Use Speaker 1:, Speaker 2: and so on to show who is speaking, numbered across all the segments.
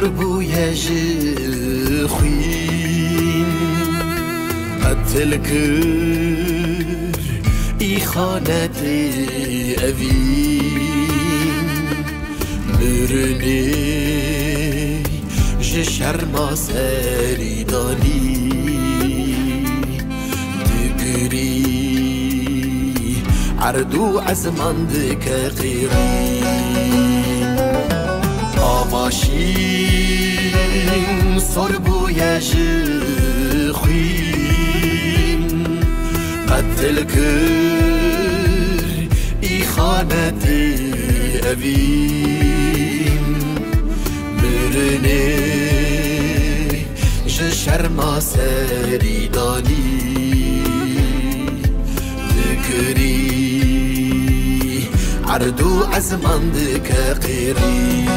Speaker 1: بويا جخوين قتل كر إخانة أبين مرني جشر ما سريداني تقري عردو عزمان دك قيري آماشين صربو يجخوين قتل كر إخانة أبين مرني جشر ما سريداني ذكري عردو عزمان دك قيري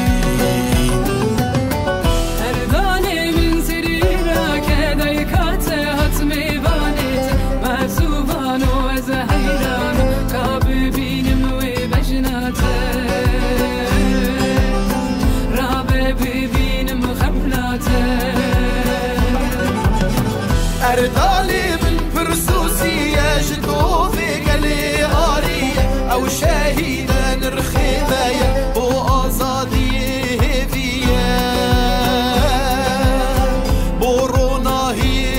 Speaker 2: أردالي من برسوسي يجدو في قلي آرية أو شهيدا نرخيبايا وآزادي هيفيا بورونا هيفيا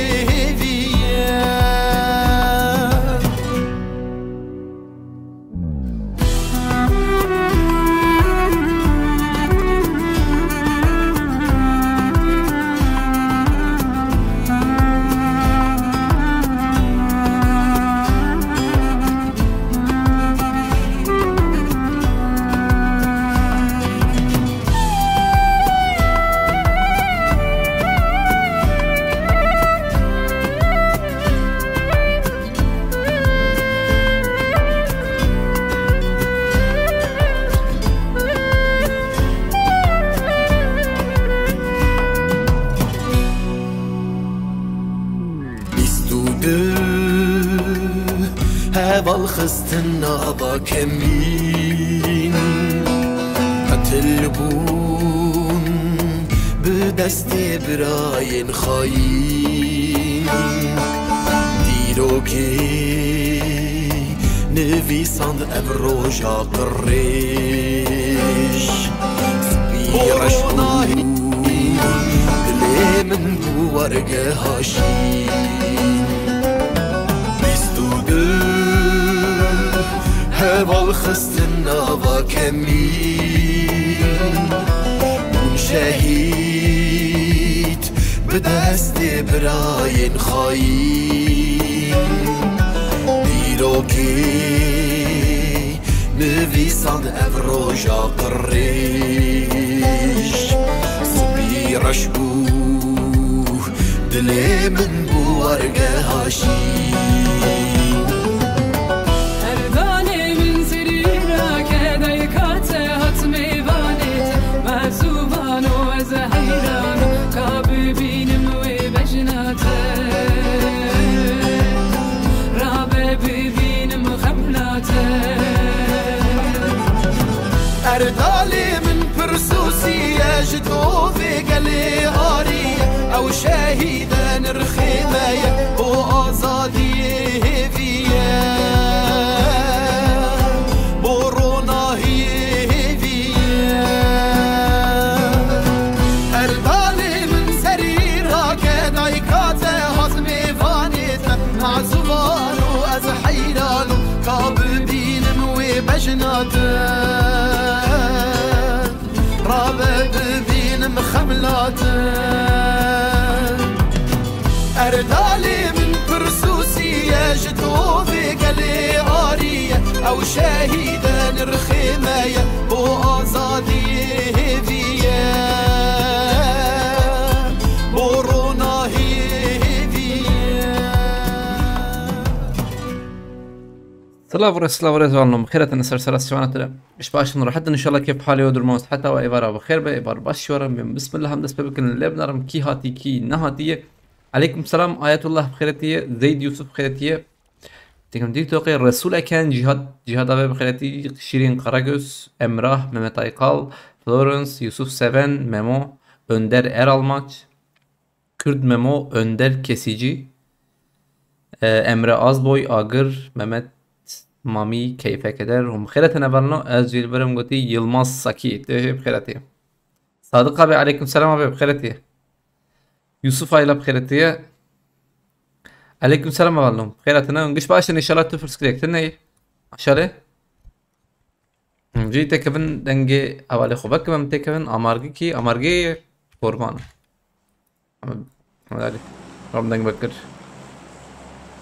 Speaker 1: هذا الخستنا كمين قتلبون بدست براين خاين ديروكي نفيساند افروجا قريش سبيرش دلي من بورقه هاشين هوا الخستنا وكمين شهيد بدست براين خاين ديروكي نفيساند افروجا قريش سبيرش دلي من بورقه هاشين
Speaker 2: أردالي من برسوسي يجدو في قلي آرية أو شهيدا نرخيبايا وآزادي هيفيا بورونا هيفيا أردالي من سريرها كدايكاته هزمي فانيته معزوان وأزحيران كاببين وبجناته أردالي من برسوسي يجدو في قلي آرية أو شهيدا نرخيمايا وآزادي هيفيا بورونا هيفيا
Speaker 3: سلام ورزقنا بخير نسر سلاسيوانات مش باش نروح حتى ان شاء الله كيف حالي ودر موست حتى وايفارا بخير بايفار باش ورم بسم الله حمد بكن اللي بنرم كي هاتي كي نهاتيه عليكم السلام آيات الله بخيرتيه زيد يوسف بخيرتيه تكم دي توقي الرسول كان جهاد ابي بخيرتي شيرين قراغوس امراه مهمت ايقال فلورنس يوسف 7 ميمو Önder Eralmaç, Kürt Memo Önder Kesici, Emre Azboy Agır, Mehmet Mami Keyfe Keder. Hum خيرتنا نبرنا از جيل برم قوتي يلماس سكي تيجي بخيرتي. صادق abi aleyküm selam abi بخيرتي. Yusuf Ayla بخيرتي. aleyküm selam abi بخيرتنا. نقش باشن inşallah تفرس كليك تنهي. عشان جي تكفن دنجي حوالي خوبك من تكفن امارجي كي امارجي قربان. محمد علي. رب دنج بكر.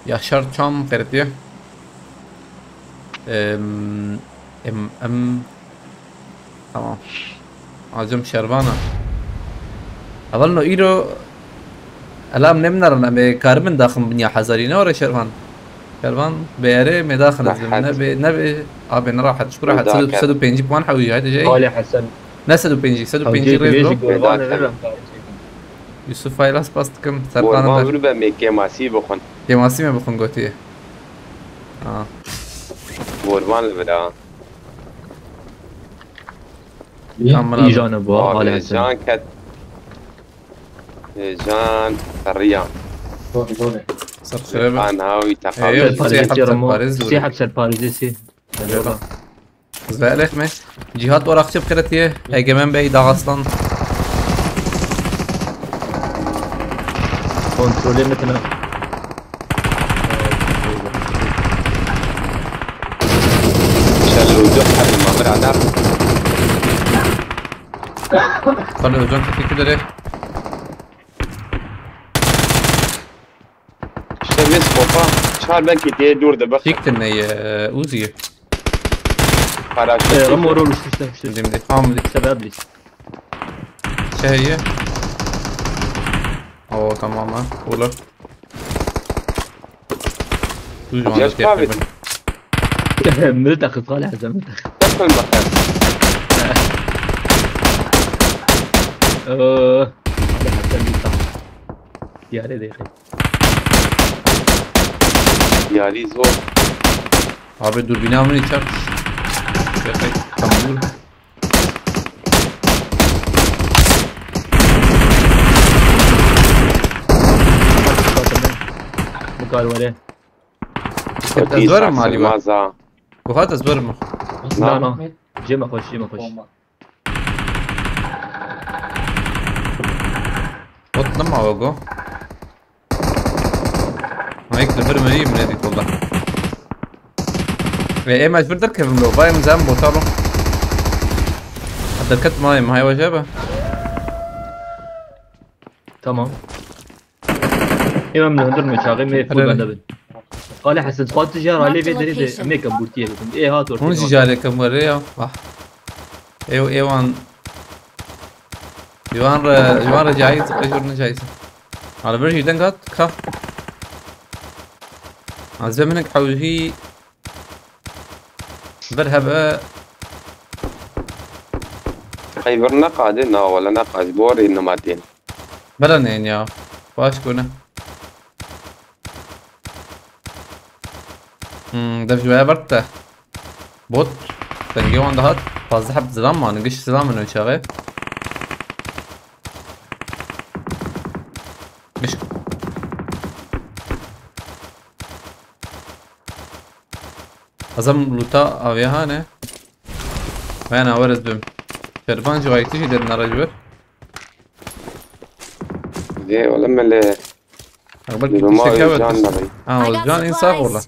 Speaker 3: Yaşar Çam خيرتي. tamam. Acım Şervana. Avalno İro الان نمنرنا بكارمن داخل بنيا حزرينا ورا شرفان شرفان بيري مداخل نبي ابي راحت شكون راحت سدو بينجي بوان حوي هذا جاي
Speaker 4: قال حسن
Speaker 3: نسدو بينجي ريزو يوسف فايلاس باستكم
Speaker 5: سرطان ما بنبه ميكي ماسي بخون
Speaker 3: كيماسي ما بخون قوتيه
Speaker 5: قربان البدا
Speaker 4: جان ابو قال حسن
Speaker 5: جان كت جان سريان
Speaker 3: صار خرابه
Speaker 5: انا هاوي تقابل
Speaker 4: سيحة بسر باريزي
Speaker 3: زبالك مش جهات ورا اختي بخيرتيه هي كمان بعيد اصلا
Speaker 4: كنترولي مثلا
Speaker 5: شالو جحر المامر عدار
Speaker 3: خلوا جون في كده ليه
Speaker 5: شمس بابا شهر بنكي تي دور دبخ
Speaker 3: فيكتن هي اوزي
Speaker 5: فراشة
Speaker 4: رمورو مش
Speaker 3: دي حامل
Speaker 4: سبب لي
Speaker 3: هي اوه تمام ولا
Speaker 5: جاش كافي
Speaker 4: ملتخ طالع زمان
Speaker 5: دخل المكان
Speaker 4: يا ريت
Speaker 5: يا لي زور
Speaker 3: abi dur binamın içer. Tamam dur.
Speaker 4: مقال ولا
Speaker 3: ازور مالي بقى. وهات ازور ما.
Speaker 4: لا جيم اخش
Speaker 3: وطلع وجو. هيك الفرق مريم نادي والله. ايه مجبور تركب لو بايم زنبو ترى. حتى الكت ما هي وجبه.
Speaker 4: تمام. إمام من هندر مشاغل ما يفوق هذا. قال حسن قاد تجارة عليه في ميك اب بورتيه إيه هات ورتيه.
Speaker 3: مو تجارة كم وريه صح. ايوان يوان رجعيز قجرنا جايزة. على برجي دنقات كا. عزمنك حوجي برهبة
Speaker 5: خيبرنا قادنا ولا نقاش بوري النماتين
Speaker 3: بلنين يا باش كونه ده شوية برته بوت تنجيو عند هاد فازح بزلام ما نقش سلام انه شغال مش أظن لوتا أويها نه وين أورز بهم شرفان جوايتي شي درنا رجبر
Speaker 5: دي ولا ملي
Speaker 3: أقبل جان إنصاف والله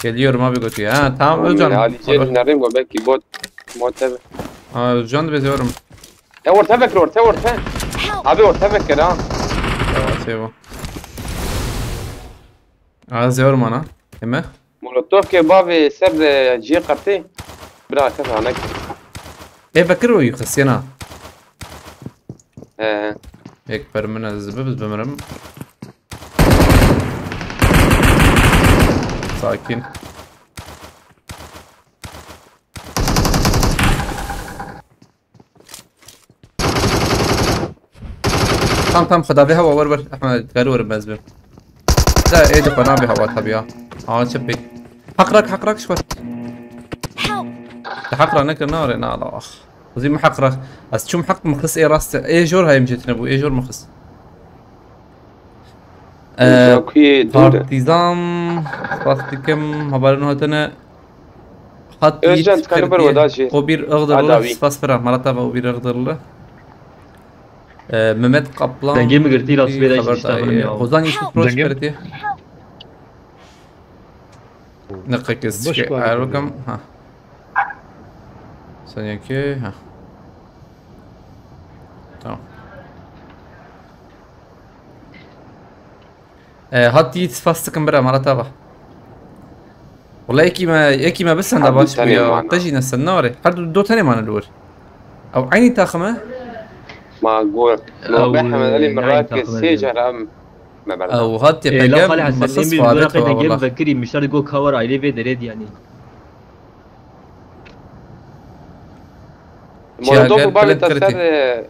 Speaker 3: كليور ما بيقول فيها تمام جان
Speaker 5: علي جيل نريم وباكي بوت معتبر
Speaker 3: جان بيزورم
Speaker 5: تور أبي ورتفك كده
Speaker 3: سيبو زورم أنا إما
Speaker 5: مولوتوف كي بابي سر جي قرتي برا كفا هناك
Speaker 3: إيه بكرو يخسينا هيك برمنا الزبب بمرم ساكن تمام خدا بها ور احمد قالوا بمزبل لا ايه دفع نابي هوا طبيعة شبي حقرك شوي تحقرا نكر نار لا اخ وزي محق راس بس شو محق مخص ايه راس ايه جور هاي مجتنا ابو ايه جور مخص
Speaker 5: اوكي دوده
Speaker 3: بارتيزان فاستكم هبالنو هتنا خط
Speaker 5: ارجنت كانوا بروداشي
Speaker 3: قبير اغدر الله
Speaker 5: عداوي.
Speaker 3: فاسفرا مرتا قبير اغدر الله ممد قبلان
Speaker 4: دنجي مقرتي لاس فيداش
Speaker 3: خبرت
Speaker 4: بيشتغل
Speaker 3: ايه
Speaker 4: معه.
Speaker 3: غوزان يشوف بروش
Speaker 6: دنجم؟
Speaker 3: كرتي نقيك
Speaker 6: بوش كوالي
Speaker 3: عارفكم ها ثانية كي ها تمام هات يتفاستكم برا مرة تابع والله ايكي ما بس عندها
Speaker 5: حد
Speaker 3: باش
Speaker 5: تاني
Speaker 3: بيا
Speaker 5: معنا.
Speaker 3: تجي نستناري حد دو تاني معنا الور او عيني تاخمه
Speaker 5: معقول لو
Speaker 4: أو
Speaker 5: بيحمل علي
Speaker 4: يعني
Speaker 5: مراكز
Speaker 4: تاخذ
Speaker 5: سيجر ام ما بعرف
Speaker 3: او هات
Speaker 4: إيه لا خالي
Speaker 3: يبقى
Speaker 4: حسن
Speaker 3: مخص
Speaker 4: إنبي بقول لك
Speaker 3: فادتها
Speaker 4: دنجي
Speaker 3: والله
Speaker 4: مفكري مش شرط جو كور عليه في دريد يعني.
Speaker 5: الموضوع
Speaker 3: شاغر
Speaker 5: بالي
Speaker 3: بلد
Speaker 5: تسر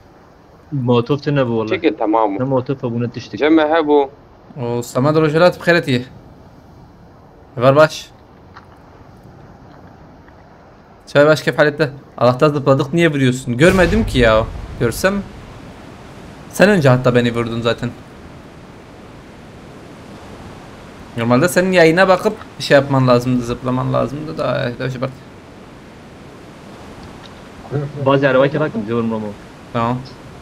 Speaker 4: موتوف تنبو والله.
Speaker 5: شكل تمام
Speaker 4: أنا موتوف أبونا تشتكي.
Speaker 5: جمع هبو
Speaker 3: وسماد رجلات بخيرتي باش Çay baş kefalette. Allah'tan zıpladık niye vuruyorsun? Görmedim ki ya. Görsem. Sen önce hatta beni vurdun zaten. Normalde senin yayına bakıp bir şey yapman lazımdı, zıplaman lazımdı da işte bak.
Speaker 4: bazı arabayı كذاك زور مرمو.
Speaker 3: Tamam.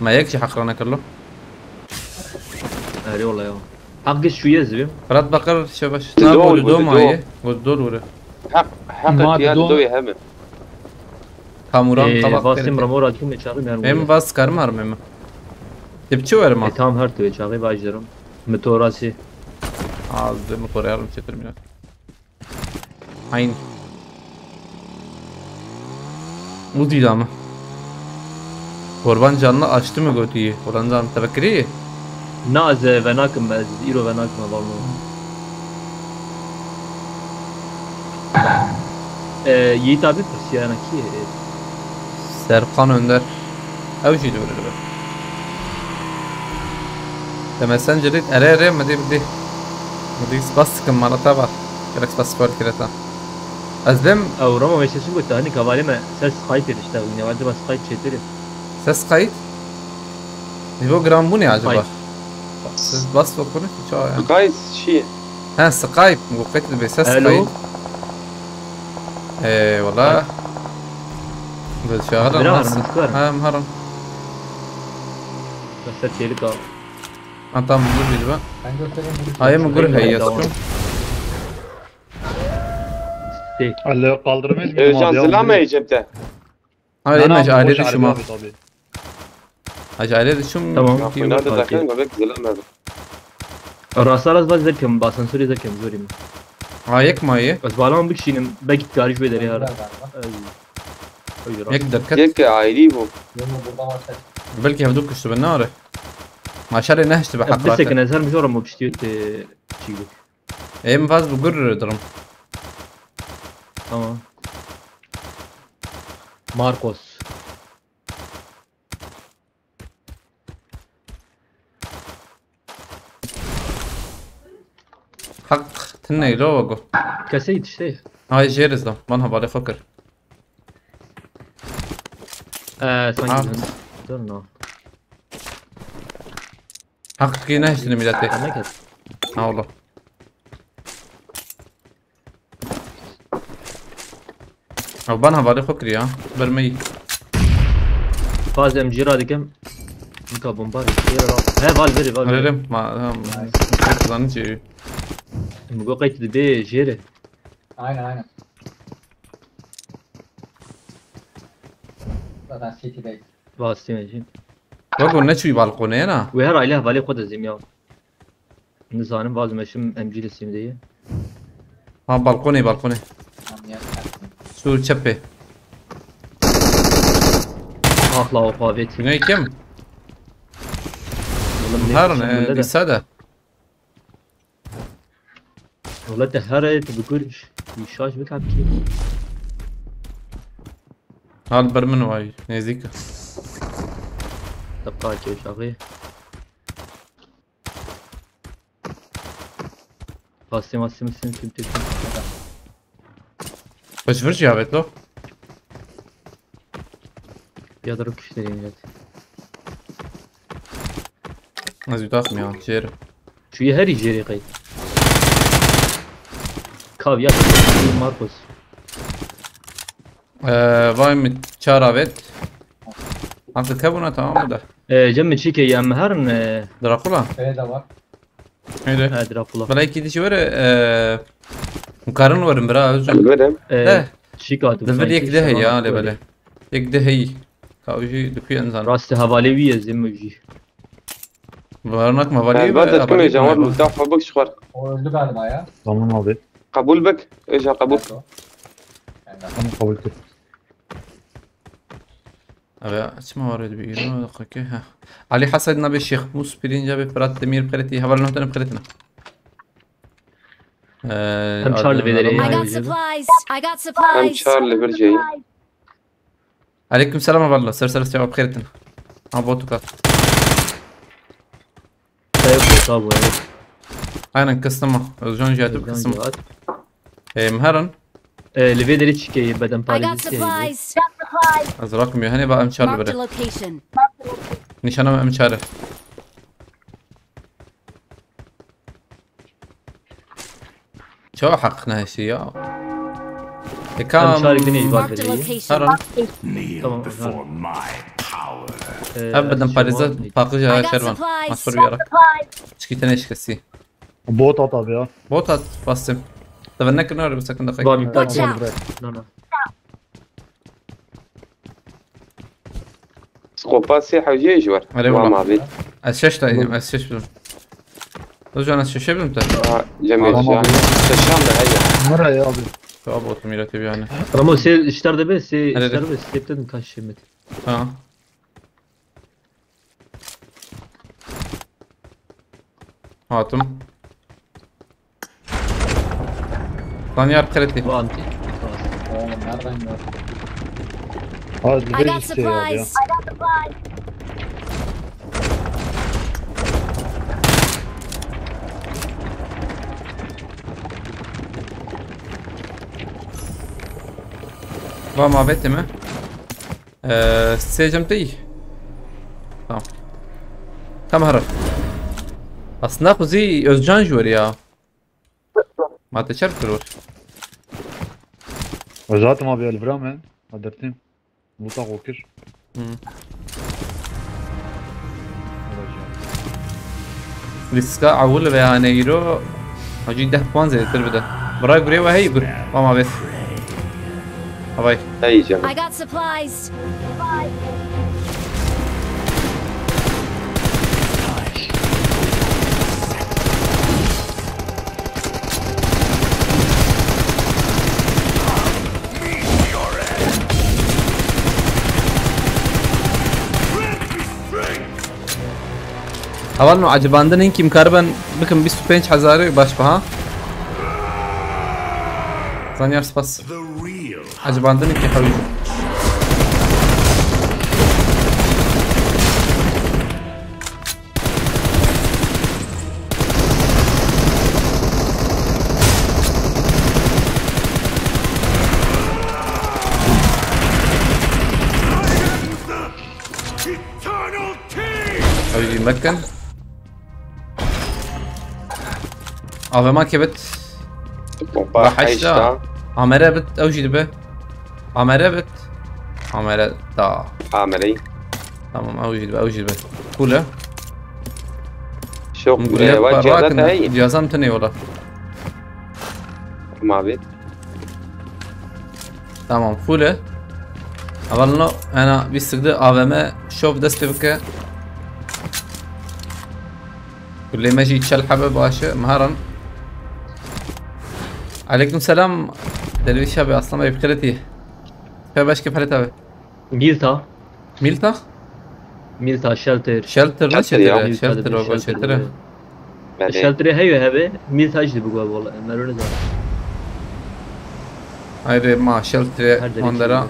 Speaker 3: ما يكشي حقرنا كله.
Speaker 4: أري والله يا. حق شو يزبم.
Speaker 3: Fırat Bakır şey baş.
Speaker 5: Dolu,
Speaker 3: Ne yapıyor?
Speaker 5: dolu.
Speaker 3: Doğu mu ayı? Dolu vuru.
Speaker 5: حق يا دوي هم
Speaker 3: Kamuran kabak
Speaker 4: باسم
Speaker 3: verdi.
Speaker 4: رمو راتكم يشاغي
Speaker 3: Hem
Speaker 4: مهرم.
Speaker 3: bas karmar mı? Tipçi var mı?
Speaker 4: تام هرتو يشاغي باجرم. متوراسي.
Speaker 3: Ağzımı koruyalım çetirmiyor. Aynı. Bu değil ama. Korban canlı açtı mı götüyü? Korban canlı tefekkürü.
Speaker 4: ناز فناكم بس إيرو فناكم بالله. Yiğit abi Persiyana ki.
Speaker 3: Serkan Önder. Ev şeydi böyle be. Demesen cerit ere mı de. Mudi bas sıkın manata var. Gerek bas spor kireta. Azlem
Speaker 4: أو رمى مش شو قلت هني كوالي ما ساس قايت يشتغل يعني بعد بس قايت شيء تري.
Speaker 3: ses kayıt. Bu gram bu ne acaba?
Speaker 4: Kayıt.
Speaker 3: Siz bas bakın hiç o yani.
Speaker 5: قايس شيء
Speaker 3: Ha Skype مقيت بسس
Speaker 4: ألو.
Speaker 3: كايت. ايه والله. شغال
Speaker 4: برا
Speaker 3: الناس.
Speaker 4: مشكور.
Speaker 3: ها مهرم.
Speaker 4: بس تيلي كا.
Speaker 3: Antam mıgur bir bak. Hayır mıgur hey yazıyorum.
Speaker 4: تي.
Speaker 6: Alo kaldırmayız mı?
Speaker 5: ارجان سلامة جبته
Speaker 3: Hayır
Speaker 6: Nana
Speaker 3: mecz
Speaker 6: abi, boş
Speaker 3: aile
Speaker 6: araba
Speaker 3: düşüm ha.
Speaker 6: abi tabii.
Speaker 3: Aile düşüm.
Speaker 4: Tamam.
Speaker 5: نادر دخلنا قبل سلامة
Speaker 4: الراسالة بس ذكر باسنسوري ذكر زوري.
Speaker 3: Ayık mı ayı?
Speaker 4: بس بالام بكشين بقيت كاريش بدري هذا.
Speaker 3: Yek derket.
Speaker 5: يك عائلي بو
Speaker 3: Belki hevduk kuştu ben ne arı? Maşallah ne işte be
Speaker 4: بس
Speaker 3: hakikaten.
Speaker 4: كان أزهر مشورة مو بشتيت تشيلو.
Speaker 3: Em faz bugur durum.
Speaker 4: تمام. ماركوس.
Speaker 3: Hak tenne lo vago.
Speaker 4: كاسيت شتي.
Speaker 3: Ay jeriz da. Bana bari fakir.
Speaker 4: سانجي. دورنا.
Speaker 3: Hak ki ne işte millete.
Speaker 4: أنا كده.
Speaker 3: Ha Allah. Abi bana bari fakir ya. Vermeyi.
Speaker 4: فاز ام جي رادي كم. نكا بومباري. هي فال فيري فال.
Speaker 3: Verelim. Ma kazanıcı.
Speaker 4: مقول قيت دبي جيري.
Speaker 7: Aynen. Zaten City'deyiz.
Speaker 4: فاز تيمجين.
Speaker 3: Vago ne çuy balkona ya na.
Speaker 4: وهر عليها فالي قد زيميا. نزانم فاز مشم ام جي لسيم دي.
Speaker 3: Ha balkona.
Speaker 7: Anlayalım.
Speaker 3: Sur çepe.
Speaker 4: اخلا وقافيت.
Speaker 3: Güney kim?
Speaker 4: والله
Speaker 3: Harun
Speaker 4: منيح.
Speaker 3: lisede.
Speaker 4: والله تهرت بقولش يشاش بك عبكي.
Speaker 3: Hal bermin vay. Nezik.
Speaker 4: تبقى كيف شاغي. قاسم قاسم السن كنت.
Speaker 3: Baş vurç ya betlo.
Speaker 4: يضرب كشترين جات
Speaker 3: نازل تاخم يا جير
Speaker 4: شو هري جيري قيد كاف يا ماركوس
Speaker 3: باي متشارا بيت عبد الكابونا تمام ده
Speaker 4: جمد شيكي يا مهرن
Speaker 3: دراكولا
Speaker 7: B'de var.
Speaker 3: هيدا
Speaker 4: دراكولا
Speaker 3: فلاي كيدي شو مقارن ورم برا أوجه
Speaker 5: البرم
Speaker 3: لا
Speaker 4: شيكات
Speaker 3: دفل يك ده هي يا لبلا يك ده هي كاوجي دفي انسان
Speaker 4: راست هفاليوية زمجي
Speaker 3: بارناك مفالي
Speaker 5: بدأت كل جوار مدافع بك شخور
Speaker 7: O öldü galiba ya.
Speaker 6: Tamam abi.
Speaker 5: قبول بك ايش قبول
Speaker 7: Nerede o? Yani
Speaker 6: Tamam kabul ettim.
Speaker 3: أبي اسمه وارد بيرو دقيقة ها علي حسد نبي الشيخ موس بيرين جابي فرات تمير بقرتي هبل نهتنا بقرتنا
Speaker 4: هم شارل بيدري
Speaker 8: I got supplies. I got
Speaker 5: ام
Speaker 8: supplies.
Speaker 5: شارلي برجي
Speaker 3: عليكم السلام ورحمة الله سر استوعب بخيرتنا عبوتو كات
Speaker 4: صابو
Speaker 3: أنا انكستمه جون جاتو بكستمه مهرن
Speaker 4: لفيدري شيكي بدن
Speaker 8: I got
Speaker 4: باريس
Speaker 8: supplies.
Speaker 3: أزراكم يهني بقى امشار
Speaker 8: Marked a
Speaker 3: بره
Speaker 8: location.
Speaker 3: نشانه امشاره شو حقنا هالشي يا
Speaker 4: هم
Speaker 3: كام
Speaker 4: شارك دنيا
Speaker 8: Marked a
Speaker 4: يبادر
Speaker 8: location.
Speaker 3: هرن
Speaker 4: طبعا
Speaker 3: ابدا باريزا باقي
Speaker 8: I got
Speaker 3: شربان
Speaker 8: supplies.
Speaker 3: مصفر وياك شكي تنيش كسي
Speaker 6: Bot at abi ya.
Speaker 3: بوتات باسم طب انك نور بس كنت دقيقة
Speaker 8: Watch out.
Speaker 4: لا
Speaker 5: سقوبات سيحة وجي جوار
Speaker 3: علي والله.
Speaker 5: ما بيت
Speaker 3: اسشتا اسش بدون رجع انا اسش بدون
Speaker 5: جميل
Speaker 6: Tamam
Speaker 5: يعني
Speaker 6: abi.
Speaker 5: تشامل هيا
Speaker 6: Nereye abi?
Speaker 3: شو ابوت ميلاتي يعني
Speaker 4: رامو سي اشتر ده بس سي
Speaker 3: هذا
Speaker 4: اشتر بس سيبتن كاش شمت
Speaker 3: ها هاتم ثانية بخيرتي
Speaker 4: وانتي
Speaker 7: oğlum nereden gördün?
Speaker 6: Hadi
Speaker 8: I
Speaker 6: ver
Speaker 8: got
Speaker 6: işte ya abi ya.
Speaker 8: supplies.
Speaker 3: ما بيتي ما سيجمتي tamam كم هرب اصناف زي özcan جور يا ما تشرف كرور
Speaker 6: Zaten abi الفرام ya. Hadertim. Mutlak okur.
Speaker 3: لسه عول بيانيرو هجي ده بوان زي التربده براي بري وهي بر ما بيت باي
Speaker 5: هي جميل
Speaker 8: I got supplies.
Speaker 3: اول نوع عجباندن هنكي مكربن بكم 25 حزاري باش بها ثانية بس عجباندن هنكي حبيبي حبيبي مكن ما كبت راح اشتا عمره بت اوجد به عمره بت عمره دا
Speaker 5: عملي
Speaker 3: تمام اوجد به كوله
Speaker 5: شوف وجهتها هي
Speaker 3: جازم تني والله
Speaker 5: ما بيت
Speaker 3: تمام فوله اولنا انا بيستخدم AVM شوف دست بك كل ما جيت شلحبه باشا مهرا عليكم السلام دلوي شابي اصلا ما بخيرتي باش كيف حالتها
Speaker 4: ميلتا
Speaker 3: ميلتا
Speaker 4: شلتر
Speaker 3: شلتر لا
Speaker 5: شلتر
Speaker 3: شلتر ولا شلتر
Speaker 4: شلتر هي هبه ميلتا اجد بقول والله مرونه زاد
Speaker 3: هاي ما شلتر ماندرا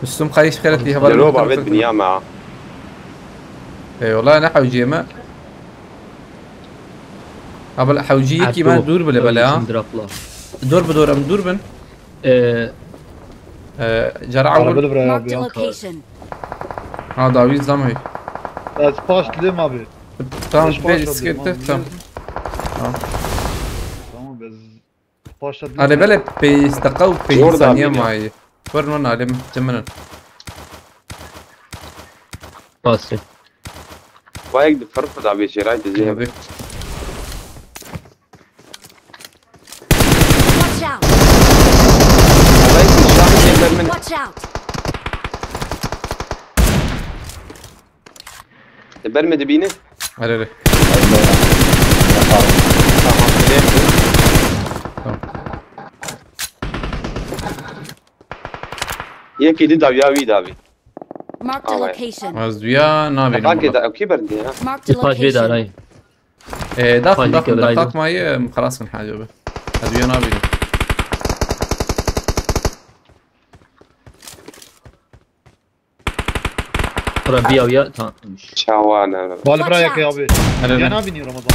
Speaker 3: بسم خايش خيرتي هبل
Speaker 5: لو بعد بنيا معه
Speaker 3: اي والله انا حوجيمه قبل حوجيه كيما دور بلا بلا دور بدور ام دور بن جرع
Speaker 6: Araba
Speaker 3: اول
Speaker 6: da buraya abi
Speaker 8: Marked a
Speaker 6: ya.
Speaker 8: location.
Speaker 3: ها داوود زمي
Speaker 6: Ben sipariş dedim abi.
Speaker 3: تمام
Speaker 6: Sipariş
Speaker 3: بيت
Speaker 6: dedim abi,
Speaker 3: سكت تمام
Speaker 6: biliyorsun. Tamam biz sipariş dedim.
Speaker 3: انا بلا بيستقوا في
Speaker 5: جوردن
Speaker 3: ثانيه
Speaker 5: بيديا.
Speaker 3: معي ورنون علم جمنا
Speaker 4: Pası.
Speaker 5: وايك فرفض على بيشيراي تزيه
Speaker 3: هذيك
Speaker 8: Watch out!
Speaker 5: وايك الشاحن يقدر من
Speaker 8: Watch out!
Speaker 5: البرمة بينه
Speaker 3: على
Speaker 5: ياكي دي داوي ياوي داوي
Speaker 8: Marked a
Speaker 5: Alright.
Speaker 8: location.
Speaker 3: مزويا نابي
Speaker 5: فاكي دا اوكي بردي ها
Speaker 8: Marked a
Speaker 4: Sipariş ver de
Speaker 8: location.
Speaker 4: arayın.
Speaker 3: داخل
Speaker 4: خليك
Speaker 3: داخل
Speaker 4: برايدو.
Speaker 3: دقاق معي خلاص من حاجه به مزويا نابي
Speaker 4: Rabia uya tamam.
Speaker 5: شاوانا
Speaker 6: Bal buraya yak abi.
Speaker 3: على
Speaker 6: Yana biniyor Ramazan.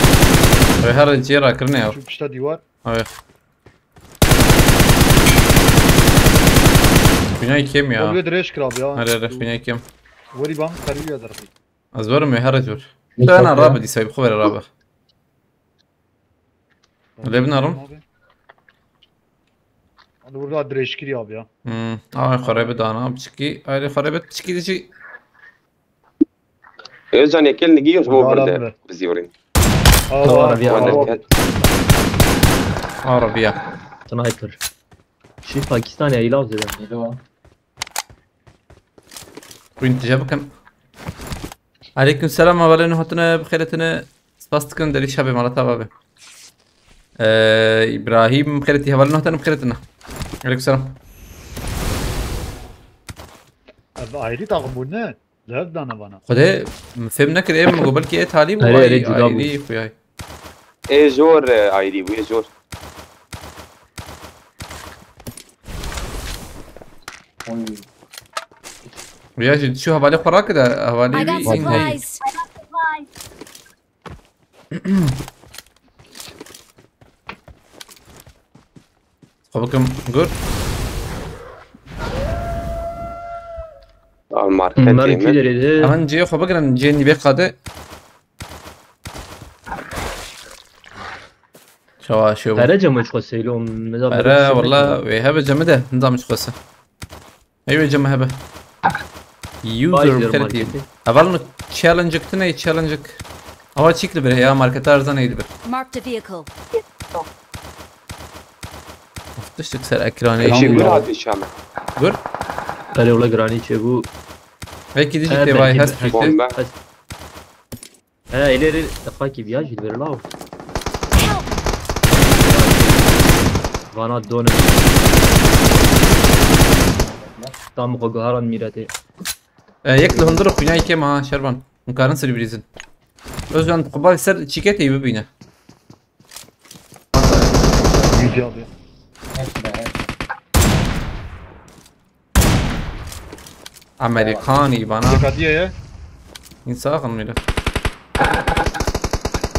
Speaker 3: هذا الجيرة كرني
Speaker 6: Şu kışta divar.
Speaker 3: فيناي كيم يا
Speaker 6: Oluyor direş kır abi ya.
Speaker 3: هذا فيناي كيم
Speaker 6: Veri bam kariyor da abi.
Speaker 3: ازور مي هرجور انا الرابع دي سايب خبر الرابع اللي بنارم
Speaker 6: Hadi burada direş kiriyor abi ya.
Speaker 3: خريبة دانا بشكي هاي خريبة بشكي دي
Speaker 5: يوزن يكل نجيوش بو
Speaker 6: Hala
Speaker 5: برده
Speaker 6: böyle.
Speaker 5: بزيورين
Speaker 6: Allah
Speaker 4: Rabia.
Speaker 6: Allah.
Speaker 3: عربية
Speaker 4: Sniper. Şu Pakistan ya ilav dedim.
Speaker 7: Neydi o?
Speaker 3: وانت جابكن عليكم السلام اولا انه هتنا بخيرتنا سباستكن دري شابي مالتا بابي ابراهيم بخيرتي هبلنا هتنا بخيرتنا عليكم السلام
Speaker 6: Abi ayrı takım bu ne? Zevk dana bana.
Speaker 3: خده فهمنا كده ايه من قبل كي ايه تعليم
Speaker 4: أري
Speaker 3: وهاي
Speaker 4: جدابو.
Speaker 3: ايدي خوياي
Speaker 5: ايه جور ايري ويه جور
Speaker 7: Oy.
Speaker 3: ويا شو هبالي قرا كده
Speaker 8: I
Speaker 3: هبالي
Speaker 8: got
Speaker 3: بي انهي
Speaker 8: supplies.
Speaker 3: خبكم جور
Speaker 5: الماركت
Speaker 4: Bunlar
Speaker 5: يمه
Speaker 4: küleri.
Speaker 3: امان جي خبكنا جيني بيقاده شو
Speaker 4: Derece mi çıkasıyla mesela
Speaker 3: أرا والله وهبة جمدة نظام مش قصة أيوة جمع هبة يوزر بخيرتي أفضل تشالنجك تنا تشالنجك أول شيء كده يا ماركت أرزان يدبر
Speaker 8: Marked a vehicle.
Speaker 3: افتش تكسر أكراني
Speaker 5: شي يقول هاد الشامع
Speaker 3: قول
Speaker 4: Kale ola grani çebu.
Speaker 3: هيك دي
Speaker 4: هذا
Speaker 3: جي تي واي
Speaker 4: كده.
Speaker 3: هست حيتي
Speaker 5: بومبا
Speaker 4: Ha ileri defaki bir yajil ver lav. Bana donu. Tam kogaran mirate.
Speaker 3: يكله هندرق بناي كيما شربان مكارن سري بريزن أوزان قبال سر شيكاتي يبينا
Speaker 6: Gidiyor abi.
Speaker 7: Hepsi de hepsi.
Speaker 3: أمريكاني بنا
Speaker 6: Zekadiye'ye.
Speaker 3: إنساق الميلاد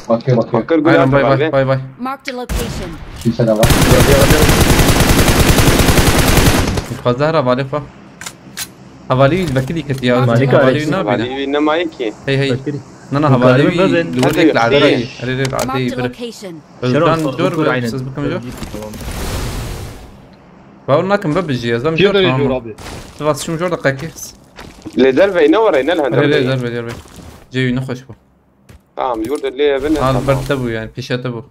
Speaker 7: Bakıyor bakıyor.
Speaker 5: فكر قول
Speaker 3: باي
Speaker 5: هاد
Speaker 3: باي باي
Speaker 5: بعدين
Speaker 3: باي باي
Speaker 8: Marked a location.
Speaker 7: Kimse de var.
Speaker 3: الزهرة بالفة هوالي بكدي كتيا
Speaker 4: مالك
Speaker 3: هوالي
Speaker 4: عليك.
Speaker 3: نابينا
Speaker 5: بعدين انما هيك
Speaker 3: هي
Speaker 4: Bakiri.
Speaker 3: نانا
Speaker 4: مكالمة
Speaker 3: هوالي
Speaker 4: بابن.
Speaker 3: لوريك
Speaker 5: هذا
Speaker 3: العادي
Speaker 5: يخفيش.
Speaker 3: هريري العادي
Speaker 8: Marked a
Speaker 3: بره
Speaker 8: location.
Speaker 3: كان جور بس بكم جو بقول لكم ببجي زلمه
Speaker 6: Gidiyor
Speaker 3: جور
Speaker 6: da gidiyor
Speaker 3: تمام
Speaker 6: abi.
Speaker 3: بس شو جور دقيقة
Speaker 5: لدربه ينور ينالها
Speaker 3: هريري
Speaker 5: دربه
Speaker 3: دربي جاي نخش بو
Speaker 5: يقول اللي بنا
Speaker 3: هذا برتبو يعني بيشا تبو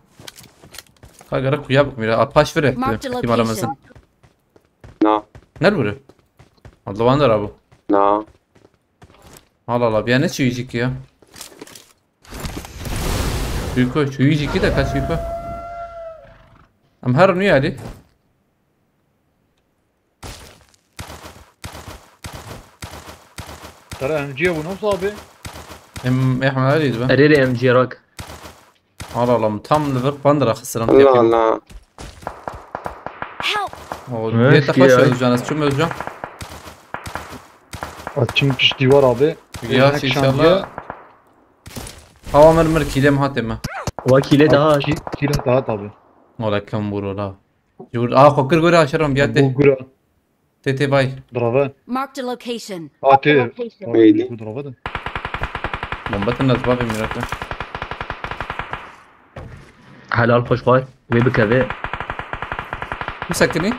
Speaker 3: هاي ركو يابك ميرا اباش فرق
Speaker 8: Marked a
Speaker 3: احتمال
Speaker 8: location.
Speaker 3: مثلا
Speaker 5: نا
Speaker 3: نربره والله واندر ابو
Speaker 5: نا
Speaker 3: Allah Allah bir ne şu yiyecek ya? Yuko şu yiyecek de kaç yuko? Am her ne yani?
Speaker 6: Tara MG'ye bu nasıl abi?
Speaker 3: Em Ahmed Ali ben.
Speaker 4: Ereri MG rak.
Speaker 3: Allah Allah tam level bandra خسران
Speaker 5: لا لا
Speaker 8: Help!
Speaker 3: O
Speaker 4: Evet,
Speaker 3: bir tafaş
Speaker 4: ya.
Speaker 3: özcan şu özcan.
Speaker 6: Açım piş divar abi.
Speaker 3: Ya
Speaker 6: Ekmek
Speaker 3: inşallah.
Speaker 6: şantiye,
Speaker 3: Hava mermer kilem hatema.
Speaker 4: Vakile daha.
Speaker 6: Kira daha tabi.
Speaker 3: Ola kam buru la. Jur kokır göre aşaram biyatte.
Speaker 6: Bulgura.
Speaker 3: تي باي
Speaker 6: ضربان
Speaker 8: Marked a location.
Speaker 6: تي
Speaker 5: ويدي.
Speaker 6: ضربان
Speaker 3: بومبات الناس بابي ميراكل
Speaker 4: حلال خوش خال وي بكذا
Speaker 3: مسكني
Speaker 5: عادي.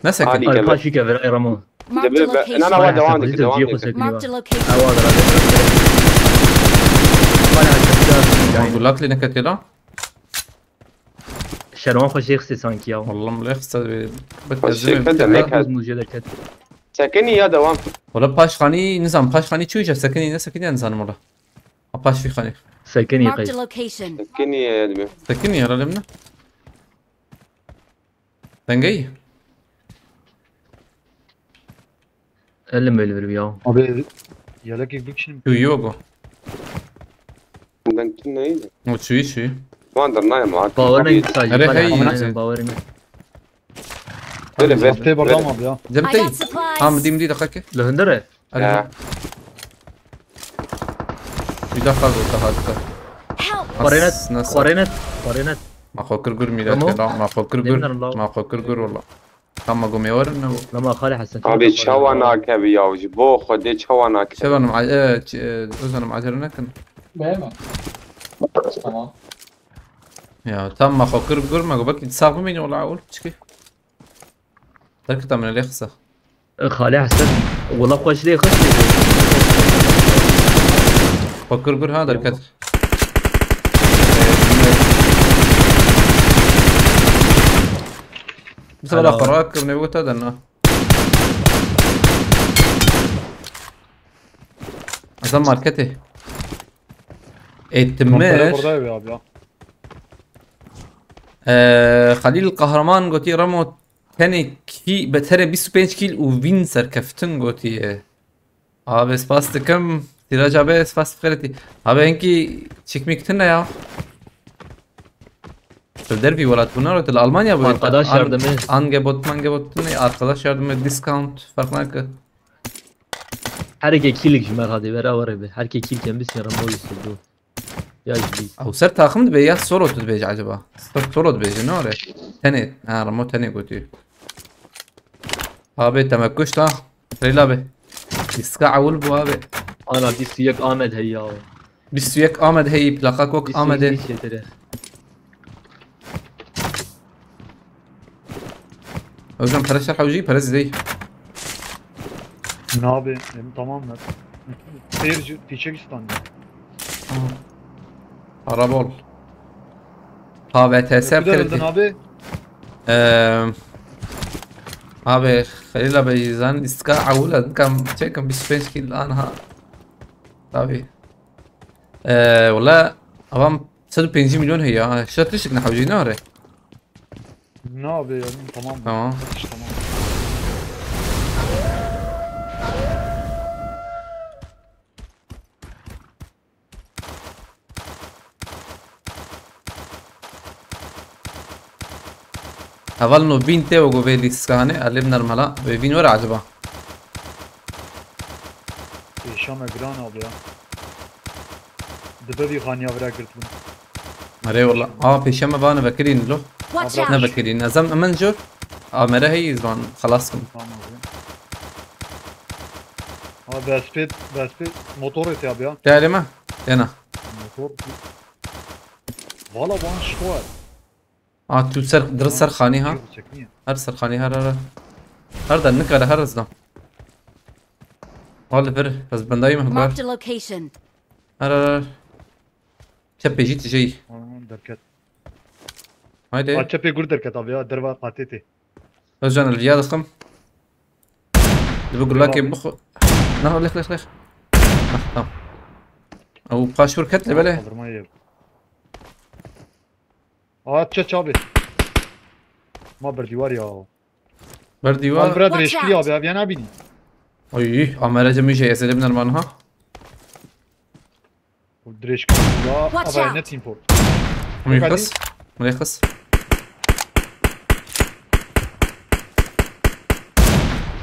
Speaker 3: نسكني
Speaker 5: كذا.
Speaker 4: الفاشي كذا اي رامون
Speaker 8: Marked a
Speaker 5: انا
Speaker 8: location.
Speaker 5: انا واحد دوام ديك دوام
Speaker 4: جيخو
Speaker 5: ديك.
Speaker 4: سكني
Speaker 8: Marked a location.
Speaker 3: بقول لك لي نكتلا
Speaker 4: شروان خوش يخسي سانكيا
Speaker 3: والله مليخ
Speaker 5: خوش كده نكت.
Speaker 4: موجودة
Speaker 5: ساكني يا دوام.
Speaker 3: ولا باش خاني نظام باش خاني شو يجي سكني نسكني انزان والله باش في خاني
Speaker 4: سكني
Speaker 8: Marked a
Speaker 4: قيس
Speaker 8: location.
Speaker 5: ساكني يا دمي.
Speaker 3: سكني يا رلمنا تنجي
Speaker 4: اللي ملي بياو
Speaker 6: ابي يا لك بيكشن
Speaker 3: شو يوغو
Speaker 5: دنكنا ايه.
Speaker 3: وتشوي
Speaker 5: ما درنا معاك.
Speaker 4: باورنا يتساجي
Speaker 3: أري هي.
Speaker 4: باورنا
Speaker 6: تي برضه ابي
Speaker 8: I
Speaker 3: جبتي
Speaker 8: got supplies.
Speaker 3: مدي مدي دقيقة
Speaker 4: لهندرة
Speaker 5: آه.
Speaker 3: يدخل وتهدى
Speaker 8: Help.
Speaker 4: قرينت
Speaker 3: ما فكر قر ميلاد
Speaker 4: رمو؟
Speaker 3: لا ما فكر
Speaker 4: ديمنا
Speaker 3: قر
Speaker 4: الله.
Speaker 3: ما فكر قر والله اما قوم يورن
Speaker 4: لما خالي حسن
Speaker 5: ابي تشواناك ابي يا وجبو خدي تشواناك.
Speaker 3: شباب انا مع انا معذرنا كن
Speaker 7: بهمة تمام
Speaker 3: يا تم ما فكر قر ما قبلك تساقوا مني ولا اقول تشكي تركت من اللي خسه
Speaker 4: خالي حسن والله خوش لي خش
Speaker 3: فكر قر هذا الكتر بس ولا قراك من يقول هذا انه ازم ماركته التمر
Speaker 6: برضه يا ابي
Speaker 3: خليل القهرمان قوتي رمو تاني كي بتهرب 25 كيل وفين سركفتن قوتي بس باست كم تراجع بس باست بخيرتي هنكي تشيك ميكتنا يا الدربي ولا تبنارة الألمانيا بقول
Speaker 4: arkadaş yardımı
Speaker 3: angebot ne arkadaş yardımı discount farklı ki
Speaker 4: her iki kilik jmer hadi vera var be her iki kilik hem biz yaran bol istiyor ya جديد
Speaker 3: أو صار تاخم بيا سولو تبيج عجبا صار سولو تبيج نوري تاني رمو تاني قلتي abi تمكش تا ريلا به disca عول بو abi
Speaker 4: ana bir suyak Ahmet hey ya
Speaker 3: بسويك آمد هي بلاقا كوك آمد أوزن فرش حوجي فرز زي
Speaker 6: Ne abi? Tamam mı? Seyirci Tacikistan.
Speaker 3: Arabol abi تساب
Speaker 6: Öldün abi.
Speaker 3: abi خليلا بيزان اسكا عولا كم شيء كم بسبيس كيل الآن ها طبي والله أبام 56 مليون هي شو تريش كنا حوجي نوري
Speaker 6: Ne abi ya? Tamam mı?
Speaker 3: tamam
Speaker 6: Tamam.
Speaker 3: أظل بين تيو جوفيلي سكانة قلبنا الملا بين ورا عجبا
Speaker 6: Şam ekran abi ya. Debe bir khaniya vura girdim.
Speaker 3: مري والله بيشما بانا بكرين له
Speaker 8: Watch
Speaker 3: انا
Speaker 8: out.
Speaker 3: بكرين ازم منجر مرة هي زمان خلاصكم
Speaker 6: Tamam abi. Abi Vespet motor et abi ya.
Speaker 3: تعالي ما هنا
Speaker 6: Motor. Valla bana şu var.
Speaker 3: تو سر درس سرخاني ها
Speaker 6: Çekmiyor.
Speaker 3: هر سرخاني هر هر النكرة هر زنا والله فر بس بنداي مهبار
Speaker 8: Marked a location.
Speaker 3: هر شبي جيت جي
Speaker 6: Aman derket.
Speaker 3: هايدي
Speaker 6: Açça gur derket abi ya. Derva kateti.
Speaker 3: رجعنا الفياد خم بقول لك يبخ لا ليخ تمام او باشور كتله بله
Speaker 6: Kaldırmayı. Açça abi. Ma berdivar ya.
Speaker 3: برديوار
Speaker 6: Al brother
Speaker 8: Watch
Speaker 6: eşkili
Speaker 8: out.
Speaker 6: abi ya ne bileyim.
Speaker 3: اي عمال جميل شيء يسلم من المانها
Speaker 6: Dreşk ya.
Speaker 8: Watch
Speaker 6: Abi
Speaker 8: out.
Speaker 6: net import.
Speaker 3: مليخس مليخس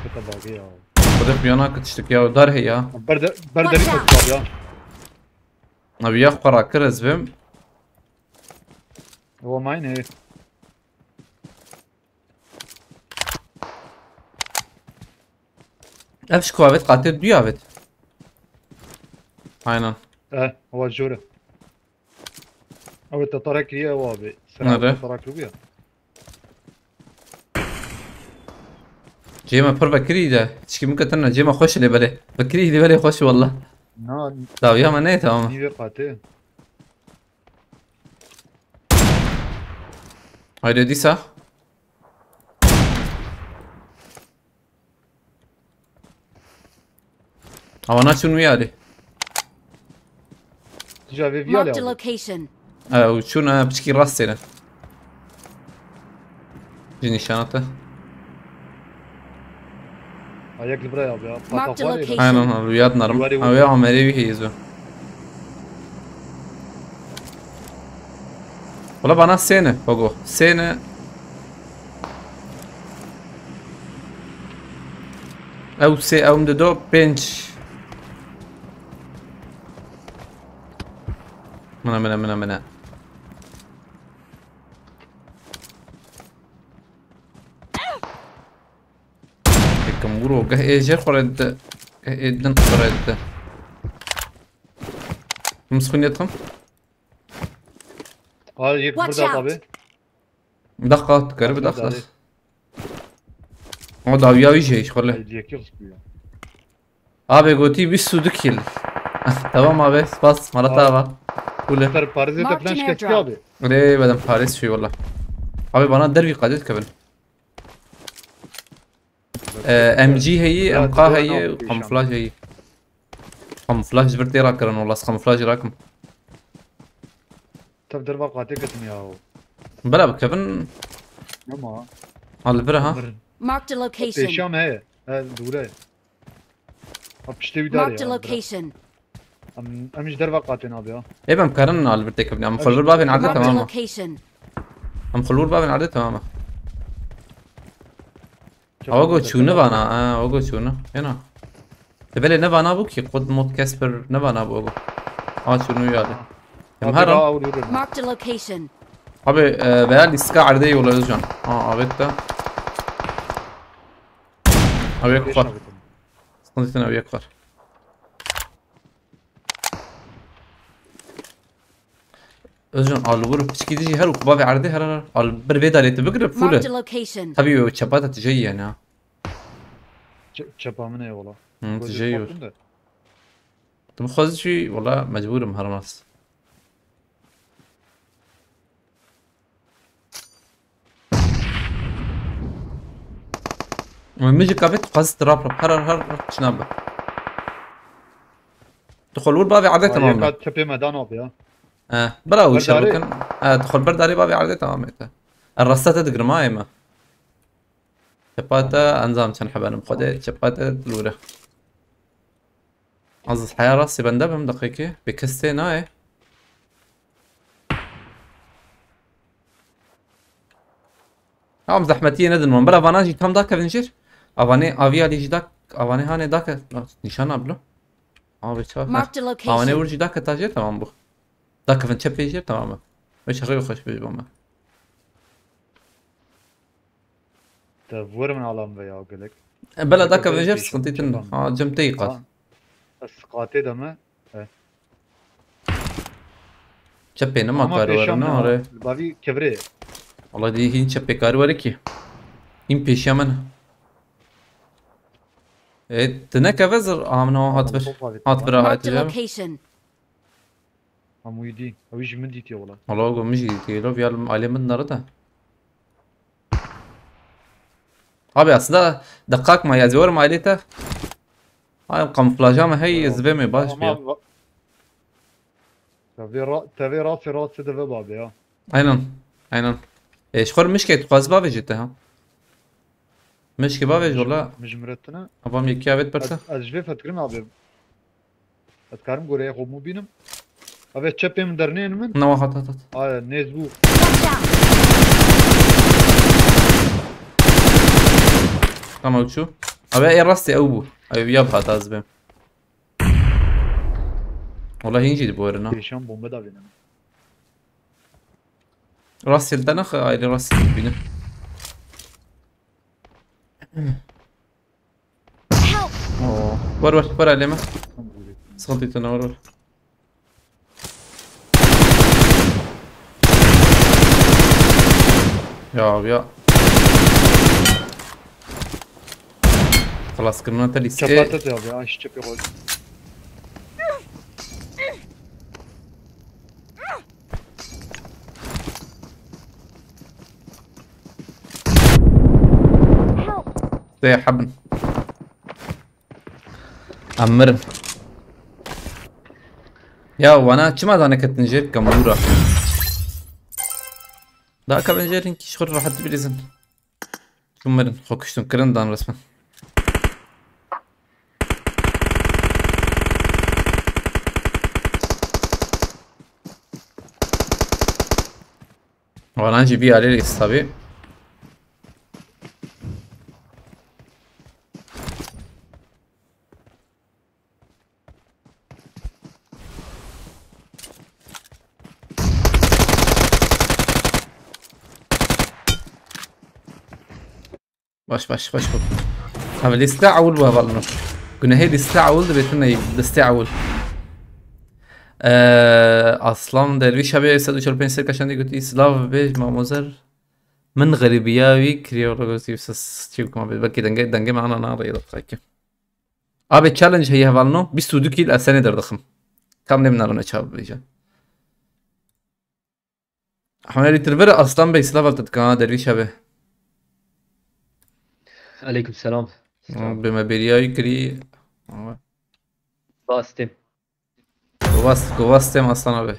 Speaker 6: Kıta bagi ya.
Speaker 3: بدك بياناك تشتكي يا دار هي
Speaker 6: Berderi
Speaker 8: Watch
Speaker 6: toplu abi ya.
Speaker 3: ابي يقرا كرز بهم
Speaker 6: O aynı.
Speaker 3: افش كوافيت قاتل ديافيت aynen.
Speaker 6: هو جوره او تطرق لي وابي
Speaker 3: نره.
Speaker 6: تطرق له
Speaker 3: جيما بر بكري ده تشكي ممكن تنا جيما خوش اللي بالي بكري اللي بالي خوش والله
Speaker 6: نا
Speaker 3: لا يا ما تمام
Speaker 6: نيفي قاتل
Speaker 3: هاي دي صح انا شنو ويالي
Speaker 6: جافي
Speaker 8: Marked a
Speaker 6: فيالي
Speaker 8: location.
Speaker 3: وشنو بشكي راسي انا جيني شانته
Speaker 6: هيك البراي ابي
Speaker 8: Marked a location.
Speaker 3: aynen الوياد نرم ويا عمري هي يزو والله بنا سنة فوقو سنة او سي او مددو بنش منا كمبرو قه ايجر قرد ادن قرد مسخونيتهم
Speaker 6: هيك
Speaker 8: Watch
Speaker 6: بردا
Speaker 8: out.
Speaker 6: طبي
Speaker 3: دقات قرب دقات o da ya bir şey şöyle.
Speaker 6: هيك يغصب
Speaker 3: Abi goti bir suduk kill. Tamam abi bas Marat abi. Kule.
Speaker 6: ترى باريزي
Speaker 8: Marked
Speaker 6: تفلانش
Speaker 8: an
Speaker 6: كتي
Speaker 8: airdrop.
Speaker 6: ابي
Speaker 3: Ne بدم Paris şey valla. Abi bana derbi kadet kabul. MG هي MK هي kamuflaj هي. Kamuflaj جبرتي راكرن والله kamuflaj راكم.
Speaker 6: تبدر بقى قاتل كتم يا هو
Speaker 3: بلا بكفن
Speaker 6: ماما
Speaker 3: على برا
Speaker 8: Marked a location.
Speaker 6: بيشام هي دوره ابشتي داري
Speaker 8: Marked a location.
Speaker 6: امش دربا قاتل ابي ها
Speaker 3: ايه بمكرن على برتي كفن عم خلور بابين عدد
Speaker 8: Marked a
Speaker 3: تماما.
Speaker 8: location.
Speaker 3: عم خلور بابين عدد تماما. اوغو شونه بانا اوغو شونه هنا. تبالي نبانا بو كي قد موت كاسبر نبانا بو شنو يالي. مهرم.
Speaker 8: Marked a location.
Speaker 3: Abi veya liska arda yola Özcan. Abi de. Abi yakar. Sıkıntı abi yakar. Özcan al vurup çıkıcı her ukba ve arda her al bir vedaleti بقرب
Speaker 8: Marked a
Speaker 3: فوله.
Speaker 8: location.
Speaker 3: Tabii o çapata تجي يعني.
Speaker 6: شبا من ايه والله
Speaker 3: تجي. طب خذ شيء والله مجبور مهرمس. ميجي كافيت قصد راب هر شنابه دخل ور بابي عادي تماما
Speaker 6: تبي ميدان ابي ها
Speaker 3: بلا وش ممكن دخل برد عليه بابي عادي تماما الرصات تقدر ما يما شباتا انزام كان حبان مخدي شباتا لوله عزز حياة راسي بندبهم دقيقة بكستي ناي هم زحمتية ندن من بلا باناجي تام داك فنجر اواني avia lici dak avani hane dak nişan ablo abi çabuk
Speaker 8: Marked a
Speaker 3: avani
Speaker 8: location.
Speaker 3: vurcu dak tajir tamam bu dak fen çepejir tamam mı ve şarı خوش بيجي بما
Speaker 6: تفور من عالم ويا اقول لك
Speaker 3: بلا dak فنجر سقطيتن ها جمتي قات
Speaker 6: اسقاطي دمه
Speaker 3: çepeyne ma karı var ne var
Speaker 6: البافي كبري
Speaker 3: والله دي هين çepey karı var ki in peşi من تنك فزر امنو هات برا
Speaker 8: Marked a
Speaker 3: هات
Speaker 8: location.
Speaker 6: هم يدي او يجي من ديتي والله
Speaker 3: والله قوم مش يلو في عليه من نرده abi aslında دقاق ما yazıyor maliyete هاي kamuflaja mı hey zbemi baş bir
Speaker 6: تبي راسي راسي دفع بابي ها
Speaker 3: aynen شخور مشكلة تقاز بابي جته ها مشكلة بابي والله
Speaker 6: مجمرتنا
Speaker 3: abam yekâvet برسه
Speaker 6: اجفي فتكرم ابي اتكرم قوري خو مو بينم ابي تشبي من درنين من
Speaker 3: نوا هات هات
Speaker 6: نيزبو
Speaker 8: Watch out.
Speaker 3: tamam şu abi اي راسي او بو abi yap hata zbem والله ينجي بورنا
Speaker 6: بيشان بومبا دافينا
Speaker 3: راسي الدنخ اي راسي بينا
Speaker 8: Help.
Speaker 3: ور عليه ما صليت انا ور يا خلاص كنا تلي
Speaker 6: Çapatı da abi. Aş çapı gol.
Speaker 3: يا حبن عمرن يا وانا كما انا كنت نجيب كامورا دا كابنجيرين كي شغل راح تبليزن كمرن خوكشتم كرندان رسما وانا نجيبي عليه الاصابي باش هذا اللي استعول وهذا كنا هي اللي استعول بيتنا استعول اصلا درویش هبه 145 سر کشنده گوتی اسلاف به ماموزر من غریبیاوی کریولوژی سس چی بکنم بلکه دنگه معنا ناري دقیقه ابي تشالنج هي هفالنو 22 كيل السنه دردخم كم نمنا لنا شاب بيجا احنا اللي تربر اصلا باسلاف تتكا درویش هبه
Speaker 4: عليكم السلام.
Speaker 3: بما برياي كري
Speaker 4: باستم
Speaker 3: قواستم اصلا به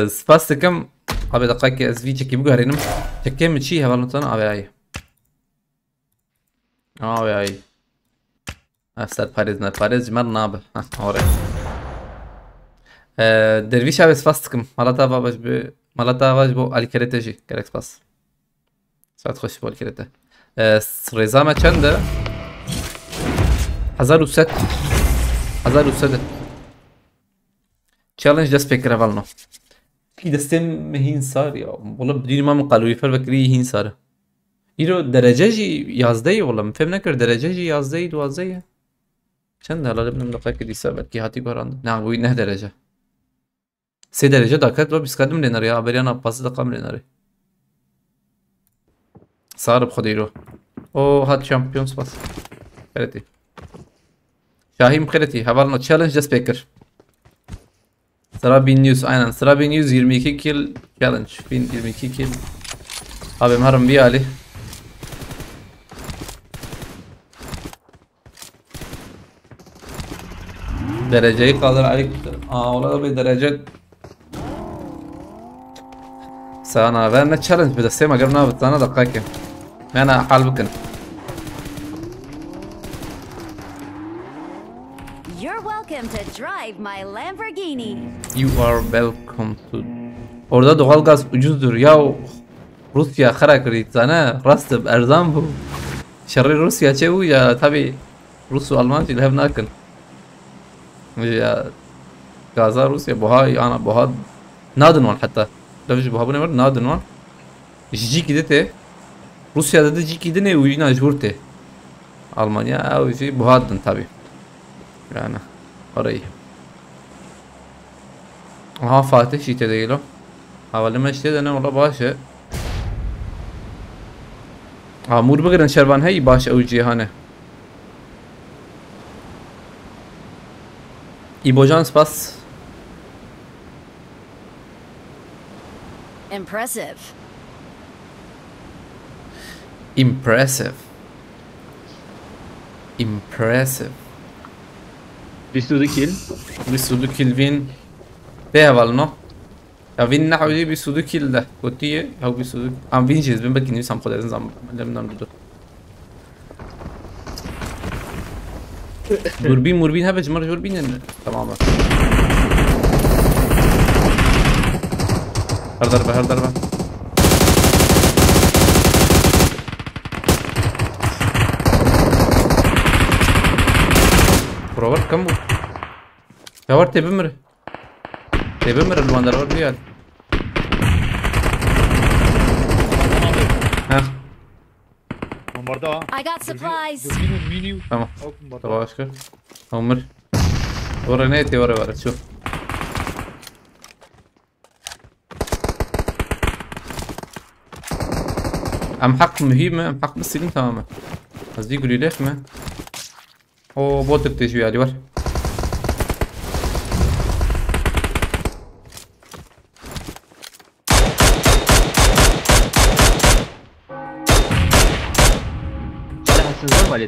Speaker 3: سباستكم ابي دقائق از في تشكي بقهرينم تشكي من شي هبالنتنا ابي اي استاد باريز مر ناب اوري درویش ابي سباستكم مالتا باش بو علي كريتجي كاركس باس ساعت خوش بول كريته رزامه چنده 1007 تشالنج دست فكره والله کی دستم مهین سار یا والله بدون ما من قالوریفر بکری هین ساره ایرو درجه جی 11 والله من فهم نکرد درجه جی 11 12 چند حالا ببینم دقیقه دیسه بلکی هاتی گراند نه بوی 9 درجه 3 درجه داکت و 20 قدم لنر یا بریانا پاس دقم لنر صار بخدي رو او هاد شامبيونز بس خلتي شاهين خلتي هفالنا تشالنج دست بيكر سرابي نيوز aynen Serabi News 22 kill challenge 22 kill abi مهرم بيه عليه درجة قادر عليك والله بدرجة سانا فانا تشالنج بس ما قبلنا بتانا دقائق انا حال بكن
Speaker 8: You're welcome to drive my Lamborghini.
Speaker 3: You are welcome to. Orada doğalgaz ucuzdur ya. Rusya khara kırdı sana. Rastım erzan bu. Şerri Rusya çevu ya tabi. Rus ve Alman ile hem nakın. Ya Gaza Rusya buhay ana buhad nadın var hatta. Davcı buha bu ne var nadın var. Jiki de te. Rusya'da da jiki de ne uyuna jurte. Almanya o şey buhadın tabi. Yani orayı. Aha Fatih şite değil o. Havalime işte de ne ola başı. Amur bugün şerban hey baş o cihane. İbocan spas.
Speaker 8: Impressive.
Speaker 4: بيستودي كيل
Speaker 3: بيسودو كيل فين ده والله يا فين نحوي بيسودو كيل ده كوتيه او بيسودو ام فين جيز بين بكني سام خد زعما لمن ندو مربين هبه جمر مربين تماما هر ضربه بروفر كم يا ورد تبمر الواندر ورد ريال ها
Speaker 6: بمباردا
Speaker 8: I got supplies.
Speaker 6: دوربين وميني
Speaker 3: تمام
Speaker 6: او بمباردا
Speaker 3: طبعا اشكر عمر ورا نيتي ورا شوف ام حق مهمة ام حق بالسلم تماما قصدي يقولي ليش ما او بوتك تجي علي ور
Speaker 4: صالح حسن زور مالي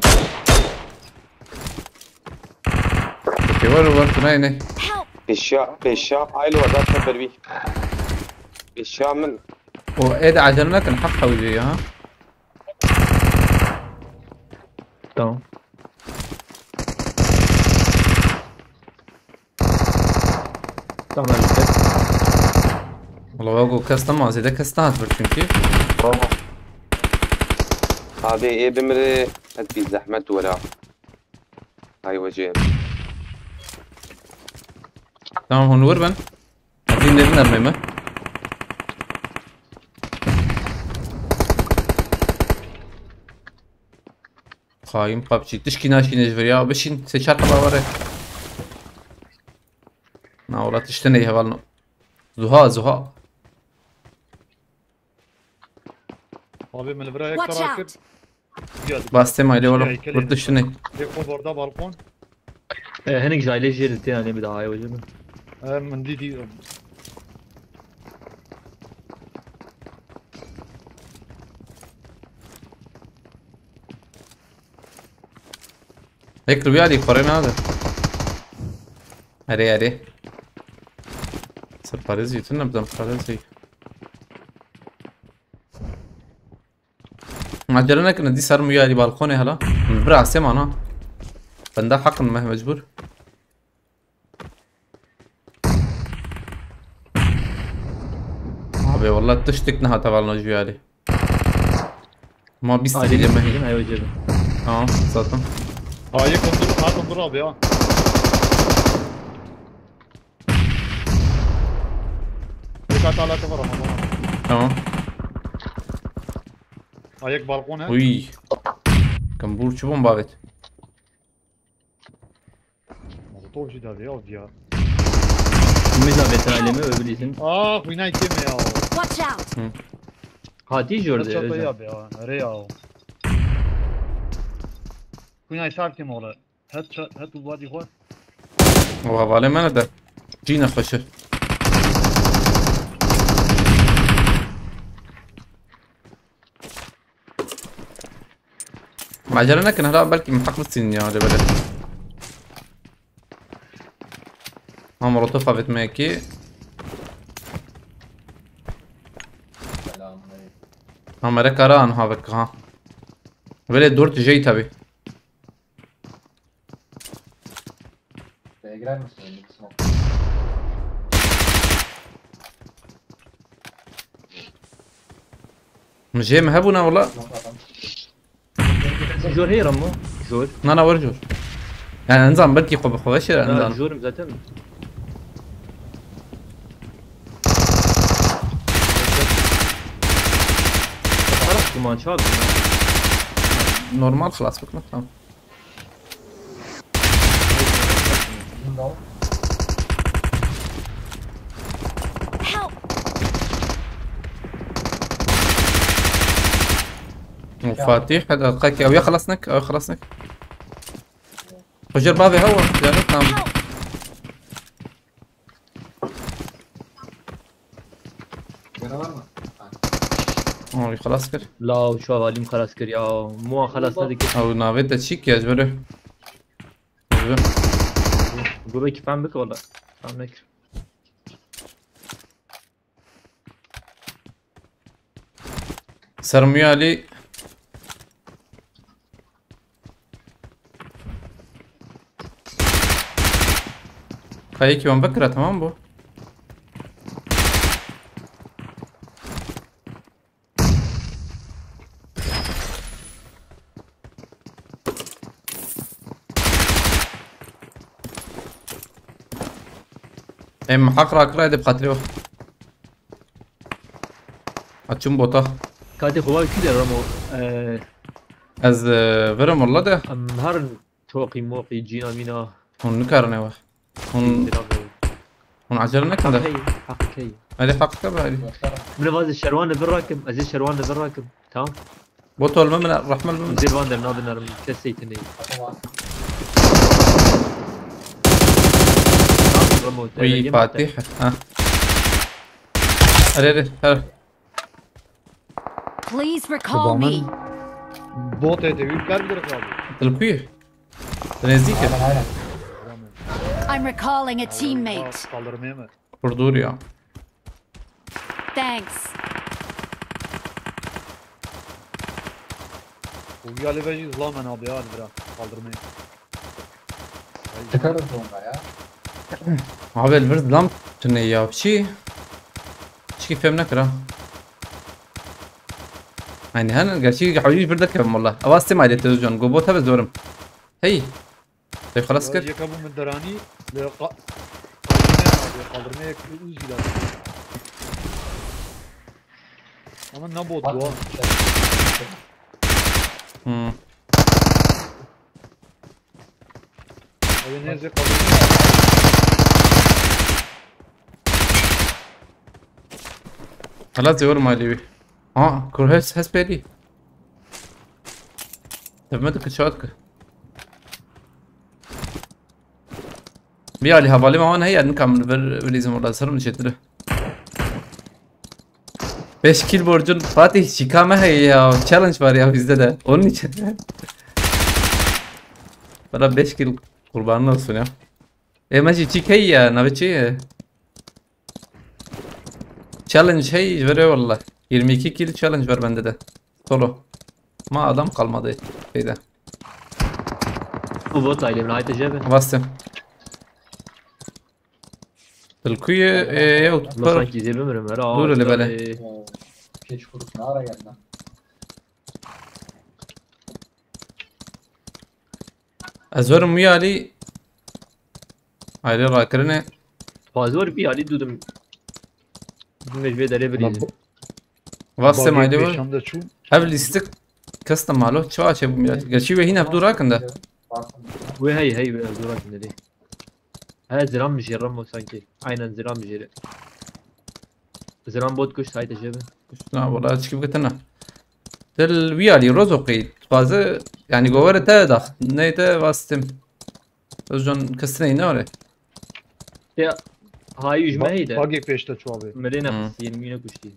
Speaker 3: اوكي ور تنايني
Speaker 8: Help.
Speaker 5: بالشام هاي لو ذات خبر بيه بالشام من
Speaker 3: واذا عجلنا كان حقها وجهي ها
Speaker 4: تمام تمام
Speaker 3: والله واقو كاستما زي ده كاستات بركن كيف
Speaker 5: هذه ايه بمري هتبي زحمة ولا هاي وجه
Speaker 3: تمام هون وربن عايزين نرمي خايم بابجي تشكي ناشي نجفريا بشين سيشار باوري نا والله تشتني هبالنا زها
Speaker 6: ابي من البرايه
Speaker 8: Watch
Speaker 6: كراكر
Speaker 8: out.
Speaker 3: بس ما لي ولا بردشتني
Speaker 6: يكون بوردا بالكون
Speaker 4: هنيك جاي ليش جيل التين عليه بدعاية وجهه
Speaker 6: من دي
Speaker 3: هيك ربيع لي قرينا هذا اري سرباريزي تنا بدم سرباريزي معجلنا كنا دي صار ميالي بالكوني هلا برا سمعنا بندا حق ما مجبور ابي والله تشتكنا تبعنا جوالي ما بيستحي لما هي
Speaker 4: هاي وجهه
Speaker 3: صدق
Speaker 6: يكون ما كون ابي يكات على كفر
Speaker 3: تمام
Speaker 6: هيك بالكون
Speaker 3: وي كمبور شو بابت
Speaker 6: طول جدا يا
Speaker 4: ميزان بيتعلمه وبليزن
Speaker 6: ويناي كيم يا
Speaker 8: Watch out.
Speaker 4: هاتي جورد
Speaker 6: يا بيا ريا ويناي صار كيم ولا هات وادي خو
Speaker 3: وغالي ما ندى جينا خشر معجلنا كان هلا بلكي من حق السن يا بلد ها مرطفة بتماكي ها مركا ران ها بك ها بلد دورت جاي تبي مش جاي مهبونا والله
Speaker 4: جور هي رمو جور
Speaker 3: انا ورجور يعني نظام بلكي خوشر
Speaker 4: لا
Speaker 3: نظام
Speaker 4: جور مزاتم خلاص كمان شاب
Speaker 3: نورمال خلاص بكره تمام
Speaker 8: Help.
Speaker 3: مفاتيح هذا قاكي او يخلصنك فجر بابي هو جانتنا خلاص كر
Speaker 4: لا شو هالي خلاص كر يا مو خلاص هذيك
Speaker 3: او نافيتا تشيك يا جبره
Speaker 4: قولي كيف عم بك والله عم نكر
Speaker 3: سرميالي هيك من بكره تمام بو ام حقرا قرايد بخاطري وقت اتشم بوطه
Speaker 4: كاتي خوال كده رمو
Speaker 3: از برم والله ده
Speaker 4: هرن توقي موقي جينا مينا
Speaker 3: هون نكرنا واخ هون عجلة نكنا ده
Speaker 4: هي حقك هي
Speaker 3: هذه حقك بهذه
Speaker 4: من هذا الشروان بالراكب ازيد شروان بالراكب تمام
Speaker 3: بوتو الممنع الرحمة الممنع
Speaker 4: زير واندر نابنا كسيتني
Speaker 3: وي فاتح ها اري هلا
Speaker 8: Please recall me.
Speaker 6: Bot ediyor. Ver bir abi.
Speaker 3: تلقيه تنزيك
Speaker 7: Aynen.
Speaker 8: I'm recalling a teammate.
Speaker 6: Kaldırmaya mı?
Speaker 3: بردور يا
Speaker 8: Thanks.
Speaker 6: Bu yali ve izlamen abi hadi bırak. Kaldırmayı.
Speaker 7: Çıkarız onunla ya.
Speaker 3: عبال البرد لام تنيا بشي شي فهم نكره يعني هن قرشي حبيبي بردك والله اواسي ما ديت جون قبوتها بزورم هي طيب خلاص كده
Speaker 6: Yakabu Menderani ve kaldırmaya uzi lazım. Ama ne bot bu? Abi neyse kaldırmaya.
Speaker 3: خلاص زور مالي كل هس بالي طيب ما تكت شوتك بيالي هبالي ما وانا هي نكمل بالليزم والله سر من شتره 5 kill borcun Fatih çıkama hey ya challenge var ya bizde de onun için bana 5 kill kurbanın olsun ya maçı çıkay ya ne biçi challenge hey veriyor valla 22 kill challenge var bende de solo ma adam kalmadı şeyde
Speaker 4: Bu bot aile nihayet ecebe.
Speaker 3: bastım الكوية يا
Speaker 4: Allah
Speaker 3: وتبر
Speaker 4: sanki zirve mi ömer?
Speaker 3: Dur öyle böyle.
Speaker 7: Keç kurusu ne ara geldi lan?
Speaker 3: أزورم ويالي هاي راكرني
Speaker 4: Fazla bir hali dudum. Mecbur dere bir izin.
Speaker 3: بastım هاي دور
Speaker 6: Şam'da şu.
Speaker 3: قبل يستك كاستم مالو شو أشياء بميلاد قال شيء هنا بدو راكن ده
Speaker 4: Ve hey be durak dedi. Ha ziran bir şey rammo sanki. Aynen ziran bir şey. Ziran bot kuş sayt ecebe.
Speaker 3: لا والله أشكي بقتنا دل ويالي رزقي فازة يعني جوارة تادخ نيتا باستم أزون كستني ناري
Speaker 4: Ya hay yüzmeyi de.
Speaker 6: Bagi peşte şu abi.
Speaker 4: Melena kısı 20 güne kuş değil.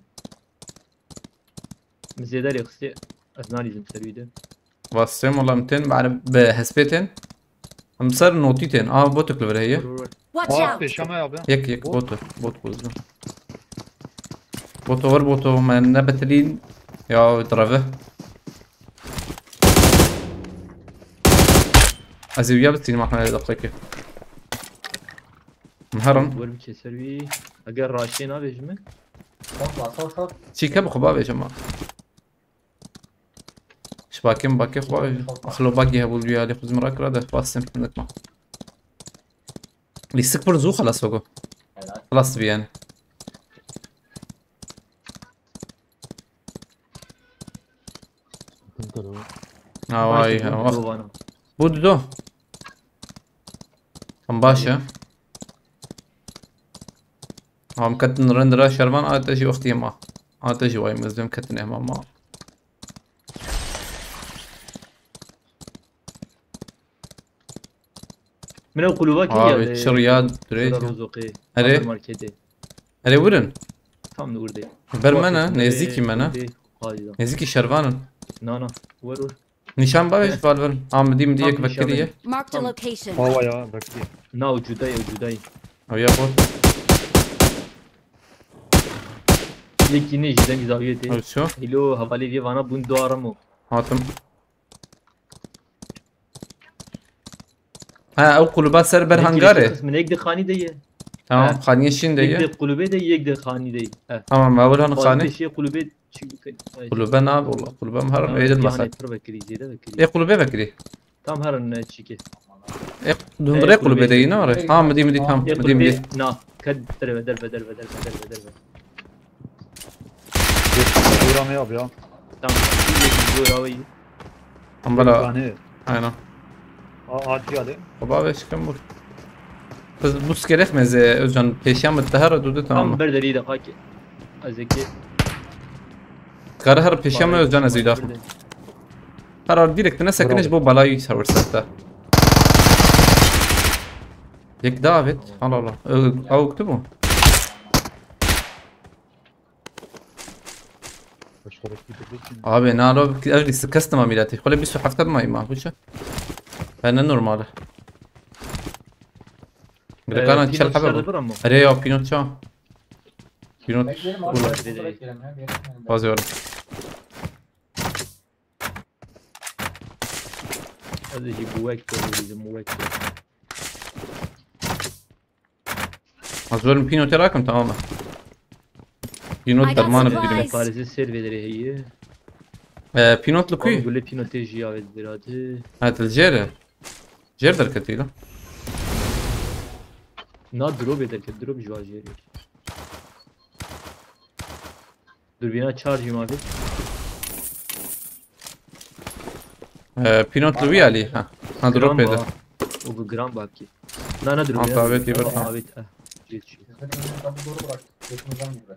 Speaker 4: Mizedar ya kısı. Asnan izin seriydi.
Speaker 3: باستم والله 200 بعد بحسبتين مسار نوتيتين بوتو كلفر هي
Speaker 8: Watch
Speaker 6: Aa
Speaker 8: out.
Speaker 6: peşame abi.
Speaker 3: يك بوت بوزنا بوتو ور بوتو ما نبتلين يا درافه أزيو يابتين ما احنا دقيقة مهرم
Speaker 4: Böyle bir şey servi. Agar raşin abi ecme.
Speaker 7: Sor.
Speaker 3: شي كم خباب يا جماعة شباكين باكي خباب أخلو باقي هبول بيالي خذ مراك راده باسم منك ما اللي يستكبر زو خلاص فوقه خلاص بي يعني واي
Speaker 4: Bana.
Speaker 3: بود دو كم باشا مكتن رندرة شرمان تجي أختي ما تجي واي مزدم كتن ما
Speaker 4: من القلوبات هي.
Speaker 3: شرياد دريج
Speaker 4: Rozoki.
Speaker 3: Hadi.
Speaker 4: Marketi.
Speaker 3: هري ورن
Speaker 4: Tam da orada.
Speaker 3: برمنا نزيكي منا
Speaker 4: Hadi.
Speaker 3: نزيكي شرفانن
Speaker 4: Nana. Vur.
Speaker 3: نشان باش فالفن مدي ديك
Speaker 4: Tam
Speaker 3: بكرية
Speaker 8: Marked a location.
Speaker 6: Hava ya bekliyor.
Speaker 4: Na ucudayı.
Speaker 3: أو يا بوت
Speaker 4: Yine jiden izaviyeti.
Speaker 3: أو شو
Speaker 4: Hilo havali diye bana bunu doğaramı.
Speaker 3: هاتم أو قلوبات سر برهنجاري
Speaker 4: Kısmı ekde khani değil.
Speaker 3: تمام خانية شين دي
Speaker 4: Ekde kulübe de ekde khani değil.
Speaker 3: تمام ما أولها
Speaker 4: Bazı
Speaker 3: خاني
Speaker 4: şey kulübe
Speaker 3: قلوبنا والله قلوبها مهرم إيد المسا
Speaker 4: Bekri ziyade bekri.
Speaker 3: إيه قلوبي بكري
Speaker 4: Tam her an çiki.
Speaker 3: إيه دندري قلوبي دي ناري مدي تام مدي
Speaker 4: Na. Kad derbe.
Speaker 6: Uğramaya abi ya.
Speaker 4: Tamam. Dur abi.
Speaker 3: ام بلا
Speaker 6: Yani
Speaker 3: aynen.
Speaker 6: Ati Ali.
Speaker 3: Baba ve çıkın bu. Kız bu skelek meze Özcan peşyan mı tahara durdu
Speaker 4: Tam
Speaker 3: tamam.
Speaker 4: berdeli de kaki. Azeki.
Speaker 3: Karı her peşyan mı Özcan azıyla. Karar direkt ne sakınış bu balayı savursatta. Yek David. Allah Allah. Avuktu mu? Abi ne ara اغلي سكست ما ميلاتي خلي بيسو حفتر ما ما وش انا نورمال كان تشل حبه اريا بينوت شا بينوت
Speaker 7: Bekleyelim abi.
Speaker 3: والله
Speaker 7: Burada bekleyelim ya. Bir yere gitmeyelim.
Speaker 3: فازي ولا
Speaker 4: Azeki bu vektor bizim bu vektor.
Speaker 3: ازول بينوت راكم تماما بينوت
Speaker 8: I got
Speaker 3: درمان
Speaker 8: supplies.
Speaker 3: بدي
Speaker 4: Paris'in serverleri هي.
Speaker 3: بينوت
Speaker 4: Kuy.
Speaker 3: لكوي
Speaker 4: Böyle pinoteji evet biradı.
Speaker 3: هات الجير جير در كتيله
Speaker 4: Na drop eder ki drop jwajeri. Dur bina charge abi.
Speaker 3: بينوت لوي عليه ها هذا دروب
Speaker 4: Gram
Speaker 3: هذا
Speaker 4: ba. O bu gram bak ki. Na drop
Speaker 3: Alt davet iyi bak.
Speaker 4: Evet. Geçiyor.
Speaker 7: Seslerini kapı doğru bırak. Götümüzden gibi.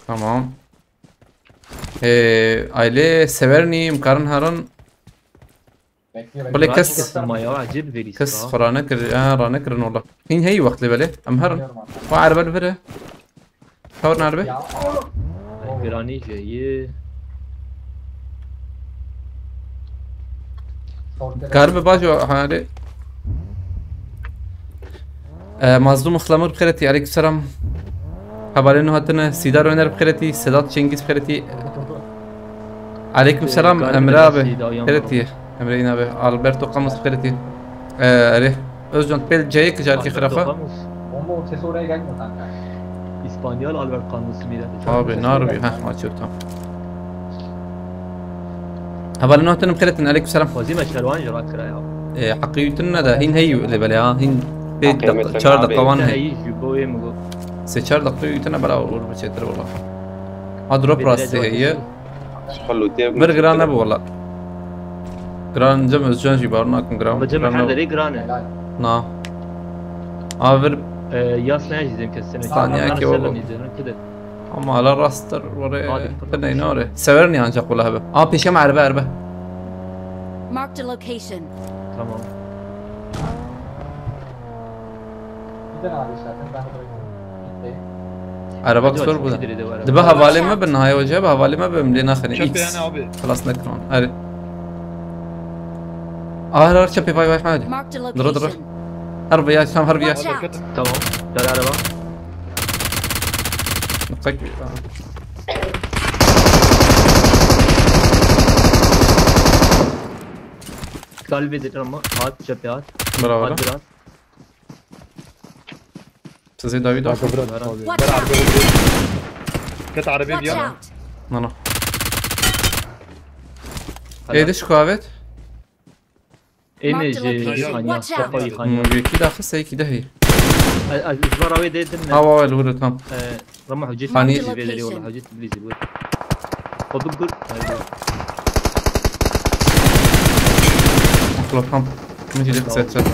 Speaker 3: تمام aile severni مقارن هارن
Speaker 7: Bekliyor.
Speaker 3: Böyle
Speaker 7: bekliyor.
Speaker 3: kes-
Speaker 4: Maya acil veris.
Speaker 3: كس فرانكر رانكر والله هين هي وقت لبله ام هرن
Speaker 7: Bekliyorum abi.
Speaker 3: وعربه الفره كورن عربه
Speaker 7: Ya
Speaker 4: Grani şeyi.
Speaker 3: كاربه باجو هاري مظلوم خلامور بخيرتي عليك السلام حوالي انه هاتنا سيدار ونر بخيرتي سادات شنگيز بخيرتي عليكم السلام امرابه بخيرتي امرينا به البرتو قاموس بخيرتي اري özcan bel jayek jarki khirafa
Speaker 7: bomba sesi oraya gelmiyor kanka.
Speaker 4: İspanyol Albert Camus mıydı?
Speaker 3: abi narbi ha ما شفته حوالي انه هاتنا بخيرتي عليكم السلام
Speaker 4: Vazime şervan jara kira ya.
Speaker 3: حقيقتنا ده هين هي اللي بلا هين بيت
Speaker 5: حقيقة
Speaker 3: شهر
Speaker 5: ما
Speaker 3: دقة وان هي
Speaker 4: Hey juboye mu?
Speaker 3: سيشار دقة يتنا بلا أول بشيتر والله أضرب راسي هي
Speaker 5: خلو تيب
Speaker 3: برجران أبو والله جران جم إزجان جبارنا كن جرام
Speaker 4: Bacım herhalde grane.
Speaker 7: Helal.
Speaker 3: نا أفر
Speaker 4: Yas ne yazayım kesene.
Speaker 3: Saniye ki o. أما على راستر وري تنا ينوري سويرني عن شق ولا هبة بيشام عربة عربة
Speaker 8: Marked a location.
Speaker 4: Tamam.
Speaker 7: Gidin abi zaten ben de bırakıyorum. Gitti.
Speaker 3: عربة كسر بودا دبا حوالي ما بالنهاية وجهه حوالي ما بملينا خلي
Speaker 6: Çöp
Speaker 3: إكس
Speaker 6: yani abi.
Speaker 3: خلاص نكرون أري هر شبي باي باي حمادي
Speaker 8: Marked a
Speaker 3: درو درو
Speaker 8: location.
Speaker 3: هرب يا شام هرب يا
Speaker 8: Watch out.
Speaker 4: Tamam. Gel araba.
Speaker 3: نقصك
Speaker 4: Kalbedir ama at cephe at.
Speaker 3: برافو
Speaker 4: At biraz.
Speaker 3: تزي داويد
Speaker 6: Kanka
Speaker 3: أخو
Speaker 6: bırak abi.
Speaker 8: Watch
Speaker 6: Gel
Speaker 8: out.
Speaker 6: arabaya vurayım. Ket arabaya bir
Speaker 8: Watch
Speaker 6: yana.
Speaker 8: out.
Speaker 3: نانا ايدش كوافيت
Speaker 4: Enerji
Speaker 6: Watch
Speaker 4: yıkanya.
Speaker 8: out.
Speaker 4: Kafa yıkanya.
Speaker 3: يكي داخل سيكي دهي
Speaker 4: Zarawe dedin mi?
Speaker 3: هوا الورد تمام
Speaker 4: Rama hüccet
Speaker 3: Hani-
Speaker 4: iblizi bedeli valla hüccet iblizi bu. Kabuk gur.
Speaker 3: خلاص تمام ماشي ديك سات سات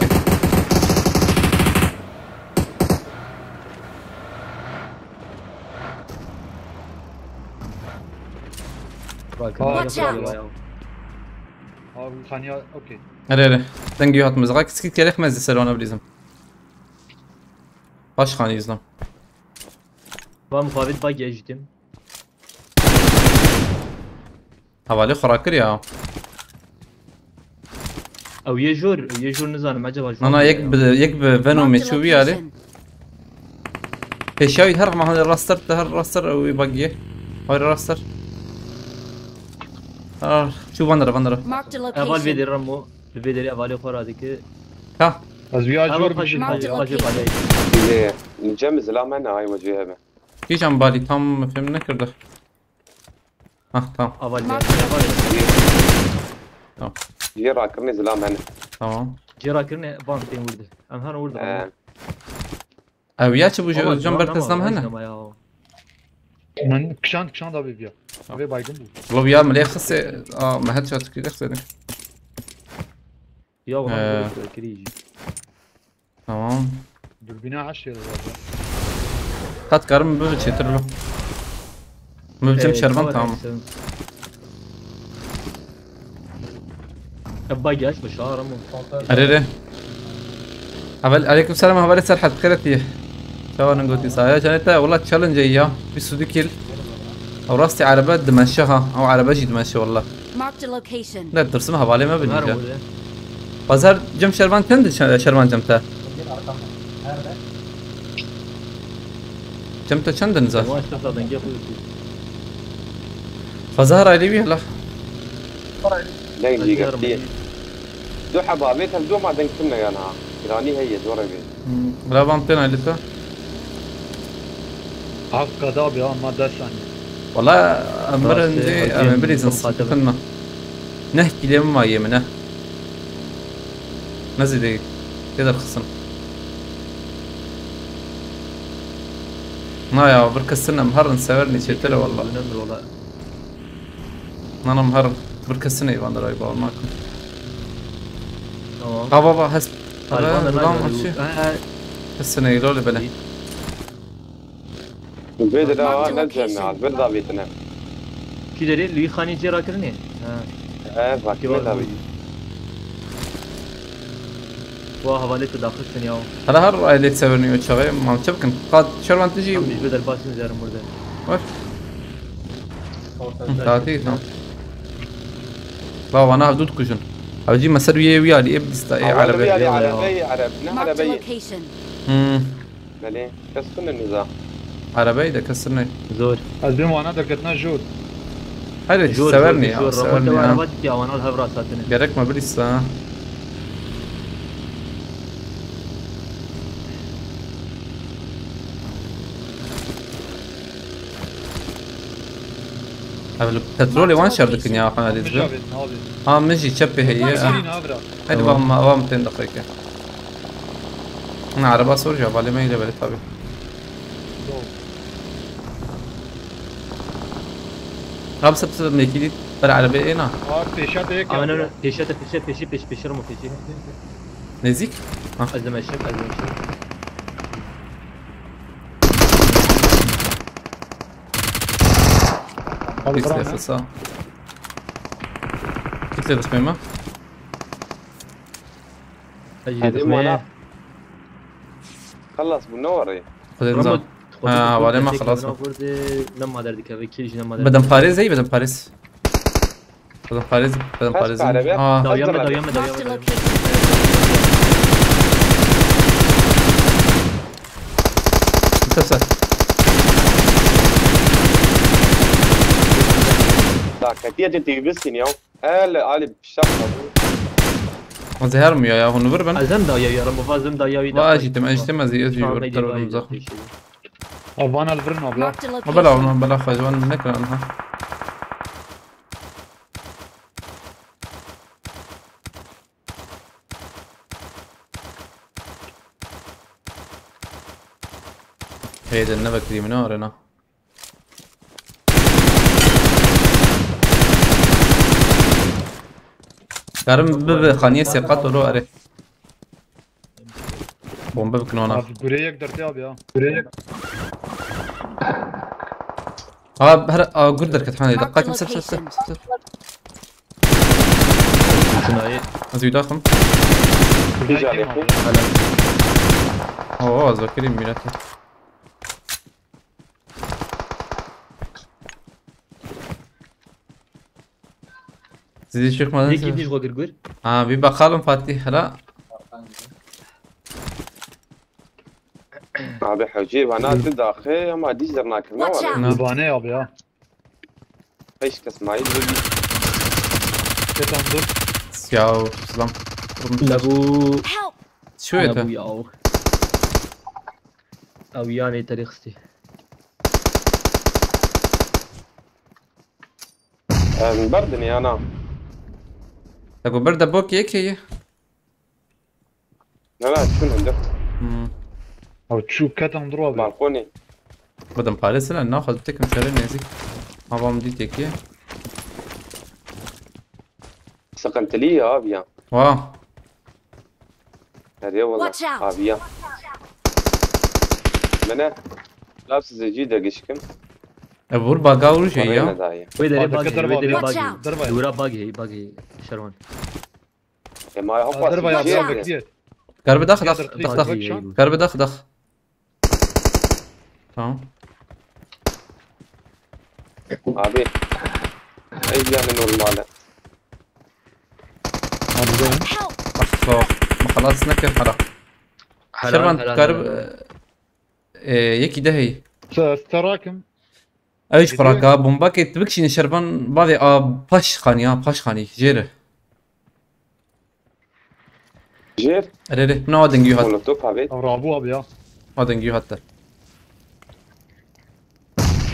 Speaker 8: Watch out.
Speaker 6: Abi Khanya okey.
Speaker 3: هري هري تنجي هات مزغاك سكيت كاريخ مزي سلوانا بليزم باش خاني يزلم
Speaker 4: Ben muhabbet bak geçtim.
Speaker 3: حوالي خراكر يا
Speaker 4: او يجور نزانم acaba şu
Speaker 3: انا يك فينوم
Speaker 8: Marked a
Speaker 3: يشوي عليه
Speaker 8: location.
Speaker 3: هشاوي هرق مع هذا الراستر ده الراستر او يبقيه هاي الراستر شو بندر
Speaker 8: Marked a
Speaker 4: Eval
Speaker 8: location.
Speaker 4: vedir Ramo. Vederi evali khoradiki.
Speaker 3: ها
Speaker 6: Az bir acı
Speaker 4: Eval
Speaker 6: var bir
Speaker 4: kaşı
Speaker 6: şey.
Speaker 8: Marked
Speaker 4: kaşı
Speaker 8: location.
Speaker 4: kaşı.
Speaker 5: نجمز لا منا هاي وجهها
Speaker 3: كيش عم بالي تام فهمنا كرده ها تمام
Speaker 4: Eval
Speaker 8: Marked
Speaker 4: eval.
Speaker 5: جيرا كرني زلام هنا
Speaker 3: تمام
Speaker 4: Cira kirne bank den vurdu. Emhan vurdu.
Speaker 3: او يا تشبو جنب التزام هنا
Speaker 6: من كشان دا بيبيا ابي بايدن بو
Speaker 3: والله بيا مليح خسي ما هاد شات كده خسي
Speaker 4: يا والله كريجي
Speaker 3: تمام
Speaker 6: دوربينا 10
Speaker 3: قد كرم ببتشتر له مبتم شربان تمام
Speaker 4: باقي ايش بشاره مو
Speaker 3: اريري عليكم السلام هبالي سرحت كرتي شو انا قلت صايا كانت والله تشالنج اياه بسودي كيل او راستي على بد دمشقها او على بجي دمشق والله
Speaker 8: Marked a location.
Speaker 3: لا ترسمها بالي ما بدي بازار جم شربان كند شربان جمته جمته چند نزل فظهر علي بيه لا
Speaker 5: لا يجي قبتي دو حبابيتها دو ما دنكتنا يا نها إيراني هي دورة بي
Speaker 3: لا بامتين عليتها
Speaker 6: عف قداب يا ما دساني
Speaker 3: والله امر عندي بريزن صدقنا نحكي ليه ما يمنه نزل ايه كده الخصم ما يا بركسنا مهر نساورني شتله والله انا مهر بركسنا يبان دراي باور ماكو بابا هس هسه يقولوا بلا
Speaker 5: البيت ده نزلنا على البيت ده بيتنا
Speaker 4: كي داري اللي خاني جرا كرني
Speaker 5: فاكر ده بيت
Speaker 4: واه بالك داخل ثانيه
Speaker 3: هلا هر اللي تساورني وتشغي ما تشبكن قاد شربان تجي
Speaker 4: مش بدل باسن زار مرده
Speaker 3: وش تعطيه تمام بابا انا حدود كوشن اجي مسرويه ويا لي ابدي
Speaker 5: عربي
Speaker 8: Marked a
Speaker 5: عربي
Speaker 8: location.
Speaker 5: مالي كسرنا النظام
Speaker 3: عربي ده كسرني
Speaker 4: زور
Speaker 6: البيم وانا دقتنا جود
Speaker 3: هذا تساورني
Speaker 4: ساورني عربات يا وانا الهبراساتنا
Speaker 3: جرك ما بريسا البترولي وان شردك يا اخوان هذه
Speaker 6: مجابت نابي
Speaker 3: مجي تشبي هي
Speaker 6: سيرين ابرا
Speaker 3: هذه والله 200 دقيقة انا عربة سورجا بالي ما يجي بالي طبيعي خمسة بس ميكيلي برا عربية هنا
Speaker 6: بيشات هيك
Speaker 4: انا بيشات بيش رمو بيشي
Speaker 3: نزيك
Speaker 4: ازم الشم
Speaker 3: بيسلي فصا كتلي بس ميمة
Speaker 4: اجي
Speaker 5: خلص منوري
Speaker 3: خذ النظام بعدين ما خلصنا
Speaker 4: لما دردك كيجي لما
Speaker 3: بدم باريس زي بدم باريس بدم باريس بدم باريس
Speaker 4: داويامه
Speaker 8: Marked a location.
Speaker 3: تسع
Speaker 5: كتير جنتي بس اليوم قال بالشقة
Speaker 3: وزهر ميا يا هون بربن
Speaker 4: ازم داويا يا رب فازم داويا
Speaker 3: واجي تم زي يجي برتر المزخ
Speaker 6: افانا الفرن ابلا
Speaker 8: Marked a
Speaker 3: ما
Speaker 8: location.
Speaker 3: بلا فاجوان منك عنها هيدا النبك دي من ورنا كارم بب خانية سيقات ولو أري بوم بب كنونا
Speaker 6: غوريك درتي ابي غوريك
Speaker 3: بهر قدر كتحاني
Speaker 8: Marked a
Speaker 3: دقات مسف
Speaker 8: location.
Speaker 3: ازوي داخم
Speaker 5: بيجي عليكم
Speaker 3: اوه ذاكرين ميلاتي زيد الشيخ ما
Speaker 4: ليك يديش غو قرقر
Speaker 3: بيبقى خالم فاتح لا
Speaker 5: ابي حجيب انا تداخل ما ديش درنا كنا
Speaker 8: Watch out.
Speaker 5: ولا
Speaker 6: يباني ابي
Speaker 5: ايش كسماعيل
Speaker 6: تندور
Speaker 3: سياو سلام
Speaker 4: لابو
Speaker 8: Help.
Speaker 3: شو
Speaker 4: لابو
Speaker 3: هيدا
Speaker 4: ياو او يعني تاريختي
Speaker 5: مبردني انا
Speaker 3: تقول برد بوك هيك هي
Speaker 5: لا شنو عندك
Speaker 6: او تشوف كتم ضربه
Speaker 5: بالكوني
Speaker 3: بدم باريس لأن ناخذ تكم شرين نزيك ما بام دي تكيه
Speaker 5: سقنت لي يا ابيا
Speaker 3: واو
Speaker 5: هذه والله
Speaker 8: Watch out.
Speaker 5: ابيا منه لابس جديدة قشكم
Speaker 3: أبور باقاورو شيء
Speaker 5: ورينا
Speaker 3: يا
Speaker 5: داعية
Speaker 4: ويدري
Speaker 6: هذا
Speaker 4: باقي
Speaker 6: كتر
Speaker 4: ويدري
Speaker 8: Watch
Speaker 4: باقي
Speaker 8: out.
Speaker 6: دربا
Speaker 4: دورا باقي شروان
Speaker 5: ما هو
Speaker 6: دربا يا
Speaker 8: Watch
Speaker 6: ابي
Speaker 8: out.
Speaker 6: كثير
Speaker 3: قرب دخ
Speaker 6: يقدر
Speaker 3: قرب دخ تمام
Speaker 5: ابي اي يعني نور ماله
Speaker 8: Help.
Speaker 3: أخ ما خلاص نكر حرام شربان قرب يكي دهي
Speaker 6: تراكم
Speaker 3: ايش براكا بومباكي تبكشي شربان بعضي باش خاني جيره
Speaker 5: جير
Speaker 3: ريري من وادنجيو هات
Speaker 5: ولا توب ابي
Speaker 6: او رابو ابي
Speaker 3: وادنجيو هات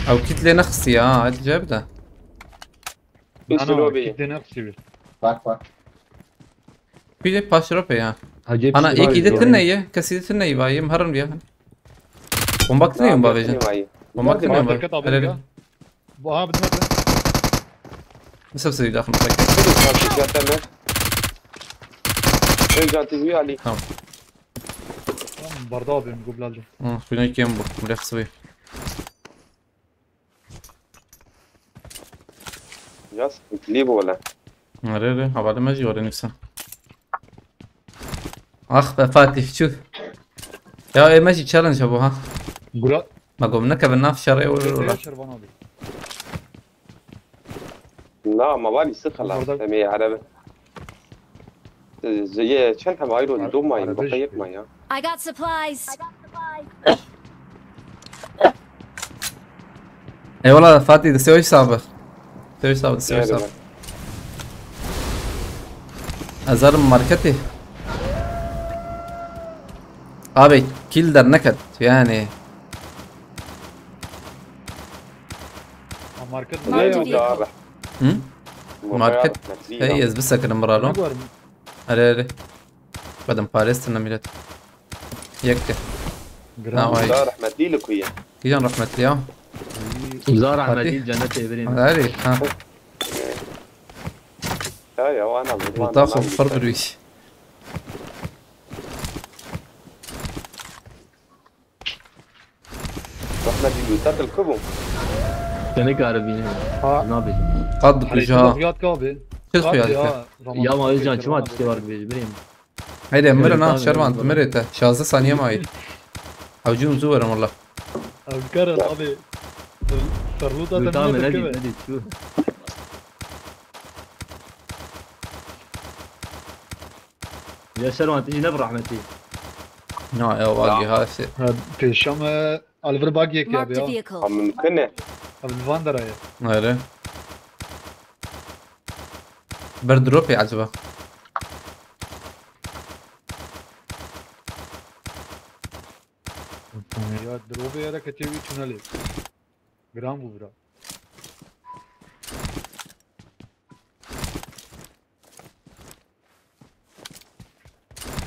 Speaker 3: او كيت لي نخسي هات جابته
Speaker 5: ايش لو
Speaker 6: انا
Speaker 5: بي
Speaker 6: كنت نفسي
Speaker 7: باك
Speaker 3: في لي باش روبي
Speaker 4: هجيب
Speaker 3: انا يكي دتنية كسيدتني باي مهرن بيها بومباكتني يوم بافيجن بومباكتني يوم بافيجن ريري
Speaker 6: ها بدمك
Speaker 3: بس بسوي داخل مفكر
Speaker 5: رجع تجي علي
Speaker 6: بردابي من قبل هذا
Speaker 3: فينا يكيمبو مريخ سوي
Speaker 5: جاس تليبو ولا
Speaker 3: ريري هبعد ما اجي ورا نفسه اخ فاتي شوف يا ماشي تشالنج ابو ها
Speaker 6: قول
Speaker 3: ما قمنا كبناف شرعي ولا
Speaker 6: شربان ابي
Speaker 5: لا ما بالي سخلا سمي عربي زي شنها ما يرو دوم ما يبقيك ما يا
Speaker 8: I got supplies.
Speaker 3: اي والله فاتي تسوي ايش صعبه تسوي ايش صعبه ازار ماركتي ابي كيل در نكد يعني
Speaker 6: ماركت
Speaker 5: لا
Speaker 3: ماركت هي بس كده مرالو اري بدم باريس نميلت يكه
Speaker 6: جرام
Speaker 5: رحمة لك وياه
Speaker 3: يجان رحمة الله
Speaker 4: زار عمديل جنة ابرين
Speaker 3: هذه ها
Speaker 5: يا وانا
Speaker 3: وتاخذ فرد الويش
Speaker 5: رحمة دي الكبو
Speaker 4: كانك عربيين نابي
Speaker 3: قد بجها
Speaker 6: خياط كابي
Speaker 3: شو خيالك
Speaker 4: يا ما يجان شو ما تستوار بريم
Speaker 3: هيدا مرنا شرمان تمرته شازة ثانية معي هجوم زورا والله
Speaker 6: الكرر ابي فرلوطة
Speaker 4: تعمل
Speaker 6: تمام
Speaker 4: ندي شو يا شروان تجي نبر رحمتي
Speaker 3: نعم يا باقي هذا الشيء
Speaker 6: في الشام الفر باقي يا
Speaker 8: Marked a
Speaker 6: ابي
Speaker 8: vehicle.
Speaker 5: ممكن
Speaker 6: الفاندر هي
Speaker 3: هذا برد روبي عجبه
Speaker 6: يا دروبي هذا كتيبي شنالي جرام بورا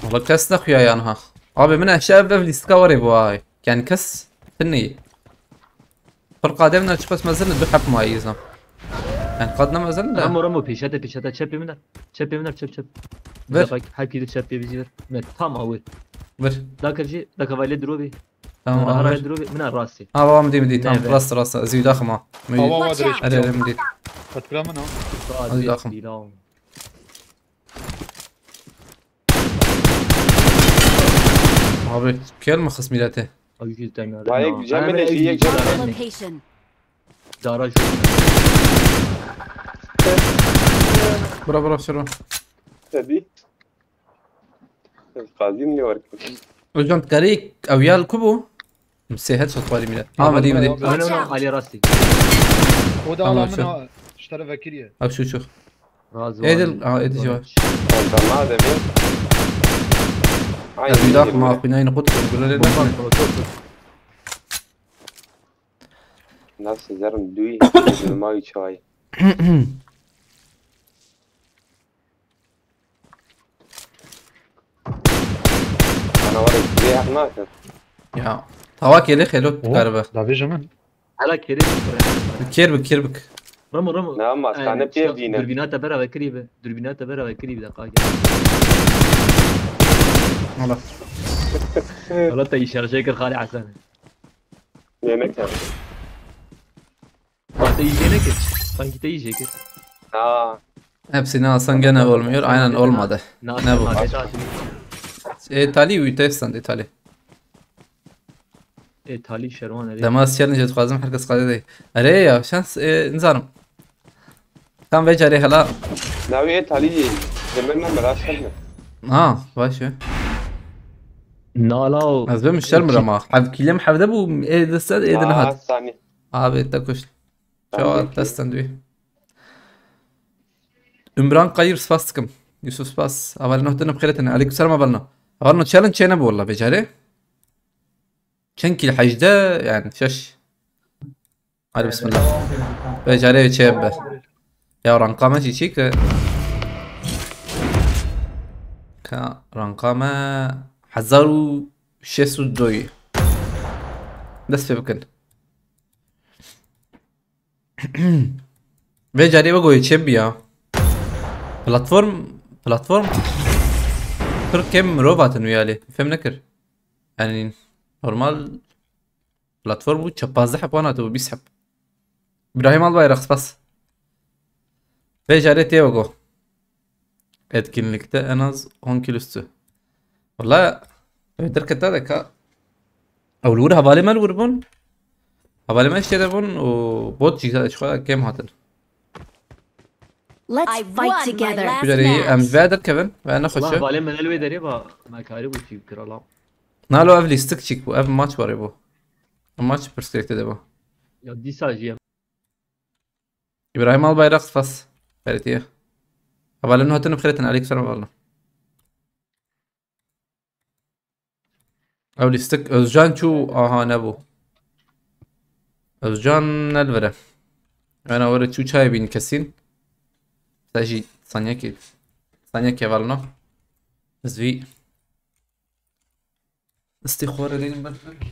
Speaker 3: والله كاس نخويا يا انها ابي من شاب اللي سكوري بواي كان كس تني فرقة دمنا بس ما زلنا بحق مايزنا يعني قدنا ما زلنا
Speaker 4: رمو بيشاتا تشبي منك تشب
Speaker 3: بر
Speaker 4: هاي كيلو تشبي بيجي من تام هو
Speaker 3: بر
Speaker 4: ذاك الشيء ذاك فايل دروبي
Speaker 3: تمام
Speaker 4: هاي دروبي من راسي
Speaker 3: اه مدي تمام
Speaker 4: نعم.
Speaker 3: راس زي داخمه
Speaker 6: هو
Speaker 8: Watch out.
Speaker 3: ادري مدي
Speaker 6: فتكلم انا
Speaker 3: هذه ضخم. ابي كلمة خصميلاته
Speaker 4: او يجي تاني
Speaker 5: رايك جميل شيء
Speaker 8: Marked a
Speaker 5: جميل
Speaker 8: location.
Speaker 4: دارج
Speaker 3: برافو شنو
Speaker 5: هذه قاعدين لي وركب
Speaker 3: رجعت كاريك او يا الكوبو مسيهد صوت بالي ميلاد مدي
Speaker 4: انا علي راسي
Speaker 6: وده
Speaker 3: تمام،
Speaker 6: على
Speaker 3: شو؟
Speaker 6: منها اشترى فاكيريا
Speaker 3: او شو
Speaker 4: راز
Speaker 3: ايدل ايدل جوا
Speaker 5: هذا مين
Speaker 3: ابي داخل ما اخوينا نقط يقول لي
Speaker 5: ناس زرم دوي ما يشاي انا وريك ليه هناك
Speaker 3: يا هواك يلي خيلو كهرباء
Speaker 6: لافيجا من
Speaker 4: هلا كريم
Speaker 3: كيربك
Speaker 4: رمو
Speaker 5: نعم استنى بتيردينا
Speaker 4: دوربينات برا وكريبه دوربينات برا وكريبه دقائق
Speaker 3: والله
Speaker 4: والله تي شكل خالي حسن
Speaker 5: yemek yap.
Speaker 4: Bak yiyene geç. Sanki de yiyecek.
Speaker 5: Aa.
Speaker 3: hepsini alsan gene olmuyor. Aynen olmadı. Ne bu? İtalya ويتستند إيطالي.
Speaker 4: إيطالي شروان عليه.
Speaker 3: دماس challenge تقازم حركة قاعدة دي. أريه شانس نزارم. كم بيجي عليه هلا.
Speaker 5: ناوي إيطالي زماننا مراش خدنا.
Speaker 3: باشه.
Speaker 4: نالاو.
Speaker 3: از بهم الشرم رما. حب كلام حب دبو دستاد نهاد.
Speaker 5: ثاني.
Speaker 3: بيتكوش. شو تستندوي. ümran qayır spastıkım. Yusuf spas. Aval nohtana bخيرتنا. عليكم السلام avalna. Avalna challenge çene bu والله بيجاري. شنكي الحجدة يعني شش. على بسم الله. بيجاري شاب. يا رنقامة شيك. كا رنقامة حزارو شسو دوي. بس بكن. بيجاري بقول شاب يا. بلاتفورم كر كم روبات ويالي فهم نكر يعني نورمال بلاتفورم و 14 حباناته بيسحب ابراهيم البايرخ بس بيجاري تيوغو etkinlikte en az 10 kilo üstü. Valla درك هذاك اولور حوالی مال وربون حوالی ما اشتري بون و بود چیزا شو كم هاتن
Speaker 8: Let's fight together.
Speaker 3: بجري ام فادر كمان وانا
Speaker 4: والله
Speaker 3: خش
Speaker 4: بالي من الوي دريبا ما كاري بو تشيب كرالا
Speaker 3: نالو افلي ستك تشيك بو اف ماتش باريبو ماتش برسكريكت دبو
Speaker 4: يا دي ساجي
Speaker 3: ابراهيم البايرخ فاس فريتيه حوالی انه هاتن بخيرتنا عليك سلام والله افلي ستك özcan شو نبو özcan البره انا ورد شو شاي بين كسين تاجي ثانية والله زوي استخوار لين بلفك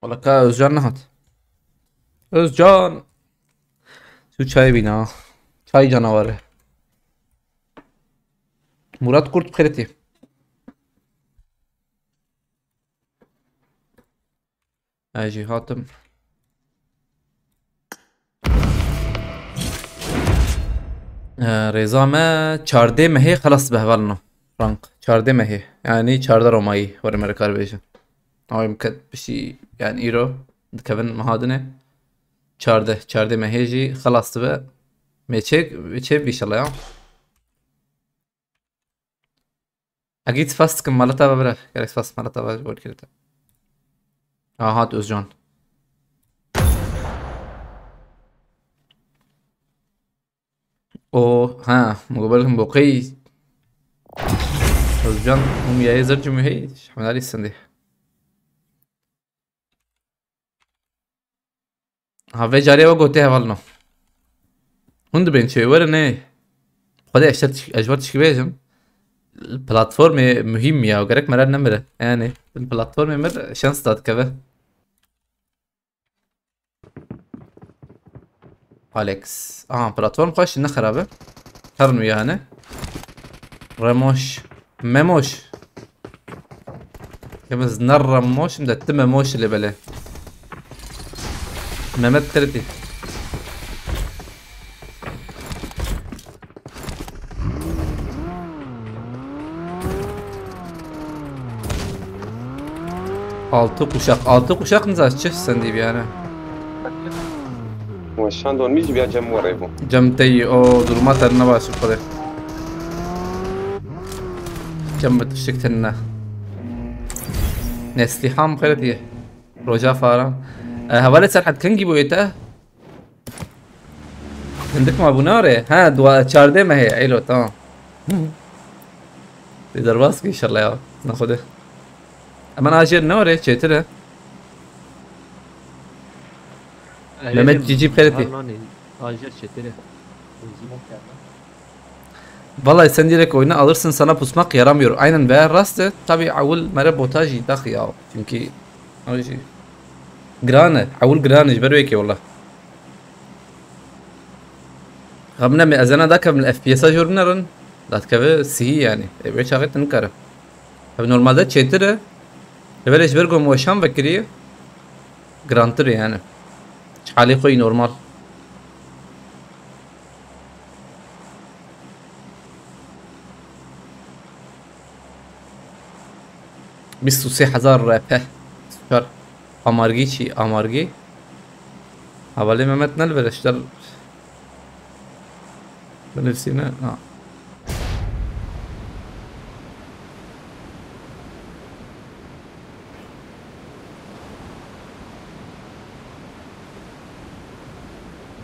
Speaker 3: والله كا özcan نهات özcan شو çay bina çay canavarı Murat Kurt Kırıtı اجي هاتم رضا ما 14 مهي خلاص بهبلنا فرانك 14 مهي يعني 14 روماي ورا مركار بيجا او يمكن بشي يعني ايرو كمان مهادنه 14 مهي جي خلاص تبقى ميتشيك ان شاء الله يا اكيد فاست كمالتا ببره يعني فاست مالتا بقول كده هات özcan مقابلكم بوقي özcan هم يا يزرجم هي حمد علي السندي في جاري وقوتها والله هند بين شوي ورا خدي اشترت اجبرت شكبيجم البلاتفورم مهم يا وقرك مرة نمرة يعني البلاتفورم مر شانس داد كذا أليكس بلاتفورم خوش إنه خرابة كرنو يعني رموش مموش كمز نرموش مدت مموش اللي بله ممت تردي Altı kuşak mı zaten sen diye yani.
Speaker 5: وشان دون ميجي بيا جم وريبو
Speaker 3: Camtayı o duruma tarına başlık kadar. Cam bitişik tenna. Nesliham خير diye. Roja fara. Havale serhat kan gibo yeta. عندك ما ابو نار ها دوا 14 ما هي حلو تمام. درباسك ان شاء الله يا ناخذه. اما انا اجي نوري شيتله لما تجي بخيرتي
Speaker 4: اجر شتله
Speaker 3: Vallahi sen direkt oyunu alırsın, sana pusmak yaramıyor. Aynen veya rastı. Tabi avul mera botajı tak ya. Çünkü o şey. Grane, avul grane جبروا هيك والله. خمنا من أزانا ذاك من اف بي اس جورنرن ذات كذا سي يعني بيش أغيت نكره. طب نورمال ده تشتره. ليش برجو موشام بكريه. جرانتر يعني. حالي خوي نورمال. بس 3000 به. سوبر. آمارگی چی؟ آمارگی؟ اولی ممت نلبرش در بنفسینه؟ نه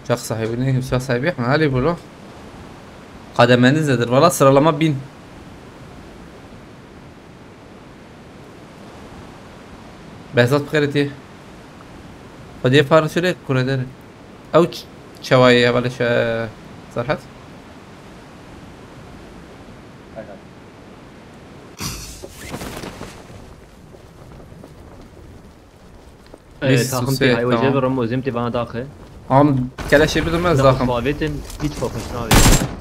Speaker 3: شخص صاحبيني شخص صاحبي احنا علي بلو قدماني زدر والله sıralama 1000 Behzat بخيرتي فدي فارس لك كره دارك او شوايه ولا صرحت
Speaker 4: تاخم في هاي وجه برمو زمتي بنا داخل
Speaker 3: عم كلا شيء بدون ما زاخم
Speaker 4: صابتن هيك فوق ناوي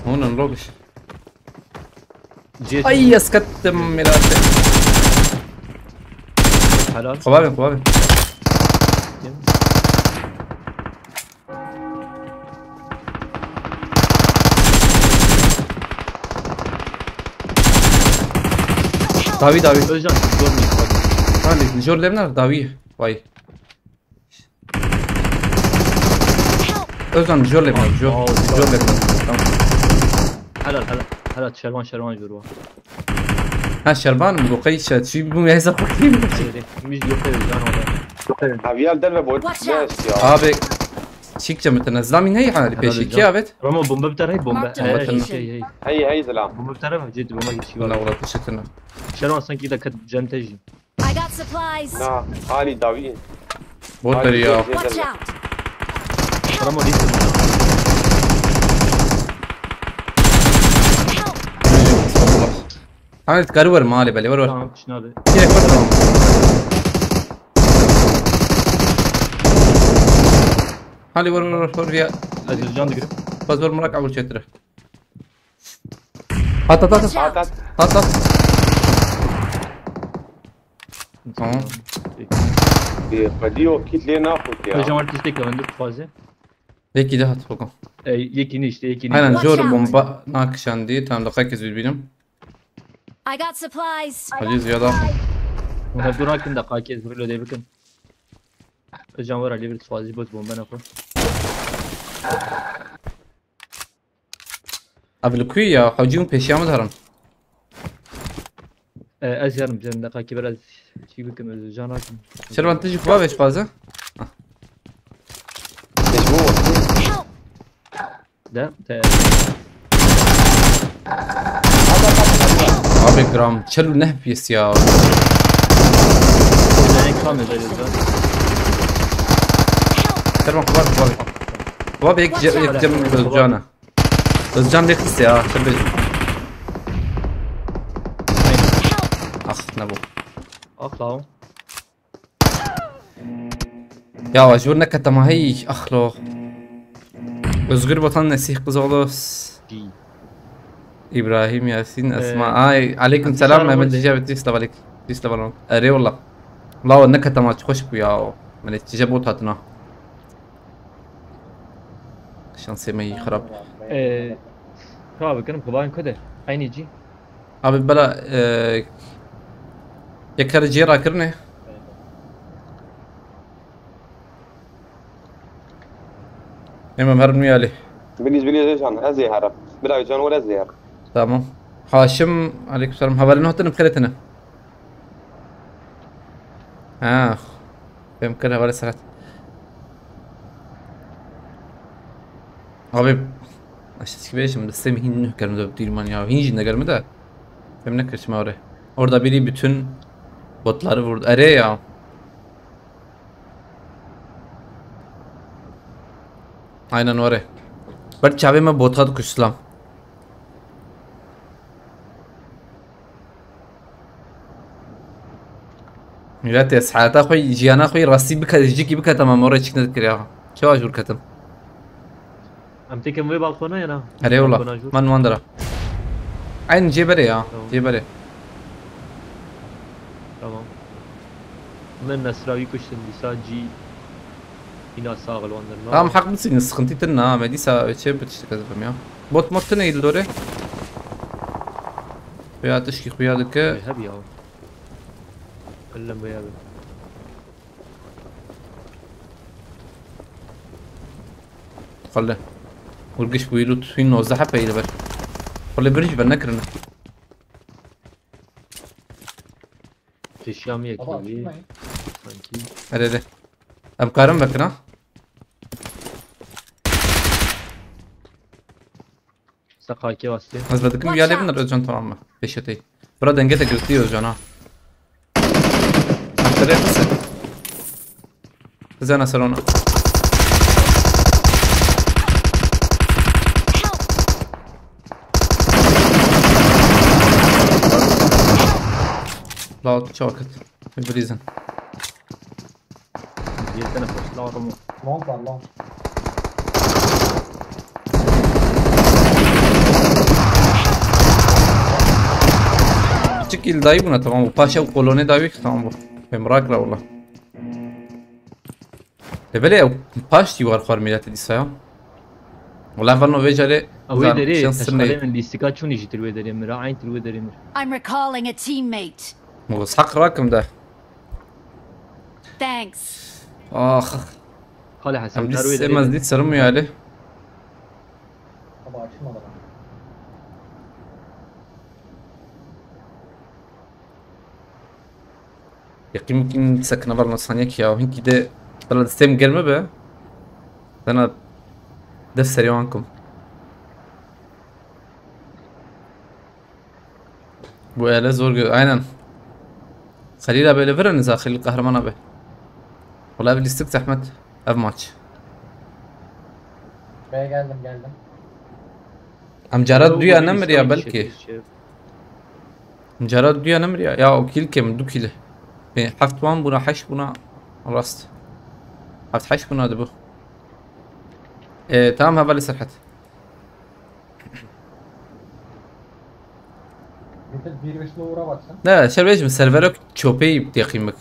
Speaker 3: هون نروقش
Speaker 4: جيت
Speaker 3: اي اسكت ميلاتي
Speaker 4: حلال
Speaker 3: قبابي داوي
Speaker 4: özcan görmüyor
Speaker 3: هاني جور لمنا داوي واي özcan جور لمنا جور لمنا
Speaker 4: حلال شلوان جوروا
Speaker 3: ها شربان بقي شي بو يهزر قيم
Speaker 4: مش يقي özcan orada
Speaker 5: Aviyal derve بود
Speaker 8: Watch
Speaker 5: ناس
Speaker 8: out.
Speaker 5: يا
Speaker 3: abi شيك متنزله من هي حالي بيشي كيافت
Speaker 4: رمو بومبا بتر هي بومبا
Speaker 5: هي زلام
Speaker 4: بومبا بتر جد بومبا يشي
Speaker 3: ولا ولا تشتنا
Speaker 4: شلون sanki de kat can تجي
Speaker 8: I got supplies.
Speaker 5: نا هالي داويين
Speaker 3: بوتر يا
Speaker 8: Watch out.
Speaker 4: رمو دي
Speaker 3: عملت كارور مالي بالي ورور
Speaker 4: tamam şuna abi
Speaker 3: كيف فترة هالي ورور يا
Speaker 4: özcan da girip
Speaker 3: بس ور مراك اول شتره هات هات هات
Speaker 5: هات
Speaker 3: هات هات tamam
Speaker 5: بديو كيت ليه ناخذ
Speaker 4: özcan
Speaker 5: يا
Speaker 4: var tistek önde fazla
Speaker 3: هيك ده هات فوقهم
Speaker 4: yekini işte yekini
Speaker 3: aynen
Speaker 8: Watch
Speaker 3: جور
Speaker 8: out.
Speaker 3: بومبا ناكشان دي تام دقيقة بينهم
Speaker 8: I got supplies.
Speaker 3: حاجة زيادة
Speaker 4: Ona dur hakkında kakez böyle de bakın. Özcan var Ali bir fazla bot bomba nako.
Speaker 3: قبل كويا حاجيهم بيشيا مدهرن
Speaker 4: Az yarım üzerinde kaki biraz şey bakın Özcan hakkında.
Speaker 3: شربان تجي كبابش بازه
Speaker 5: مجموع
Speaker 8: Help.
Speaker 4: Da
Speaker 3: ابي جرام شلو نهبيس يا
Speaker 4: ne kamera Özcan.
Speaker 3: شربان كبابي كبابي هيك جم بزجانا بزجان ليخس يا شبي اخ نبو
Speaker 4: Akla.
Speaker 3: يا واجورنا كتما هي اخلو özgür vatan nesih kız olos ابراهيم ياسين اسماء عليكم السلام محمد جاب تسلم عليك تسلم عليك اري والله والله انك تما تخش يا من تجابوت هاتنا شانسي ما يخرب
Speaker 4: Abi bakın kulağın köde. Aynı ci.
Speaker 3: ابي بلا يكر جيرا كرني امام هرمي عليه
Speaker 5: بالنسبه لي ليش انا ازي هرب بلا جان ولا زير
Speaker 3: تمام هاشم عليكم السلام هبل نهتن بخيرتنا يمكن هبل ساعات abi aşağıdaki şimdi sistemi hinni hükümde bir dirman ya hinci ne görmedi hem ne kaçma oraya orada biri bütün botları vurdu araya ya aynen oraya بر چاوی ما بوتات کشلام میلاد اسحاقا خوی جیانا خوی راستی بکات جیکی بکات اما مورد چیک نذکر شو اجور کتم
Speaker 4: ام تكم وي بالكونه يا نا
Speaker 3: اري والله من وندرا عين جبري يا جبري
Speaker 4: تمام من نسراوي كشتن ديسا جي هنا ساغل وندر
Speaker 3: هم حق بس نسخنتي تنا ما دي سا تشي بتشتكي يا بوت مرتنا يدوري يا تشكي خيالك
Speaker 4: هبي او كلم ويا
Speaker 3: خله ورقش ويلو تسوين نوزع حبة إذا بر خله بريج بنكرنا
Speaker 4: في الشام يكفي
Speaker 3: هذا أم كارم بكنا
Speaker 4: سقاكي واسطة
Speaker 3: بس بدكم يالي بنا رجعن تماما بيشتي برا دنجة قلتي رجعنا أكتر بس زانا سلونا لا تشوكت بريزن
Speaker 4: يتنفس لا رمو
Speaker 7: لونج var long.
Speaker 3: شكل داي بنا تمام وباشا وقولوني داوي تمام بمراك لا والله تبلي او باش تي وار ميلات دي سايا ولا فانو فيجالي
Speaker 4: اوي دري تشخلين الاستيكات شو نيجي تلوي دري مرا عين تلوي دري مر
Speaker 8: I'm recalling a teammate.
Speaker 3: مغص حق راكم ده
Speaker 8: Thanks.
Speaker 3: اخ
Speaker 4: خالي حسن
Speaker 3: ام
Speaker 4: تروي
Speaker 3: دي
Speaker 4: دري
Speaker 3: سمز دي سرمي عليه
Speaker 7: Ama açılmadı.
Speaker 3: يقين ممكن سكنا برا ثانية كيا وهن كده بلد ستيم قرمه به انا دف سريع عنكم بويا زور عينا خليلها بليفر نزا خليل القهرمان به والله قبل استكت احمد اف ماتش
Speaker 7: B'ye geldim.
Speaker 3: ام جراد دويا نمر يا بلكي جراد دويا نمر يا وكيل كم دو كيله حفت وان بنا حش بنا راست حفت حش بنا دبو تمام هذا اللي سرحت
Speaker 7: Bir beşli uğra baksın.
Speaker 3: لا شربيش من سيرفرك تشوبي بتقيمك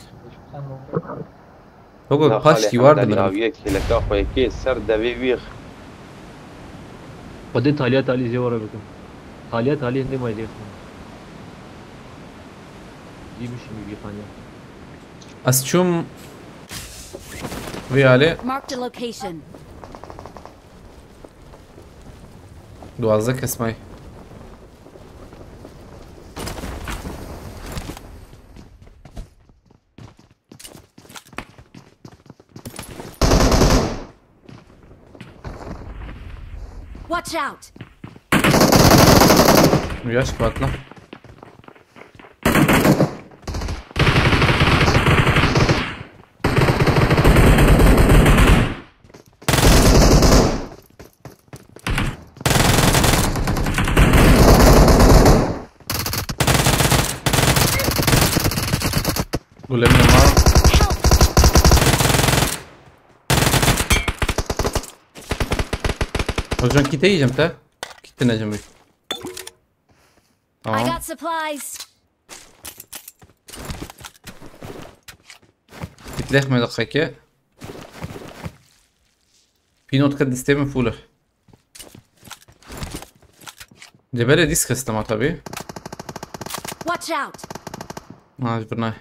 Speaker 7: Sen de uğra.
Speaker 3: هو باش يوارد من
Speaker 5: راويك لك اخوي كي سر دبي بيخ
Speaker 4: ودي تاليا تالي زي ورا بكم تاليا تالي عندي ما يليق دي مش ميجي ثانية
Speaker 3: اسشوم ويالي
Speaker 8: Marked a location.
Speaker 3: دوازك اسمعي
Speaker 8: Watch out.
Speaker 3: وياش باتنا قول لي من المعرض رجعن كيتا يجمتا كيتا نجمي
Speaker 8: I got supplies.
Speaker 3: بتلاقي ما دقيقة في نوت كد ستيم فولر جبالي ديسك استمع طبيعي
Speaker 8: Watch out.
Speaker 3: ما جبرناه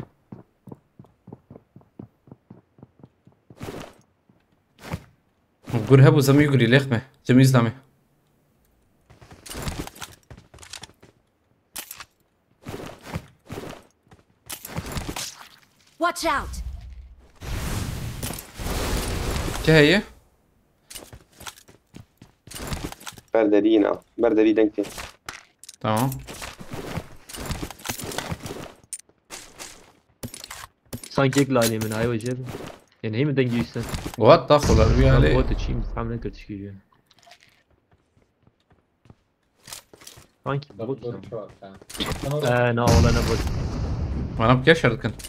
Speaker 3: قول هبو زمي يقولي ليخمه جميل زلامي
Speaker 8: Watch out.
Speaker 3: هي
Speaker 5: بردرينا بردري دنكي
Speaker 3: تمام
Speaker 4: sanki ek lale من هاي وجه يعني هي من دنجي يستن
Speaker 3: وات داخل الربيع
Speaker 4: هو
Speaker 3: عليه
Speaker 4: تشيم عامل كرت شيء sanki bot.
Speaker 7: دور شو كان
Speaker 4: انا والله انا بوت.
Speaker 3: وانا بكشر كنت.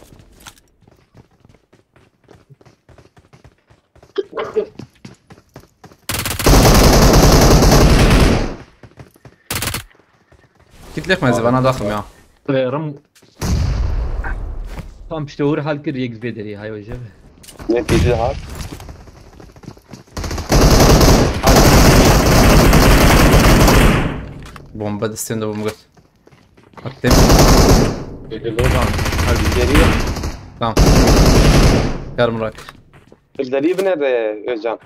Speaker 3: قلت لك ما زي انا داخل معاه.
Speaker 4: رم tam işte uğur halkı rex bedeli hay hocam.
Speaker 5: Ne dedi ha?
Speaker 3: Bomba desteğinde bomba git. Attım.
Speaker 5: Hadi geliyor.
Speaker 3: Tamam. Yarım rak.
Speaker 5: الدليل nerede Özcan?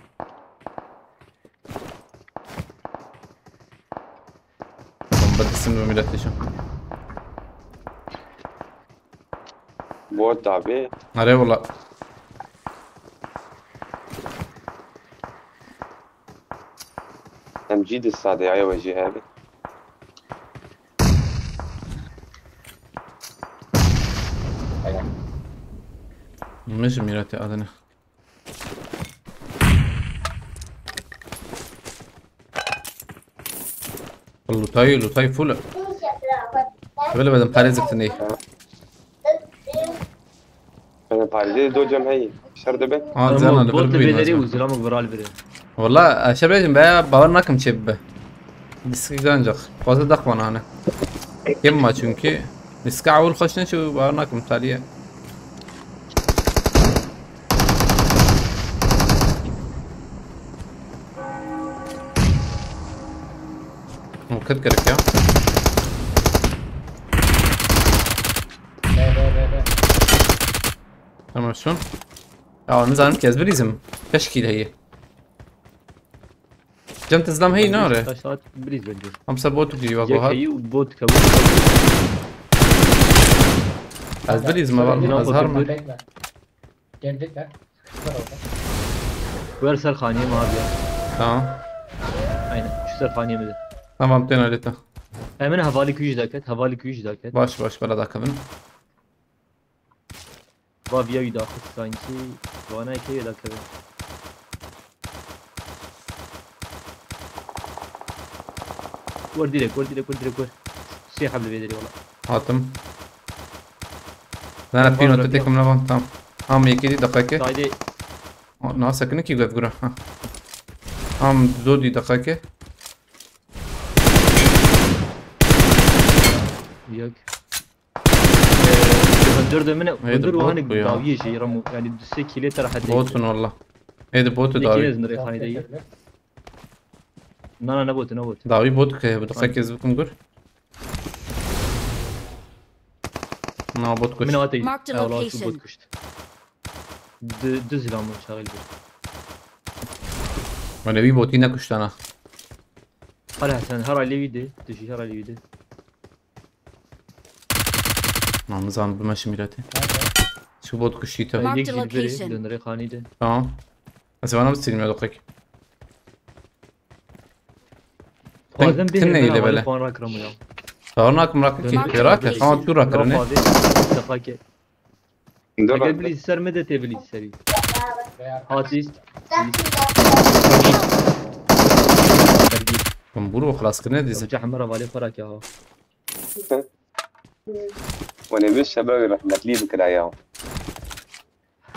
Speaker 3: Bomba desteğinde bomba milletleşim.
Speaker 5: Bot abi.
Speaker 3: Araya valla.
Speaker 5: تمجيد السادة يا وجه هذا.
Speaker 3: مش ميراتي أدنى. لوتاي فولا. ولا بدم باريزك تني.
Speaker 5: أنا باريزي دو جمعية. شرد به.
Speaker 3: زين أنا
Speaker 4: bot bedeli
Speaker 3: بالبين.
Speaker 4: uzlamak viral biri.
Speaker 3: والله شباب بقى باورناكم شبه. Diskizanacak. Fazla dakman hani. Yemma çünkü. Diskavul hoşne şu باورناكم taliye. ممكن كرك يا. تمام شلون؟ نزعل مركز بريزم تشكيل هي. جنت زلام هي ناره.
Speaker 4: Taşlar biriz bence.
Speaker 3: همسا بوتو جي واقو هاد.
Speaker 4: Yakayı bot kabul.
Speaker 3: از بريز ما والله ازهر ما.
Speaker 7: جنبك
Speaker 4: Ver serhaniye mi abi ya?
Speaker 3: تمام.
Speaker 4: Aynen şu serhaniye mi de.
Speaker 3: تمام تينا لتا.
Speaker 4: Hemen havali 200 dakika, havali 200 dakika.
Speaker 3: باش بلا داكبن.
Speaker 4: Vavya yudakhı sanki. Vana iki dakika. ور direkt. Siyah habli bedeli valla.
Speaker 3: هاتم. انا بينو تتكم لبان تمام. هم يكيدي دقيقة.
Speaker 4: Haydi
Speaker 3: ناسا كنكي قد قرا. هم زودي دقيقة.
Speaker 4: yok. Dördü mene
Speaker 3: Haydi
Speaker 4: öldür
Speaker 3: bot
Speaker 4: o hani
Speaker 3: bu ya.
Speaker 4: daviye şey ramu yani düşse kile tarahat değil.
Speaker 3: بوتون والله. ايه ده بوتو
Speaker 4: Ne
Speaker 3: داوي.
Speaker 4: kile zindire khani değil. Ne bot.
Speaker 3: داوي بوتو كه بدقيقة زبكم قر. نا بوت كش.
Speaker 4: Min atayı.
Speaker 8: Mark the
Speaker 4: Allah
Speaker 8: location.
Speaker 4: bot kuştu. Düz ilamı şagil bir.
Speaker 3: وانا بي بوتي نكشت انا.
Speaker 4: Hala sen her aile vidi. Düşü her aile vidi.
Speaker 3: نعم زان بمشي ميلاتي. شو بوت كشيتا.
Speaker 8: Mark
Speaker 4: Yek
Speaker 8: the
Speaker 4: jilbiri
Speaker 8: location.
Speaker 4: döndüre khani de.
Speaker 3: تمام. بس انا بستلم يا دقيقة.
Speaker 4: Bazen
Speaker 3: كنا يلي بلا.
Speaker 4: puan rakramı ya.
Speaker 3: فورناكم راكي راكي خان تو راكرني.
Speaker 4: Safake.
Speaker 5: ندور
Speaker 4: Gel bilis serme de te bilis seri. Hatist.
Speaker 3: كمبورو خلاص كنا ديزا.
Speaker 4: Amca hamara vali farak ya.
Speaker 5: وأنا مش شباب رح نتليب كده ياهم.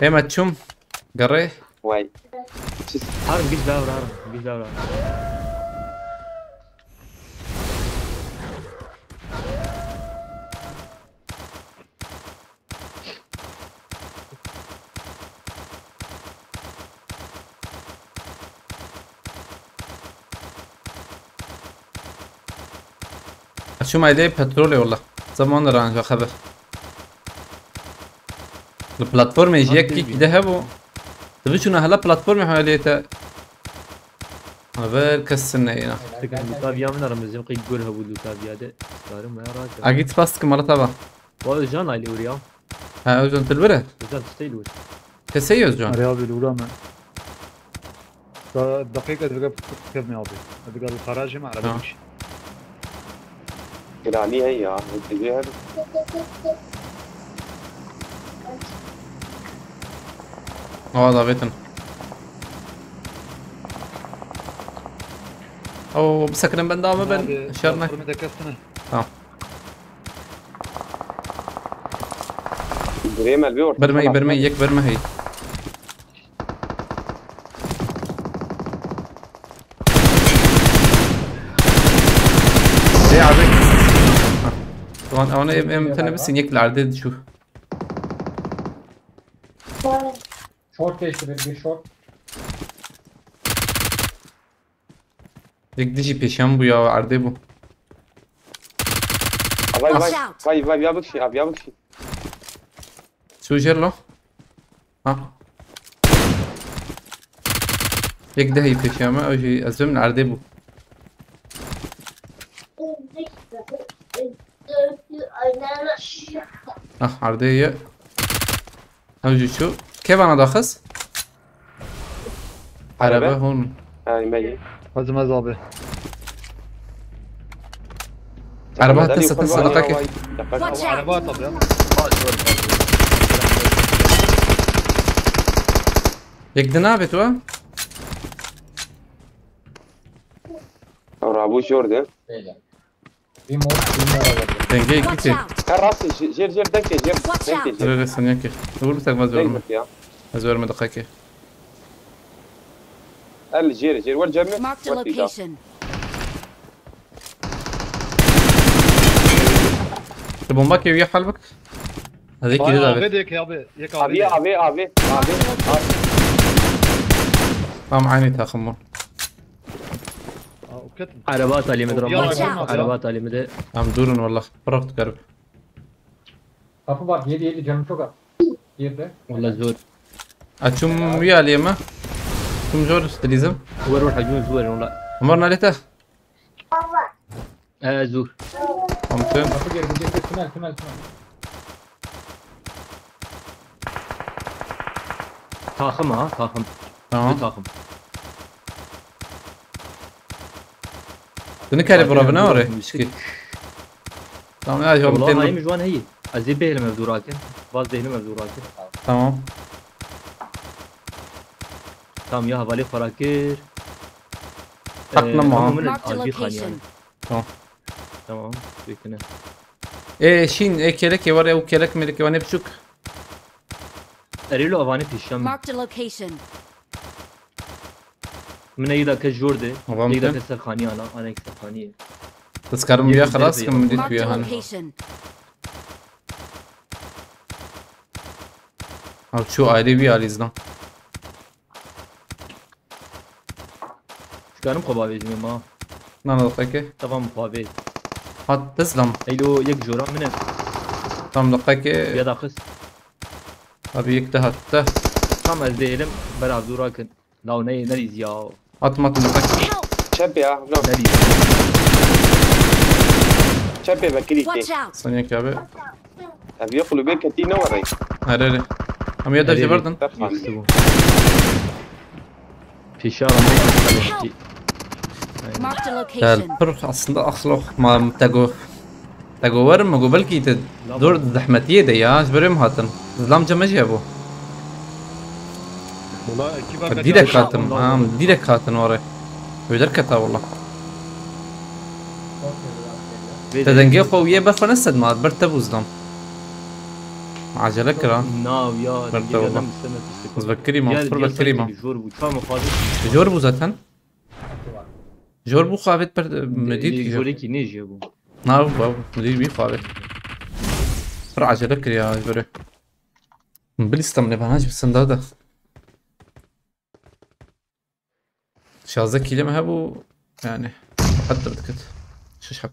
Speaker 3: ايه ما تشوم قري.
Speaker 5: واي.
Speaker 4: Harun git davra.
Speaker 3: شو ما يدي بترولي والله زمان رانجا خبر البلاتفورم يجيك كيك ذهب تبي شنو هلا بلاتفورم حواليته انا بركسنا هنا
Speaker 4: Lutaviya mı aramızda yok ilk gol ha bu Lutaviya'da. Sarım ya rahat.
Speaker 3: اجيت باستك مرة تبع
Speaker 4: Bu Özcan aile uğruyor.
Speaker 3: ها اوزن تلبره
Speaker 4: Özcan tutaylı uğruyor.
Speaker 3: كسي اوزن
Speaker 6: رياضي الأولى دقيقة تبقى كم يعطي تبقى الخراج مع عربي
Speaker 5: كده هي يا الجهة.
Speaker 3: اه ضابطن او بسكرن بندامه بن شرنا
Speaker 6: Farmı da kastına.
Speaker 3: تمام
Speaker 5: بريم البيور
Speaker 3: برمي يك برمي هي ليه عبيك طبعا انا امتى بس يك العدد شوف
Speaker 7: Short geçti bir short.
Speaker 3: يك ديجي بيشام بو يا عرضي بو
Speaker 5: باي باي
Speaker 8: Watch out.
Speaker 5: باي باي يا بكشي يا بكشي
Speaker 3: شو جرلو ها يك ده هي بيشامه او شيء ازم العرضي بو عرضية اوجي شو كيف انا داخس عربة هون
Speaker 5: يعني ميت
Speaker 6: Hazımaz abi.
Speaker 3: عربة تسا دقيقة
Speaker 8: Watch out.
Speaker 6: Araba at abi ya.
Speaker 3: يك دنابة تو
Speaker 5: ابو جوردن
Speaker 7: Beyler. Bir mor var.
Speaker 3: تنجي
Speaker 8: Watch
Speaker 3: كتير
Speaker 8: out.
Speaker 5: كان راسي جير دنكي جير
Speaker 8: Watch
Speaker 5: دنكي
Speaker 8: out.
Speaker 5: جير
Speaker 3: ريري ثانية كيف نقول بتاعك مزور
Speaker 5: دنكي
Speaker 3: مزور ما دقيقة
Speaker 5: قال جير والجنة
Speaker 8: Marked a location.
Speaker 3: البومباكي ويا حلبك هذيك
Speaker 6: Abi
Speaker 3: كده
Speaker 6: abi
Speaker 3: دابت
Speaker 6: de ki abi. Yek abi.
Speaker 5: ابي
Speaker 8: Marked a location.
Speaker 3: قام عيني تاخمون
Speaker 6: Ukatım.
Speaker 4: عربات علي مدرم
Speaker 8: Watch out.
Speaker 4: عربات علي مدرم
Speaker 3: عم دورن والله فرقت قرب
Speaker 7: Kapı var. 7 canım çok az. Girdi.
Speaker 4: والله زور
Speaker 3: اتشم ويا اليما شم جور تليزم
Speaker 4: هو روح حجون زور والله
Speaker 3: مرنا لته
Speaker 4: زور
Speaker 3: ممكن
Speaker 7: Kapı girdi. Tünel.
Speaker 4: طاخم ها طاخم
Speaker 3: تمام
Speaker 4: طاخم
Speaker 3: تنكري بربنا وري مشكل تمام هاي هو
Speaker 4: والله هاي
Speaker 3: 200
Speaker 4: مجوان هي ازيب به المبذوراكن باز ده المبذوراكن
Speaker 3: تمام
Speaker 4: تمام يا هوالي فراكر
Speaker 3: حقنا معاهم.
Speaker 4: من
Speaker 8: Marked a
Speaker 4: الالبي
Speaker 8: location.
Speaker 4: خانيان
Speaker 3: تمام
Speaker 4: تمام بيكنا
Speaker 3: ايه شين ايه كيلك وري او كيلك ملك وانا بشوك
Speaker 4: اريلو افاني في الشام
Speaker 8: Marked a location.
Speaker 4: من يدا كجورده
Speaker 3: ممكن.
Speaker 4: يدا كسر خانيانا انا كسر خانيه
Speaker 3: تذكرهم ويا خلاص كم مديت
Speaker 8: Marked a
Speaker 3: وياها انا
Speaker 8: location.
Speaker 3: او شو عالي بي علي زنا
Speaker 4: كانوا مخبابي ما
Speaker 3: نانا دقيقة
Speaker 4: طبعا مخبابي
Speaker 3: هات تسلم
Speaker 4: ايلو يك جورا من
Speaker 3: تمام دقيقة
Speaker 4: يدا خس
Speaker 3: ابي يكتهت ته
Speaker 4: كم از ديلم برا دوراكن لاو ني نريز يا
Speaker 3: هات ما دقيقة
Speaker 8: Help.
Speaker 5: شبي نو
Speaker 4: نريز
Speaker 5: شبي بكري
Speaker 8: Watch out.
Speaker 3: ثانية كابي
Speaker 5: ابي يقلوا بيك تي نوري
Speaker 3: هريري ام يدر جبردن
Speaker 5: ترخان
Speaker 4: في شارع ميكا
Speaker 8: Marked a location.
Speaker 3: البر اصلا اخلق ما تاجو ورم ما قبل كي دور زحمتية دي يا بريم هاتن زلام جمع جابو
Speaker 6: Ula iki var.
Speaker 3: ديرك هاتن ديرك هاتن وري ويدركتها والله تدنجي قوية بفنسد ما برتبو زلام عجلك را
Speaker 4: ناو يا
Speaker 3: برتا والله. بذكري ما فر بذكري ما
Speaker 4: جور بو شو مخالف
Speaker 3: جور بو زاتن جور بو خافت بر مديد
Speaker 4: جوري كي نيجي ابو
Speaker 3: نعرف بابا مدير بي خافت فر عجلك يا جوري بلستم نبهاش بسنداده شازة كلمة هبو يعني حتى بدكت شو حب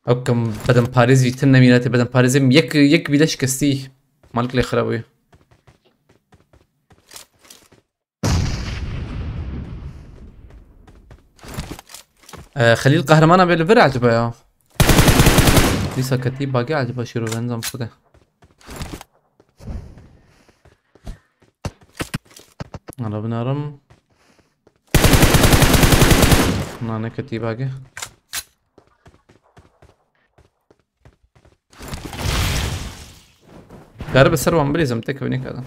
Speaker 3: او كم بدن باريزي تنا ميلاتي بدن باريزي يك بلاش كستي مالك لي خرابي خليل قهرمان بالفر عجبه يا لسه كتيب باقي عجبه شيرو بنزم صده انا بنارم انا كتيب باقي قارب السروان بلي زمتك بنيك هذا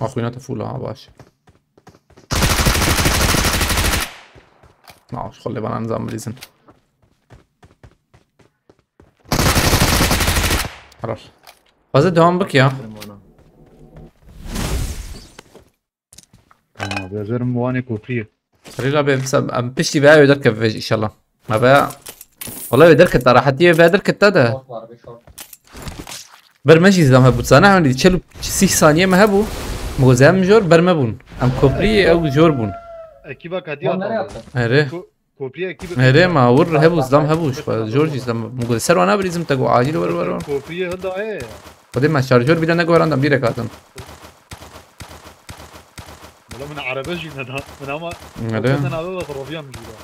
Speaker 3: اخوينات فول ها باش نعوش خلي بنا نظام بريزن خلاص فازت دوام بك يا
Speaker 6: بيزرم واني كوفيه
Speaker 3: ريلا بسبب ام بشتي بقى يدرك فيج ان شاء الله ما بقى والله يدرك ترى حتى بيدرك تدا برمجي زعما هبو صانع عندي تشلو 6 ثانيه ما هبو موزام جور برمبون ام كوبري او جوربون
Speaker 6: اكيبك هديه
Speaker 3: اره
Speaker 6: كوبيه اكيبك
Speaker 3: اره ما ور هبو زلام هبوش جورجي زلام موجود سر وانا بريزم تقو عاجل ور
Speaker 6: كوبيه هدا ايه
Speaker 3: قدام ما شارجور بلا نقو راندم ديرك هاتن
Speaker 6: والله من عربجي ندها من اما
Speaker 3: اره
Speaker 6: انا هذا خرافيا مجيدا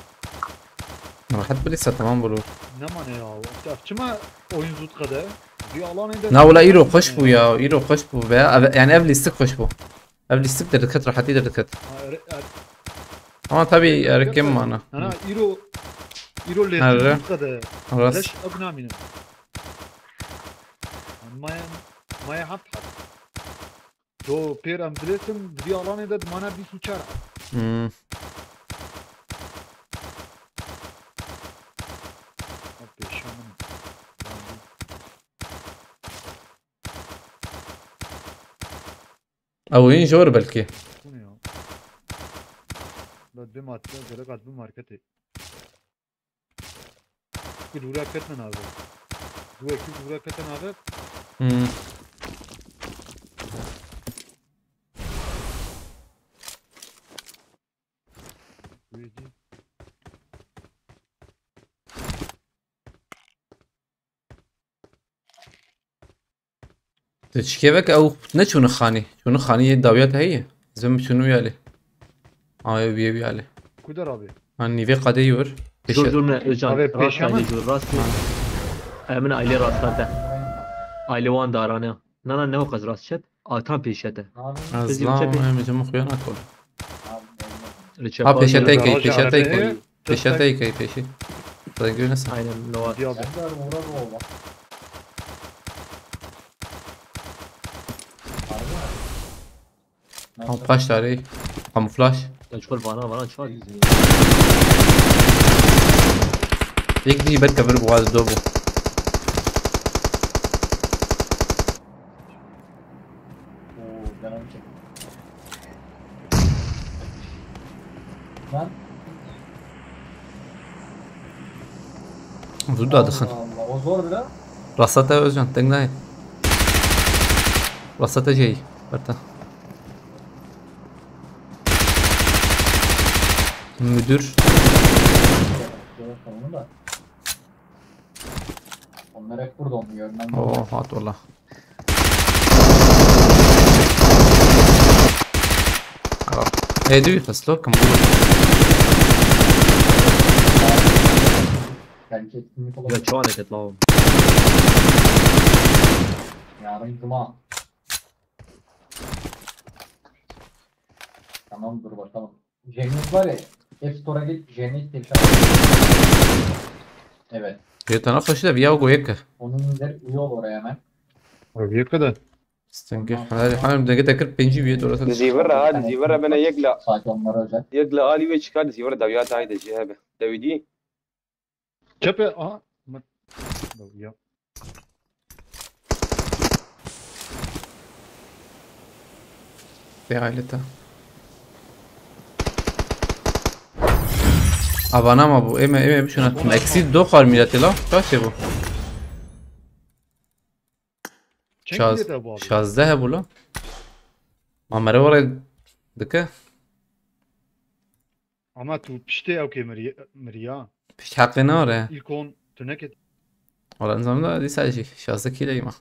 Speaker 3: راحت بلسه تمام بلور
Speaker 6: نما ne ya كما oyun zut kadar bir alan eder
Speaker 3: نا ولا ايرو خشبو يا ايرو خشبو يعني قبل يستك خشبو قبل يستك دركت راح تيجي دركت تبي اركم انا
Speaker 6: ايرو
Speaker 3: هره.
Speaker 6: ليش kadar
Speaker 3: خلاص
Speaker 6: ليش ابنا منه ما يحط حد تو بير ام دريتم bir alan eder mana bir suçar
Speaker 3: او ينجور بلكي
Speaker 6: لا دي مات جرا قد ماركت की दूरा कितना ना है दो एक की दूरा कितना ना है
Speaker 3: تشكيبك او نشون خاني شنو خاني داويات هي زم شنو يالي بيبي عليه
Speaker 6: كدر ابي
Speaker 3: اني في قد يور
Speaker 4: جور من جان
Speaker 6: أبي
Speaker 4: راس
Speaker 6: بيشامن.
Speaker 4: عيلي جور راس من عيلي راس ده عيلي وان دارانه نه نه قز راس شد آتان پیشته
Speaker 3: ازلا مجمع خيانات كل
Speaker 4: رچه
Speaker 3: پیشته کی
Speaker 6: راجع
Speaker 3: پیشته
Speaker 6: على
Speaker 3: کی
Speaker 6: إيه؟
Speaker 3: پیشته کی پیشی طيب نسا
Speaker 4: aynen no
Speaker 6: دي ابي
Speaker 3: هم فلاش داري هم فلاش
Speaker 4: تشوف فانا شو
Speaker 3: يك دي بركة بربو هذا دوبو زود ادخل
Speaker 7: O zor bile.
Speaker 3: رصته اوزان تنقناي رصته جاي برتا müdür
Speaker 7: Onu da. Onlar hep burada onu görmem.
Speaker 3: Oo hat valla ايه دوي فسلو كم
Speaker 7: Belki etkinlik
Speaker 4: ya
Speaker 7: olabilir.
Speaker 4: şu hareket lan
Speaker 7: Yarın cuma. Tamam dur bakalım. Cennet var ya. App Store'a git. Cennet tekrar. Evet.
Speaker 3: يتناقش ده بياو هيك
Speaker 7: Onun üzeri üye ol oraya hemen.
Speaker 6: ابي كده
Speaker 3: استنجح هذا حاول بدنا كده كرب بنجي بيت ولا
Speaker 5: زيورة هذا زيورة بنا يقلع
Speaker 7: Sadece onlara özel.
Speaker 5: يقلع آلي ويش كان زيورة دويات هاي الجهابة دويدي
Speaker 6: كبه يا
Speaker 3: في عائلته ابانا ما بو اما بشنات اكسيد دو خار ميلاتي لا شاشه بو شازده بولا ما مره ورا دكه
Speaker 6: ama tu pişte او كي مريا
Speaker 3: فيش حقي ناره
Speaker 6: ilkon تنكت
Speaker 3: والله نظام ده دي ساجي شازده كده يما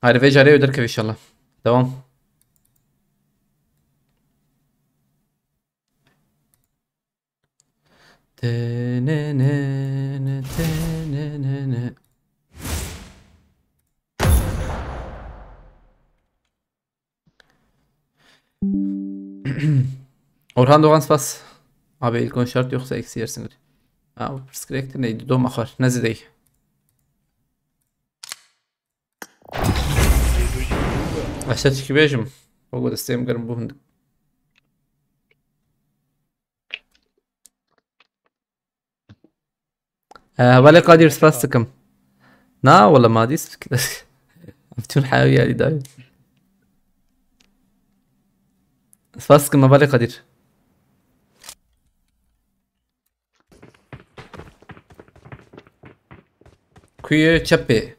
Speaker 3: هاي في جاري ودركب ان شاء الله تمام Orhan Doğan bas. Abi ilk 10 şart yoksa eksi yersin. Abi prescriptor neydi? Dom akar. Nezi değil. اشتكي بيجم بقول استيم قرن بوهندك ولا قادر سباستكم نا ولا ما ديس كده بدون حيوية لي دايم سباستكم ما بالي قادر كوي تشبي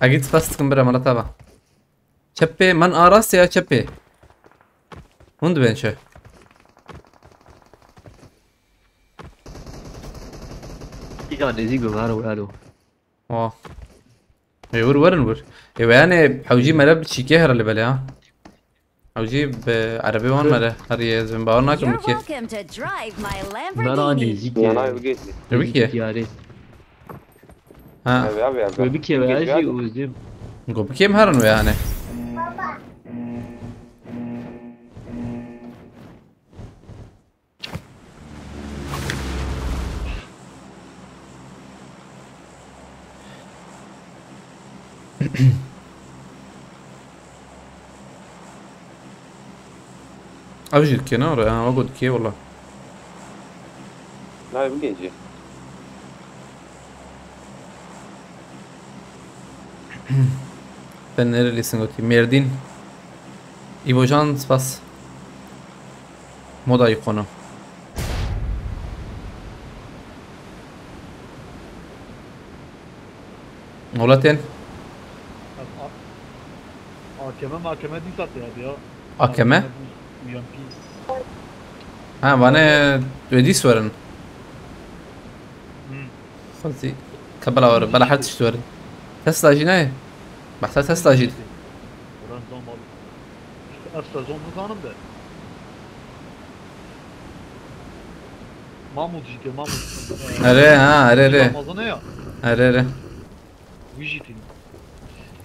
Speaker 3: اكيد سباستكم برا مرة تابع تشبي من اراس يا تشبي هند بين شو
Speaker 4: يعني زيجو معنا وقالوا
Speaker 3: يور ورنور يعني حوجي ملاب تشيكيهر اللي بالي ها حوجي بعربي وان ملا هري زنباورنا كم
Speaker 8: You're
Speaker 3: كيف
Speaker 8: welcome to drive my
Speaker 4: ما راني
Speaker 8: Lamborghini.
Speaker 4: زيجو
Speaker 5: انا بقيت لي
Speaker 3: بكي
Speaker 4: يعني
Speaker 3: ها
Speaker 5: ابي
Speaker 4: بكي باجي وزيم
Speaker 3: نقول بكي مهرن يعني أوجد كنار أنا أقعد كي والله
Speaker 5: لا بقيت جي
Speaker 3: Ben nerelisin Goti? Merdin. İbocan spas. Moda ikonu. Olaten.
Speaker 6: Mahkeme değil zaten abi ya.
Speaker 3: Akeme.
Speaker 6: UMP.
Speaker 3: Ha bana ödis verin. خلصي كبلا ورا بلا حد تشتوري تسلا جناي بحث تسلا جد
Speaker 6: Oran zaman. Asla zonlu kanım da. Mahmut işte Mahmut.
Speaker 3: اري ها اري
Speaker 6: Ramazan'a ya.
Speaker 3: اري
Speaker 6: Vijitin.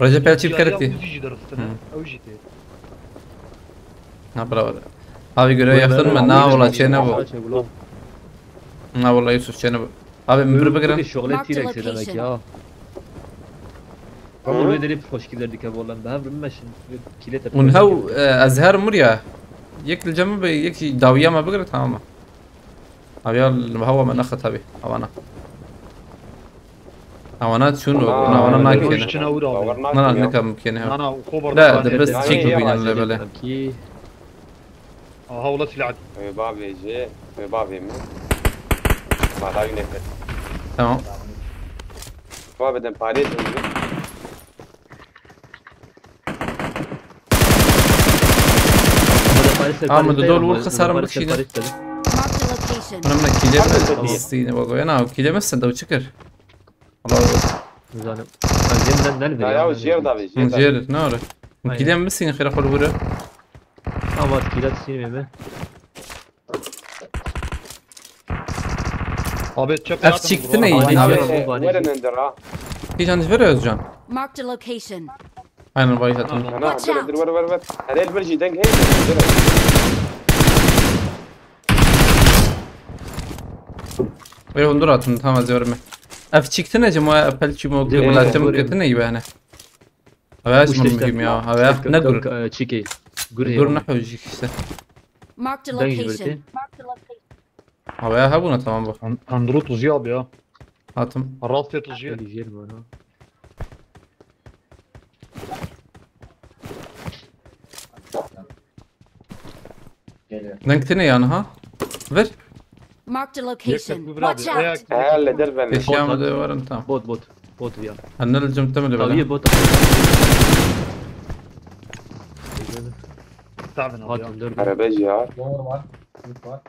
Speaker 3: رجب بيلتي بكرتي
Speaker 6: Vijitin درستنا. Vijitin.
Speaker 3: ها بلا ورا ابي يقولوا ياخذون منا والله شنبو لا والله يوسف شنبو ابي من بربقرن
Speaker 4: الشغلات كتير اكسدامك يا قبل ما يدري بخش كذا ديك والله بهم ماشي كيلته
Speaker 3: ونهو ازهر مريا يك الجنب يك داويه ما بقرا تمام ابي هو من اخذ ابي اوانات شنو انا ناكي انا نكم كينه
Speaker 6: Ana kobar.
Speaker 3: لا ده بس تشيك بين اللي بلا
Speaker 6: Havla silah.
Speaker 5: بابي جي بابي ما داوي نفس
Speaker 3: تمام
Speaker 5: بابي بدن باريس
Speaker 3: من دول والخساره مكشينه
Speaker 8: Marked a location.
Speaker 3: انا من كيلو الصين بقول انا كيلو بس سندوتشكر والله
Speaker 4: زانم زين نلفل
Speaker 5: لا يا جير دافي
Speaker 3: من جير نور من كيلو بس خير اخو الورا
Speaker 4: اما كيلات سينما
Speaker 6: Abi çöp
Speaker 3: اف تشيكتني
Speaker 5: وين
Speaker 3: abi
Speaker 5: ندرا
Speaker 3: في جان فيروز جان
Speaker 8: Marked a location.
Speaker 3: انا بايت
Speaker 5: انا
Speaker 8: Watch out.
Speaker 5: ور هذا البلجي دنج هي
Speaker 3: وي هندرات تمام زورمه اف تشيكتني جماعه ابل تشي مو ولا تم كتني يبانه هواش مهم يا هوا نقر
Speaker 4: تشيكي
Speaker 3: نقر نحو جيك
Speaker 8: Marked a
Speaker 4: دنج
Speaker 8: location.
Speaker 4: جبرتي
Speaker 3: هوا هبونا تمام بو
Speaker 6: Andro tuzuyor abi ya.
Speaker 3: هاتم
Speaker 6: Rasya tuzuyor.
Speaker 4: اللي جير معنا
Speaker 3: نكتني انا ها ver
Speaker 8: Marked a location.
Speaker 6: Yakın bir
Speaker 8: Watch
Speaker 6: abi.
Speaker 8: out.
Speaker 5: هلا دربن
Speaker 3: ايش يا مدور انت
Speaker 4: بوت ويا
Speaker 3: انا الجم تملي
Speaker 4: طاوية
Speaker 3: بلا
Speaker 4: بوت
Speaker 6: Tahmin abi ya.
Speaker 4: هات ندور
Speaker 5: عربيجي ها
Speaker 7: Doğru var. Büyük var.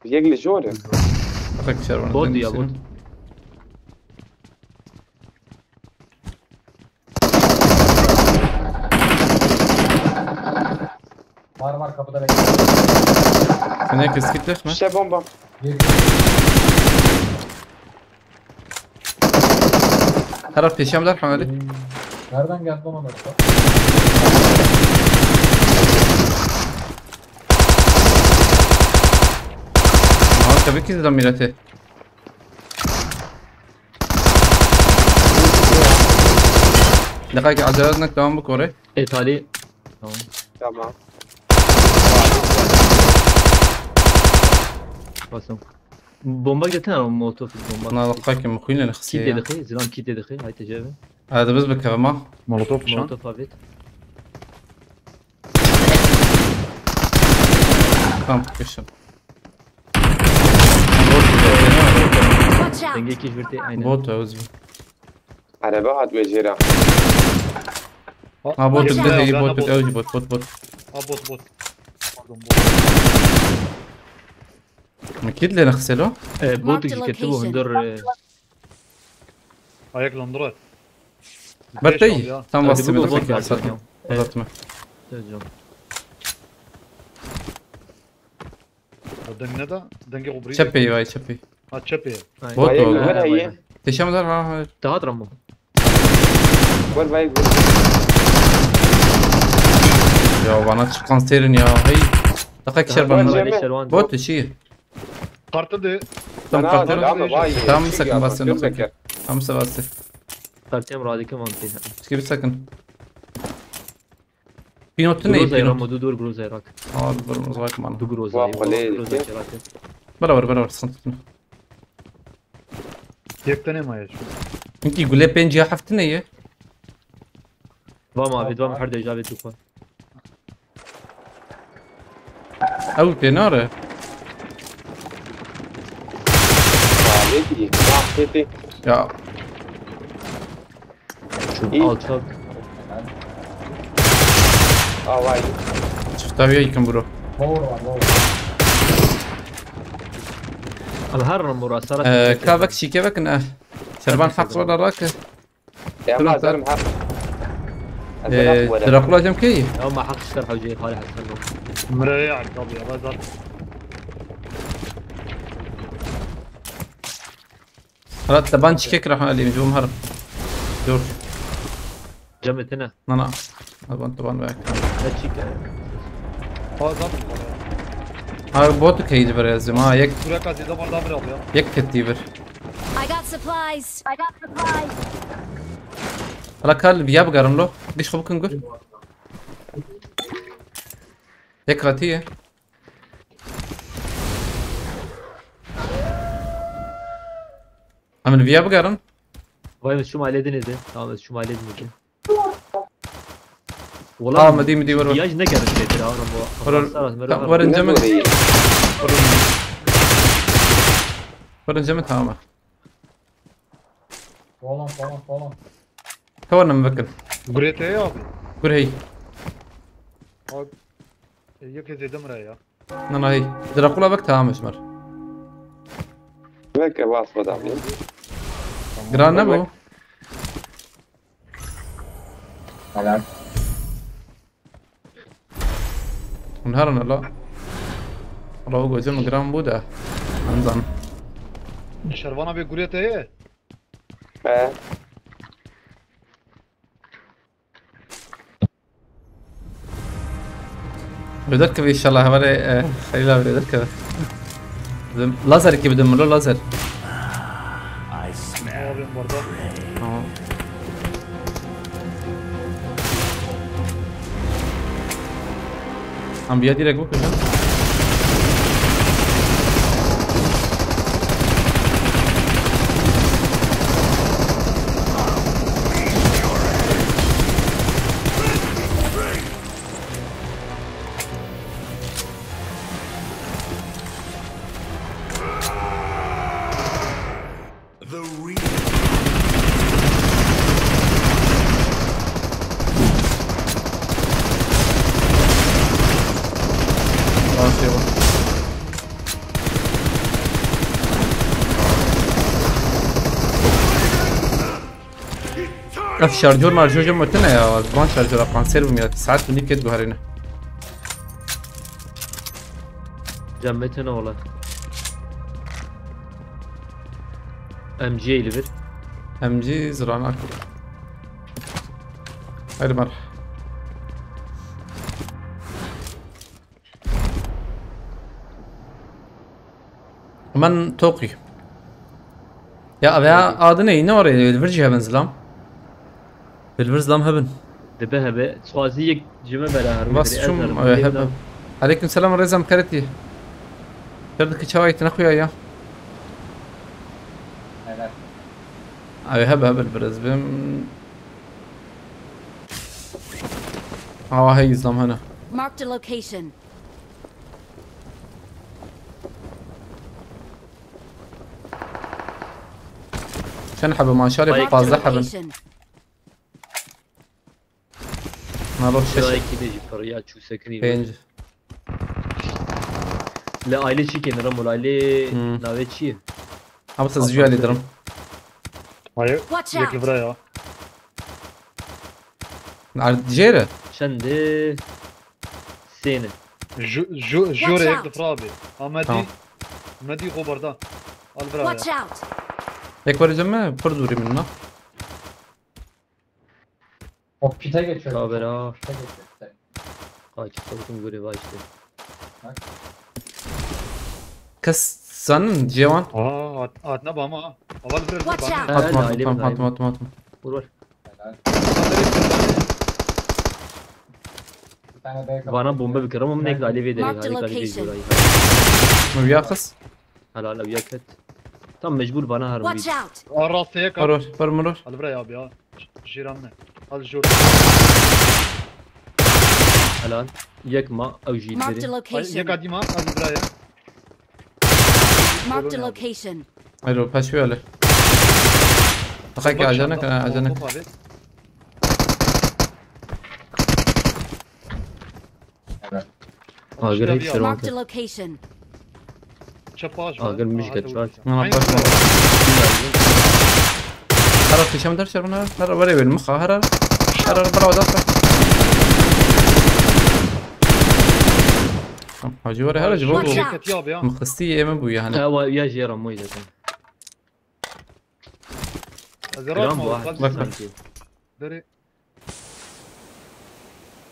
Speaker 5: يقلي جوري
Speaker 3: افك شر
Speaker 4: بوت يا بوت
Speaker 7: Var kapıda bekliyor.
Speaker 3: هناك سكيت ليش ما
Speaker 5: شتا بومبا
Speaker 3: ترى في شام دار حمالي
Speaker 7: Nereden geldi lan onlar?
Speaker 3: ما هو كبير كذا دميرته دقيقة عجلاتنا تمام بكوري.
Speaker 4: ايطالي تمام.
Speaker 5: تمام.
Speaker 4: باسم. بومبا جتنا موتو في البومبا.
Speaker 3: أنا دقيقة مخوين
Speaker 4: كيت
Speaker 3: نخسي.
Speaker 4: دقيق زلام كيت دقيق هاي تجربة.
Speaker 3: هذا بس بالكرامة.
Speaker 6: مولوتوف شان
Speaker 4: موتو فابيت.
Speaker 3: تمام كشم.
Speaker 8: Watch out!
Speaker 4: دنجي كيش برتي عينه.
Speaker 3: بوت عزب.
Speaker 5: على بعد بجيران.
Speaker 3: بوت
Speaker 6: لا،
Speaker 3: بدي
Speaker 6: لا،
Speaker 3: بوت
Speaker 6: بوت.
Speaker 3: أوجي بوت.
Speaker 6: بوت Pardon, bot.
Speaker 3: أكيد اللي نغسله.
Speaker 4: بوت
Speaker 8: Marked
Speaker 4: كتبوا
Speaker 8: location.
Speaker 4: هندور
Speaker 6: Ayak landırat.
Speaker 3: برتي. تمام بس
Speaker 4: بيقولوا
Speaker 3: بدك
Speaker 4: فوق
Speaker 3: أصلاً.
Speaker 4: اليوم.
Speaker 3: بالضبط.
Speaker 6: Denge da, denge قبري.
Speaker 3: شبي واي شبي.
Speaker 6: Çepe.
Speaker 3: بوت
Speaker 5: وين
Speaker 3: والله.
Speaker 5: هي؟
Speaker 3: تشام دار.
Speaker 4: تهات رمو.
Speaker 5: وين بايك؟
Speaker 3: يا بنات شو قنصيرن يا هي. دقيقة شربان. بوت شيء.
Speaker 6: Kartı
Speaker 3: تم
Speaker 5: أنا
Speaker 3: قتل.
Speaker 5: لا، باي.
Speaker 3: تم سكن بس
Speaker 5: شو
Speaker 3: دقيقة.
Speaker 5: فكر؟
Speaker 3: تم سكن.
Speaker 4: قرتين رادي كمان فيها.
Speaker 3: كيف سكن؟ بينوتني
Speaker 4: جروزا
Speaker 3: بينوت.
Speaker 4: رمو دور جروزا راك.
Speaker 3: بالمزاج معنا.
Speaker 4: دو جروزا.
Speaker 5: واقف ليه؟
Speaker 4: جروزا راك.
Speaker 3: برابر صنتنا.
Speaker 6: yekten emaye şu.
Speaker 3: انت يقول لي بينجي حفتني ايه؟
Speaker 4: فما في دوام حد ايجابي توفى.
Speaker 3: او تناره.
Speaker 5: عليكي ما حكيتي.
Speaker 3: يا
Speaker 4: اوت فوق.
Speaker 5: واي.
Speaker 3: شفتها وياي كم برو.
Speaker 4: الهر مراسلة.
Speaker 3: كافك شي كيفك انه شربان حق ولا راك؟
Speaker 5: يا ما زلمة حق.
Speaker 3: دراكولا جم كي؟
Speaker 4: او ما حق اشترح وجهي خالي حسنه.
Speaker 6: Mreya tabii ya zaten.
Speaker 3: خلاص تبان شكيك راح علي جو مهرب. جورج.
Speaker 4: جمت هنا.
Speaker 3: انا طبعا باك.
Speaker 4: هاتشيك.
Speaker 6: Zaten.
Speaker 3: هاي بوتك هي جبر يا زلمه يك
Speaker 6: Buraya kaç zaman daha bir al ya.
Speaker 3: يك كتيبر.
Speaker 8: I got supplies.
Speaker 3: هلا كال بياب قارن له ليش خبك نقول؟ يك غتيه. عمل بياب قارن.
Speaker 4: وين شو مالي دنيا تمام شو مالي دنيا. والله
Speaker 3: مدي ورا
Speaker 4: ياج نقر الشيء ترى
Speaker 3: ورا انجمت ورا انجمت هامه
Speaker 7: Falan.
Speaker 3: كورنا مبكر
Speaker 6: Buraya teye abi.
Speaker 3: قول هي
Speaker 6: Yek zeyde mreya.
Speaker 3: انا هي دراكولا بك تمام مشمر
Speaker 5: هيك واصفة دعمي.
Speaker 3: جران نبو
Speaker 7: Helal.
Speaker 3: انهارنا لا والله هو جم جرام بودا انزل
Speaker 6: Şervan abi buraya teye.
Speaker 3: بدركب ان شاء الله هوري خلينا بدركب لازر كي بدهم له لازر
Speaker 6: Abim burada.
Speaker 3: عم بيدي لك بكره شارجور مارجور جم متنا يا زبان شارجور افغان سيرف 100 ساعات مني كده بهرنا
Speaker 4: جمت هنا والله. ام جي ليفر.
Speaker 3: ام جي زرعناك هاي مرح من توقي يا ابي ادني نوري الفيرجي بنزلام بالبرز لام هبن
Speaker 4: دبه هبه سوازي جمع بلا هرم
Speaker 3: بس شو هب عليكم السلام رزم كرتي كردك شوايت نخويا يا هب البرز بم هي زلام هنا
Speaker 8: Marked a location.
Speaker 3: عشان حبه ما شاري
Speaker 8: Marked a
Speaker 3: فاز حبن
Speaker 8: location.
Speaker 3: ما روح شش
Speaker 4: شرايك كده جبريات شو سكري
Speaker 3: بينج
Speaker 4: لا aile شي كان رمو aile ناوي شي
Speaker 3: بس الزجاج اللي درم
Speaker 6: هاي
Speaker 8: Watch
Speaker 6: ياك
Speaker 8: out.
Speaker 6: البرايا
Speaker 3: على الجيرة
Speaker 4: شند سنه
Speaker 6: جوري هيك الفرابي
Speaker 3: تمام.
Speaker 6: مدي غبر ده
Speaker 8: Watch
Speaker 6: البرايا
Speaker 8: out.
Speaker 3: هيك ورا جمع بردوري منه
Speaker 7: O pite geçiyor.
Speaker 4: Kabera.
Speaker 7: Pite geçiyor pite.
Speaker 4: Kaç sorun göre başladı.
Speaker 3: كس سن جيوان
Speaker 6: عاد نبا ما اول برد
Speaker 8: Watch out.
Speaker 3: هات
Speaker 4: Vur var.
Speaker 7: Bir tane B kapı.
Speaker 4: Bana bomba bıkırım ama ne kadar alev ederek
Speaker 8: Marked
Speaker 4: harika alev
Speaker 8: location.
Speaker 4: ediyor.
Speaker 3: ما بياخس
Speaker 4: Hala hala yakıt. Tam mecbur bana harbi.
Speaker 8: Watch out.
Speaker 6: الراس هيك
Speaker 3: بروح برمروح
Speaker 6: البرايا ابي جيراننا هذا الجور
Speaker 4: Hala yakma
Speaker 8: Marked a
Speaker 4: avcıları.
Speaker 6: هيك
Speaker 8: location.
Speaker 6: قديمه هذا البرايا
Speaker 8: Marked a location.
Speaker 3: الو باش ولا اخيك عجنك عجنك
Speaker 4: Agar hiç
Speaker 8: Marked a
Speaker 4: servante.
Speaker 8: location.
Speaker 6: شباش
Speaker 4: Agar müşket var.
Speaker 3: انا باش هرب في شم درش من هرب وري بالمخ هرب برا ودافع هاجي وري هرب
Speaker 8: Watch
Speaker 3: جبوه
Speaker 8: out.
Speaker 6: ياب يا
Speaker 3: مخستي من بويا هنا
Speaker 4: Ha ya jera mı zaten. Gram bu.
Speaker 3: bak.
Speaker 4: Sanki.
Speaker 6: دري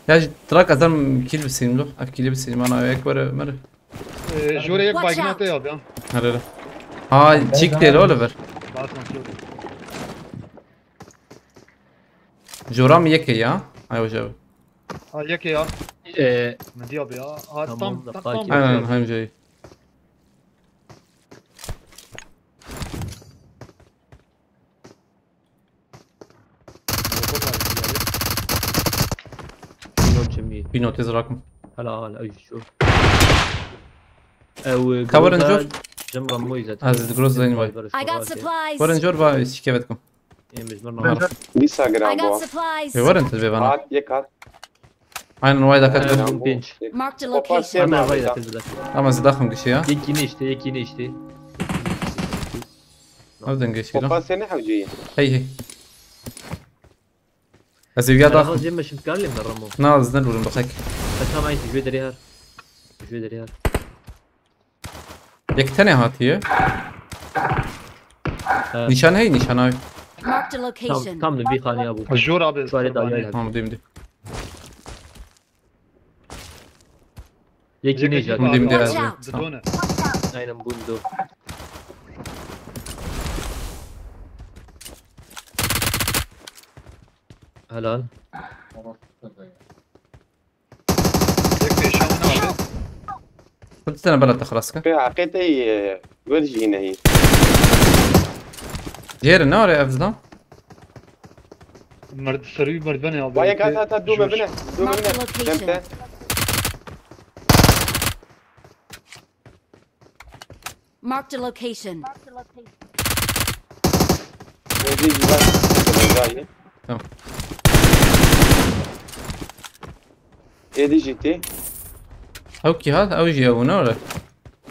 Speaker 3: يا تراك ازم كيل بسين له اكيل بسين انا وياك ورا مر
Speaker 6: جوري هيك
Speaker 8: Watch
Speaker 6: باقيناته
Speaker 8: out.
Speaker 6: ياب يا
Speaker 3: هلا هاي تشيك ديل اوليفر جورام يكي يا ايوه جاب
Speaker 6: ياك يا
Speaker 4: Eee
Speaker 6: من دياب يا هذا
Speaker 4: تمام،
Speaker 6: طم
Speaker 4: دقائق.
Speaker 6: طم
Speaker 3: انا هاي جاي
Speaker 4: not cemiyet.
Speaker 3: في نوت يزرعكم
Speaker 4: Hala hala شوف. او
Speaker 3: كفر نشوف.
Speaker 4: جمرة موي zaten.
Speaker 3: هذا جروز زين باي
Speaker 8: I got supplies.
Speaker 3: ورا نجور باي كيفتكم
Speaker 4: مجبرنا
Speaker 5: لسه
Speaker 8: I
Speaker 5: جرام
Speaker 8: got
Speaker 5: بوا
Speaker 8: supplies.
Speaker 3: في ورا انت البيب انا
Speaker 5: هات يك هات
Speaker 3: اين وايد اكتب
Speaker 4: Aynen pinch.
Speaker 8: Marked a
Speaker 5: Kopar
Speaker 8: location.
Speaker 5: sen.
Speaker 4: Hemen vay da kızlar.
Speaker 3: اما زداخم قشي ها
Speaker 4: Yekini işte.
Speaker 3: ابدا قشي له
Speaker 5: وقال سنة حوجية
Speaker 3: هي بس يبقى
Speaker 4: خلاص
Speaker 3: داخل
Speaker 4: جيم مش متكلم بالرمو.
Speaker 3: ناز نلور بخك
Speaker 4: بس هم عايز شوي دريها. شوي دريها.
Speaker 3: يكتني هات هي نشان هي نشان هاي
Speaker 8: Marked a location.
Speaker 4: Tam da bir khani abu.
Speaker 6: الجور ابي
Speaker 4: Şöyle daha gel.
Speaker 3: ها مدي
Speaker 4: Yekini zaten.
Speaker 3: مدي
Speaker 8: Watch
Speaker 3: هذا
Speaker 8: out.
Speaker 6: بدونه
Speaker 4: Aynen bundu. Helal.
Speaker 6: يكفي شامنا ابي
Speaker 3: قلت انا بلد خلاص كا
Speaker 5: في عقيتي ورجي هنا هي
Speaker 3: جير النار يا افزنا
Speaker 6: مرد سري مرد بني ابي
Speaker 5: وياك هات دوما بنا دوما
Speaker 8: Marked a
Speaker 5: بنا
Speaker 8: location.
Speaker 5: فهمت
Speaker 8: Marked a location.
Speaker 5: يجي جوال
Speaker 3: تمام
Speaker 5: ايه دي جيتي
Speaker 3: اوكي هذا اوجي او نور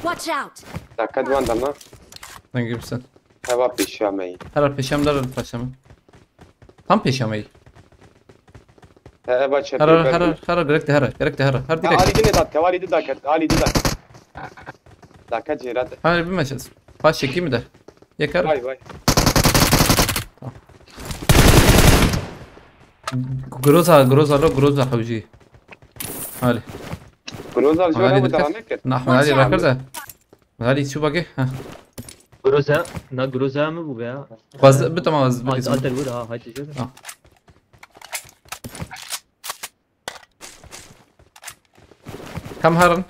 Speaker 8: Watch out.
Speaker 5: تاكد وان دمنا
Speaker 3: نجيب سن
Speaker 5: هوا بيشامي
Speaker 3: هلا بيشام دار الباشام هم بيشامي
Speaker 5: هوا شبي
Speaker 3: هلا direkt هرا هر
Speaker 5: علي
Speaker 3: direkt
Speaker 5: دي داك علي دي داك علي دي داك داك جيرات
Speaker 3: هاي بمشز باش كيم ده يكر
Speaker 5: باي باي
Speaker 3: جروزا حوجي هالي
Speaker 5: كلوزر شو
Speaker 3: علي
Speaker 5: هو
Speaker 3: دلكت
Speaker 5: ترانك
Speaker 3: نحن علي راكرزه هالي شو باقي ها
Speaker 4: Groza. Na groza mı bu be ya?
Speaker 3: غاز بتما غاز بدي
Speaker 4: Alter vur ha. Haydi şöyle.
Speaker 3: Ah. كم هرن؟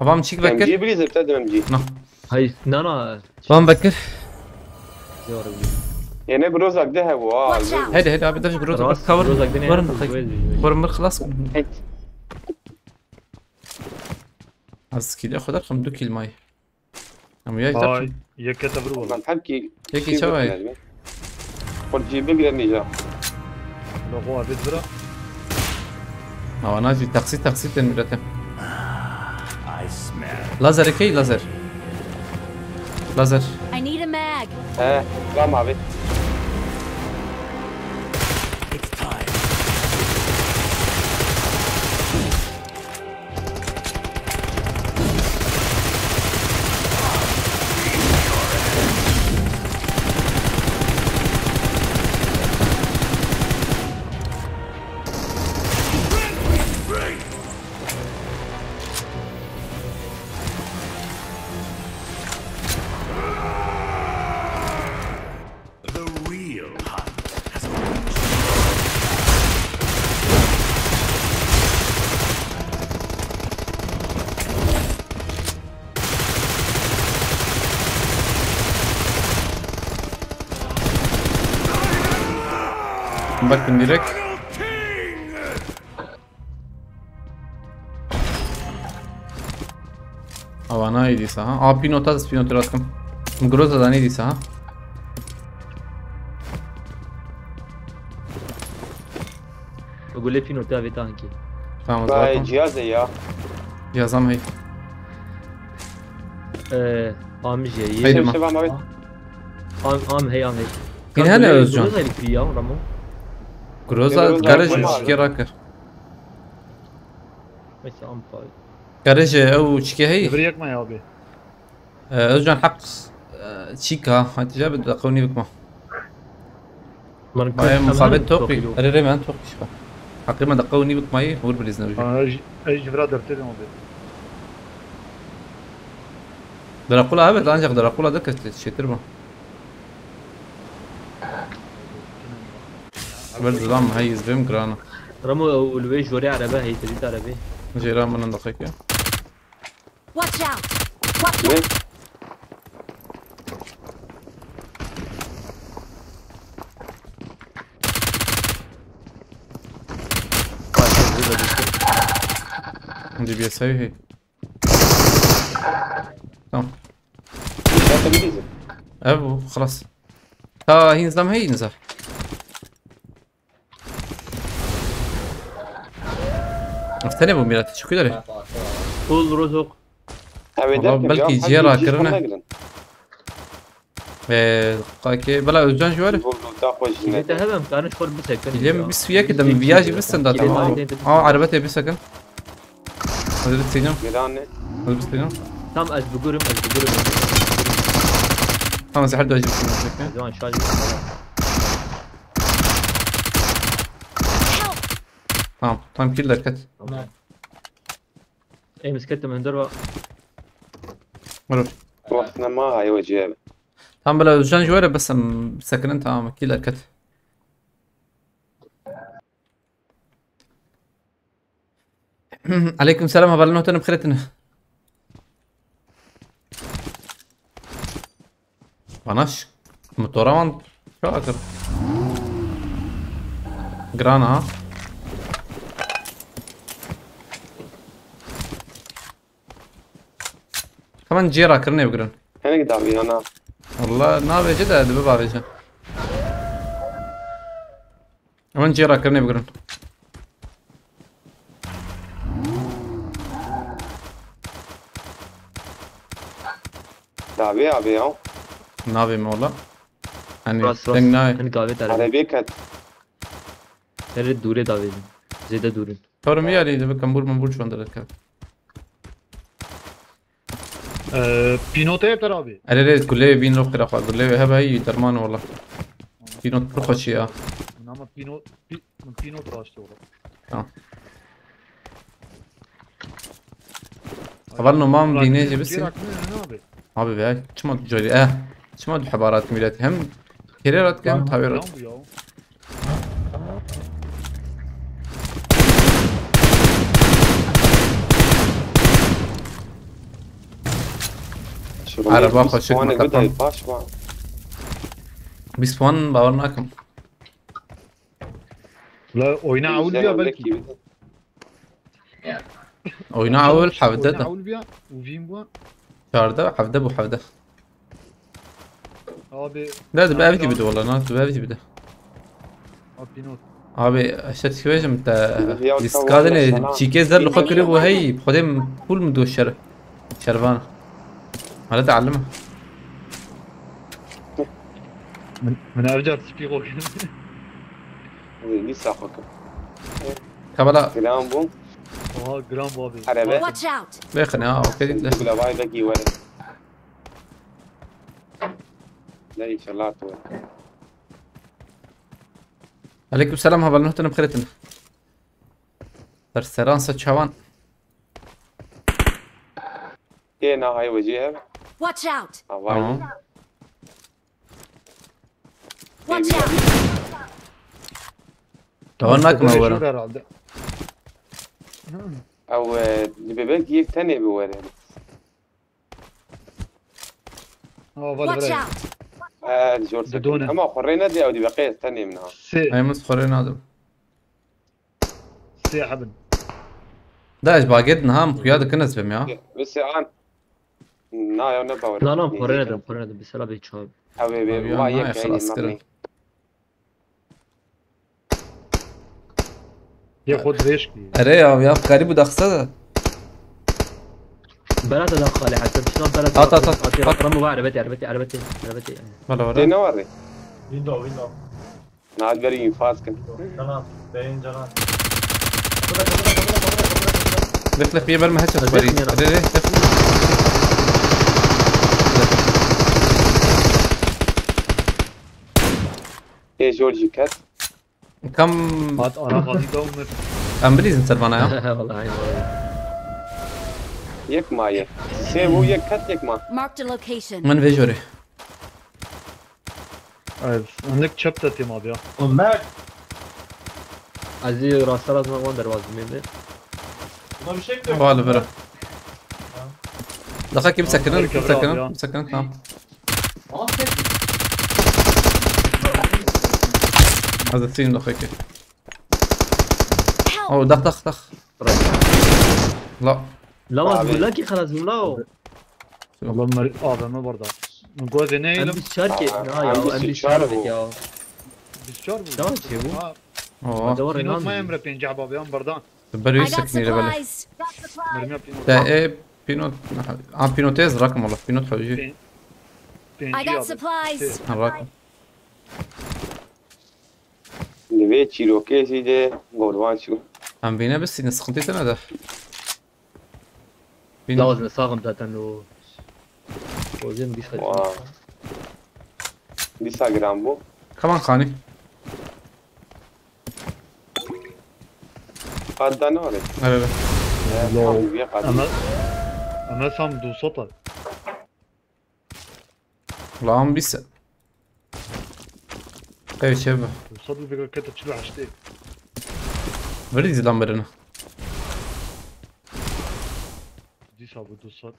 Speaker 3: طبعا مشيك
Speaker 5: MG
Speaker 3: بكر؟
Speaker 5: بليز بتقدم MG
Speaker 4: هاي نانا
Speaker 3: طبعا بكر
Speaker 5: يعني جروزك ذهب واه
Speaker 3: هيدا بدش جروز
Speaker 4: راس
Speaker 3: كور
Speaker 4: روزك دنيا
Speaker 3: ورن ورن خلاص از كده اخذ رقم دوكي الماي عم وياك
Speaker 6: هاي يكتب روح
Speaker 5: عم حكي
Speaker 3: هيك شوي
Speaker 5: قلت جيب لي نيجا
Speaker 6: لو هو بيزرع
Speaker 3: انا في تقسيط المرتب لازر كي لازر
Speaker 8: I need a mag.
Speaker 5: لا ما بي
Speaker 3: مبكن ديريكت او انا ايدي صح بينو تاز بينو تراتكم مجروزة داني دي صح
Speaker 4: بقول لي في نوتا في تانكي
Speaker 3: فاهم
Speaker 5: باي
Speaker 3: زبطهم
Speaker 5: جهاز يا
Speaker 3: جهازام هي
Speaker 4: ام جاي
Speaker 3: هيدا ما
Speaker 5: شباب ما بي
Speaker 4: ام هي
Speaker 3: مين هلا يا زجان
Speaker 4: هاي فيها رمو
Speaker 3: جروزة جارج شكي راكر
Speaker 4: بس ام فاي
Speaker 3: جارج او شكي هي
Speaker 6: يبريك ما يا ابي
Speaker 3: زجان حق تشيكا هاي تجاب دقوني بك ما باي مصابة توقي ريري ما توقي شبا حقيقة دقوني بك ماي هو البليزنا وجه
Speaker 6: ايش برادر تدي ما بي
Speaker 3: دراكولا هبت انجح دراكولا دكت شيتربا برد دام هيز بهم جرانا
Speaker 4: رمو والويش وري عربه هي تريد عربه
Speaker 3: جيران من دقيقة
Speaker 8: Watch out.
Speaker 3: عندي بيساوي هي تمام ابو خلاص هي نظام هي نزح افتني ابو ميلاد شو كده ليه
Speaker 4: طول رزق
Speaker 3: والله بلكي جيرا كرنا قاكي بلا جان جواري
Speaker 4: انت هذا كان شغل بس هيك
Speaker 3: اليوم بس وياك دم بياجي بس انت تمام عربتي بس كان هذا السينما هذا السينما
Speaker 4: تم از بقولهم
Speaker 3: خمس حد واجب
Speaker 4: زمان شاجي
Speaker 3: تمام كل كت
Speaker 4: اي مسكت من دروا
Speaker 3: مروح
Speaker 5: وقتنا ما هاي وجهه
Speaker 3: تمام بلا جان جواري بس سكن انت كل كت عليكم السلام هبل نوتن بخيرتنا باناش متورامان شو اكر جرانا ها كمان جيرا كرني بقرن
Speaker 5: هنك دعوي انا
Speaker 3: والله نابي جدا دبابة بيجا كمان جيرا كرني بقرن
Speaker 5: دعوي ابي اهو
Speaker 3: نابي مولا يعني
Speaker 4: راس
Speaker 3: تنقناي
Speaker 4: انا قاوي
Speaker 5: على
Speaker 4: تعرف
Speaker 5: بيكت
Speaker 4: ترى دوره داوي زياده دوره
Speaker 3: تورم يالي دبا كمبول منبول شو عندك الكلام
Speaker 6: بينوتي ترى ابي
Speaker 3: اريد كله بين لو خير اخوات كله هبا هي درمان والله بينو تخش يا
Speaker 6: نعم بينو تراش والله
Speaker 3: طبعا ما بينيجي بس ما بيبيعك شو ما تجري شو ما حبارات ميلات هم كريرات كم تعبيرات عربا خوشك
Speaker 5: وانا بدأ
Speaker 3: مطلقا
Speaker 5: يطاش بعض.
Speaker 3: بيسبون باورناكم
Speaker 6: لا oyna avul bia belki.
Speaker 3: oyna avul
Speaker 6: Oyna
Speaker 3: حفدة
Speaker 6: avul bia. Uvim bu.
Speaker 3: شارده حفدة بو حفدة
Speaker 6: Abi.
Speaker 3: لا ده بقى بده والله ناس بقى بده
Speaker 6: Abi not.
Speaker 3: abi اشتري شوية انت ديسكادن شيكي زر لو خكر ابو هي بخدم كل مدو الشر شربانة على تعلمها
Speaker 6: من ارجع تسبيغو.
Speaker 5: لسه اخوك
Speaker 3: كبلا
Speaker 5: كلام بو
Speaker 6: Oha gram bu abi.
Speaker 5: عربي
Speaker 8: Watch out!
Speaker 3: بيخني اوكي
Speaker 5: تقول باي دقي ولا لا ان شاء الله تو
Speaker 3: عليكم السلام هبل نهتنا بخيرتنا ترسران ستشوان
Speaker 5: كينا هاي وجهها
Speaker 8: Watch out!
Speaker 5: هواي
Speaker 8: Watch out!
Speaker 3: هوناك ما
Speaker 6: Şurada
Speaker 3: ورا
Speaker 6: herhalde.
Speaker 5: او اللي يك تاني بوري
Speaker 6: Aa
Speaker 8: Watch
Speaker 6: vale
Speaker 8: out!
Speaker 5: جورج
Speaker 6: بدونه.
Speaker 5: اما خرينا دي او دي بقيه تاني منها
Speaker 3: هاي مسخرين هذا
Speaker 6: سي حبن.
Speaker 3: داش باقيتنا هم قيادة كنز بمياه
Speaker 5: بس الان نا يا نبا
Speaker 4: لا لا مقارنة بس لا بيتشاب
Speaker 5: حبيبي
Speaker 3: أبيان
Speaker 5: ما
Speaker 3: ما
Speaker 5: يك
Speaker 3: يخلص كده.
Speaker 6: ياخد ريشكي.
Speaker 3: اري يا قريب ودخسة
Speaker 4: بلا تدخل حتى شلون بلا
Speaker 3: طاط.
Speaker 4: رموا عربتي
Speaker 3: ولا ورا
Speaker 5: دي نوري
Speaker 7: ويندو
Speaker 5: ناد بري فاسكن
Speaker 7: جنان بين جنان
Speaker 3: دخل في بر ما هسه فريد اري
Speaker 5: ايه جورجي كات
Speaker 3: كم
Speaker 6: At ana hadi davmer.
Speaker 3: امبليز انت البنا يا
Speaker 4: والله هاي
Speaker 5: يك ما يك سيبو يك كات يك ما
Speaker 8: Marked a location.
Speaker 3: من فيجوري
Speaker 6: Evet. Anlık çöp de tim abi ya.
Speaker 7: وماك
Speaker 4: عزيز راسلات ما وندر واز مين
Speaker 7: ما بشكل
Speaker 3: ولا برا دخلك مسكنن تمام هذا الثين دخلك او دخ لا
Speaker 4: لا ما تقول لك خلاص لا
Speaker 6: Allah mer adamı burada. Goze ne
Speaker 4: ام
Speaker 6: eylem?
Speaker 4: بالشاركة
Speaker 5: عم
Speaker 4: ام
Speaker 5: بيشاركوا.
Speaker 4: بالشاركة يا
Speaker 6: Biz çar bu.
Speaker 4: شلون تجيبوا؟
Speaker 6: Ha,
Speaker 3: اوه
Speaker 4: دور
Speaker 6: pinot ma
Speaker 4: رينالدو
Speaker 6: emre penci babayan bardan.
Speaker 3: بري
Speaker 8: I got
Speaker 3: يسكني لبلا
Speaker 8: supplies.
Speaker 6: Mermi pinot.
Speaker 3: ده ايه بينوت بينوتيز رقم والله بينوت حوجي
Speaker 8: I
Speaker 6: Penci
Speaker 8: got
Speaker 6: abi.
Speaker 8: supplies.
Speaker 3: الرقم
Speaker 5: اللي بيت شيلو كيسي دي غولوان شو
Speaker 3: عم بينا بس نسخنتي سنة ده
Speaker 4: لا وزن صاغم ذات انه وزن دي خد
Speaker 5: واو لسه جرامبو
Speaker 3: كمان خاني
Speaker 5: قد نوري
Speaker 3: لا لا
Speaker 6: Ama sam du sota.
Speaker 3: لا عم بيسأل ايه شبه
Speaker 6: Du sota bir kete çilu haşte.
Speaker 3: بريز لامبرنا
Speaker 6: Dis abi du sot.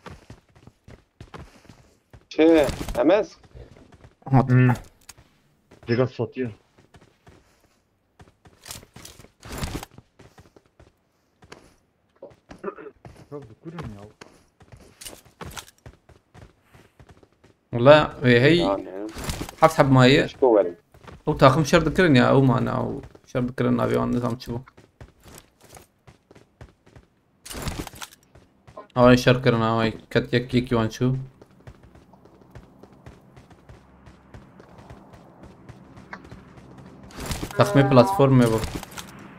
Speaker 5: شي امس
Speaker 6: Dega satıyor. Ya kurun ya.
Speaker 3: والله هي
Speaker 5: يعني
Speaker 3: حسب ما هي
Speaker 5: شكو ولد
Speaker 3: او تاخم شر ذكرني او ما انا او شر ذكرنا افيون نظام تشوفه هاي شر كرنا هاي كت يك يوان شو تخمي بلاتفورم يبو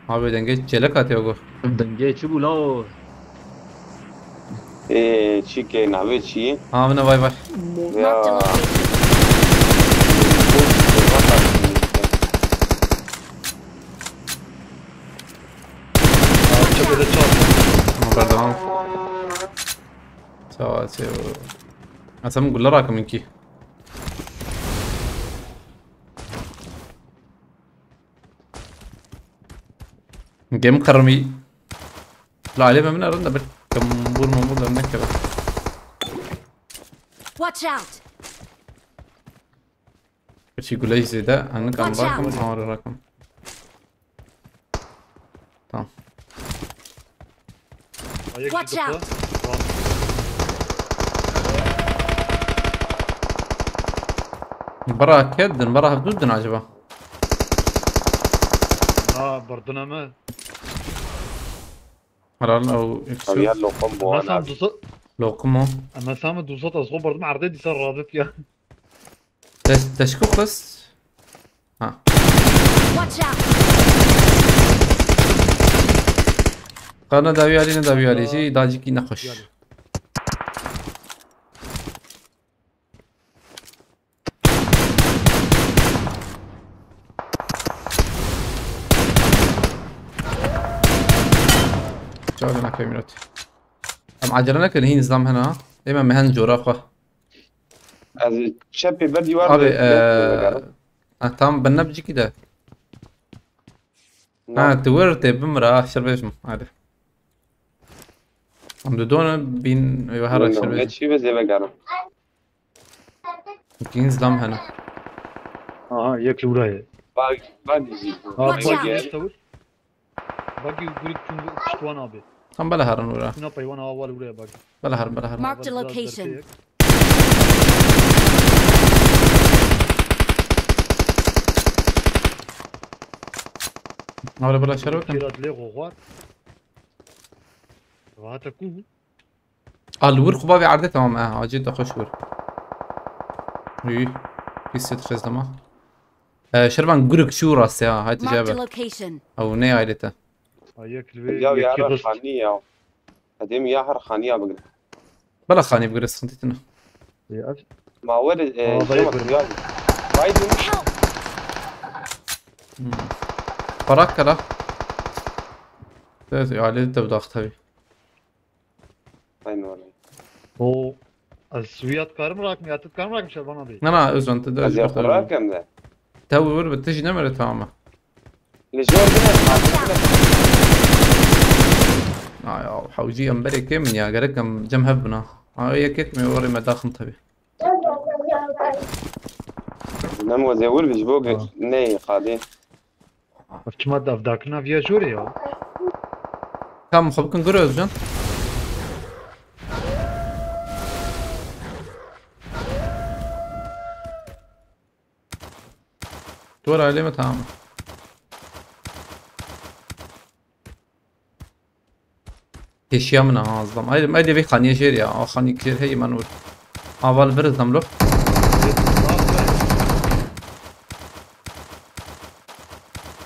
Speaker 3: هاي دنگه چلك آتے ہوگو
Speaker 4: دنجي تشبو لا
Speaker 5: ايه شيكي نعمل شي
Speaker 3: ها منا باي باي
Speaker 8: Marked a location.
Speaker 6: Çöpe de çal.
Speaker 3: ما بردوام سوا سوا اصلا نقول له راكم منكي جيم كرمي لا عليه من رنا كم بور ممود منك بس
Speaker 8: Watch out!
Speaker 3: بس يقول ليش زي ده انا كان
Speaker 8: Watch
Speaker 3: راكم
Speaker 8: out.
Speaker 3: او راكم تمام
Speaker 6: Ayak
Speaker 8: Watch
Speaker 6: kapı.
Speaker 8: out.
Speaker 3: برا كدن برا بدون عجبه
Speaker 6: Ha bardına mı?
Speaker 3: مرة لو
Speaker 5: طب
Speaker 3: يكسو
Speaker 5: يلا قم
Speaker 6: Ama
Speaker 5: وانا
Speaker 6: sam dusa
Speaker 3: لو قمو
Speaker 6: ama sam dusa da so bardım arda disar radet ya.
Speaker 3: تشكو بس ها
Speaker 8: Watch out!
Speaker 3: قارنا داوي علي شي داجيكي نخش شو لنا كم minut ام عجلنا كان هي نظام هنا اما مهن جوراقه
Speaker 5: از شبي بدي
Speaker 3: ابي
Speaker 5: ورد
Speaker 3: تام بنبجي كده تورت بمرة شربيشم عارف عم دون بين يوهرك شربيش
Speaker 5: شي بس يبقى
Speaker 3: يمكن نظام هنا
Speaker 6: Ha yak luraya.
Speaker 5: باقي يجي
Speaker 6: Ha
Speaker 8: Watch
Speaker 6: bagi
Speaker 8: out.
Speaker 6: tavır. Bagi gurik çünkü çıkwan abi.
Speaker 3: هم بلا هرن ورا
Speaker 6: Şuna payvan hava luraya bagi.
Speaker 3: بلا هرن
Speaker 8: Marked a location.
Speaker 3: بلا شروك
Speaker 6: Kirat le goğar. Vahata ku.
Speaker 3: الور خبابي عرضه تمام عجيد اخش ور وي في ست خزدما شربان قرق شو راسي هاي
Speaker 8: Marked a
Speaker 3: تجابه
Speaker 8: location.
Speaker 3: او ني عائلته
Speaker 6: Ha yak luraya.
Speaker 5: يا
Speaker 6: Yak
Speaker 5: يا
Speaker 6: kırıs.
Speaker 5: خانية هديم يا خانية بقى
Speaker 3: بلا خاني بقرس خنتيتنا
Speaker 5: ما ورد
Speaker 6: ضيق
Speaker 5: شمك رياضي بايدن
Speaker 8: Help!
Speaker 3: براك كلا تازي عائلته بداخت هبي
Speaker 5: aynen öyle.
Speaker 6: O Suyat karım rakmı yatıp karım rakmış Şerban abi.
Speaker 3: انا ازون تدري
Speaker 5: از يقرأ كم ذا
Speaker 3: تو ور بتجي نمرة تماما
Speaker 5: لجور
Speaker 3: يا حوجي امبري كم يا قركم جم هبنا هاي كيت مي وري ما داخل تبي
Speaker 5: نمو زيور بيجبوك ني قادين
Speaker 6: Afçıma da avdakına viyajör ya.
Speaker 3: كم خبكن قريز جن دور عليه ما تماما اشياء منها اظلم هاي في خانية شير يا خانية كثير هي منور اول برز نملو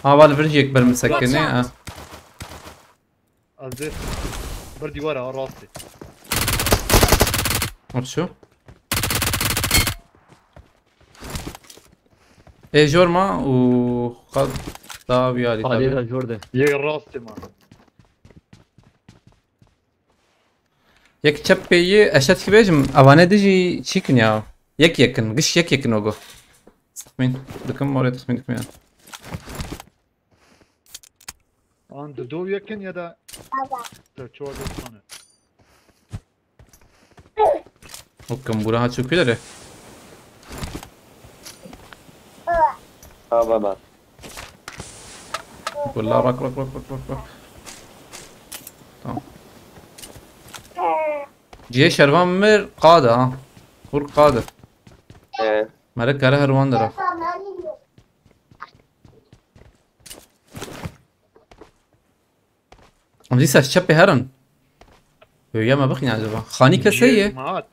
Speaker 3: اول برج يكبر مسكنة
Speaker 6: Az de bir divar ha rastı.
Speaker 3: شو ايه جورما وخد طابي علي
Speaker 4: علي
Speaker 3: طابي
Speaker 4: جورده
Speaker 6: Ye rastı ma.
Speaker 3: يك تشبي اشت كبيجم اوانا ديجي تشيكن يا يك يكن قش يك يكن وقو تخمين بكم مرة تخمين كم يعني
Speaker 6: An doğu yakın ya da çoğu sana.
Speaker 3: وكم براها تشوف كده
Speaker 5: ها بابا
Speaker 3: والله راك تمام جي شربان مر قادة ها فور قادة
Speaker 5: ايه
Speaker 3: مالك على هروان درا ام دي ساشبي هرن يا ما بخني عجبا خاني كسيه
Speaker 6: Maat.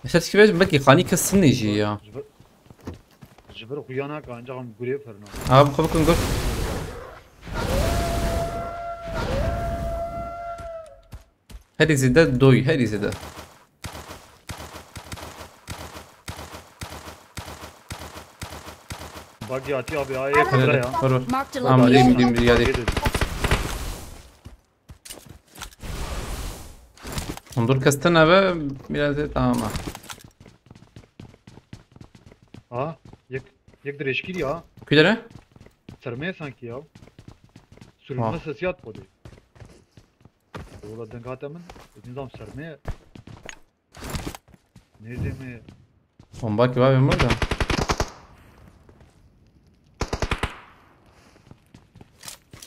Speaker 3: اشت كيفاش بكي خاني كسني جي يا
Speaker 6: Jibir kuyana kanca ham gure ferna.
Speaker 3: ها بخبكم نقول هذه زيادات دوي هذه زيادات
Speaker 6: Bagi ati abi ay kudra ya.
Speaker 8: Marked a
Speaker 3: ام ديم
Speaker 8: location.
Speaker 3: ديم زيادة انظر كستنا بقى biraz tamam
Speaker 6: Ha? Yek direşkil ya.
Speaker 3: كده
Speaker 6: Sermeye sanki ya.
Speaker 3: Ha.
Speaker 6: Sürülme sesi yat kodu. Ola dengatemin. Nizam sermeye. نيجي مي
Speaker 3: بومباكي بابي مرة.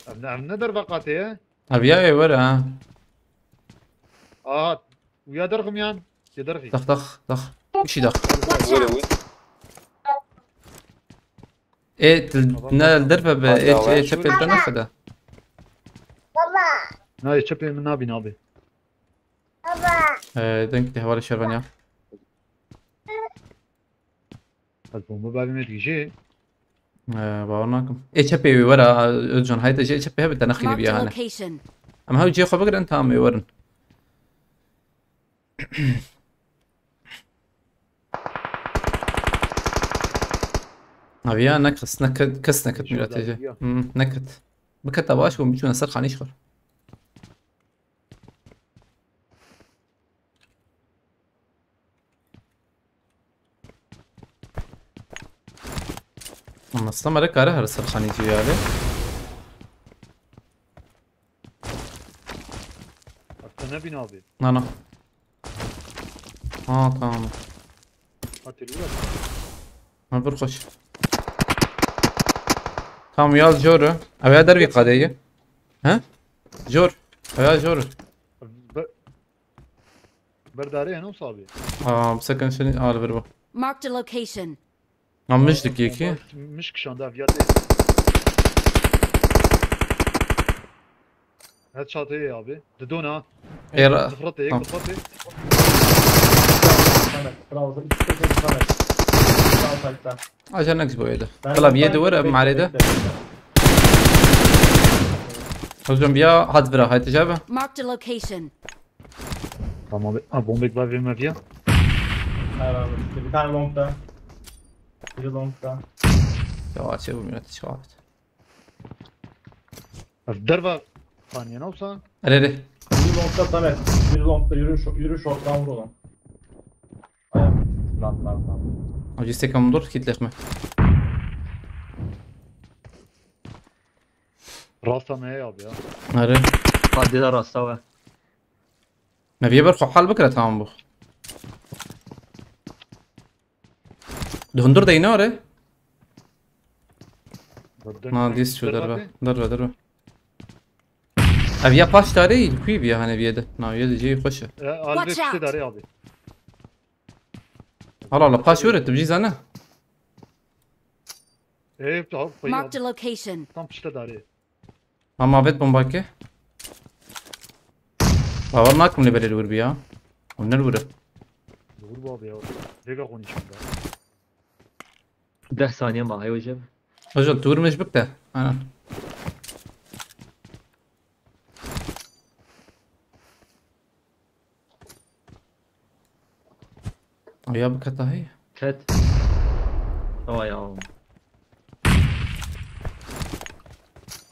Speaker 6: عم ندر بقاتي
Speaker 3: أبياي ورا.
Speaker 6: ويا درغم يان يا درغي
Speaker 3: دخ دخ دخ. وشي دخ.
Speaker 8: Watch
Speaker 5: وين
Speaker 8: out!
Speaker 5: وين
Speaker 3: إيه الدربة إيه شبه البنا خدا.
Speaker 6: ناي تشبي من نابي
Speaker 3: دنك حوالي شربانيا.
Speaker 6: البومبا بابي ما تيجي
Speaker 3: باورناكم. إيه شبه ورا جون هاي تجي شبه بدنا نخلي
Speaker 8: Marked a
Speaker 3: بيها أنا.
Speaker 8: location.
Speaker 3: أما هاو جي خو بقدر أنت عم يورن. أبيا نكس نكد كس نكد ميلا تيجي. نكد. بكتا باش ومجونا سرخ عن يشخر. أما استمر كاره هر سرخ عن يجي عليه.
Speaker 6: حتى نبي نابي
Speaker 3: أنا. تمام.
Speaker 6: هاتي الولد
Speaker 3: ما برخش. تمام يا جور. أبيا دربي قادية. ها؟ جور. أبيا جور.
Speaker 6: برداري هنا وصابي
Speaker 3: بسكن شنو؟ البربا.
Speaker 8: Marked a location.
Speaker 3: عم مجدك يكي.
Speaker 6: مش كشان ده فياتي هاد شاطئ يا ابي ددونا
Speaker 3: إيه
Speaker 6: ضفرتي هيك ضفرتي
Speaker 3: عشان نكسبه يده. طلع بيده ورا معريده. هجوم بيا هاد برا هاي تجابه.
Speaker 8: Marked a location.
Speaker 6: تمام بومبك بابي ما فيها
Speaker 7: Bir tane longda. Biri longda.
Speaker 3: يا شو ميلاد شوات.
Speaker 6: الدربة ثانية نوصل
Speaker 3: ريري.
Speaker 7: Biri longda Samet. Biri longda yürü short'tan vur olan. Ayak. Lan.
Speaker 3: أجي استكمل دور كيت لخمة.
Speaker 6: راسها ما هي ابي
Speaker 3: ريري.
Speaker 4: قاعد ده راسه هو
Speaker 3: ما بيبرخو حال بكرة تمام بو. دهندور ديناره. ما ديس شو دربه. أبيا باش داري كوي بيا هني بيده. يده جي خوشه.
Speaker 6: قلبي كشتي داري ابي
Speaker 3: الله باش ورد تبجي زنا.
Speaker 6: ايه بتعرف
Speaker 8: Marked a location.
Speaker 6: tam كشتي داري
Speaker 3: ما بيت بومباكي. باورناكم اللي بري الور بيا. ومن الورة.
Speaker 6: دور بابي يا ليك اخوني شو
Speaker 4: 10 ثانية ما هي وجب
Speaker 3: رجل تور مش بكته. أنا. يا بكتها هي.
Speaker 4: كت يا عم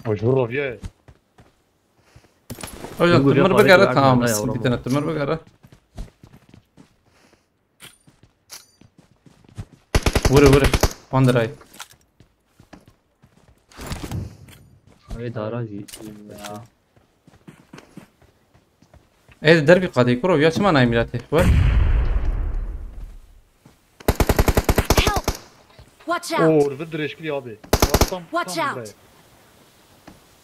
Speaker 6: وجهه فيها
Speaker 3: رجل تمر بقرة تمام بس بدنا تمر بقرة. وري وان دراي.
Speaker 4: هاي دارا
Speaker 3: ايه الدربي قاعد يكرو يا شو ما نايم ميلاته وين؟
Speaker 8: Help! Watch out!
Speaker 6: اوه بدري ايش كلي ابي
Speaker 8: Watch out!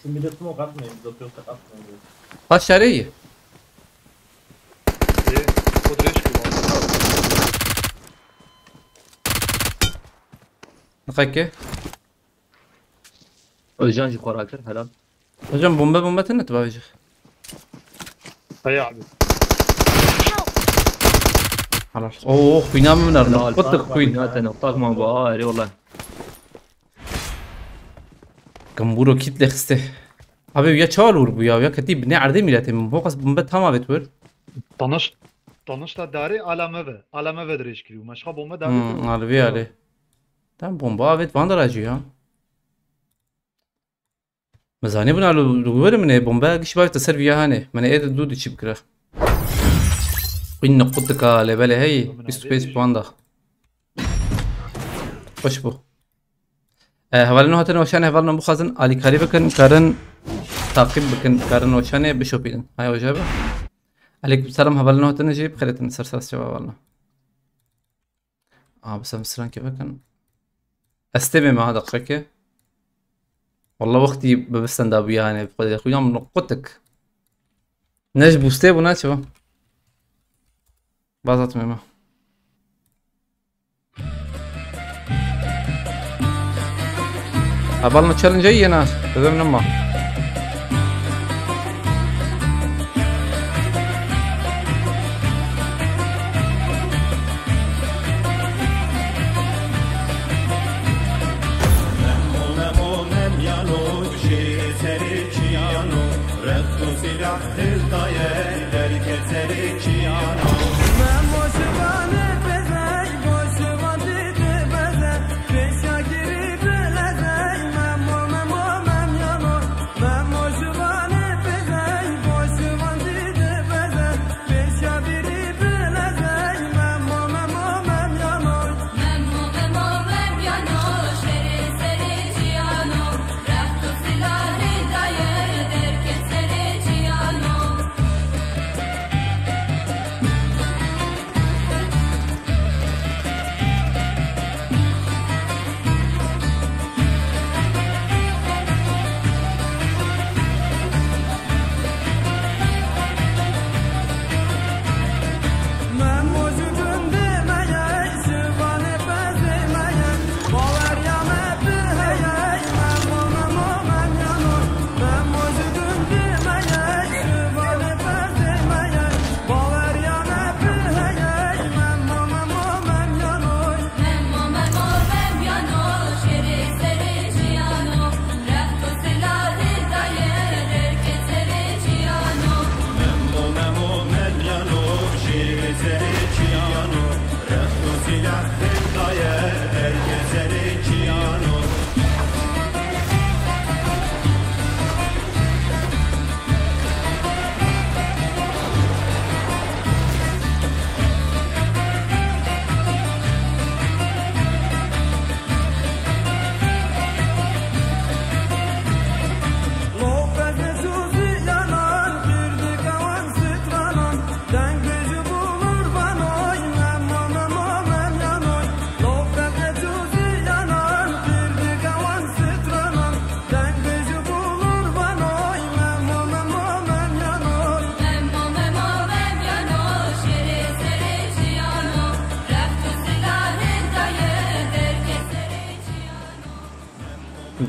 Speaker 7: Şu bir de smoke atmayın. Biz atıyorsak atmayın.
Speaker 3: هاي شارية.
Speaker 6: ايه بدري ايش كلي
Speaker 3: دقيقة.
Speaker 4: Özcan yukarı akır helal.
Speaker 3: رجل بومبا تنت باوجه.
Speaker 6: هيا عبي
Speaker 3: خلاص. اوه خوينا من النار. قطك خوين.
Speaker 4: Zaten noktak ma bu ağır والله.
Speaker 3: كمبورو كيت لخسته. أبي ويا شالور بيا ويا كتيب بني عردي ميلاته من فوق بومبا تمام بتور.
Speaker 6: طنشت داري على ما بدري ايش كلي ومش خابو ما داري
Speaker 3: على عليه. تام بومبا بيت فاندر أجي ها. مزاني بنا لو من بومبا قش باي تصير فيها هني من ايه دود شيء بكره. قلنا قطك لبالي هي بسبيس باندا. خوش بو. هولنا هاتنا وشان هولنا مخازن علي قريب كن كارن تعقيب بكن كارن وشان بشوبين هاي وجابه. عليكم السلام هولنا هاتنا جيب خليت نسرسل جواب والله. بس مثلا كيف كان استمع مع هذا شكل والله وقتي بستند اب يعني بقول يا اخوي يوم نقطك نجبو استيب وناتشو باظت ميمه قبلنا تشالنج اي ناس لازم نما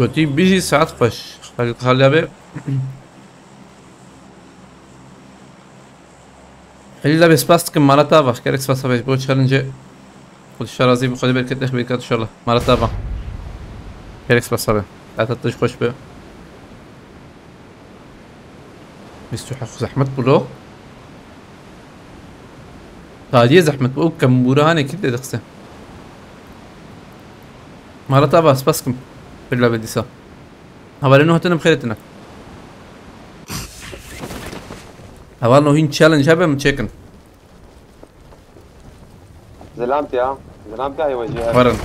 Speaker 3: قلتي بيجي ساعات فش خليها بي خليها بسباست كم مرة تابع كارك سباست بيش بو تشالنج خد الشرازي بخلي بالك تخبي كات ان شاء الله مرة تابع كارك سباست بي لا تطيش خوش بي بيستو حق زحمت بلو هادي زحمت بو كم برهاني كده دخسه مرة تابع سباست كم بالله بدي سا هبال انه هتنا بخيرتنا هبال انه هين تشالنج هبه متشيكن
Speaker 5: زلامتي هاي وجهها
Speaker 3: ورن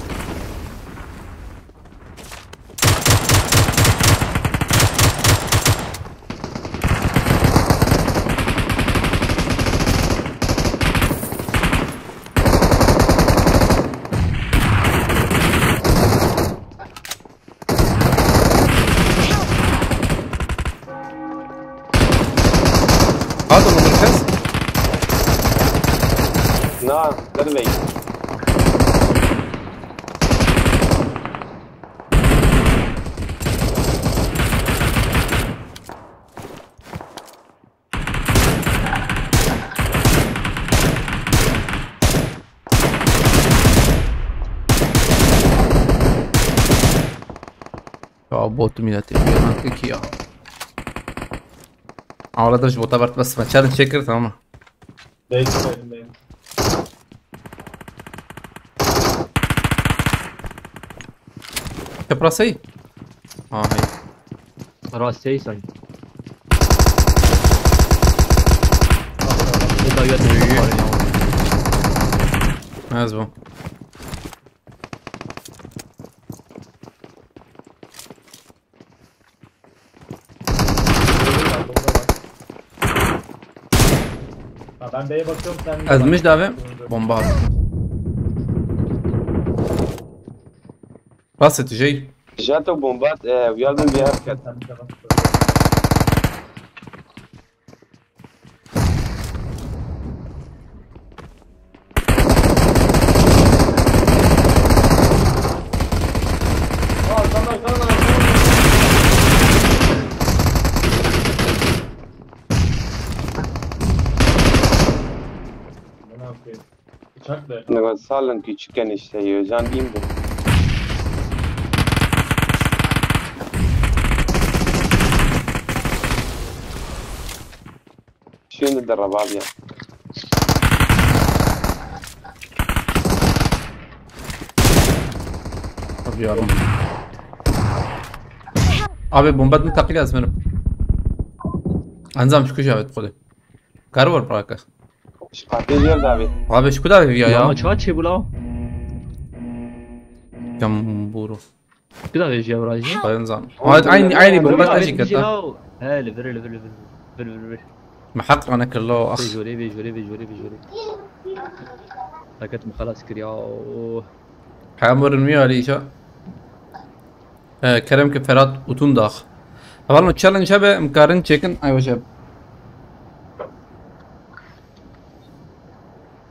Speaker 3: هذا من المركز؟
Speaker 5: نعم ترمي
Speaker 3: بوت ميلاتي كيكيا على درجة بوتابرت بس ما تشالنج شكر تمام كيف راسي؟ هاي
Speaker 4: راسي صحيح
Speaker 3: هازبو
Speaker 7: Ben B'ye bakıyorum sen...
Speaker 3: Az mı davet? Bomba. راسي تجي
Speaker 5: جاته بومبات ويا من بيها كت نقول سالن كي تشكن işte Can diyeyim de. شو ندرب ابيض
Speaker 3: طب يا رب abi bomba منتقل از منم انزام شو جابت خودي كارور براكه
Speaker 5: شقاتي ديال دافيد
Speaker 3: abi شو كده يا
Speaker 4: ما تشاتشي بلا
Speaker 3: كم بورو
Speaker 4: كده يا براجي
Speaker 3: انزام عيني bomba تجي كده
Speaker 4: هلا فر
Speaker 3: محقق انا كله اخ
Speaker 4: بيجوري لكن خلاص كريا
Speaker 3: حامر المياه علي شو كرم كفرات وتون داخ اول تشالنج شبه مقارن تشيكن ايوه شبه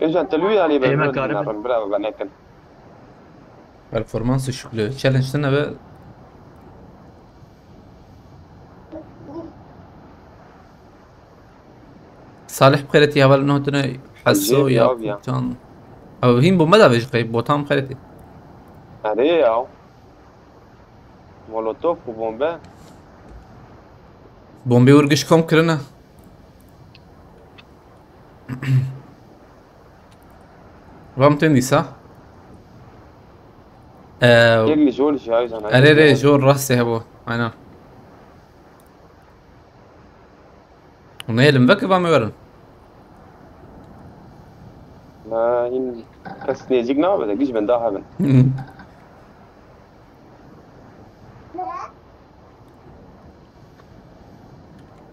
Speaker 5: ايش تلوي علي
Speaker 4: مكارم.
Speaker 5: برافو بناكل
Speaker 3: performans düşüklüğü challenge سنة بقى صالح بخيرتي اول انه تنا حسوا يا كان او هين بمدى فيش قيب بوتام بخيرتي
Speaker 5: هذه يا مولوتوف وبومبا
Speaker 3: بومبي ورقش كوم كرنا فهمتني صح؟
Speaker 5: يلي جول شي عايز انا
Speaker 3: اري جول راسي هبو انا ونيل مبكي فامي ورن
Speaker 5: ما هين بس نيجينا بدك جيش من داها من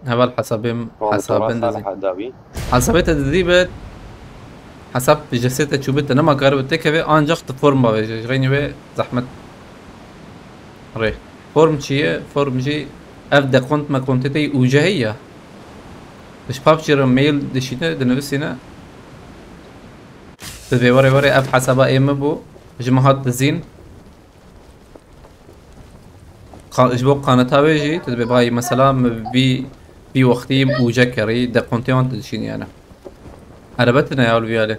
Speaker 3: هبل حسابين حسابات تدريبات حسب جسيتها شوبتها نما قاربت تكفي انجقت فورم باوي غيني بي زحمت ري فورم شي افدا كنت ما كنت تي وجهيه مش بابشر ميل دشينا دنفسينا تبي وري اف حسابا ايم بو جماعات زين اجبو قناتها بيجي تبي باي مثلا بي وقتي وجكري دا كونتيون تدشيني انا عربتنا يا ولفيالي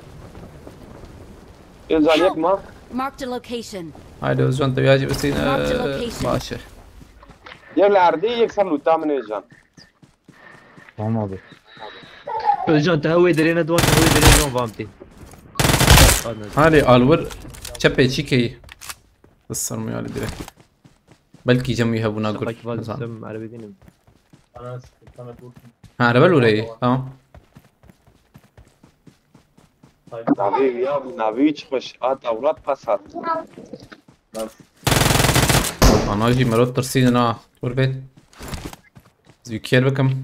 Speaker 5: ينزل عليك ما
Speaker 8: Marked a location.
Speaker 3: هاي وزن تبياجي بسينا ماشي
Speaker 5: يلا عردي يكسر له تامن وجان
Speaker 6: Tamam abi.
Speaker 4: Özcan تهوي درينا دوان تهوي درينا دوان فهمتي
Speaker 3: هالي الور تشبي تشيكي الصرمي يا دري بلكي جمي يهبونا قول
Speaker 4: عربي دينم
Speaker 7: انا استنى تقول
Speaker 3: عربي ولا ايه اه
Speaker 5: نبي يا نبي خوش ات اولاد قصر
Speaker 3: انا اجي مرات ترسين انا توربيت زي كير بكم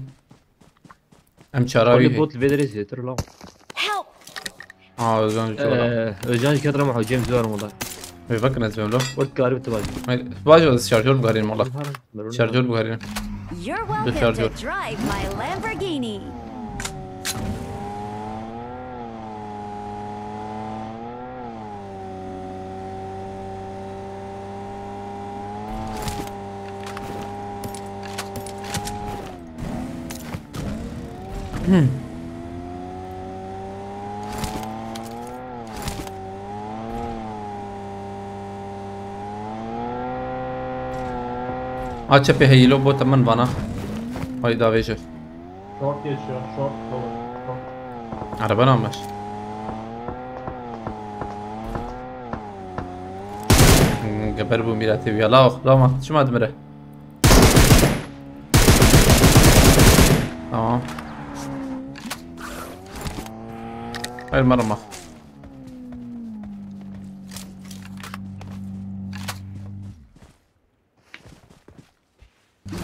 Speaker 3: ام شراوي
Speaker 4: بوت الفيدريس ترى
Speaker 8: Help!
Speaker 3: زون
Speaker 4: Özcan كثر ما هو جيمس زوار والله
Speaker 3: بيفكر نزبم له
Speaker 4: ورد كارب تباجي
Speaker 3: باجو شارجور بغارين والله شارجور بغارين
Speaker 8: You're welcome to drive my Lamborghini.
Speaker 3: Açıp heylo bu tamam bana. Hayda veşe.
Speaker 7: Short geçiyor. Short cover.
Speaker 3: Araba ne olmuş? Geber bu mirati ya la ma şu ma dmire. Tamam. Hayır marma.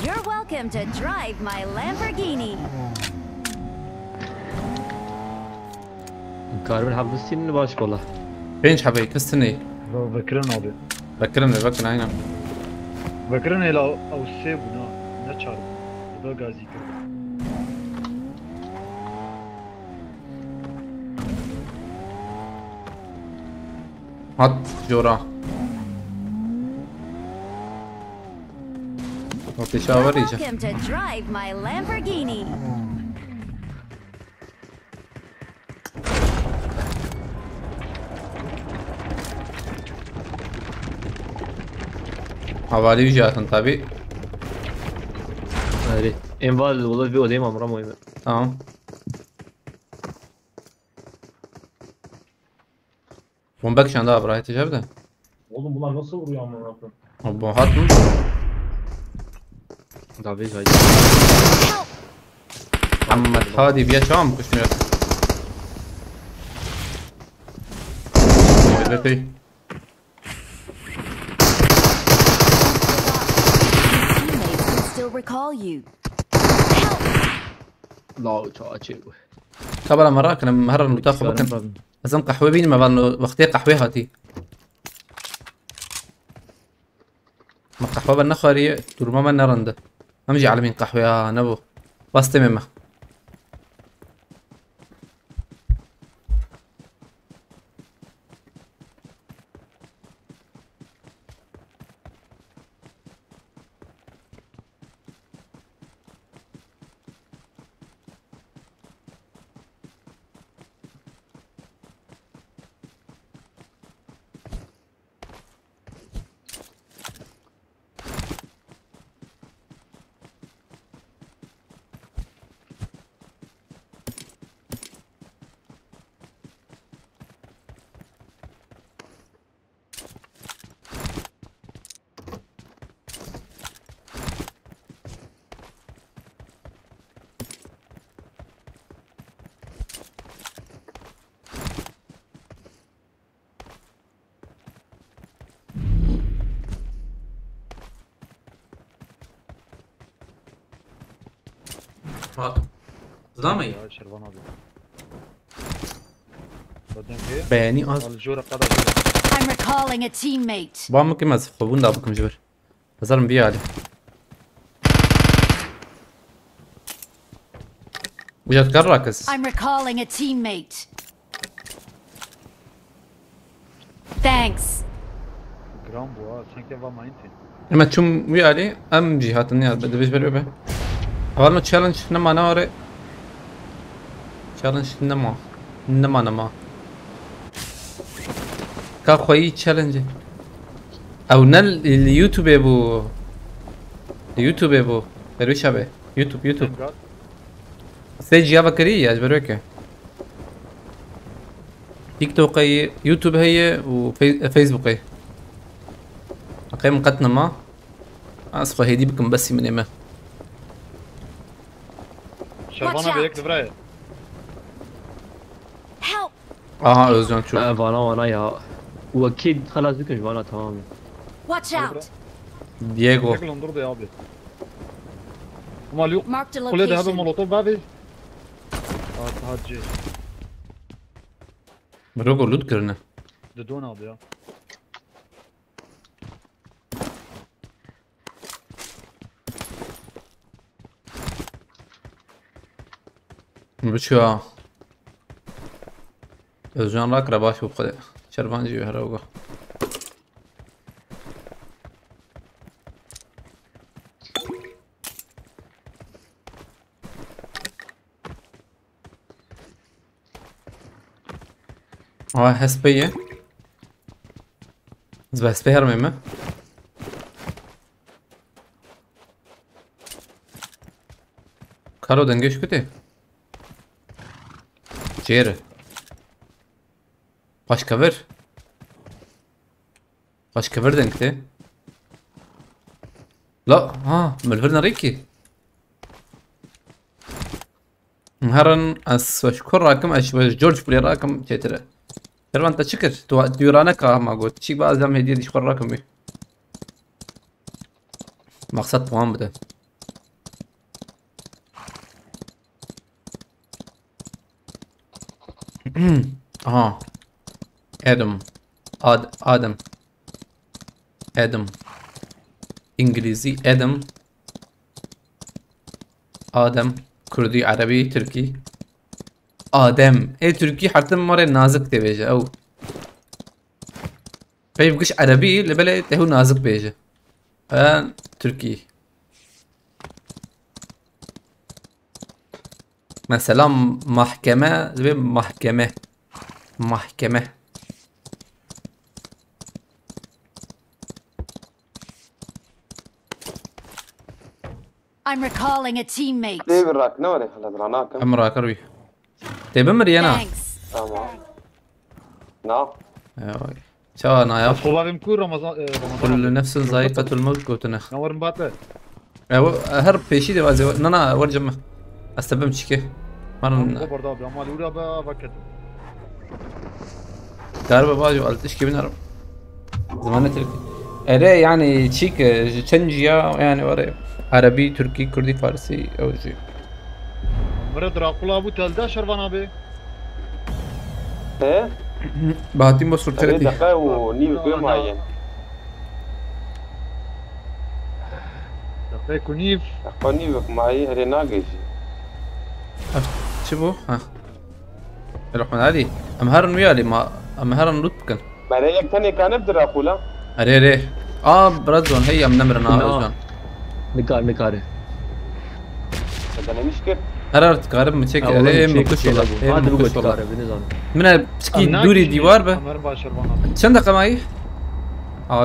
Speaker 8: You're welcome to drive my Lamborghini.
Speaker 4: كارب الحبسين باش والله
Speaker 3: Genç habeyi kıstını.
Speaker 6: Bekir'in abi.
Speaker 3: فكرني هنا.
Speaker 6: بكرني لو او سيب نا چار دو غازي كده.
Speaker 3: حط جورا وفي شاور يجي.
Speaker 8: Welcome to drive my Lamborghini.
Speaker 3: حوالي جاتن طبيعي.
Speaker 4: هذه انفال والله في ودي مره مهمه.
Speaker 3: تمام. Bombak عندها براي تجربه.
Speaker 7: Oğlum bunlar nasıl vuruyor amına koyayım?
Speaker 3: ابو هاتم.
Speaker 4: ضعيف هاي.
Speaker 3: محمد هادي بيا شام كشمير. بيبي.
Speaker 8: Teammates can still recall you.
Speaker 4: لا تشاچو.
Speaker 3: قبل مرة كنا مهرن بتاخذ مكان. لازم قهوة بيني ما بانو وقتي قهوة هاتي. ما قهوة بالنخاري دور ما من نرنده. امجي على مين قهوة يا نبو. بس تمام. زلامي
Speaker 6: يا شربان ابي بعدين في
Speaker 3: بياني از
Speaker 6: الجوره قدر
Speaker 8: I'm recalling a teammate.
Speaker 3: بام كم از خوبون دابكم جبر بزرم بيا علي وجات كراكس
Speaker 8: I'm recalling a teammate. Thanks.
Speaker 6: جرام بوا سانكي فا ما انت
Speaker 3: لما تشوم ويا علي ام جهات النيا بدي بيش بربه اولنا تشالنج نما نوري تشالنج نما كا خوي تشالنج او نل اليوتيوب ابو بروي شبه يوتيوب سيج يابا كريه اجبروك تيك توك هي يوتيوب هي وفيسبوك هي اقيم قتنا ما اصفى هيدي بكم بس من ايمان
Speaker 6: شربان ابي يكتب رايه
Speaker 8: Help.
Speaker 3: اوزان شو
Speaker 4: فانا يا واكيد خلاص ذيك فانا تمام.
Speaker 8: Watch out.
Speaker 3: دييغو
Speaker 6: شكله انظر يا ابي وما اليوم
Speaker 8: Marked a
Speaker 6: قول لي هذا
Speaker 8: location.
Speaker 6: مولوتوف بابي هات جيش
Speaker 3: بروغو لود كرنا
Speaker 6: دون ابي
Speaker 3: بشو اوزان راك رباش وبخده شربان جيو هروغو حس بيه بس بيه هرمي كارو دنگش كتي جيره باش كفر دنگتي لا ها ملفرنا ريكي هرن اشكر راكم جورج بلي راكم تترى ترى انت شكر ديورانا ما قلت شي بعض زعما هديه اشكر راكم بيه مقصد مهم بده اه ادم ادم انجليزي ادم آدم كردي عربي تركي آدم اي تركي حتى مرة نازك تبيجه او فيبقش عربي لبلا هو نازك بيجه تركي مثلا محكمة زي محكمة محكمة
Speaker 8: I'm recalling a teammate.
Speaker 5: ليه براك نوري خلاص راناكم
Speaker 3: امرا كروي تبى مريانا
Speaker 8: Thanks.
Speaker 5: تمام نعم
Speaker 3: شو انا يا
Speaker 6: طلاب كل رمضان
Speaker 3: كل نفس ذائقة الموت كوتنا
Speaker 6: نور مباتة
Speaker 3: هرب بيشي دي وازي نانا ورجم استبم شكي مرن
Speaker 6: خبر داب يا مالي ولا بكت
Speaker 3: قارب باجي قلتش كيف نهرب زمان تركي اري يعني تشيك تشنجيا يعني وري عربي تركي كردي فارسي او شيء
Speaker 6: مرة دراكولا ابو تلدا شربان ابي
Speaker 5: ايه
Speaker 3: بهاتين بس صورتك
Speaker 5: ترى
Speaker 3: دي
Speaker 5: دقيقة ونيو كل معين
Speaker 6: دقيقة كونيف
Speaker 5: أخواني بك معي ريناقش
Speaker 3: شوفوا ها الرحمن علي امهرن ويالي ما امهرن لطكن
Speaker 5: ما رأيك تاني كان بدراكولا
Speaker 3: اري اري برزون هي من نمرنا برزون
Speaker 4: نكاره
Speaker 5: هذا أنا مشكلة
Speaker 3: قررت قارب متشك اري مكش والله
Speaker 4: هذا بقول نكاره بنظام
Speaker 3: من بسكي دوري ديوار به
Speaker 6: أمر با شربان ابي
Speaker 3: چند دقيقة معي؟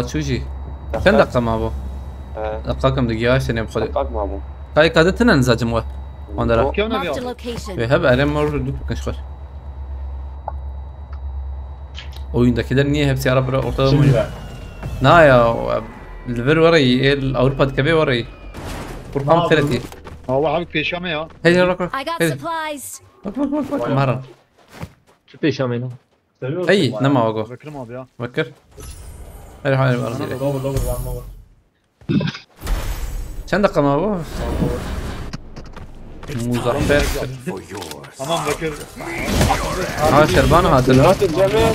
Speaker 3: شو جي؟ چند دقيقة ما بو؟ دقيقة كم دقيقة عشان بخلي
Speaker 5: دقاق ما بو
Speaker 3: هاي كادت تنن جموه وندرا
Speaker 6: كيف
Speaker 8: Marked a
Speaker 6: نبي
Speaker 8: location.
Speaker 3: هب اري مر دوب كنشخر oyundaki de niye hepsi ara ortada mı?
Speaker 7: Şimdi ver.
Speaker 3: Ne ya الفير وري الاورباد كبير وري قرقام 30
Speaker 6: هو عم بيشامي ها
Speaker 3: هي روك
Speaker 8: I got supplies.
Speaker 3: روك مهرا
Speaker 4: شو بيشامينا
Speaker 7: Seviyorsun
Speaker 3: اي
Speaker 7: bayağı.
Speaker 3: نما وقو
Speaker 6: بكرم ابي ها
Speaker 3: فكر هاي حاجه
Speaker 7: Lover lover one lover.
Speaker 3: كم دقيقة ما هو؟ مزحبر
Speaker 6: تمام بكر
Speaker 3: ها شربان هذا
Speaker 5: دلوقتي الجميع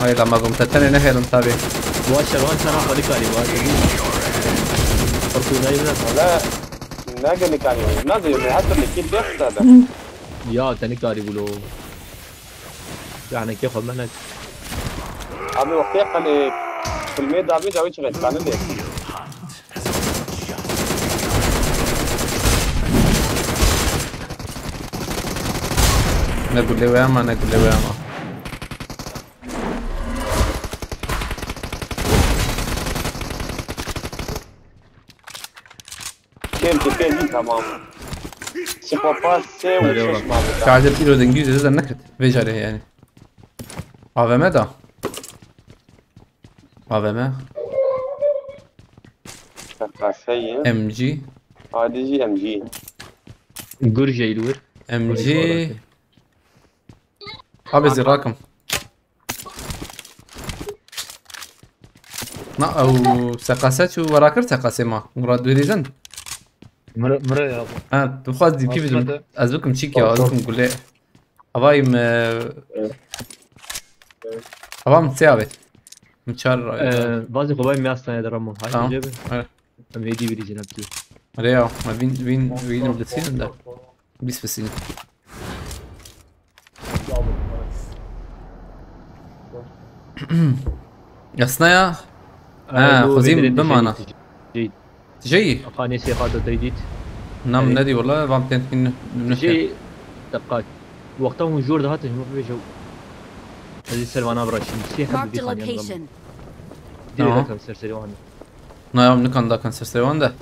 Speaker 3: هاي لما قمت الثاني نهي المتابع
Speaker 4: واشر وان سنه خليك علي فرقوا نايمنا
Speaker 5: لا ناقل كان ناقل حتى اللي كيف بيحصل هذا
Speaker 4: يا تاني كاري بلو يعني كيف منك
Speaker 5: أبي وقتها قال في الميدا أبي جاوي شغل كان ليه
Speaker 3: نقول لي وياما نقول لي وياما
Speaker 5: كيف تمام سيبو باسي وش ما
Speaker 3: قاعد تقول الانجليزي هذا النكت فيج عليه يعني AVM da AVM
Speaker 5: شقاسية
Speaker 3: MG
Speaker 5: هذه جي ام جي
Speaker 4: جورجيا يدور
Speaker 3: MG abi زراكم ما او سقاسات وراكر سقاسي ما مراد ريزن
Speaker 6: مرة يا ابو
Speaker 3: تخاز دي كيف ازبكم تشيكي ازبكم نقول ليه اباي ابا متساوي متشار
Speaker 4: بعض قبائل مياسنا يدرمون هاي
Speaker 3: تمام
Speaker 4: جيبه ام هيدي بيجي نبتو
Speaker 3: رياو ما بين بلسين ده بيس بسين يصنع خزيم بمعنى
Speaker 4: جيد
Speaker 3: جي
Speaker 4: اقاني سيقات تريديت
Speaker 3: نعم نادي والله بعم تنكين
Speaker 4: جي دقات وقتهم جور دهات ما في جو هذه سلوانا براشين شي حد
Speaker 8: Marked
Speaker 4: بدي
Speaker 8: a
Speaker 4: خاني
Speaker 8: location.
Speaker 4: ديري لكم سرسري وانا
Speaker 3: نعم نكون دا كان سرسيوان ده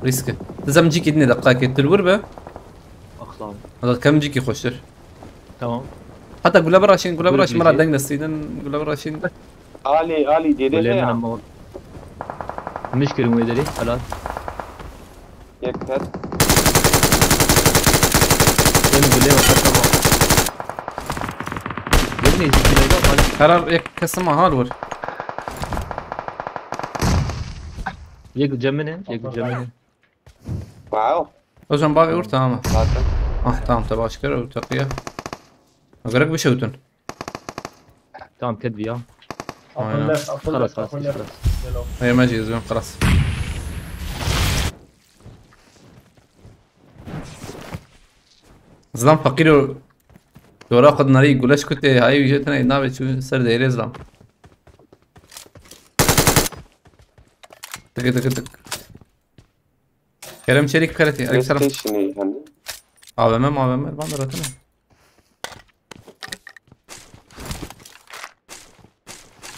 Speaker 3: ريسك لازم جيك ادني دقائق تلور به
Speaker 4: اخطان
Speaker 3: هذا كم جيكي خوشتر
Speaker 4: تمام
Speaker 3: حتى قول براشين قول براشين مرة دنگ نستيدن قول براشين
Speaker 5: آلي جديدة
Speaker 4: ولا
Speaker 5: يا
Speaker 4: من المشكلة مو يدري خلاص
Speaker 5: يكتر
Speaker 4: يقول لي ما تسمع ابني
Speaker 3: قرار يك كسمة هالور
Speaker 4: يقول جمنه
Speaker 5: معه
Speaker 3: وجن باقي ور تمام
Speaker 5: خاطر
Speaker 3: تمام تباشكر وتقية اقرك بشوتن
Speaker 4: تمام كدبي ها
Speaker 7: أقول لك
Speaker 4: خلاص خلاص خلاص.
Speaker 3: هي ماشي زين خلاص. زلام فقير دورا قد ناري يقولش كنت هاي جتنا ينابي شو سر دايري زلام. تك تك تك. كريم شريك خيرتي عليك السلام.
Speaker 5: ستيشني هني
Speaker 3: AVM ben de rahatım.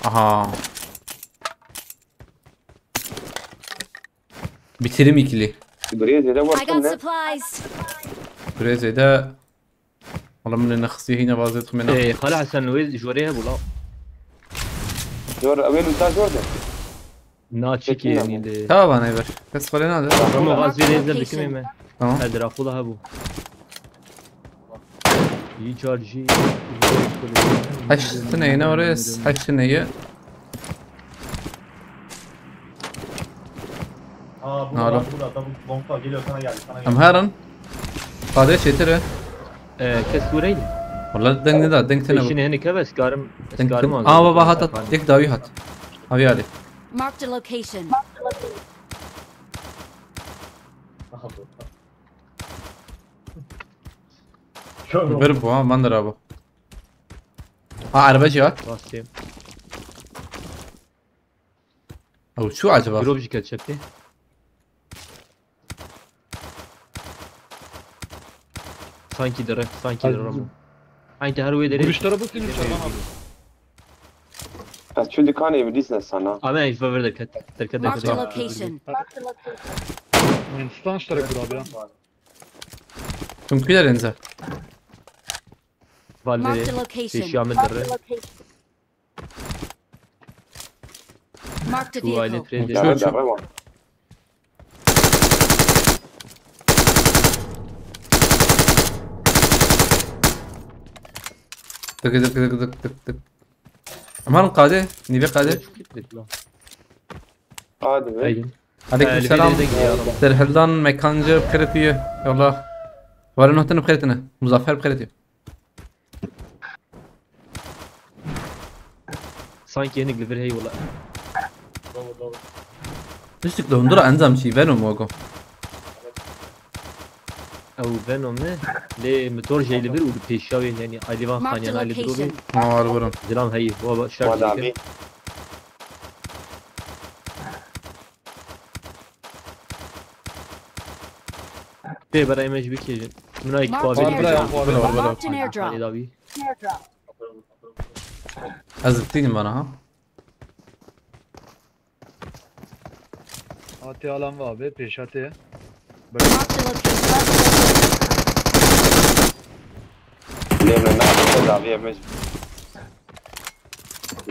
Speaker 3: Aha. Bitirim ikili.
Speaker 5: بريز يدور
Speaker 8: I got
Speaker 5: كنا
Speaker 8: supplies.
Speaker 3: Buraya zeyde. والله من نخسي هنا بازيت خمينا.
Speaker 4: ايه خلع حسن ويز جوريها ولا
Speaker 5: جور وين انت جوردن
Speaker 4: ناتشيكي يعني دي
Speaker 3: Tamam bana ver. Kes kalena hadi.
Speaker 4: رمو غاز ينزل بكمي
Speaker 3: Tamam.
Speaker 4: هذا اخذها ابو يجارجي
Speaker 3: Haç sene ne oraya? Haç seneyi.
Speaker 7: Aa
Speaker 3: Ne oğlum?
Speaker 7: burada bomba geliyor sana geldi.
Speaker 3: Am heran. Qade şeytere.
Speaker 4: كسوري
Speaker 3: والله دنگ ده دنگ تنه.
Speaker 4: شنو هنا كبس كارم
Speaker 3: دنگ
Speaker 4: كارم
Speaker 3: تنه. Baba hat ek davi hat. Abi ali.
Speaker 8: Marked a location.
Speaker 3: Ver bu ha ben de rabo. Ha arabacı var.
Speaker 4: راسي
Speaker 3: او شو عجبك؟
Speaker 4: جروبجي كاتشبتي sanki dere Ramo. Aynı her way dere.
Speaker 6: Vuruşlara bakayım Şaban abi.
Speaker 5: بس شو دكاني بديسنا sana
Speaker 4: Ama hiç favori derket
Speaker 8: Marked a location.
Speaker 6: Hindistan işleri kur abi ya.
Speaker 3: Çünkü de renze.
Speaker 4: Valde
Speaker 8: Marked a location.
Speaker 4: Şamil dere.
Speaker 8: Marked a
Speaker 4: Şu aile
Speaker 8: vehicle.
Speaker 4: trade.
Speaker 5: لا لا ما
Speaker 3: Tık tık tık tık tık tık. Aman qade. Niye qade?
Speaker 5: قادم
Speaker 4: Aydın.
Speaker 3: Aleykümselam. Terhildan mekancı bkhiretiye. Yallah. Varın hotanı bkhiretine. Muzaffer bkhiretiye.
Speaker 4: Sanki yeni gliver hey valla.
Speaker 3: Düştük de Hondura enzam şi Venom ogo.
Speaker 4: او Venom ne? Le motor jeyli bir udu peşavi yani Alivan
Speaker 8: Marked
Speaker 4: Khanyan
Speaker 8: a
Speaker 4: Ali Drobi.
Speaker 8: location.
Speaker 3: Var varım.
Speaker 4: Zilan hey bu şart.
Speaker 5: ودعمي
Speaker 4: Be bara imaj bir kejin. Muna iki
Speaker 8: Marked
Speaker 4: pavi.
Speaker 8: an
Speaker 6: Var
Speaker 8: airdrop.
Speaker 6: var
Speaker 8: Marked an
Speaker 4: Ali
Speaker 8: airdrop.
Speaker 4: Davi.
Speaker 3: Azıttın bana ha.
Speaker 6: Ati alan var abi peş ati.
Speaker 8: Marked a location.
Speaker 5: ليه من ناحية تدعم فيها مش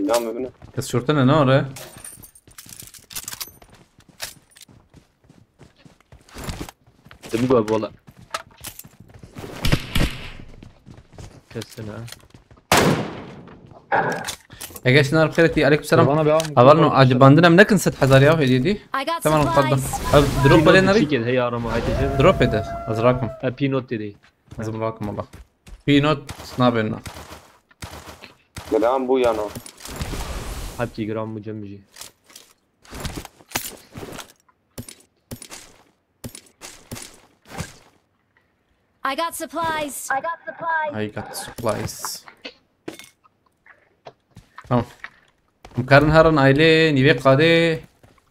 Speaker 5: نعم ابنه
Speaker 3: Kes şortana ne oraya?
Speaker 4: Tabi bu valla. Kesene.
Speaker 3: اجاش نار بخيرتي عليكم السلام.
Speaker 6: Bana bir abi.
Speaker 3: أظن عجباندنا منكن 6000 يا هدي دي.
Speaker 8: I got
Speaker 3: تمام تفضل.
Speaker 8: supplies.
Speaker 3: دروب علينا
Speaker 4: Bir
Speaker 3: ري.
Speaker 4: kez hey arama haydi.
Speaker 3: دروب ده أزراكم.
Speaker 4: Pinot dedi.
Speaker 3: أزراكم والله. في نوت سنابنا.
Speaker 5: قدام بو يانو
Speaker 4: Hapki gram mücemmeci.
Speaker 8: I got supplies.
Speaker 3: I got supplies. تمام. مكرن هرن aile niye قاده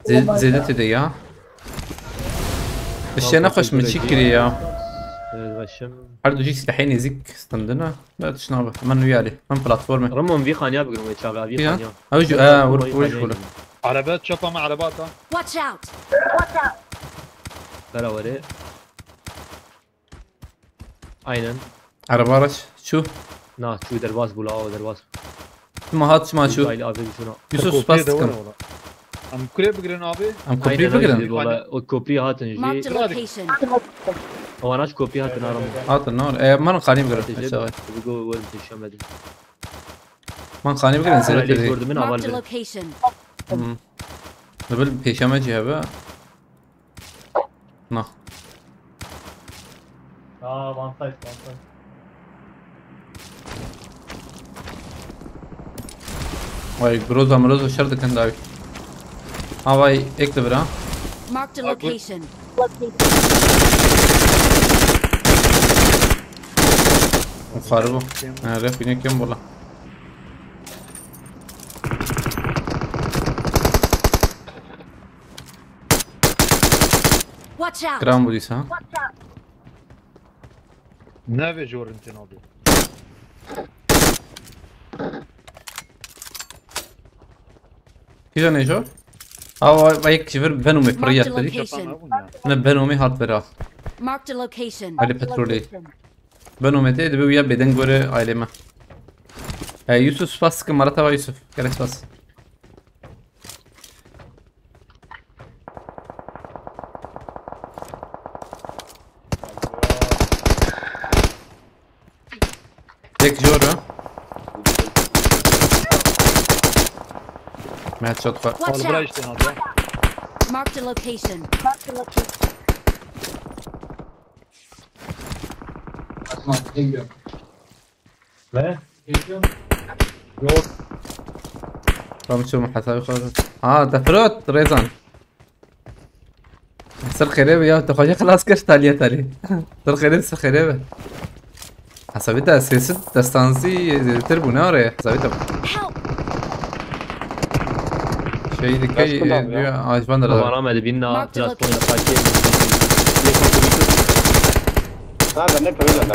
Speaker 3: زيدت دي يا. الشيء نقش متشكر يا.
Speaker 4: Başım.
Speaker 3: هردو جي سلاحين يزيك استندنا. لا تشنابه. من ويالي. من بلاتفورم.
Speaker 4: Ramon bir khanya bugün ve çağı bir
Speaker 3: يا.
Speaker 4: khanya.
Speaker 3: أوجو وش ولا.
Speaker 6: Arabat çapa mı arabata?
Speaker 8: Watch out.
Speaker 4: Beraber. Aynen.
Speaker 3: عربة رش. شو؟
Speaker 4: Na şu derbaz bula o derbaz.
Speaker 3: ما هات ما شو.
Speaker 4: Aile abi şuna.
Speaker 3: يوسف باستكم.
Speaker 6: Am kure bugün abi.
Speaker 3: أم كوبري
Speaker 4: Aynen öyle
Speaker 3: بقرن.
Speaker 4: valla. O kopya hatın
Speaker 8: Marked
Speaker 4: ji.
Speaker 8: a location.
Speaker 4: O anaç kopya hatın aram.
Speaker 3: هات النار. إيه ما نقاني بقرن.
Speaker 4: Tecrübe. Bu go var teşemedim.
Speaker 3: ما نقاني بقرن زيدت
Speaker 4: Aile
Speaker 3: دي.
Speaker 4: gördüm ben aval
Speaker 8: Marked a
Speaker 4: bir.
Speaker 8: location.
Speaker 3: نبل بيشامة جهبة. نه.
Speaker 7: Aa one side.
Speaker 3: وای گروزا مروزا شرد کن داوی وای ایک دبر ها
Speaker 8: Marked a location.
Speaker 3: خاربو رف اینه کم بولا
Speaker 8: Watch out.
Speaker 3: گرام بودیس ها
Speaker 6: نوی جور انتنابی
Speaker 3: کجا نیجور؟ و یک چیور بنومی پریت
Speaker 8: Marked a
Speaker 3: داری
Speaker 8: location.
Speaker 3: نه بنومی هات برا
Speaker 8: Marked a location.
Speaker 3: علی پترولی بنومی تی دبی ویا بدن گوره علی ما یوسف سپاس که مرتا و یوسف گله سپاس یک جور ها مهد شد خواه
Speaker 8: Watch
Speaker 6: برا
Speaker 8: out.
Speaker 6: اجتنابی
Speaker 8: Marked a location.
Speaker 7: Ne?
Speaker 3: رامي شو محاسبي خالص دفروت ريزان سر خريبة يا تخوجي خلاص كش تالية تالي سر خريبة سر خريبة حسابيتها سياسة دستانسي تربو ناري حسابيتها
Speaker 8: Help.
Speaker 3: شيء دكي عجبان
Speaker 4: طبعا
Speaker 3: رضا
Speaker 4: رامد بينا
Speaker 8: Marked
Speaker 4: بلاتفورم
Speaker 8: location.
Speaker 4: فاكين
Speaker 5: هذا اللي كمان ده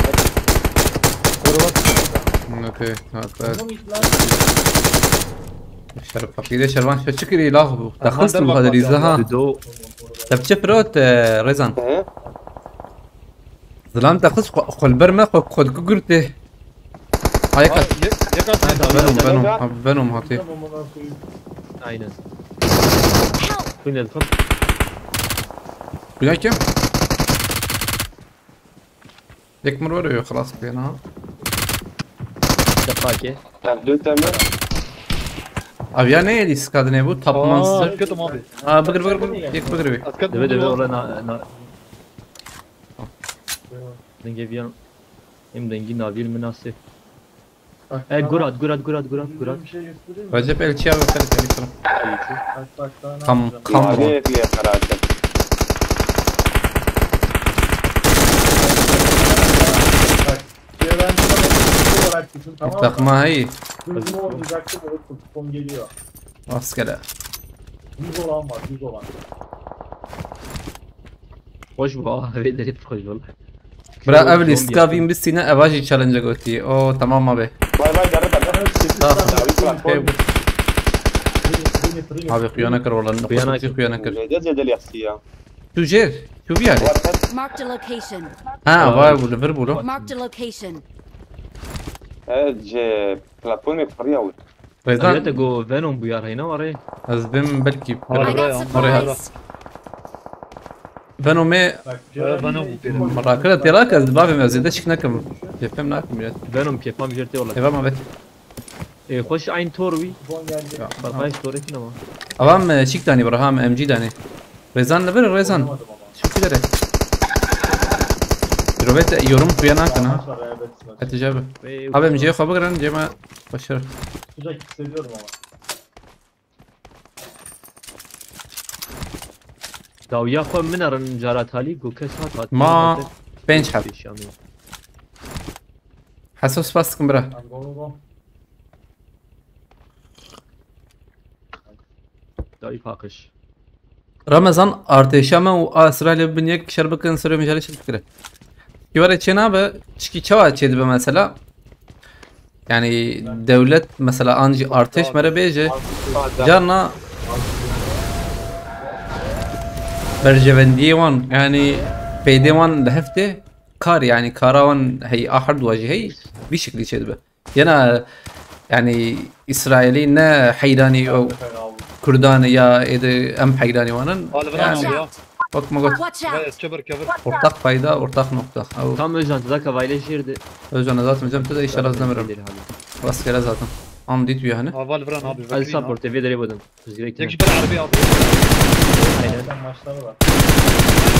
Speaker 3: اوكي شرف فقيدة شربان شو شكري لاغبو دخلت المغادري زها
Speaker 4: دو
Speaker 3: طب شفروت ريزان ظلام تاخذ خل برمه خد كوكرته هاي بنوم هاتي
Speaker 4: aynen.
Speaker 8: Help.
Speaker 4: Finn ادخل.
Speaker 3: بينا كم؟ يكمل ورا خلاص بينا
Speaker 4: دقاقة.
Speaker 5: دو تمام
Speaker 3: ابيا ne edis kadine bu tapmazdı.
Speaker 6: اسكتم ابي
Speaker 3: Bıgır yek bıgır bir.
Speaker 6: اسكتم
Speaker 4: دبي دبي والله نا دنجي بيان ام دنجي نابيل مناسب. اي جراد
Speaker 3: Recep Elçi abi kaliteli falan. Kam
Speaker 5: عليه في قراءة
Speaker 7: olarak düşün, tamam mı?
Speaker 3: takma iyi.
Speaker 7: Hızlı oynayacaktım, evet kupon geliyor.
Speaker 3: Askere.
Speaker 7: 100 olan var, 100 olan.
Speaker 4: خوش بقى هذي دريب خوش والله.
Speaker 3: Bra evli skavim bir sine evaji challenge götü. O tamam abi.
Speaker 5: باي باي جرب
Speaker 3: Abi kıyana kır oradan. Kıyana kır.
Speaker 5: جد اليخسية
Speaker 3: Tüjer. Şu bir yani.
Speaker 8: Marked a location.
Speaker 3: Ha vay bu Liverpool.
Speaker 8: Marked a location.
Speaker 5: اج بلاتفورم فرياوي
Speaker 3: Rezan
Speaker 4: هذا جو فينوم بيار هنا وري.
Speaker 3: az ben belki
Speaker 8: I got supplies.
Speaker 3: ben o me
Speaker 6: بنو
Speaker 3: مراكلة تراك از بابي ما زيدش نكم يفهم ناكم يا
Speaker 4: فينوم كيف ما بيجرتي والله.
Speaker 3: تمام abi.
Speaker 4: خوش عين توروي.
Speaker 7: Kupon geldi.
Speaker 4: برقايش توري كنا ما.
Speaker 3: Avam şik tane İbrahim MG tane. Rezan ne ver Rezan?
Speaker 7: Oynamadım ama.
Speaker 3: Şu kidere. Robet yorum kıyana kana.
Speaker 7: Maçlar evet, maç.
Speaker 3: Hatice abi. Abi MG'ye kabul gören cema başarı.
Speaker 7: Sıcak hissediyorum ama.
Speaker 4: داويا خو من رنجارات هالي جو كسات هات.
Speaker 3: ما bench hab.
Speaker 4: يعني.
Speaker 3: Hasos bastıkım bira.
Speaker 7: Hadi go.
Speaker 4: داوي فاقش.
Speaker 3: Ramazan artışama ve Asra'yla binyek şerbakın sırrı mücadele fikri. Kivar içine be çiki çava çedi be mesela. Yani devlet mesela anji artış mere beje canna برجوندي وان يعني بيدي وان لهفته كار يعني كاراوان هي احد واجهي بشكل كذا ينا يعني اسرائيلي نا حيراني او كرداني يا اذا ام حيراني وانا
Speaker 8: Watch
Speaker 3: يعني
Speaker 8: out.
Speaker 3: وقت ما قلت
Speaker 8: Watch out.
Speaker 6: كبر
Speaker 3: ortak fayda ortak nokta او
Speaker 4: Tam özantı da kavayla şirdi.
Speaker 3: özüne zaten hocam da işler azlamirim rastgele zaten andit bir hani
Speaker 6: افال فران ابي
Speaker 4: Hadi support evi دري بدم. Üzgürek.
Speaker 6: يكشف العربي ابي
Speaker 7: Aynen maçları var.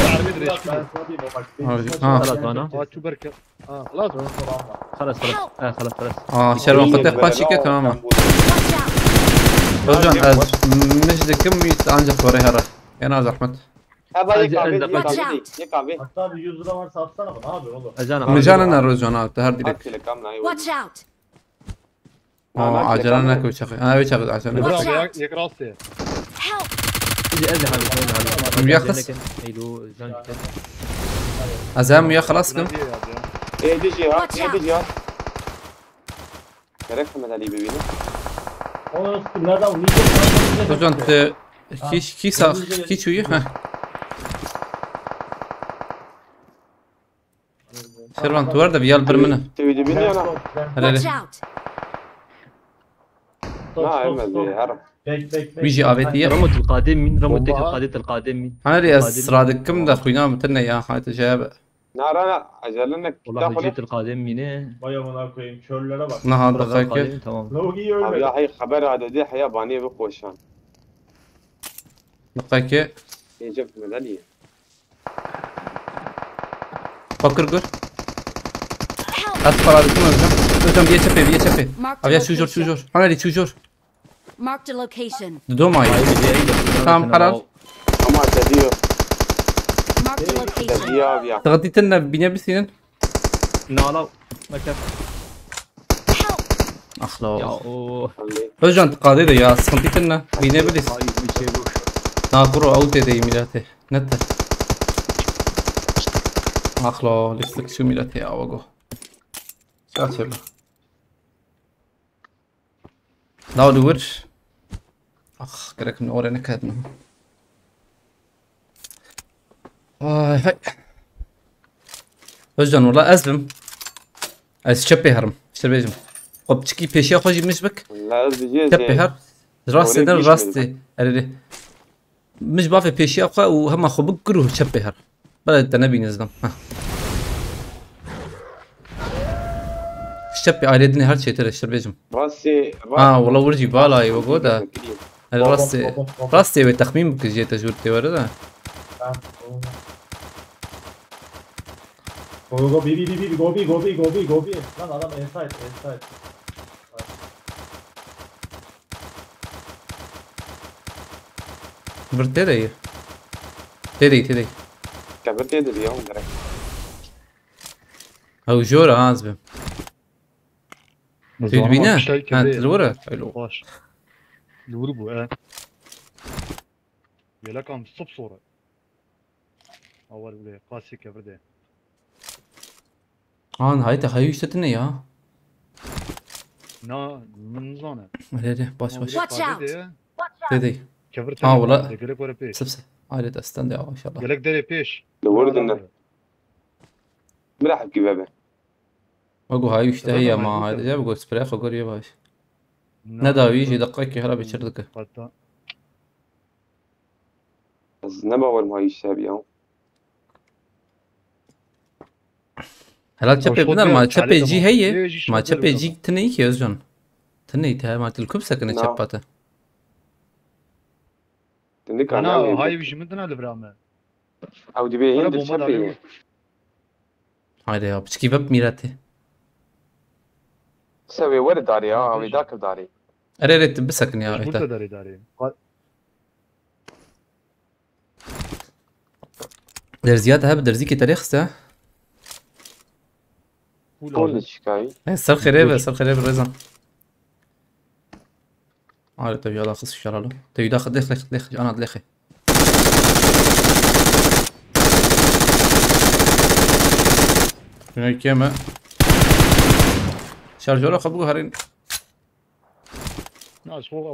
Speaker 6: العربي دري
Speaker 7: Ben sana diyeyim o bak.
Speaker 3: Abi,
Speaker 7: Benim
Speaker 3: ha.
Speaker 7: maçım
Speaker 4: خلاص انا.
Speaker 6: اه شو بركه اه خلاص
Speaker 7: olan var.
Speaker 4: خلاص خلاص. خلاص خلاص.
Speaker 3: اه شربان قد باش كده تماما
Speaker 8: Watch out.
Speaker 3: رجعن از مجد كمية ancak oraya hara. En az Ahmet.
Speaker 5: هذا
Speaker 4: أجل
Speaker 5: يقابل يقابل
Speaker 7: Hatta bir 100 lira varsa atsana bana abi oğlum.
Speaker 4: أجانا
Speaker 3: مجانا رجعن abi her direkt.
Speaker 5: اكل كامنا
Speaker 8: Watch out!
Speaker 3: عجلنا ناكل شغل. انا بشغل عشان
Speaker 8: Watch
Speaker 6: برافو
Speaker 8: out.
Speaker 6: يك راسي
Speaker 8: Help!
Speaker 4: يجي أزي حبيبي
Speaker 3: بيخلص.
Speaker 4: أيلو جان
Speaker 3: ازام يا خلاص كم.
Speaker 5: ايه دي جهات ايه دي جهات كريك محمد علي بيبينا
Speaker 7: Onu sıkın nereden vurdu?
Speaker 3: رجعن كي شوية ها. شيرفان تورد بيال برمنه.
Speaker 5: تبي تبيني انا
Speaker 3: هلا
Speaker 8: Watch
Speaker 3: هلا.
Speaker 8: out!
Speaker 5: ما عمل زي هرب
Speaker 7: Bek.
Speaker 3: بيجي ابيتيه.
Speaker 4: رمت القادم مين رمت
Speaker 6: والله.
Speaker 4: القادة القادم مين
Speaker 3: انا اللي اسرادكم ده خوينا متنا يا خايت جاب.
Speaker 5: نار انا اجل
Speaker 4: والله
Speaker 5: انك
Speaker 4: جيت القادم مين
Speaker 7: Vay amına koyayım körlere bak.
Speaker 3: نهار
Speaker 4: القادم
Speaker 3: دقيقة.
Speaker 4: تمام
Speaker 7: Logi'yi
Speaker 5: ابي
Speaker 7: ölmedi.
Speaker 5: هي خبر هذا دي حياه بانيه بخوشان
Speaker 3: دقيقة.
Speaker 5: يجيب محمد علي
Speaker 3: فكر قول.
Speaker 8: Help!
Speaker 3: أدخل على كم رجعن بيه شبه.
Speaker 8: Marked a
Speaker 3: أبيا شوجور
Speaker 8: location.
Speaker 3: أنا اللي شوجور.
Speaker 8: Marked a location.
Speaker 3: دو ماي. تمام حلال.
Speaker 5: اما تديو
Speaker 8: Marked a location.
Speaker 5: تديو ابي
Speaker 3: تغطيت لنا بنيا بسينن.
Speaker 4: نالا ما كيف
Speaker 8: Help!
Speaker 4: يا
Speaker 3: أخلاق.
Speaker 4: أوه
Speaker 3: رجعن تقاضي ده يا سخنتيت لنا بنيا بليس.
Speaker 4: هاي بيشيلوش
Speaker 3: ناقرو أو تدي ميلاته نتا. أخلاق لسه شو ميلاته أوجو. شاطر. لا دور. أخ كرك من أورنا كاتنا. هاي. رجعن والله أزلم. از شبه هرم. شربيجم. خب تشكي بيشي خوجي مشبك.
Speaker 5: لا بيجي
Speaker 3: شبه هر. راسي در راسي. أريد. مش بافي بيشي أخا وهم خبك كروه شبه هر. بلد تنبي نزلم. ها. شبه عيدني هر شيء ترى شربيجم.
Speaker 5: راسي
Speaker 3: والله ورجي بالاي وجوده. راسي بالتخمين بكجي تجربتي ورده.
Speaker 7: Go bi. Lan adam inside.
Speaker 3: برتدي تدي
Speaker 5: كبرت يد اليوم درك
Speaker 3: او جورا عازبه تدبينا ها تلورا حلو
Speaker 6: باش الوربو يلاك عم صب صورة اول ولا قاسي كبرده
Speaker 3: هاي تخيل شتني يا
Speaker 6: نا من زانه
Speaker 3: هذا باش
Speaker 8: Watch out!
Speaker 3: تدي
Speaker 6: كبرت
Speaker 3: والله
Speaker 6: قالك ورا بيش
Speaker 3: سبسه عادي استنى ان شاء الله
Speaker 6: قالك داري بيش
Speaker 5: دورت لنا مرحب كيف
Speaker 3: اقول هاي اشتهي ما هذا جاب اقول سبراخ اقول يا باش ندى يجي دقيقة هلا بيشردك
Speaker 5: بس نبا اول ما يشتهي اليوم
Speaker 3: هلا تشبي بنر ما تشبي جي هي ما تشبي جي تنيك يا زون تنيت هاي مالت الكبسة كنا تشبته
Speaker 5: تنك
Speaker 6: انا هاي وش مدنا البرامه
Speaker 5: او دبي هند تشبي
Speaker 3: هاي يا بس كيف بميراته
Speaker 5: سوي ورد داري او ذاك داري
Speaker 3: اريت بسكن يا
Speaker 6: قلت
Speaker 3: ايتا
Speaker 6: داري
Speaker 3: در زيادة هب درزيكي تاريخ سا
Speaker 5: كل شكاي
Speaker 3: سر خريبة الرزان عارف تبي يلا خص الشرالو تبي داخل دخل انا دلخي هاي كيما شارجورا خبو هرين
Speaker 6: ناس هو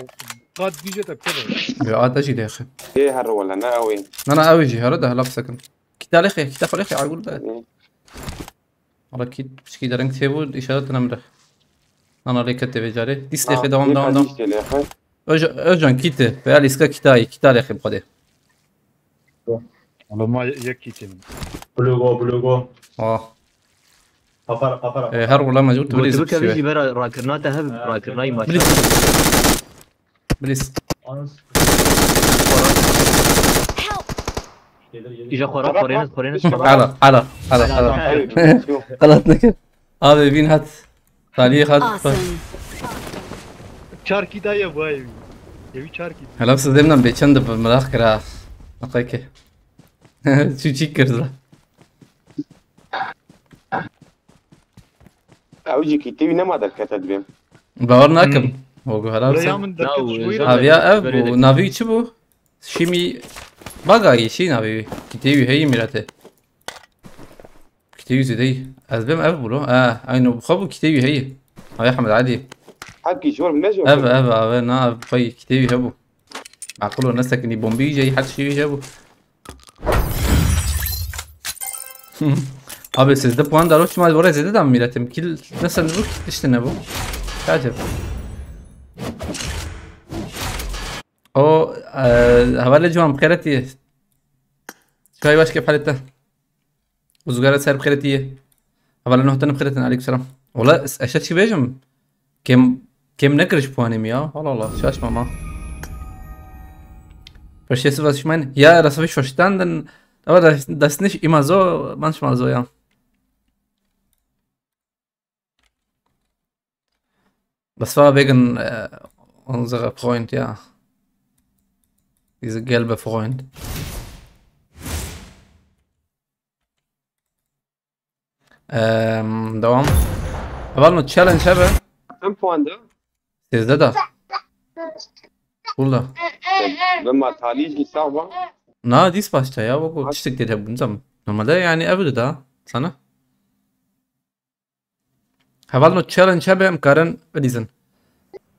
Speaker 6: قاد ديجيتك كذا
Speaker 3: يا تجي داخل
Speaker 5: ايه هر ولا انا وين
Speaker 3: انا اوجي هرده هلا بسكن كتا لخي كتا خليخي اقول بقى والله كيد مش كده رنك تيبو اشارات نمره انا لي كتب جاري ديس لخي دوام اجان كيته فعلي اسكا كتا لخي بقدر
Speaker 6: والله ما يكيتين
Speaker 7: بلوغو قفر
Speaker 3: هر والله ما جبت بليز
Speaker 4: وتبكى بيجي برا راكرناته هب راكرناي ما
Speaker 3: بليز
Speaker 4: يجا خورين
Speaker 3: على غلط نكر هذا بين هات تاريخ هات
Speaker 8: Awesome.
Speaker 6: شاركي دايا باي Evi çarki.
Speaker 3: هلا بس دايما بيتشند بالمذاكرة نقيك شو تشيكرز
Speaker 5: اوجي كتير نما دكتت بهم
Speaker 3: باورنا كم هو هلا بس
Speaker 6: Buraya mı dakika şuyu
Speaker 3: ابيا اب ونافي تشبو شيمي باغاي شي نافي كتير هي ميراته كتير زي ازبم اب بلو اينو بخبو كتير هي هاي احمد عادي
Speaker 5: حكي شو منجو
Speaker 3: اب نا في كتير هبو معقول الناس اني بومبي جاي حد شي هبو Abi sizde puan da ihtimal var zede de milletim kill nasıl bu işte ne bu? Acaba. O havale جوان بخيرتي شوي باش كيف حالته؟ وزغارة سير بخيرتي havale نهتن بخيرتنا عليك السلام والله اشد شي بيجم كم نكرش puanım ya Allah Allah şaşma ma. Verstehst du was ich meine? Ja, das habe ich verstanden. Aber das ist nicht immer so, manchmal so, ja. Das war wegen unserer Freund, ja. Diese gelbe Freund. Devam. Var mı challenge abi?
Speaker 5: كم بوان ده؟
Speaker 3: Sizde de. Burada.
Speaker 5: لما تعاليجي صعبة
Speaker 3: Na dies başta ya bu çiçek dedi bundan. Normalde yani evde da sana. Havalno challenge hem karın reason.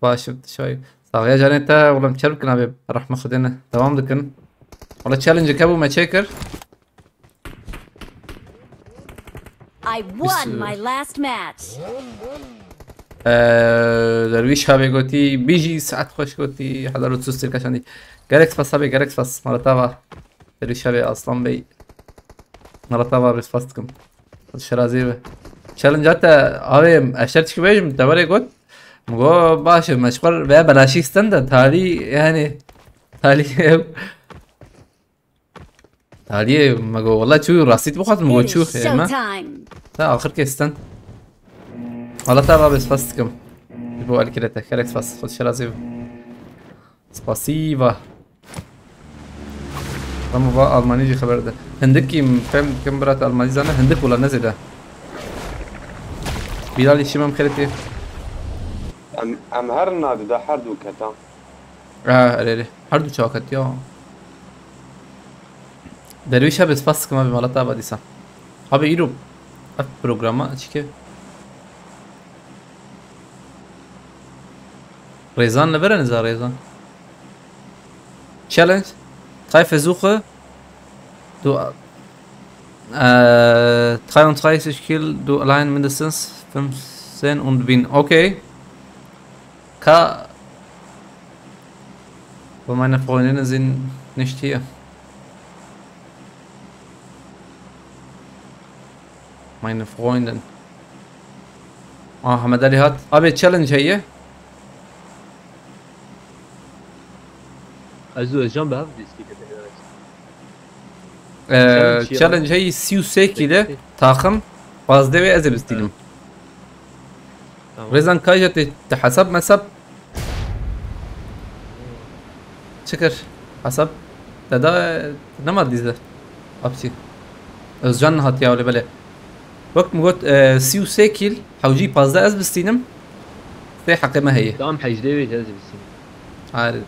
Speaker 3: Başım şöyle. Sağya caneta ولا مشاركنا abi راح ماخذنا تمام دكن. والله challenge كابو ما تشيكر.
Speaker 8: I won my last match.
Speaker 3: درویش ها بگویی بیجی ساعت خوش گویی حالا رو تسوستر کشاندی گرکس پس ها گرکس پس مرتبا درویش ها به اصلا بی مرتبا بس پس کم شرازی به چالنجات آوی اشترت که بیجم دوباره گوت مگو باشه مشغول به بلاشی استند تالی یعنی تالی مگو والله شو راستیت بخواد مگو
Speaker 8: It
Speaker 3: شو
Speaker 8: is
Speaker 3: ما
Speaker 8: showtime.
Speaker 3: تا آخر که استند والله تابع بس فاستكم جيبوا الكريتا كاركس فاست خد شرازيف سباسيفا رمو بقى ألماني جي خبر ده هندكي فهم كم برات ألماني زانا هندك ولا نزي ده بلال الشمام خيرتي
Speaker 5: ام هرنا ده حردو كتا
Speaker 3: ليه هردو شاكت يا درويشها بس فاستكم أبي مالا تابع ديسا أبي إيرو أف بروغراما أشكي Rezan ne veren za Rezan? Challenge. 3 Versuche. Du 33 Kill, du allein mindestens 15 und win. Okay. Aber meine Freundinnen sind nicht hier. Meine Freundin. Ahmed Ali hat. Abi challenge هي.
Speaker 4: ازو جنب هاف ديسكي
Speaker 3: challenge هي 38 ile takım fazla ve ezeb istedim. Rezan kayıt حسب مسب شكر حسب ده نما ديزه ابسي özcan hat ya öyle böyle وقت مقول 38 كيل حوجي fazla ez istedim. في حقيقة هي
Speaker 4: تمام حيجدوي جاز بالسين
Speaker 3: عارف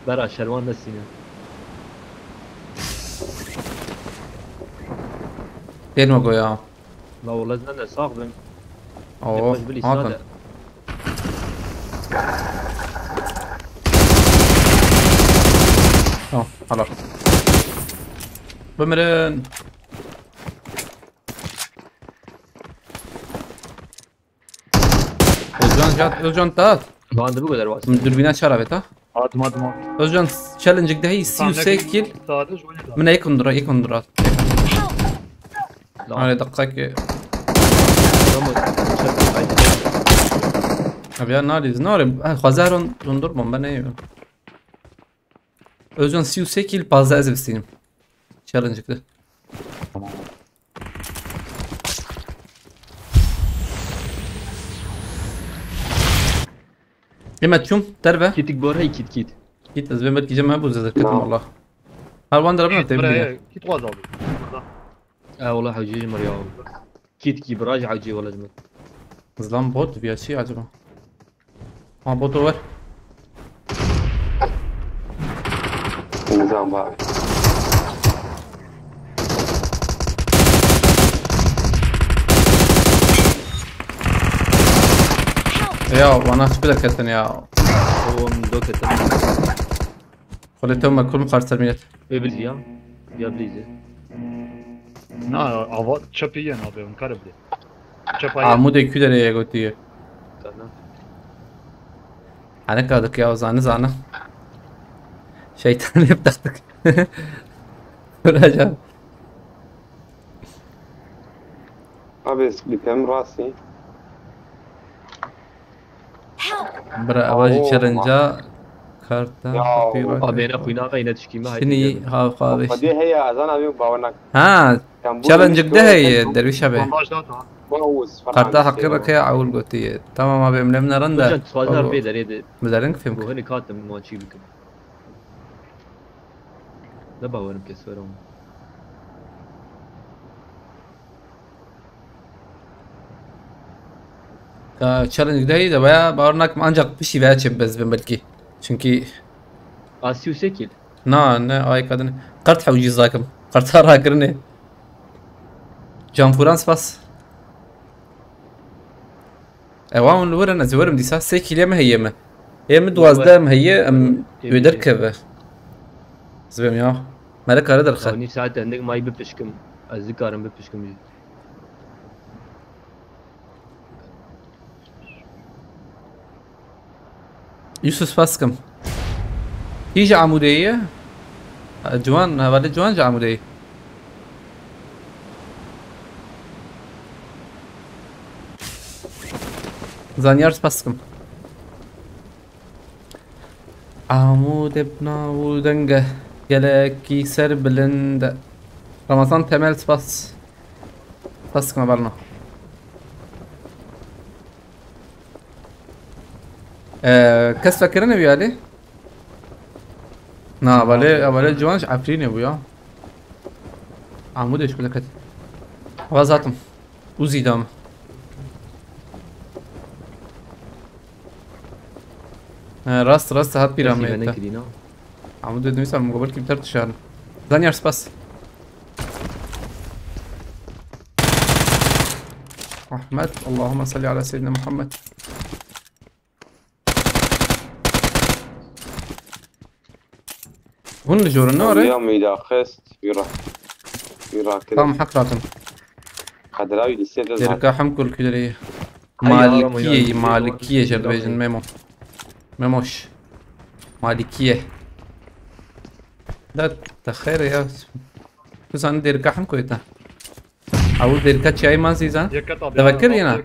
Speaker 4: برا شلوان السين
Speaker 3: فين وقو يا
Speaker 4: لا والله زنا صاحبن
Speaker 3: اوه هاتن اه خلاص بمرن Özcan dağıt.
Speaker 4: Ben de bu kadar var.
Speaker 3: Dürbüne çarabet ha.
Speaker 6: Adım.
Speaker 3: Özcan challenge ده يسيو kill
Speaker 6: Sadece oynadı.
Speaker 3: من يكون درات. على دقائق. Abi ya nariz narim. Khazarun dondurmam ben neyim. Özcan يسيو kill fazla ez istedim. Challenge'de. لما تشوم تربه
Speaker 4: كيتك بور هي كيت
Speaker 3: كيت از بمركي جمع ابو زر كتم
Speaker 5: نعم.
Speaker 3: والله هل وان ضربنا تبي
Speaker 6: كيت غازالي
Speaker 4: والله حوجي مريم كيت براجع حوجي ولا زمان
Speaker 3: ظلام بوت بيا شي عجبه ها بوت اور
Speaker 5: النظام بقى
Speaker 3: يا وانا شبه كتن يا
Speaker 4: هو من دوك التمام
Speaker 3: خليتهم كل مقارنة ترميات
Speaker 4: بلزيا يا بليزي
Speaker 6: نا عوض تشابيين ابي نكرب لي
Speaker 3: عمود كده يا قلتي
Speaker 4: كان
Speaker 3: انا كادك يا زانا شيطان بتاعتك راجع
Speaker 5: ابيس بكم راسي
Speaker 3: برا اواجي تشالنجا كارتا
Speaker 5: يا
Speaker 3: خطيرة
Speaker 4: ابينا خوينا غينا تشكي ما
Speaker 3: شني ها خابش
Speaker 5: فدي هي اذان ابي باونك
Speaker 3: ها تشالنج ده هي درويش ابي
Speaker 5: بوز
Speaker 3: كارتا حقيرك يا عول قلتي تمام ابي ملمنا رندا
Speaker 4: كنت فازر في دريد
Speaker 3: بدرنك فهمك
Speaker 4: وهني كاتم ما تشي بكم لا باور مكسرهم
Speaker 3: challenge değil de bayağı bağırnak ancak bir şey veya çebbez ben belki. Çünkü
Speaker 4: اسيو سكيل
Speaker 3: ne ay kadın kart havcı zakım. Kart harakırını. Can Frans bas. اوان الورا انا زورم دي ساعه سيكل يا ما هي ما هي مدوازده ما هي ام يدركب زبم يا مالك هذا الخ
Speaker 4: ني ساعات عندك ما يببشكم الذكر ببشكم
Speaker 3: يوسف باسكم يجي عموديه جوان هذا جوان جا عموديه زانيارس باسكم عمود ابنا ودنجه جلاكي سر بلند رمضان تمال سباس باسكم برنا كاس فاكرني بيالي نا بالي جوانش عفريني ابويا عمود ايش بلكت غازاتم وزيدام راست هات بيراميد عمود دميس على المقابل كيف ترتش على زانيارس باس احمد اللهم صل على سيدنا محمد هون اللي جور النار
Speaker 5: اليوم اذا خست يرا كده
Speaker 3: طعم حكراتم
Speaker 5: خدراوي لسه
Speaker 3: تركا حمكل كده ليه مالكية جربيجن ميموش مالكية لا تخير يا بس انا دير كحم كويتا او دير كاتش اي ما سيزان تفكر هنا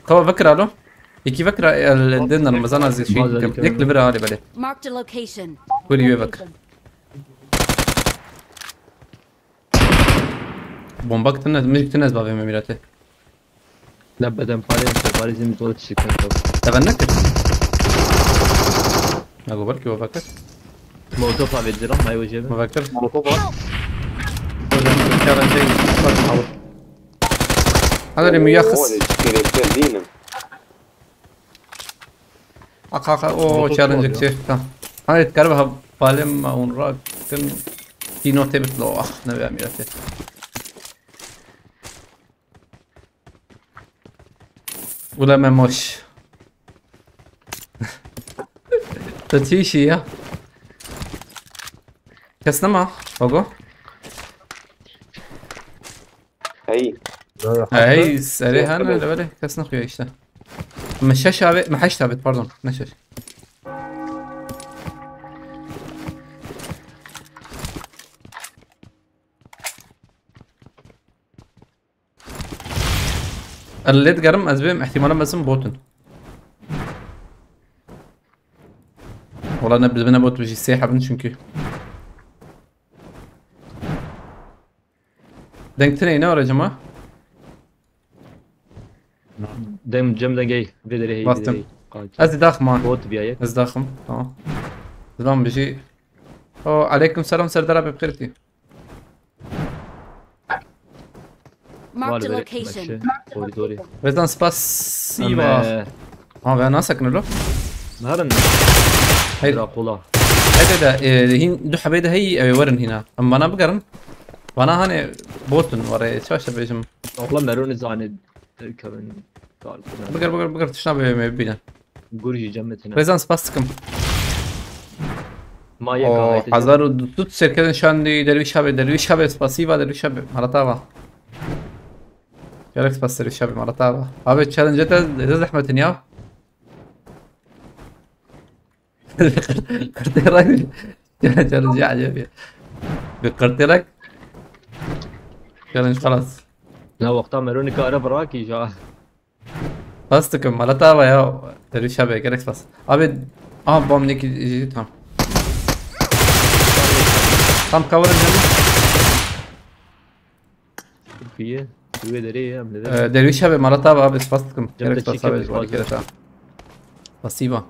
Speaker 3: تو فكر الو يكي فكر الدينر مزانا زي شيء يك لبرا علي بالي
Speaker 8: Marked a location.
Speaker 3: كل يوم فكر بومباك تنز بابي ميراته
Speaker 4: لا بدل فاري زي متولد الشكل
Speaker 3: تبنك اقول بركي وفكر
Speaker 4: موتوف على الدرام ما يوجه
Speaker 3: ما فكر
Speaker 6: مولوتوف
Speaker 3: هذا اللي ميخص
Speaker 5: دينم
Speaker 3: حقا اوه تشالنج كثير هاي تقربها بالم ونراك كن تينو تبت لو اخ نبي اميرته ولا مموش تتيشي يا كسنما فوقو هي سري هنا ولا ولا كسنا خويا ايش ده مشاش ابي ما حش ثابت باردون نشش الليد قرم ازبم احتمالا بسم بوتن والله نبدا بنا بوت بيجي الساحه بنشنكي دنكتني هنا ولا يا جماعه
Speaker 4: دايم جم ده جاي بدري هي
Speaker 3: باستم.
Speaker 4: بدري
Speaker 3: ازي داخل مان.
Speaker 4: بوت بيايك
Speaker 3: از داخل تمام. زمان بيجي. او عليكم السلام سردار بخيرتي.
Speaker 8: Marked a
Speaker 4: والو
Speaker 8: location.
Speaker 4: كوريدوري
Speaker 3: ريزان سباسيفا. اه انا ساكن له.
Speaker 4: مهرن
Speaker 3: هي
Speaker 4: دراكولا
Speaker 3: هيدا هين دو حبيده هي ورن هنا اما انا بقرن وانا هاني بوتن ورا شاشه بيجم
Speaker 4: والله مارون زاند كمان قال
Speaker 3: بقر تشناب بينا
Speaker 4: قري جمت هنا
Speaker 3: ريزان سباستكم
Speaker 4: ما
Speaker 3: او
Speaker 4: يكا
Speaker 3: حزار دوت شركه نشان دي درويش هابي سباسيفا درويش هابي مرتابا كاركس بس درويش هابي مرتابا هابي تشالنج جت زحمه نيا قلت لك تشالنج عجيب قلت لك تشالنج خلاص
Speaker 4: لا وقتها مارون كارب راكي جا
Speaker 3: باستكم مرتابا يا درويش هابي كاركس بس هابي بوم نيكي تمام تم كور الجنة
Speaker 4: فيه شوي دري ام
Speaker 3: درويش هابي مرتابا بس باستكم
Speaker 4: جنب
Speaker 3: كاركس بس هابي
Speaker 4: الشيكن
Speaker 3: كده تمام بسيبه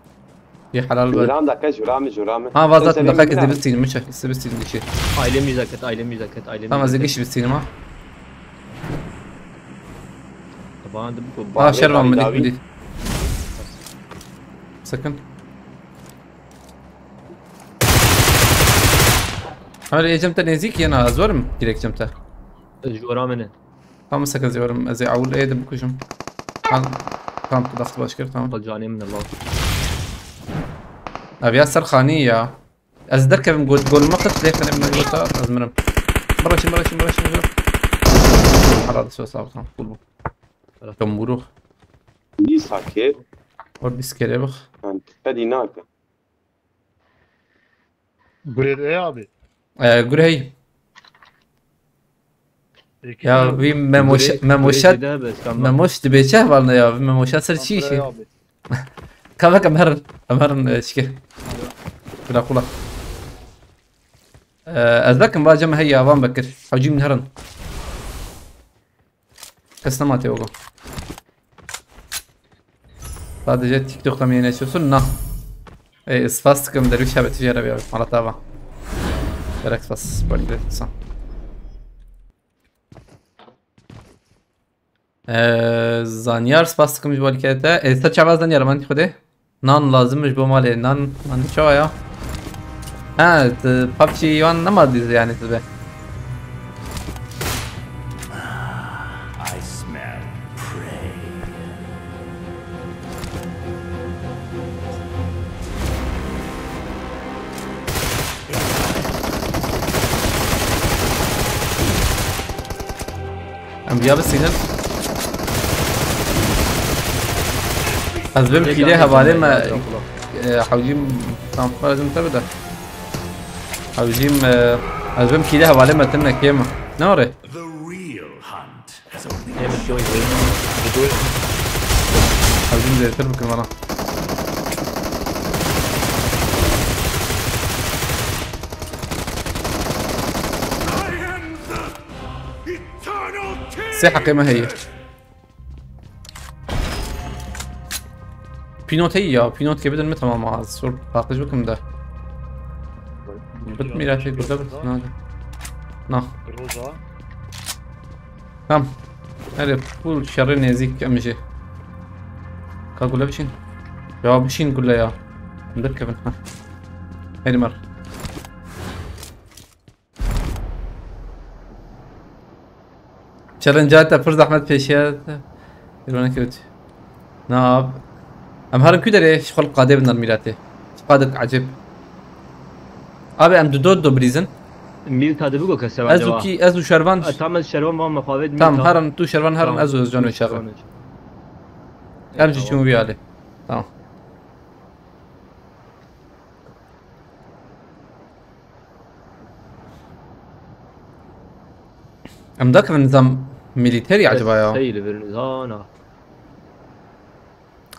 Speaker 3: في حلال بس
Speaker 5: جرام داك جرام
Speaker 3: ها فازات دقائق زي بالسين مش بالسين دي شيء
Speaker 4: ايلم ميزاكت ايلم ميزاكت ايلم
Speaker 3: ما زقش بالسينما
Speaker 4: طبعا دبكو
Speaker 3: شرم مديك سكن هذا جمته نزيك انا زورم ديريكت جمته
Speaker 4: جورا منه
Speaker 3: هم سكن زورم زي اول ايه دبكوشم كان ضغط باشكر تمام
Speaker 4: طلجاني من الله
Speaker 3: ابي سرخانيه ازدر كيف نقول تقول ما قلت ليك انا من الوتا ازمرم مرش حراد سو صار كله كم بروح
Speaker 5: يسا كيف
Speaker 3: اور بيسكريبخ
Speaker 5: انت فدي هناك
Speaker 6: قريت ايه يا ابي؟
Speaker 3: قول هي يا في مموش تبي شهر يا في مموش اصل شيء كم امهرن شكل كلا كلا اتذكر بقى جمع هي ابان بكر حجي من هرن كسنماتي وقو بعد جت تيك توك تميني شو سنة اي اسفاستكم درويش هابت تجارب يا مرة تابع دركس بس بقول صح زانيار سباستكم جوال كده استشعب باز زانيار ما انت خده نان لازم مش بمالي نان ما انت شو يا بابجي وان نمادي يعني تبع ام جاب السينل ازبم كيليها بعدين ما حوجيم تمام لازم تبدا حوجيم ازبم كيليها بعدين ما تمنا كيما نوري حوجيم زي تربك المرة ساحة قيمة هي بينوت هي بينوت كيف بدل متى مع الصور باقي بكم ده بتميلاتي قدام نا
Speaker 6: الروزا
Speaker 3: نعم هذا فول شرين يزيك امشي كاقول بشين يا بشين قول له يا مدركب هذه مرة شرنجات فرز احمد فيشيات يرونا كيوت ناب ام هرم كده ليش خلق قادة بنا الميلاتي قادك عجب ابي ام دو بريزن
Speaker 4: ميل تادبو كسر
Speaker 3: ازو كي ازو شربان
Speaker 4: تعمل شربان ما مفاوض
Speaker 3: تمام هرم تو شربان هرم ازو جانو شغل امشي شو بيالي تمام ام ذاك النظام ميليتري عجبايا
Speaker 4: سيل بالنظام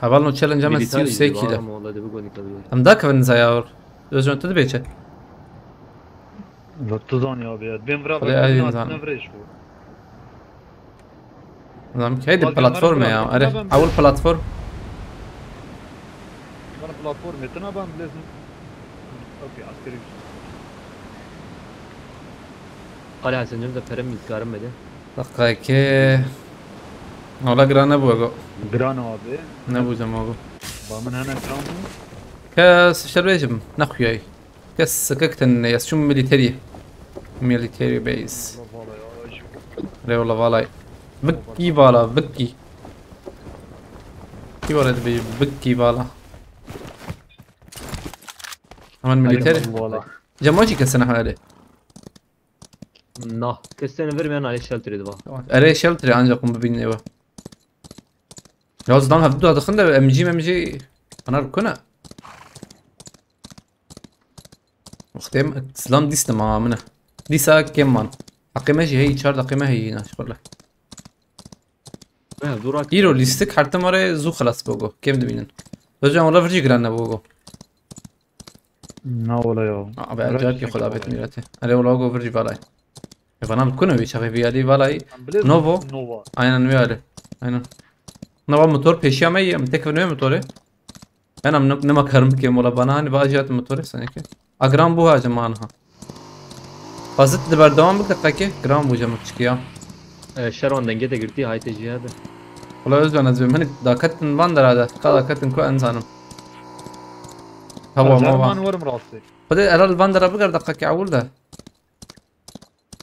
Speaker 3: هبالنو تشالنج اما سيو سيكيلا ام ذاك النظام لازم تدبيشه
Speaker 6: لطزان يا ابي بين
Speaker 3: خلي أي
Speaker 6: برا
Speaker 3: نظام.
Speaker 6: نفرش
Speaker 3: نظام هيدي البلاتفورم يا اره اول بلاتفورم
Speaker 6: انا بلاتفورم تنابان لازم اوكي عسكري
Speaker 4: قال حسن جمده فرم يتكارم بده
Speaker 3: دقيقة والله قرا نبوغو
Speaker 6: جرانا ابي
Speaker 3: نبو زموغو
Speaker 6: من هنا جرانا
Speaker 3: كاس شربيجم نخوياي كاس سككتن يسشم ميليتري بيس ري والله فالاي بكي بالا بكي كي بالا تبي بكي بالا امان ميليتري جموجي كسنا حالي
Speaker 4: نه كستين فرمي انا عليه شلتري دبا
Speaker 3: اري شلتري انجا قم ببيني ايوه يوز دام هبدو دخلنا ام جي انا ركنا وختم سلام ديست مع منه ديسا كمان اقيمه هي 4 دقيقه هي ناش والله
Speaker 4: دوراك
Speaker 3: ايرو ليستك حتى مره زو خلاص بوغو كيف دبينن رجع والله فرجي قرانا بوغو
Speaker 6: نا ولا يا
Speaker 3: ابي اجاك ياخذ ابيت ميراتي علي والله جو فرجي فالاي يبقى كنا بيشافي فيالي فالاي نوفو اينا ويالي اينا نوفو موتور بيشيا مي متك نوي موتور انا نما كرم كي مولا بناني باجات موتور سنك اجرام بو جمانها فازت دبر دوام بك جرام بو جمك شكيا
Speaker 4: شرون دنگه ده گرتی های تجی هذا
Speaker 3: والله ازو انا من داكتن باندر هذا قال كتن كو انسانم هو ما
Speaker 6: ورم راسي
Speaker 3: بدي ارى الباندر بقدر دقك اول ده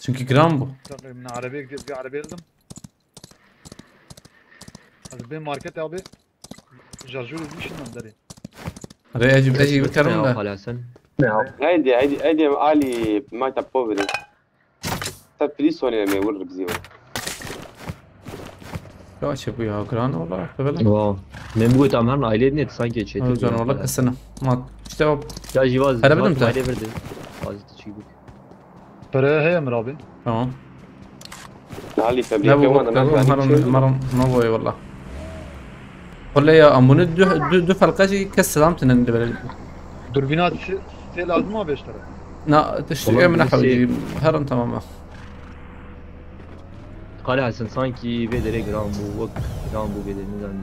Speaker 3: çünkü جرامبو
Speaker 6: من عربيه جديد في عربيه لازم هذا بين ماركت ابي جرجول ليش نقدر
Speaker 3: ارى اجي بكرم ده
Speaker 4: قال حسن
Speaker 5: هيدي آلي ما تبوفري تبليسوني لما يورك زيو
Speaker 3: لا شبيه يا جران والله فعلا
Speaker 4: واو من بقول تمام aile ne sanki şey
Speaker 3: جران والله كسنه ما اشتغل
Speaker 4: ya jivaz
Speaker 3: أنا بدهم
Speaker 4: aile verdi fazla تشيبك
Speaker 6: ترى هي مرابي
Speaker 3: تمام
Speaker 5: آلي
Speaker 3: لا
Speaker 5: فابريكا
Speaker 3: بو
Speaker 5: وانا
Speaker 3: مرم ما بوي والله قل لي يا امون دو فلقشي كسلامتنا ندبل
Speaker 6: دوربينات سي لازم ما بيشتري
Speaker 3: لا تشتري من حولي هرم تماما
Speaker 4: قال حسن sanki vedere gram bu vedere nizam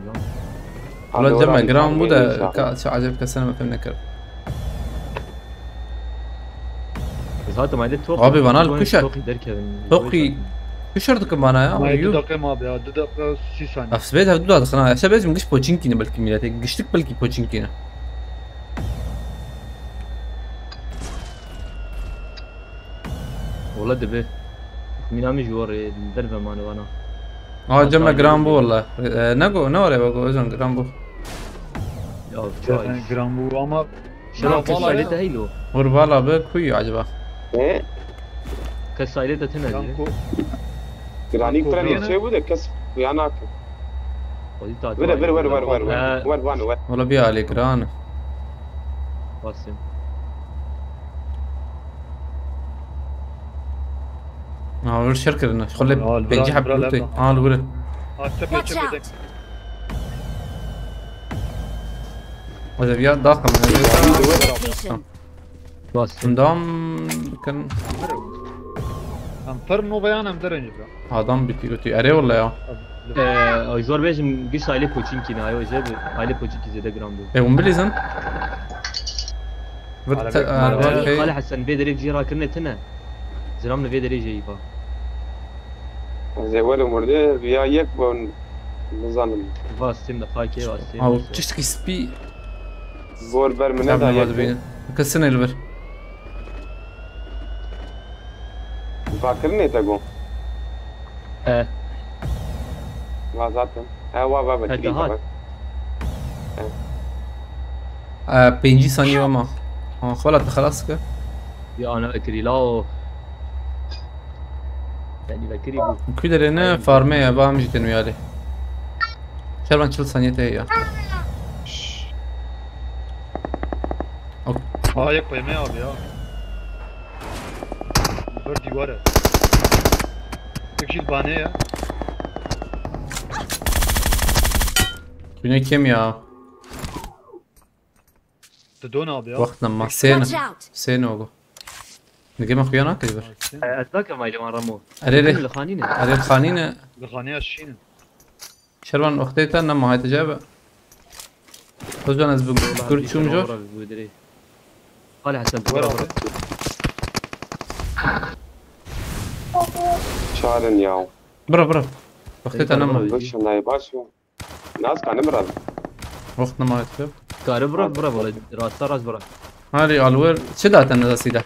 Speaker 3: والله جمع جرام بو ده شو عجبك السنه ما فهمنا كيف
Speaker 4: zaten aile çok
Speaker 3: abi bana kuşak
Speaker 4: derken
Speaker 3: توقي كشرتك معنا يا
Speaker 6: ما
Speaker 3: ايوه
Speaker 6: دقيقه ما بيها دقيقه 6 ثانيه
Speaker 3: افسبيت هدو هذا خنا عشان لازم قش بوتشينكينا بلكي ميلاتي قشتك بلكي بوتشينكينا
Speaker 4: والله دبي مين عم يجور الدرب ماني وانا
Speaker 3: جمع جرامبو والله نقو نوري بقو اذن جرامبو
Speaker 4: يا شاي
Speaker 6: جرامبو اما
Speaker 4: شنو كسايله هيلو
Speaker 3: وربالا بك كوي عجبه
Speaker 5: ايه
Speaker 4: كسايله تنادي
Speaker 6: جرامبو
Speaker 5: جرانيك ترى شيء بده كسب ويانا وين
Speaker 3: والله بيا عليك جران
Speaker 4: باسم
Speaker 3: غير شركة لنا خلي بيجي حب بلوتي الورد
Speaker 8: Watch out!
Speaker 3: وإذا بيا داخل
Speaker 8: Location.
Speaker 4: باسم
Speaker 3: دام كان
Speaker 6: ام فرنو بيان ام درنج
Speaker 3: adam bitiyor. Arıyor والله ya.
Speaker 4: زور بيجم قش aile Pochinki na ayo جاب aile Pochinki زي ده جرام دو
Speaker 3: ومبليزن
Speaker 4: قال حسن بيدري جيرا كنا تنا زرامنا بيدري جيبا
Speaker 5: زي ولا مرده بيا يكبر نظام
Speaker 4: فاستم دقايق واسم
Speaker 3: او تشتكي سبي
Speaker 5: بور بر من هذا
Speaker 3: يكبر كسنة البر
Speaker 5: فاكرني تقول
Speaker 4: ايه
Speaker 5: ما ذاتهم وا بابا
Speaker 3: بينجي ثانية وما خلاص كده
Speaker 4: يا انا اكري لا يعني بكري بو
Speaker 3: كده لنا فارمية بقى مش تنويالي شربان شل ثانية هي
Speaker 6: يك بيمي ابي يا بردي ورا تكشي البانية
Speaker 3: Dünya kim ya?
Speaker 6: تدون ابي يا
Speaker 3: وقتنا ما سينا
Speaker 8: Watch out!
Speaker 3: سينا نجيب اخويانا كذبر
Speaker 4: اتذكر ما يجي رمو
Speaker 3: اريري
Speaker 4: الخانينه
Speaker 3: ارير خانينا
Speaker 6: الخانية الشين
Speaker 3: شروان اختيتا نما هاي تجابه خذوا انا بقول شو مجور
Speaker 4: قال حسن
Speaker 5: شارن ياو
Speaker 3: برا اختيتا نما
Speaker 5: وش الله يباشو ناس كان مرض
Speaker 3: وقتنا ما يتفق
Speaker 4: كار برا والله راس برا
Speaker 3: هاري الوير شدات انا سيده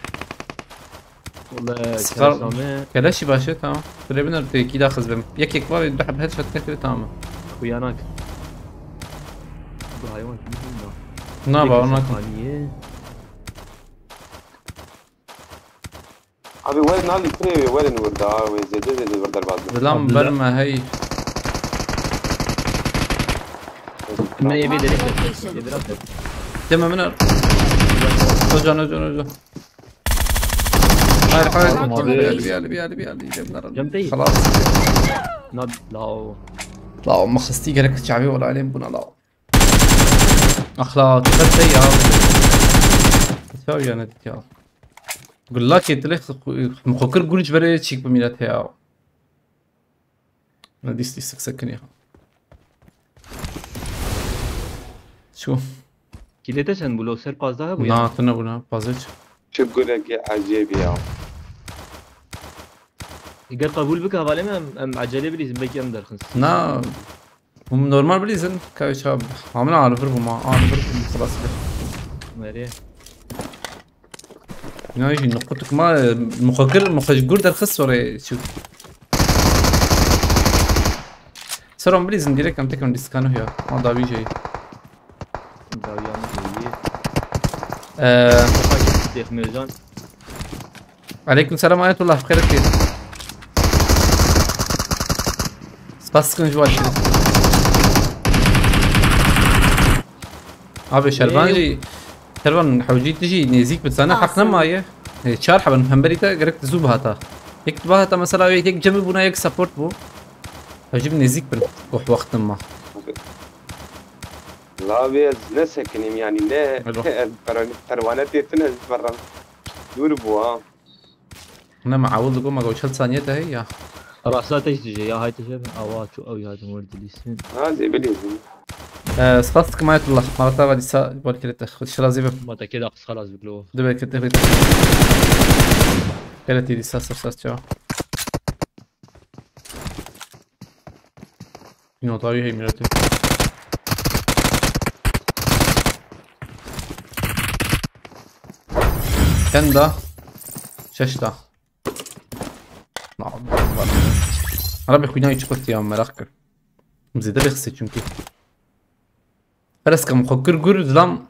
Speaker 4: والله
Speaker 3: صغار كلاش باشا تمام تقريبا ارتكي داخل بهم يك كبار يذبح هيد شوت كثير تمام
Speaker 4: ويانك حيوان
Speaker 3: نابا هناك
Speaker 5: ابي وين نالي بري وين وردا وزيد وردا بعد
Speaker 3: ظلام برما هي
Speaker 4: ما يبي
Speaker 8: Marked a location.
Speaker 3: دم من رجع هاي بيالي خلاص
Speaker 4: ناد
Speaker 3: لا ما خستي قالك شعبي ولا عليهم بنا لا اخلاق بس هي تساوي انا تيا قول لك يتلخ مخكر قولش بري تشيك بميلات هي انا ديستي سكسكني شو
Speaker 4: كيلته چند بلو سر 15 بود
Speaker 3: نه تو نبونا بازج
Speaker 5: شو بقول لك عجيب يا
Speaker 4: اگر قبول بك حواله ام عجله بليز بك ام درخص
Speaker 3: نه هم نورمال بليزن كاي شاب عامل عارف بما عارف خلاص
Speaker 4: مريه
Speaker 3: نايجي نقطك ما مخجور درخص ورا شوف سرهم بليزن ديريكت ام تكن ديسكانو هي ما دابي شيء
Speaker 4: شيخ ميرجان
Speaker 3: عليكم السلام ورحمة الله بخير كثير سباسكن جوال ابي شربانجي شربان حوجي تجي نيزيك بتسانا حقنا مايه شار حبن فهمبريتا قرك تزوب هاتا يكتبها هاتا مثلا هيك جنب بنا هيك سبورت بو حوجي نيزيك بروح وقت ما
Speaker 5: لا بيز نسكنيم يعني لا تروانات يتنز برا دور بوا
Speaker 3: انا معود لكم ما قوش ثانية هي
Speaker 4: راسات ايش تجي يا هاي تجي اواتو او يا مولد ليسن
Speaker 5: هذه بليزن
Speaker 3: سباستك ما يطلع مرة بعد الساعة بقول كده خد شلا زي
Speaker 4: ما كده خلاص بقلوه
Speaker 3: دبي كده كده تيجي ساس شو نوطاوي هي ميرتي كندا ششتا نعم ربي خوينا يشقط يا مراكر مزيد رخصي çünkü فرسكم خكر جور زلام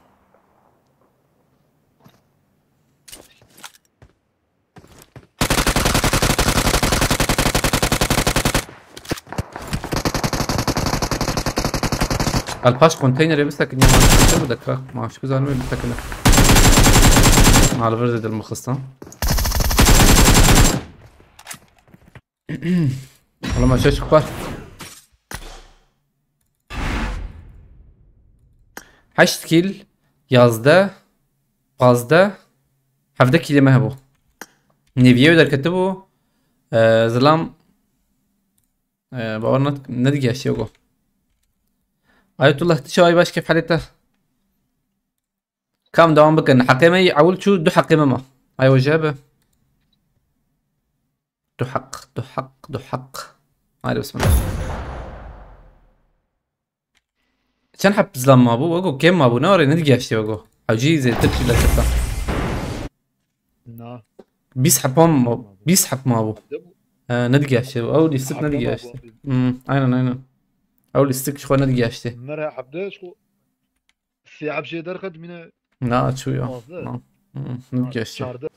Speaker 3: الباش كونتينر يمسك اني ما بدك ما شو زعلان بدك على فرزة المخصصة والله ما شاش كبار 8 كيل yazda fazda 17 kelime هبو نيفيو در كتبو زلام باورنا ندقي اشياء آية الله تشاي باش كيف حالته كم دوام بكن حقيمي عول شو دو حقيمة ما هاي وجابه دو حق هاي بسم الله كان حب زلام ما ابو وقو كم ما ابو ناري ندقي اشتي وقو حوجي زي تبكي لكتا بيسحب ما ابو ندقي اشتي اول يستك ندقي اشتي اينا اول يستك شو ندقي اشتي
Speaker 6: مرة حبدا شو الساعة بشي درخت من
Speaker 3: لا شو يا ندقي اشتي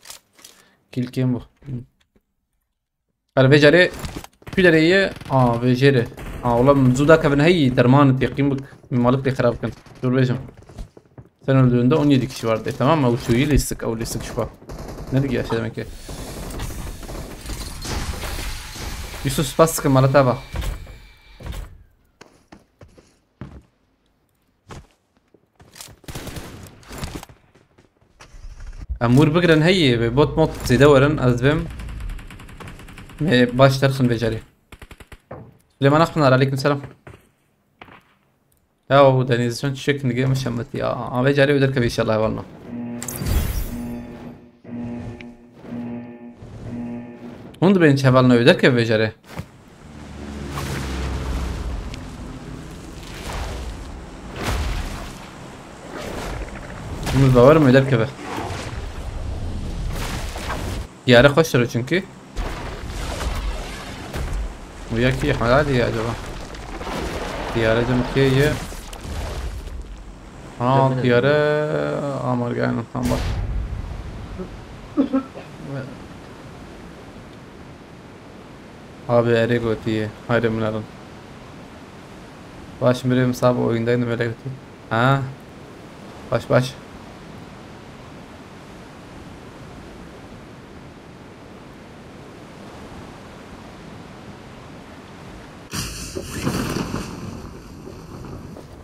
Speaker 3: كيل كم بو انا بيجري في دريه بيجري والله من زودا كفن هي درمان تيقيم بك مالك لي خراب كان دور بيجم سنه الدوندا اون يديك شي ورده تمام او شو يليسك او ليسك شوفا ندقي اشي دمك يوسف باسك مالتابا امور بقرن هي ببوت موت زي دورن ازبم باش ترخن بجري لما نخبنا عليكم السلام او دنيز شلون تشك نجي مش همتي ابي جاري ودركب ان شاء الله والله هون بين شبالنا ودركب بجاري من باور ما دركبه diyara koşturuyor çünkü. وياك يا احمد عادي يا جماعه طياره جمكيه طياره مرجعنا محمد abi Erego diye hayırımların baş birim sabah oyundaydım öyle gitti ha baş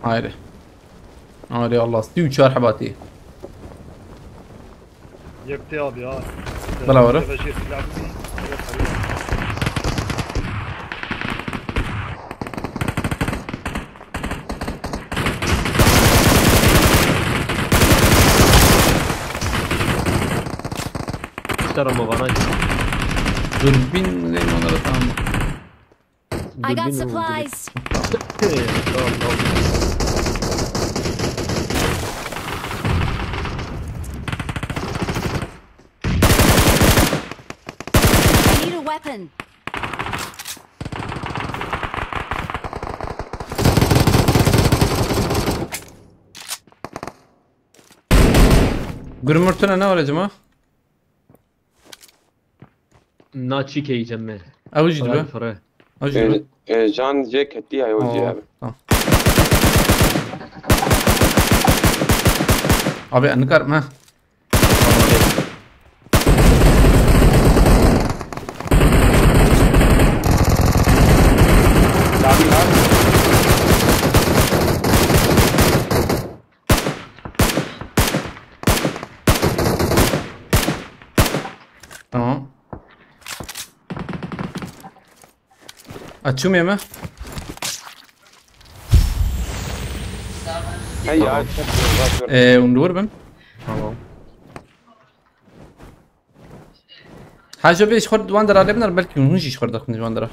Speaker 3: هايري هايري الله ستيو شار حباتي
Speaker 6: يكتي ابي ها
Speaker 3: بلا ورا
Speaker 4: ترى ما بناجي
Speaker 3: دوربين لين ما نرى تمام
Speaker 8: I got supplies. I need a weapon.
Speaker 3: Gurmurtuna ne var acaba?
Speaker 4: ناتشي كي يجمع
Speaker 3: اوجد به
Speaker 4: فرق
Speaker 3: اوجد به
Speaker 5: جان جيك هديها يوجي
Speaker 3: abi انكر ما tamam açım yeme
Speaker 5: هيا
Speaker 3: وندور بن
Speaker 4: تمام
Speaker 3: حاجه بيش خرد واندر على ابنر بلكي ونجيش خردك من واندر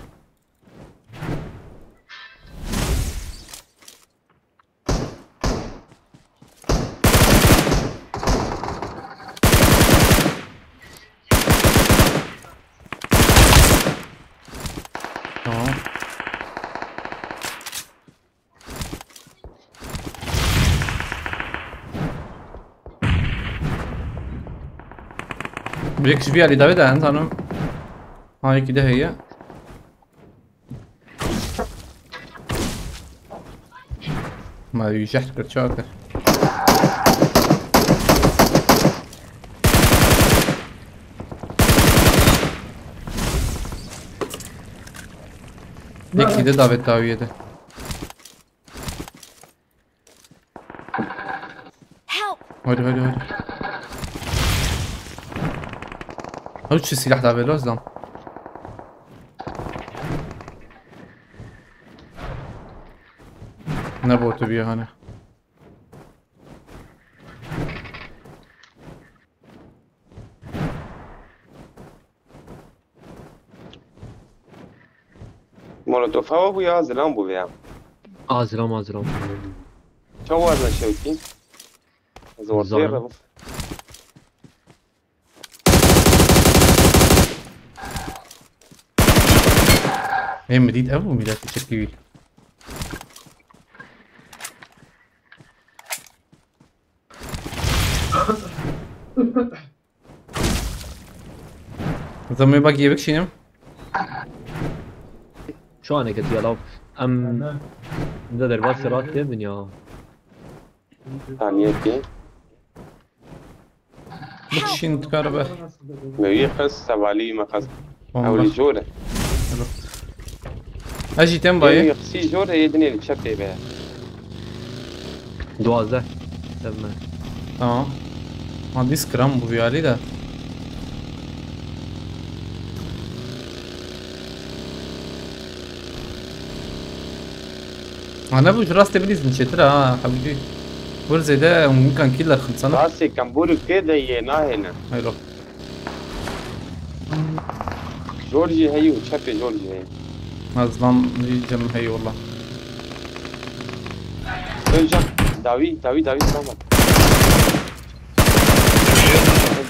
Speaker 3: tamam بيكش بيها اللي دافيدا انت انا هاي كده هي ما يشحت كرتشاكر ديك كده دافيد داوية ده هودي هوش السلاح ده بيلوز لام نبوتو بيه هنا
Speaker 5: مولوتوف هوا بو يا زلام بو بيا
Speaker 4: ازرام
Speaker 5: شو وزن شوتي زور
Speaker 3: هي مديد أوي ومديد تشكيل زمي باقي يبك شنو؟
Speaker 4: شو انا قلت يا لو ام ده دربات سرات تبن يا
Speaker 5: ثانيتي
Speaker 3: بكشين تكهرباء
Speaker 5: مريخس سبالي مخص أولي جورة
Speaker 3: اجي تم باي
Speaker 5: يقصي جورة يدني اللي تشبه بها
Speaker 4: دوازه تمام
Speaker 3: ما دي سكرام بو بيالي ده انا بوش راستي بليز من شترا حبيبي ورزي ده ممكن كيلر خلصنا
Speaker 5: راسي كان بقول كده هنا
Speaker 3: هيرو
Speaker 5: جورجي هي وتشافي جورجي هي
Speaker 3: مظلم جم هي والله
Speaker 5: رجع داوي سلامت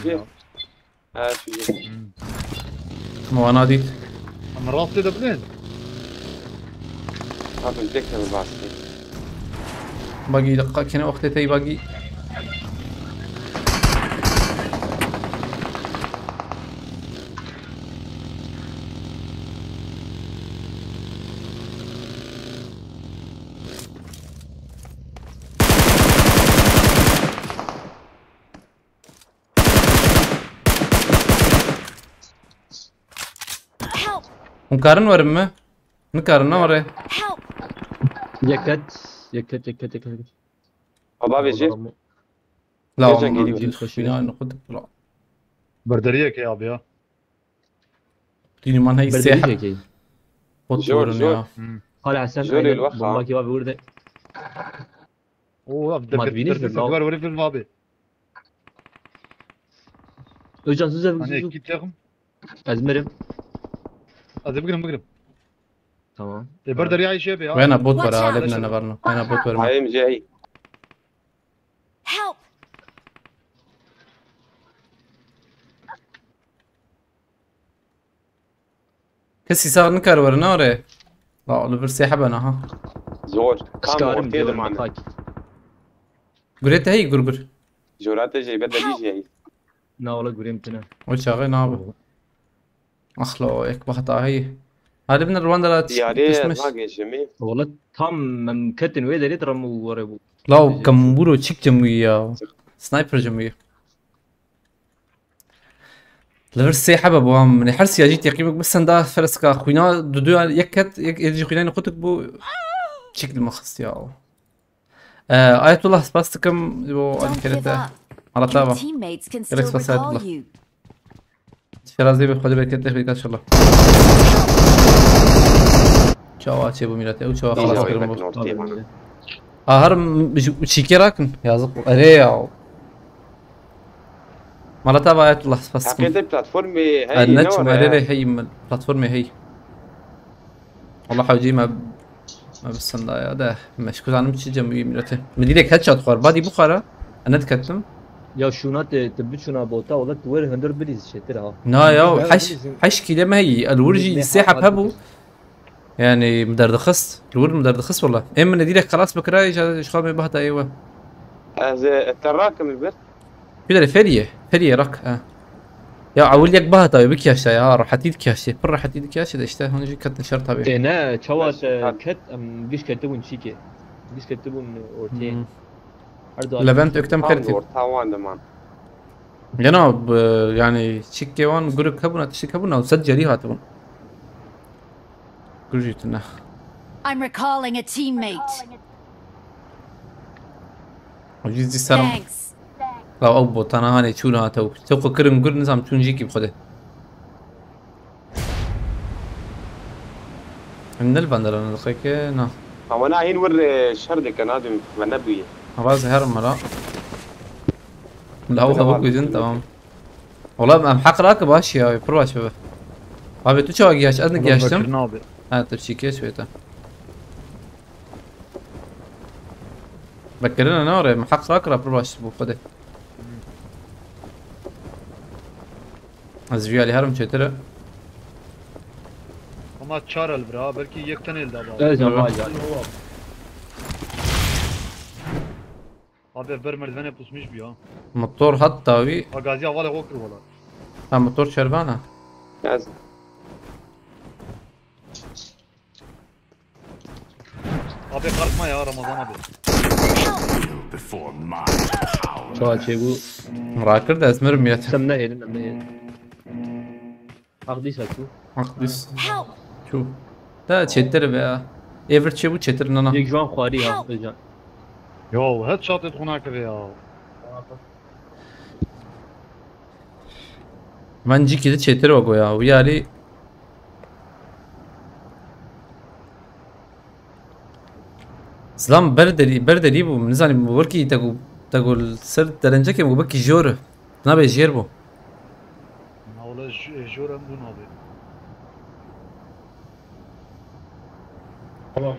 Speaker 5: شو
Speaker 3: مو انا ديت
Speaker 6: انا راسي دبلين
Speaker 5: هذا الذكر الباسي
Speaker 3: باقي دقة كنا وقتي تي باقي مكارن ورمه مكارن وري
Speaker 4: يكت
Speaker 5: بابا بيجي
Speaker 3: لا
Speaker 5: يرجع
Speaker 3: والله
Speaker 5: قريب.
Speaker 3: نجي خشينا ناخذ لا
Speaker 6: بردريك يا ابي ها
Speaker 3: تيني مان هي الساحة
Speaker 4: بردريجي
Speaker 3: بطورن يا
Speaker 4: قال حسن
Speaker 5: جوري الوخا.
Speaker 4: والله كيف بيورد
Speaker 6: اوه
Speaker 4: ما تبينيش بالله.
Speaker 6: ابدا وري في البابي
Speaker 4: اجان
Speaker 6: انا
Speaker 4: سوزا
Speaker 6: اكيد تاخم
Speaker 4: ازمرم
Speaker 6: هذا بقرم
Speaker 4: تمام
Speaker 6: بردري عايش يا ابي ها
Speaker 3: وين بوت
Speaker 8: Watch
Speaker 3: ورا
Speaker 8: out.
Speaker 3: لبنان نبرنا وين بوت ورا
Speaker 5: هاي جاي
Speaker 8: Help!
Speaker 3: كسي صار نكر ورنا وري لا الفرسي حبنا ها
Speaker 5: زور كام
Speaker 4: سكارم
Speaker 5: كده
Speaker 4: ديور
Speaker 5: معنا
Speaker 4: مفاك
Speaker 3: قريت هي قرقر
Speaker 5: جورات جاي بدل يجي هي
Speaker 4: نا والله قريمتنا
Speaker 3: وشاغي نابا اخلو ايك بخطا هي هذا من رواندا لا
Speaker 5: يا ريت
Speaker 3: تشمش
Speaker 5: ما جاي جميل
Speaker 4: والله تام مكتن ويدا يترم وربو
Speaker 3: لا كمبورو تشيك جموية سنايبر جموية الفرسي حبب وهم من حرسي اجيت يقيمك بس اندا فرسكا خوينا دودو يكت يجي خوينا نقطك بو تشيك المخص يا آية الله سباستكم يبو
Speaker 8: Don't give
Speaker 3: كريتا
Speaker 8: up.
Speaker 3: على
Speaker 8: Your
Speaker 3: طابة
Speaker 8: teammates can
Speaker 3: Relax
Speaker 8: still
Speaker 3: بس هاد
Speaker 8: recall
Speaker 3: الله.
Speaker 8: you.
Speaker 3: شرازي بخدي بالك تخليك ان شاء الله تشاو اتشي بو ميراتي او تشاو خلاص كرمو هرم تشيكي راكن يا زق اريا مرة تابع آية الله سباستكم
Speaker 5: حكيت البلاتفورم هي
Speaker 3: النجم
Speaker 5: نور
Speaker 3: هذي هي من البلاتفورم هي والله حوجي ما بس يا ده مش كنت انا مش جنبي ميراتي مديرك هاتشات خور بادي بخارا انا تكتم
Speaker 4: يا شونات تبي شونا بوتا والله توير هندر بليز شترها
Speaker 3: نا يا حش كده ما هي الورجي الساحة بهبو يعني مدردخست الورد مدردخست والله اما نديرك خلاص بكراي شغال ما بهتا ايوه
Speaker 5: التراكم البر
Speaker 3: كده فيليه رك يا عول يك بهتا يبك يا شيا راح تيدك يا شي بر راح تيدك يا شي دشته هون جي كت شرط هبي
Speaker 4: انا تشوات كت ام جيش كتبون شيكي جيش كتبون اورتين
Speaker 3: لبنت اكتم كرتي
Speaker 5: تاوان دمان
Speaker 3: جناب يعني تشيكي وان قرق كبنا تشيكبنا وسجلي هاتون قرجيتنا
Speaker 8: I'm recalling a teammate.
Speaker 3: وجيزي سلام
Speaker 8: Thanks.
Speaker 3: لا أبوط أنا هاني شونا تو كرم قر نظام تون جيكي بخده من البندر أنا دقيقة نا
Speaker 5: هو انا هين ور شردي كان ادم منبي
Speaker 3: أباز هرم لا لا هو خبوك ويزن تمام والله ما محق راكب أشياء بروا شبه أبي تو شو أجياش أذنك جاشتم تبشيكي شويتا بكرنا نوري محق راكب بروا شبه خده از ویالی هرم چطوره؟
Speaker 6: اما چارل برا بلکه یک تنیل دابا abi بر مردونه پوسمیش بیا
Speaker 3: موتور حتى وي
Speaker 6: غازي اول غوكر ولا
Speaker 3: موتور شربانه
Speaker 5: لازم
Speaker 6: abi kalkma ya Ramazan abi
Speaker 4: تشوات شيبو
Speaker 3: راكر ده اسمر ميت
Speaker 4: سمنا هيلنا مهين اخدي ساكو
Speaker 3: اقدس
Speaker 8: Help!
Speaker 3: شوف ده تشتر بقى ايفر تشيبو تشتر نانا
Speaker 4: يك جوان خواري ها رجال
Speaker 6: يو هاد شاطت هناك يا
Speaker 3: ما نجي كده تشتر وقويا ويالي زلام برد ريبو منزاني بوركي تقول سر درنجك مبكي جوره نبي جيربو
Speaker 6: والله جورم بو نابي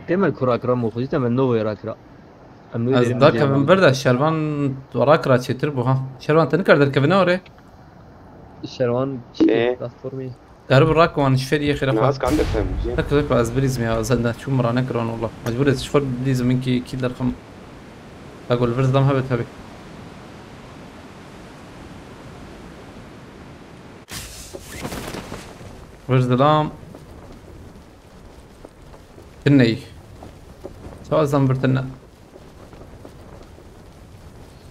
Speaker 4: تمام كراك رامو خذي تمام نوي راكرا
Speaker 3: از ذاك من برد شلوان وراك راتشي تربو ها شلوان تنكر در كفنوري
Speaker 4: الشروان
Speaker 5: إيه.
Speaker 4: بلاتفورمي
Speaker 3: قرب راك وان شفري خير
Speaker 5: ناس
Speaker 3: افا
Speaker 5: كان دفهم زين
Speaker 3: لك ذاك از بريز ميا زلنا شو مرة نكرون والله مجبور تشفر بريز منكي كي الرقم اقول برز دم هبت هبي برز دلام تني سواء زنبر تنا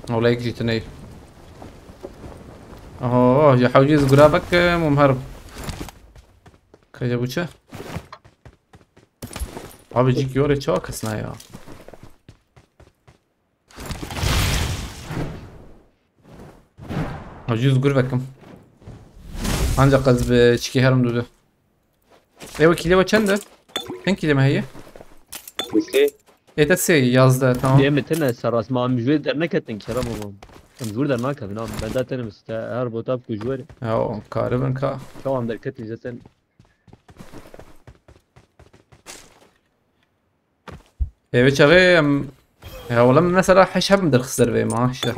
Speaker 3: ولا يجي تني اوه يا حوجيز قرابك مهرب كذا بوچه abi cik yore çok kasna ya حوجيز قربكم ancak kız be çiki herim dudu evo kileva çende en kilema هي
Speaker 5: مثلي
Speaker 3: etesi yazdı tamam
Speaker 4: ديما تنا سراس ما مجوي در نكتن كرام مجبور در ناكا بنام بدا تنا مستا هر بوتاب كجوري
Speaker 3: ya karibin ka
Speaker 4: كوام در كتن جتن
Speaker 3: evi çağı ya oğlum mesela حشب مدر خسر به ما شو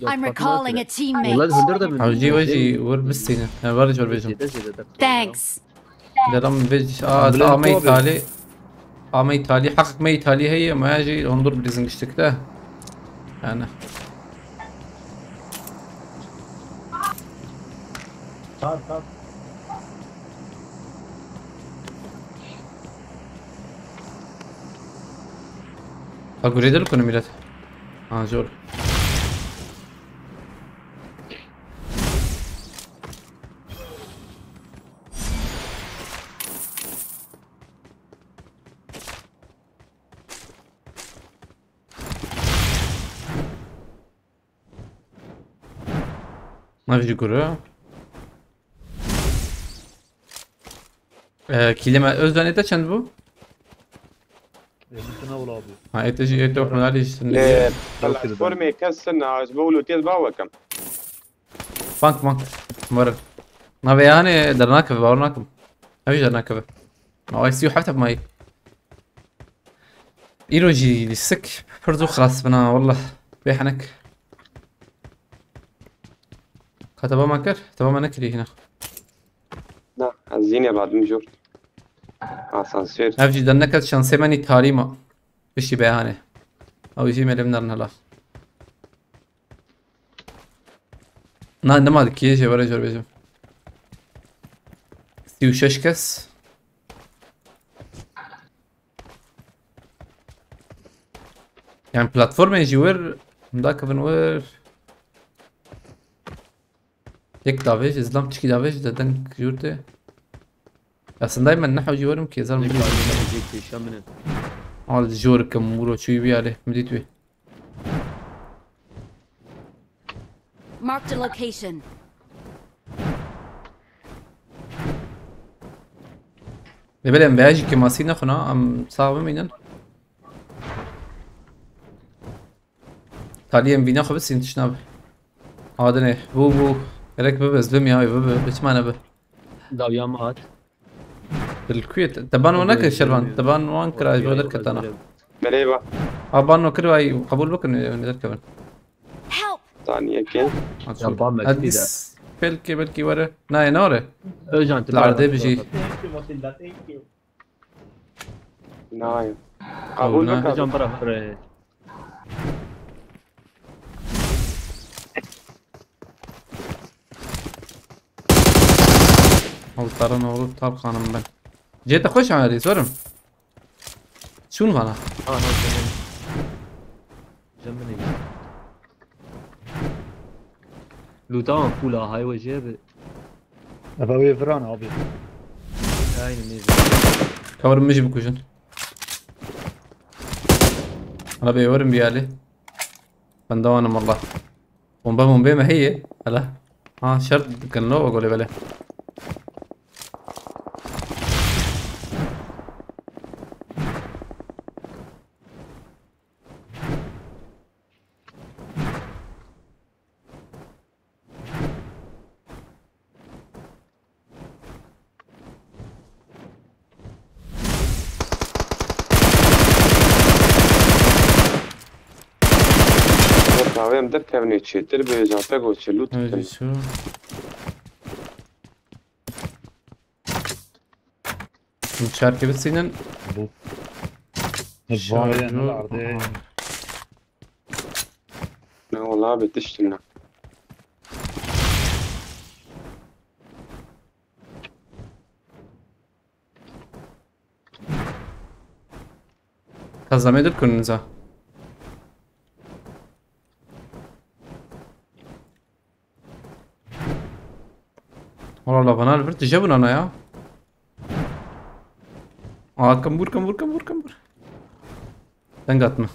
Speaker 8: I'm recalling a
Speaker 4: والله
Speaker 8: teammate.
Speaker 4: هندر ده
Speaker 3: حوجي وجي وربستين انا برج وربيجم
Speaker 8: Thanks.
Speaker 3: درام بيج مي تالي مي تالي حقق مي تالي هي ما يجي انظر بريزنج اشتكته انا
Speaker 7: تعال تعال
Speaker 3: اقول يدل كنا ميلاد جول ما في جوره كلمة özden ete çend bu?
Speaker 6: ممكن اول ابي
Speaker 3: Ha ete oxna ali
Speaker 5: الفورمي كسرنا عجبولو تيز باوكم
Speaker 3: bank مرر ما بياني درناك باورناك ما فيش درناك ما هو يسيو حتى بماي ايروجي للسك برضو خلاص بنا والله بيحنك كتبا ما كر تبا ما نكري هنا
Speaker 5: لا عزيني بعد مجور اسانسير
Speaker 3: افجي درناك شانسي ماني تاريما بشي بياني او يجي ملي بنرن هلا نما دكيه شي ورا جور بيجم سيو ششكس يعني بلاتفورم يجي ور مداك بنور يك دافيج ازلام تشكي دافيج ددن جورته اصلا دايما نحو جورم كي زلم هذا جور كم مورو شوي بي عليه مديت بي
Speaker 8: Marked a location.
Speaker 3: ببلم بيجي كماسينا خنا ام صعب مينن تاليم بينا خو بس انتشناب هذا نه بو رك بس بميا بتمانه به
Speaker 4: داويا مات
Speaker 3: بالكويت تبان ونك شربان تبان وان كراج بقدر كتانا
Speaker 5: مريبا
Speaker 3: ابان نكر اي قبول بك نقدر كمان
Speaker 8: Help!
Speaker 5: ثانية كين
Speaker 3: ادس بلكي ورا ناي نوره
Speaker 4: اجان
Speaker 3: العرض بيجي
Speaker 5: نايم قبول بك
Speaker 4: اجان برا
Speaker 3: الطرن ولد طاب خانم بن جيت اخش على سورم شنو انا
Speaker 4: جنبني لوتان فولا هاي وجيب
Speaker 6: ابوي فران ابي
Speaker 4: هاي الميزه
Speaker 3: كور مجي بكوجن انا بيورم بيالي بندوانا والله ومبا ما هي هلا شرط كان لو اقول بلا
Speaker 5: چاویم دەکەونێ چێتر بێژاتە گۆچلووت
Speaker 3: هذي شو مشاركة بتسينن
Speaker 6: الضايع العرضي
Speaker 5: والله بتشتنا
Speaker 3: kazanmayı da kununza. Valla bana alır tecavüz ana ya. Aa kambur. Sen katma.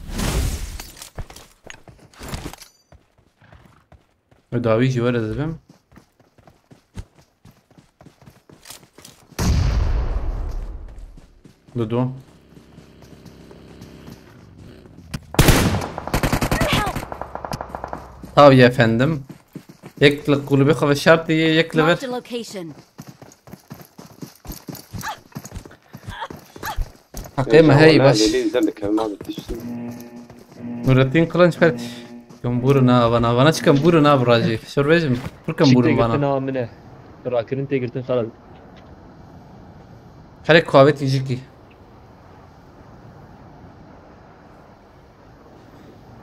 Speaker 3: Ödavi civar edeceğim. Dudu. Tabii efendim. Yeklik kulübü hava şart diye yekli ver.
Speaker 8: Marked a location.
Speaker 3: Hakema hey baş.
Speaker 5: ليه زلك ما بتشتنا
Speaker 3: Nurettin Kılıç kaç. Kamburu na bana çık kamburu na bracı. Sorbejim. Kur kamburu bana.
Speaker 4: قلتنا منه راكن انت قلت خلاص
Speaker 3: Hele kahve yiyecek ki.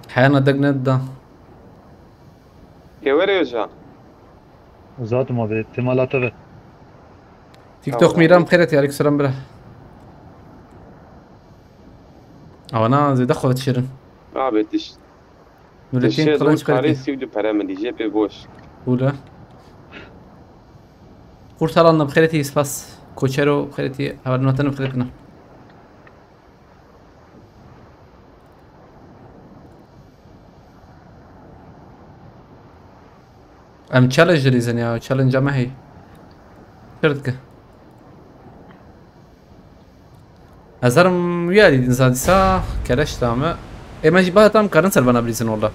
Speaker 3: حيانا دقنا da.
Speaker 5: يا وير يرجع
Speaker 6: ذات ما به احتمالات به
Speaker 3: تيك توك ميرام خيرت عليك سلام بره. او انا زي دخلت شيرين.
Speaker 5: بتش
Speaker 3: Nurettin Kılıç
Speaker 5: قاري
Speaker 3: kaç.
Speaker 5: سيودو برامدي جي بي بوش
Speaker 3: Ula. Kurtaranla بخيرتي اسباس. كوتشيرو بخيرتي. هذا نوتن بخيرتنا. ام challenge ريزن يا challenge ما هي. شرطك. هزارم ويالي انسان سا كلاش تامه. ما جيبها تام كارنسل بنا بريزن والله.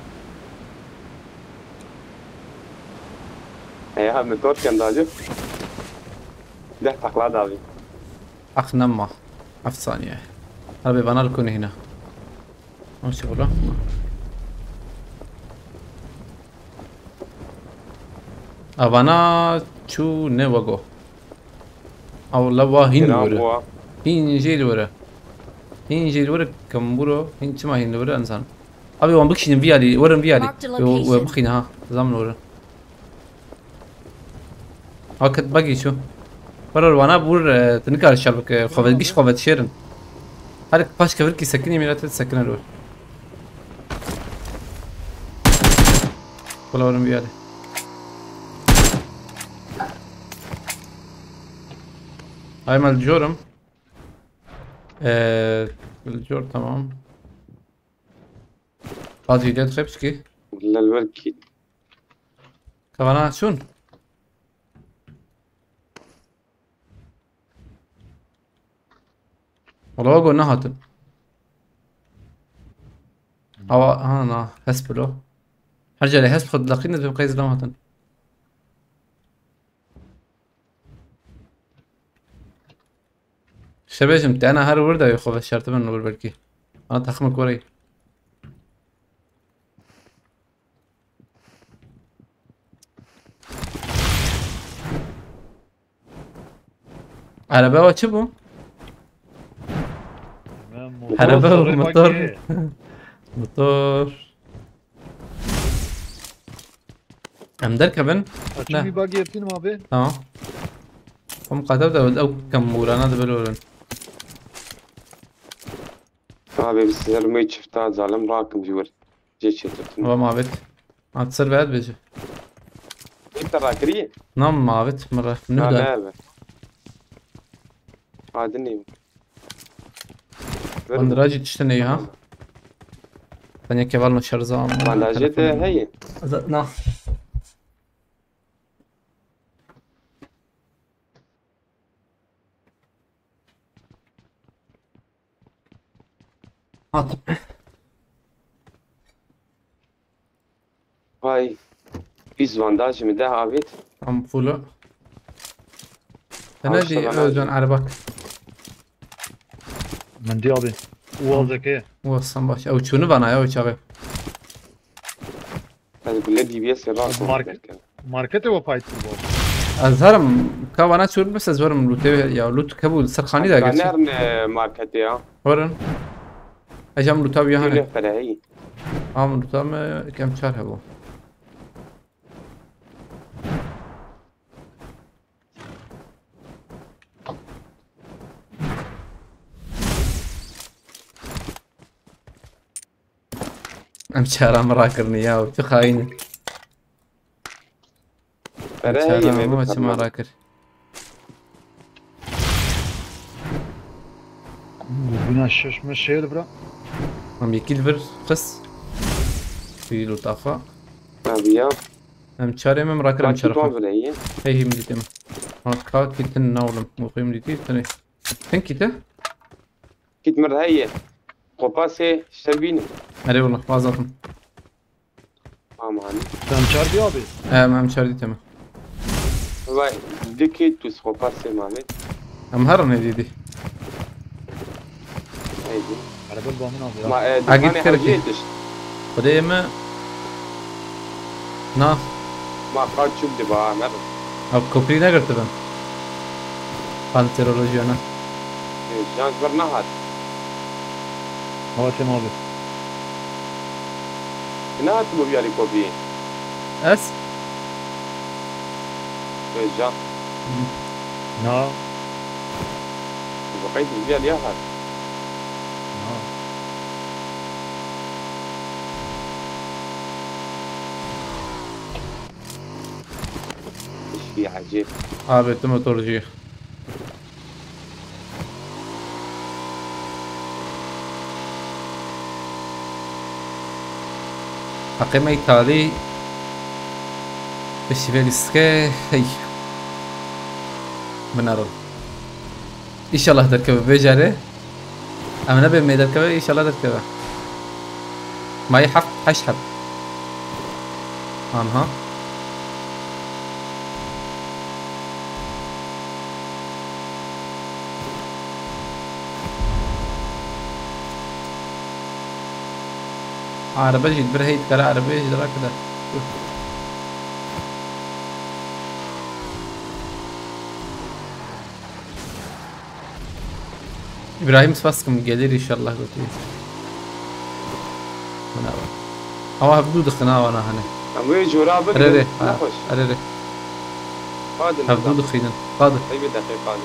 Speaker 5: يا هم الدور كان راجل ده تقلاد هذه
Speaker 3: اخ نما. عف ثانية. هذا بنا لكون هنا. ماشي والله. Avana çu ne vago. Avlava hinlure. Hinjilure. Hinjilure kamburo. Hinçma hinlure insan. Abi wan bakışın viyali. Varın viyali. Ve bakın ha. Zaman ora. Hakat bagi şu. Parar wana bur تنكر شبك خفدقش خفد شيرن. هلك باش كفركي سكني ميلات تسكن الأول. ولا ورن viyali. هاي مال الجورم الجور تمام فاضي جديد خبسكي
Speaker 5: ولا الوركي
Speaker 3: كمان شون والله واقول نهاتن او انا هسبلو هرجع لي هسب خد لقينا بقى يزلماتن شبيشم انا هر ورده يخوف الشرط منه بالبركي انا تخمك وري عربه وچبو عربه وموتور موتور ام دركبن
Speaker 6: لا bir bug yapayım abi.
Speaker 3: tamam هم قاتلت او كم ورانا دبلورن
Speaker 5: abi biz zalmayı çifta zalim rakım jiver جي çetirtin
Speaker 3: هو ما بيت هتصير بعد بيجي
Speaker 5: انت راكري
Speaker 3: نعم ما بيت مرة من هنا
Speaker 5: لا عادني
Speaker 3: عند راجي تشتني ها ثانية كيفالنا شرزام
Speaker 5: ما جيت هي
Speaker 3: نعم
Speaker 5: هاي في زوانداج من ده عبيد
Speaker 3: عم فولو تنادي اوزن عربك
Speaker 6: من دي abi. Uaz eke.
Speaker 3: وصل باش او شنو بنا يا وشاغي
Speaker 5: هذا كله دي بي اس راس
Speaker 6: ماركت و فايت بول
Speaker 3: ازهرم كوانا شور بس ازهرم لوت يا لوت كبول سرخاني دا قلت
Speaker 5: نرن ماركت يا
Speaker 3: ورن اجام لوتا بيا
Speaker 5: كله
Speaker 3: هنا
Speaker 5: فرعي
Speaker 3: عام لوتا ما كم شهر هبو ام شهر مراكرني يا وتخاين
Speaker 5: فرعي
Speaker 3: ما ما راكر
Speaker 6: بنا شش مشيل برا
Speaker 3: عم يكيل بر قص في لطافة
Speaker 5: نبيا
Speaker 3: ام شهر ما مراكر ام شهر
Speaker 5: فرعي
Speaker 3: هي مديتم هاكا كيتن ناولم مقيم مديتي تاني فين كيته
Speaker 5: كيت مرهية قباسة شربيني
Speaker 3: علي والله وازاتم
Speaker 5: معنا
Speaker 6: تم شار بيابي
Speaker 3: ما ام شهر دي تمام
Speaker 5: والله ديكيت توس قباسة معنا
Speaker 3: ام هرن هدي
Speaker 5: هيدي
Speaker 6: على بال بامنا
Speaker 5: ما
Speaker 3: عقيد
Speaker 5: دكاني
Speaker 3: كركي.
Speaker 5: حجيتش
Speaker 3: قديمة نا
Speaker 5: ما قاد شوف دي بقى مرة
Speaker 3: او كوبري نقرت بن فانتيرولوجي انا
Speaker 5: جانس برناهات
Speaker 6: هو تمابي
Speaker 5: هنا تبو بيالي كوبي
Speaker 3: اس
Speaker 5: جان
Speaker 6: نا
Speaker 5: بقيت بيالي هات ايش في عجيب
Speaker 3: عابت موتورجي حقيمة إيطالي بشيفيلسكي هي بنارو إن شاء الله تركبه بيجاري أما نبي ما يركبه إن شاء الله تركبه ما يحف حشحب ها عربة جيت برهيت كلا عربة جيت درا كده إبراهيم سفاسكم قادر إن شاء الله قلت لي أنا هو هبدو دخنا وأنا هنا
Speaker 5: أموي جورابك
Speaker 3: أريري
Speaker 5: نخش
Speaker 3: أريري
Speaker 5: قادم
Speaker 3: هبدو دخينا قادر
Speaker 5: أي بدقيقة قادم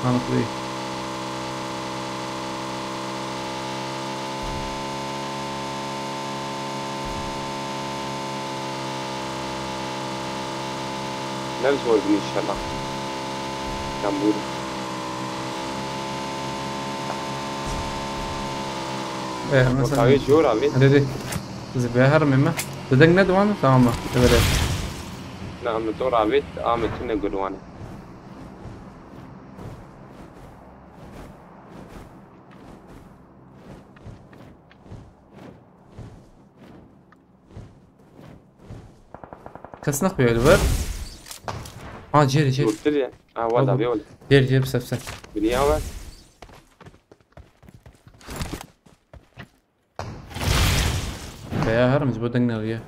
Speaker 3: أنا قوي
Speaker 5: نرجع إن شاء الله كمبور
Speaker 3: إيه مثلا
Speaker 5: وكاوي جورابي
Speaker 3: أريري زبيهر مما تدقنا دوامة تماما تبرد
Speaker 5: نعم جورابي آمد كنا قلوانا
Speaker 3: كسنق بيعلور جيري جيري
Speaker 5: قلت لي وضع بيولي
Speaker 3: جيري جيري بس بس
Speaker 5: بنياوة
Speaker 3: بيهر مزبوط دقنا وياه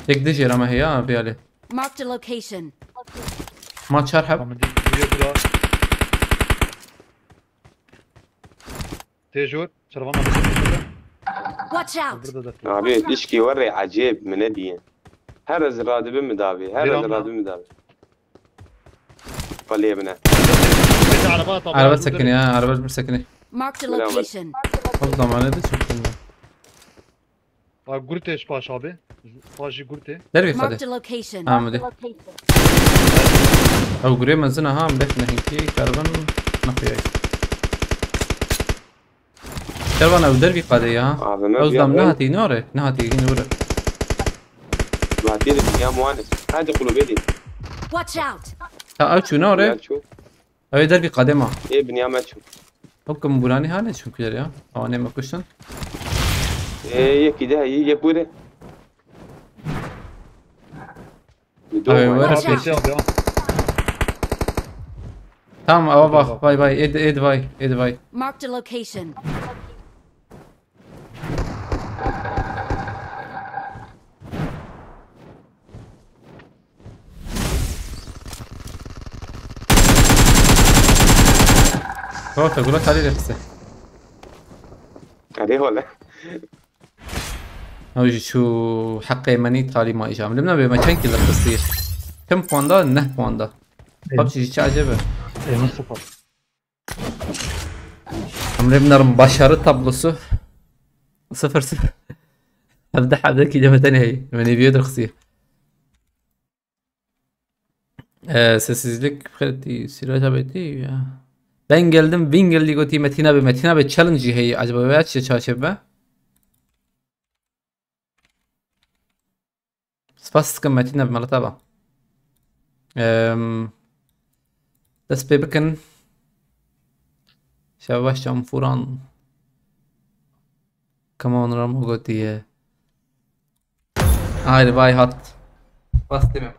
Speaker 3: هيك دجي رمى هي بيالي
Speaker 8: Marked a location.
Speaker 3: ما تشرحب
Speaker 6: عم دي برا تيجور شرفنا
Speaker 8: Watch out!
Speaker 6: برا دفي
Speaker 5: عبيد يشكي وري عجيب من الدين هرز راد بمدابي هرز راد بمدابي قال يا ابنه
Speaker 6: عربات
Speaker 3: عربات سكني عربات برسكني
Speaker 8: Marked a
Speaker 5: لا، بس.
Speaker 8: location.
Speaker 3: افضل ما ندي شكرا
Speaker 6: قلت ايش باش ابي باجي قلت
Speaker 3: دربي
Speaker 8: Marked
Speaker 3: خده
Speaker 8: a location.
Speaker 3: مدي او قريب منزلنا ها مدفنا هيكي كربن نقيا كربن او دربي قادي ها او زدام نهتي نوري نهتي نوري
Speaker 5: بعدين يا موانس هذه قلوبيدي
Speaker 8: Watch out!
Speaker 3: او شو نوري
Speaker 5: تشوف
Speaker 3: او دربي قادمة
Speaker 5: ايه بنيا ما تشوف
Speaker 3: حكم بولاني هاني شو كده يا او انا ما كشن
Speaker 5: ايه كده هي بوده
Speaker 3: وين
Speaker 8: Watch out.
Speaker 3: تمام ابا باي باي ايد باي ايد باي
Speaker 8: Marked a location.
Speaker 3: هو تقول لك عليه نفسه
Speaker 5: عليه ولا
Speaker 3: او شو حق يمني تالي ما اجى عملنا بمكان كذا تصير كم بوندا نه بوندا ببجي شي عجبه
Speaker 6: من صفر
Speaker 3: عملنا مباشرة tablosu 0-0 هبدا حدك يجي مثلا هي من يبيد رخصية sessizlik خلتي سيرة بيتي ben geldim Wingle Ligoti Metin abi challenge هي acaba veya çarşamba Spastika Metin abi مرتبة das bebekken شباب شامفوران كمان رامو قوتي هاي باي هات بس تمام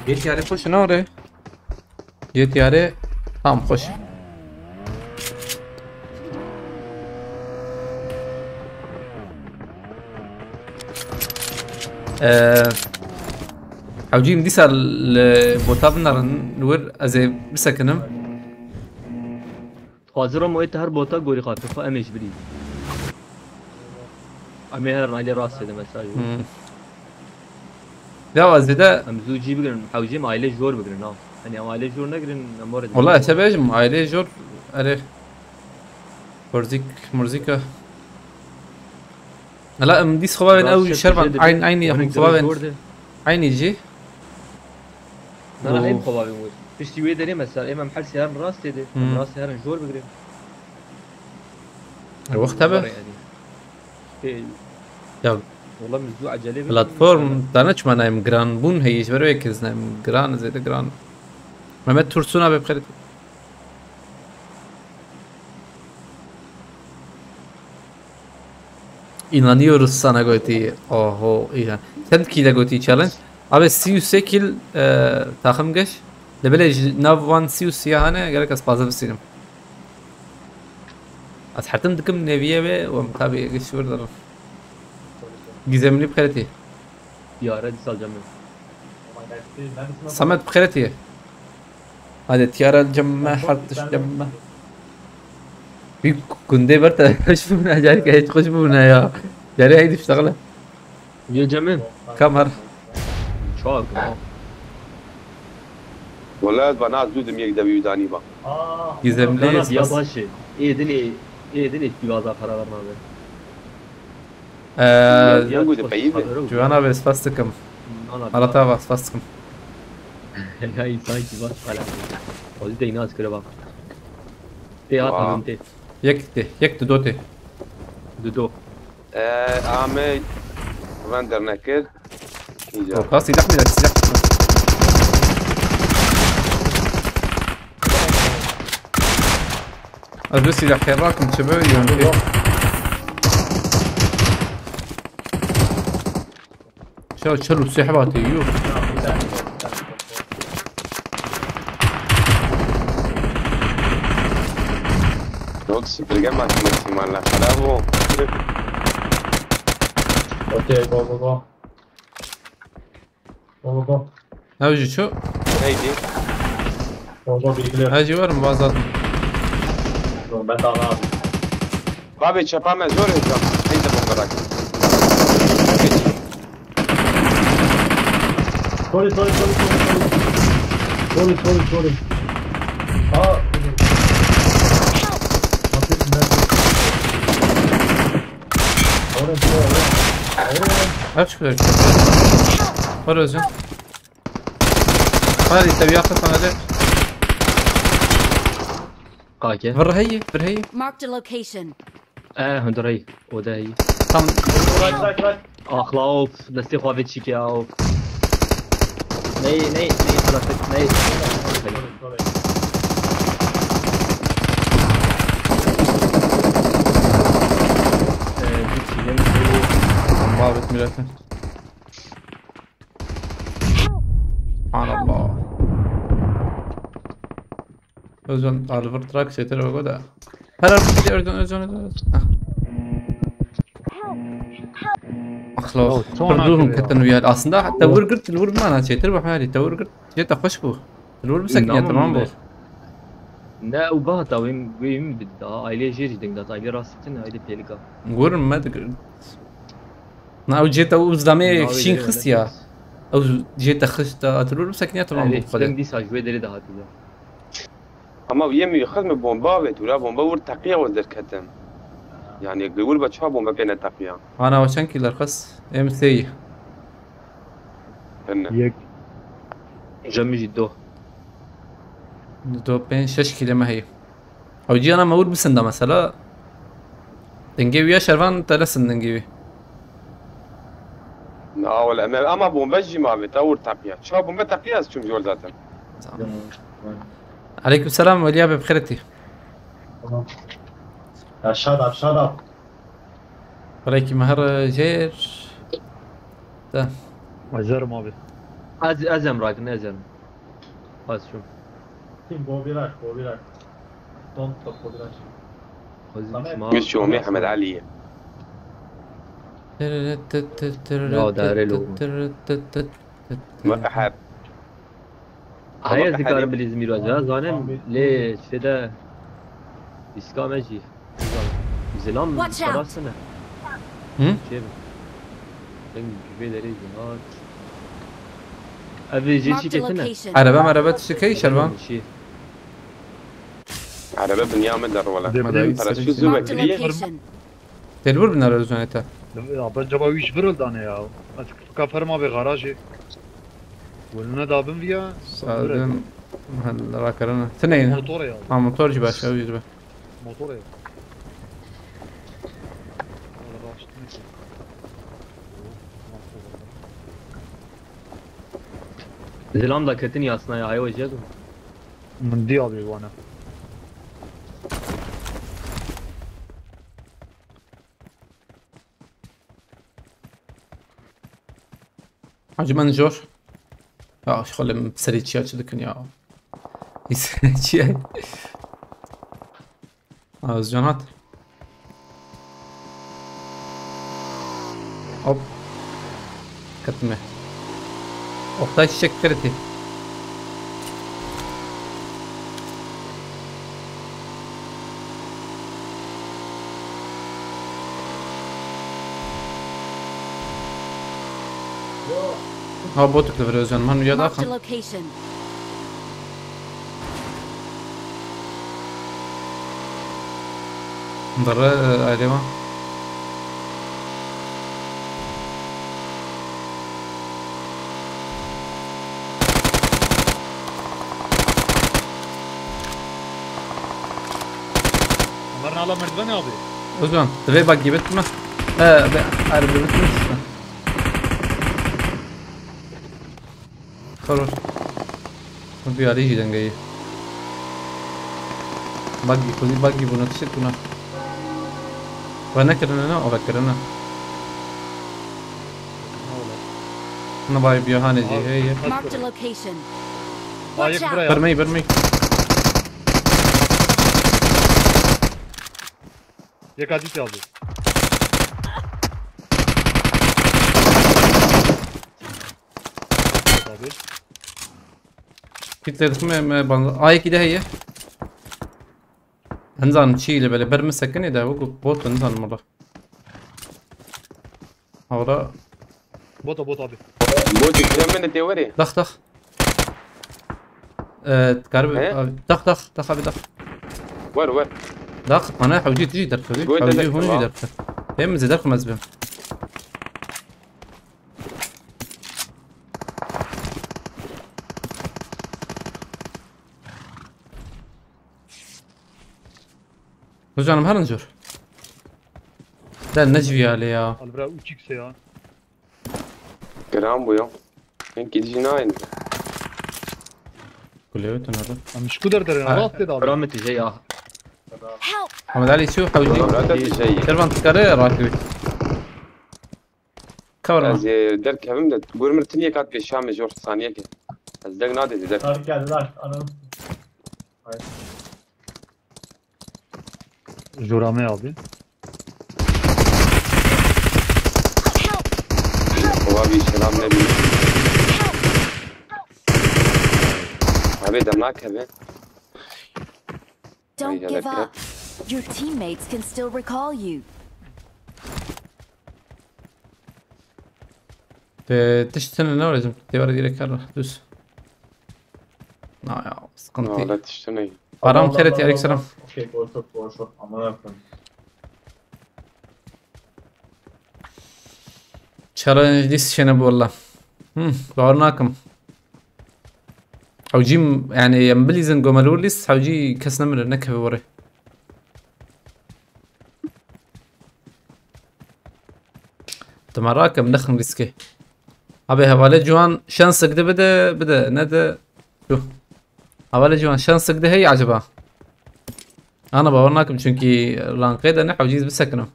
Speaker 3: جيت ياري خوش نوري جيت ياري tamam خوش حوجيم ديسا البوتابنر نور ازي بسكنم
Speaker 4: حاضر مويت هر بوتا غوري خاطر امش بري امير علي راسي ده مساج
Speaker 3: لا زيدا
Speaker 4: ام زوجي بقرن حوجيم عائله جور بقرن ها يعني عائله جور نقرن مورد
Speaker 3: والله تبعجم عائلة جور اريخ مرزيكا لا مديس خبابين او شرب عيني خبابين عيني جي
Speaker 4: انا هيم خبابين وي تشتي وي دري مثلا اما محل سيارن راس تدي راس سيارن جور بقرن
Speaker 3: الوقت تبع يلا
Speaker 4: والله مزوع عجلي
Speaker 3: بلاتفورم دانش ما نايم جران بون هيش بروي كز نايم جران زي ده جران محمد تورسونا بخير İnanıyoruz sana Goti. Oho iyi. Sen kile Goti challenge. Abi 33 kill takım geç. Lebele nav 1 33 yani gerek az fazla bisirim. Az hatem dıkım neviye ve tabi geç burada. Gizemli bخيرتي.
Speaker 4: يا رد salacağım ben.
Speaker 3: Samet bخيرتي. Hadi tiyara cemme hartış cemme. Bir kunde var da خوش بمنا جاري كهيج خوش بمنا يا جاري هيدي اشتغله
Speaker 4: يا جميل
Speaker 3: كم هر
Speaker 4: شاك
Speaker 5: والله بنات زود ميك دبي داني با
Speaker 3: gizemli
Speaker 4: يا باشا ايه دلي في بعض قرار ما بين
Speaker 5: ينقول بعيد
Speaker 3: جوانا بس فاستكم على طابع فاستكم
Speaker 4: هاي سايتي باش على قلت ناس كده بقى تي هات انت
Speaker 3: يكت دوتي
Speaker 4: دودو
Speaker 5: عامل راندر نكد
Speaker 3: خلاص يلحمي لك سلاح ادرس الى خيراكم شباب يوم شلو سحباتي يو
Speaker 5: نوكس برجمع كمسي مالا خلابو
Speaker 7: اوكي جو
Speaker 3: نوجي شو
Speaker 5: هيدي
Speaker 7: Solda bilgiler.
Speaker 3: هاجي ورم بعضاتهم.
Speaker 7: Ben de abi.
Speaker 5: بابي شباب زور انت انت بقراك
Speaker 7: Sorry. Aa. Nasıl ne?
Speaker 3: عرفت شو بدك ورا وزن. هذه تبي ياخذ هذا.
Speaker 4: قاكي
Speaker 3: برا هي
Speaker 8: Marked a location.
Speaker 4: هندر هي وده هي
Speaker 3: tam
Speaker 7: Right.
Speaker 4: اخلاف دستي خوافي تشيكي او ني خلاص ني
Speaker 3: ضابط ملاتة. سبحان الله. özün Oliver Truck seter o da. Her arkadaşı özün. أخلاص بردوهم كالتنويات أصلا حتى ورقت الورق ما أنا شيء تربح حالي تورقت جيت أخش بو الورق مسكين تمام بو
Speaker 4: لا وباتا وين بدها عائلة جيري دنگات عائلة راستنا عائلة بيلقا
Speaker 3: ورق ما تقدر أو جيت أو زدامي شين خسيا أو جيت أخش الورق مسكين تمام بو
Speaker 4: خدم دي ساجوي دري ده هاتي
Speaker 5: اما يمي خدمه بومبا ولا بومبا ور تقيه وزر كتم يعني يقول بتشوف بومبا بين تقيه
Speaker 3: أنا وشان كي لرخص MC
Speaker 6: يك
Speaker 4: جمي جدو
Speaker 3: دو بين 6 كيلو ما هي أو جي أنا مور بسندا مثلا دنجيبي يا شرفان تلسن دنجيبي
Speaker 5: ولا اما بومبا جي ما بتور تقيه شو بومبا تقيه شو جول ذاته
Speaker 3: عليكم السلام واليابا بخيرتي
Speaker 7: Shut up.
Speaker 3: عليكي مهر جير ده
Speaker 6: Acarım abi.
Speaker 4: ازم راكن ازم بس شو
Speaker 7: Tim go virar. Don't talk go virar.
Speaker 5: مش شو محمد علي ما احب
Speaker 4: هاي الذكرى بالإزمير وجاء زانم ليش كده إسكامجي زلام
Speaker 8: Watch out.
Speaker 4: راسنا
Speaker 3: هم؟
Speaker 4: شيء تنج بيدري جهات أبي جي
Speaker 8: Marked a
Speaker 4: كتنا
Speaker 8: location.
Speaker 3: عربة شكي شرفان
Speaker 4: شيء
Speaker 5: على باب نيام در ولا
Speaker 3: مدري
Speaker 5: ترى شو
Speaker 8: Marked a
Speaker 5: زوبك ليه
Speaker 8: location.
Speaker 3: تلور بنا رزونتا
Speaker 6: Ya ben cevabı hiç verildi ana ya. Açık kaferma bir garajı. Voluna da abim via.
Speaker 3: سادم هلا راكرنا اثنين
Speaker 6: Motora ya.
Speaker 3: موتور جباش او يجبه
Speaker 6: Motora ya.
Speaker 4: زلام دا كتني أصلا يا هاي وجهه
Speaker 6: من دي abi bana.
Speaker 3: عجبان جور اه شو خلي بسري تشي açıldık ya يسري az canat hop katme Oktay çiçek feriti ها بوتك تفريزون من ويا
Speaker 8: Marked a
Speaker 3: داخل
Speaker 8: location.
Speaker 3: نضر عليها
Speaker 6: Ömer'in ala merdiveni abi.
Speaker 3: Özcan تبي باقي بتما اه عارف بتما خلاص نبي عليه جدا جاي باقي كل باقي بنكسر كنا وانا كرنا او بكرنا انا باي بيوهاني جي هي
Speaker 8: Marked a location.
Speaker 6: Ayık
Speaker 8: Watch out.
Speaker 6: buraya.
Speaker 3: برمي
Speaker 6: Yek Adit abi. Abi.
Speaker 3: كنت تسمع هاي كده هي هنزان شيء اللي برمسك ده وقف بوت هنزان مرة هورا
Speaker 6: بوط ابي
Speaker 5: بوتي كم من توري
Speaker 3: دخ تقرب دخ ابي دخ
Speaker 5: ور
Speaker 3: دخ انا حوجي تجي درك حوجي هون يجي درك هم زي درك مزبم رجعنا مهرنجور ده النجفي عليها
Speaker 6: البرا وتشيكس يا
Speaker 5: كلام بويا انك جناين
Speaker 3: كليوتنا هذا
Speaker 6: مش قدر درنا راس كده
Speaker 4: برامتي جاي
Speaker 8: Help!
Speaker 3: محمد علي شو حوجي
Speaker 5: راتب شيء
Speaker 3: تربان تكرر راكبي كورنا
Speaker 5: از درك هم ده بور مرتنيه كات بشام جور ثانيه كده از دق نادي درك
Speaker 7: Sarı geldiler. Anam.
Speaker 6: جورامي abi
Speaker 5: وابي سلام نبي ابي دماك هبه
Speaker 8: Don't give up. Your teammates can still recall you.
Speaker 3: تشتني لو لازم توري ديرك كره دوس يا
Speaker 5: لا
Speaker 3: سقنتي
Speaker 5: تشتني
Speaker 3: حرام خيرتي عليك سلام
Speaker 7: Okey boş. Aman akım.
Speaker 3: تشالنج ديس شنب والله باورناكم حوجي يعني ينبلي زنقو ملوليس حوجي كسنا من النكهة وري تمراكم نخن ريسكي ابي هوالي جوان شانسك ده بدا ندا شو هوالي جوان شانسك ده هي عجبها انا باورناكم چونكي لانقيدا نحو جيز بسكنه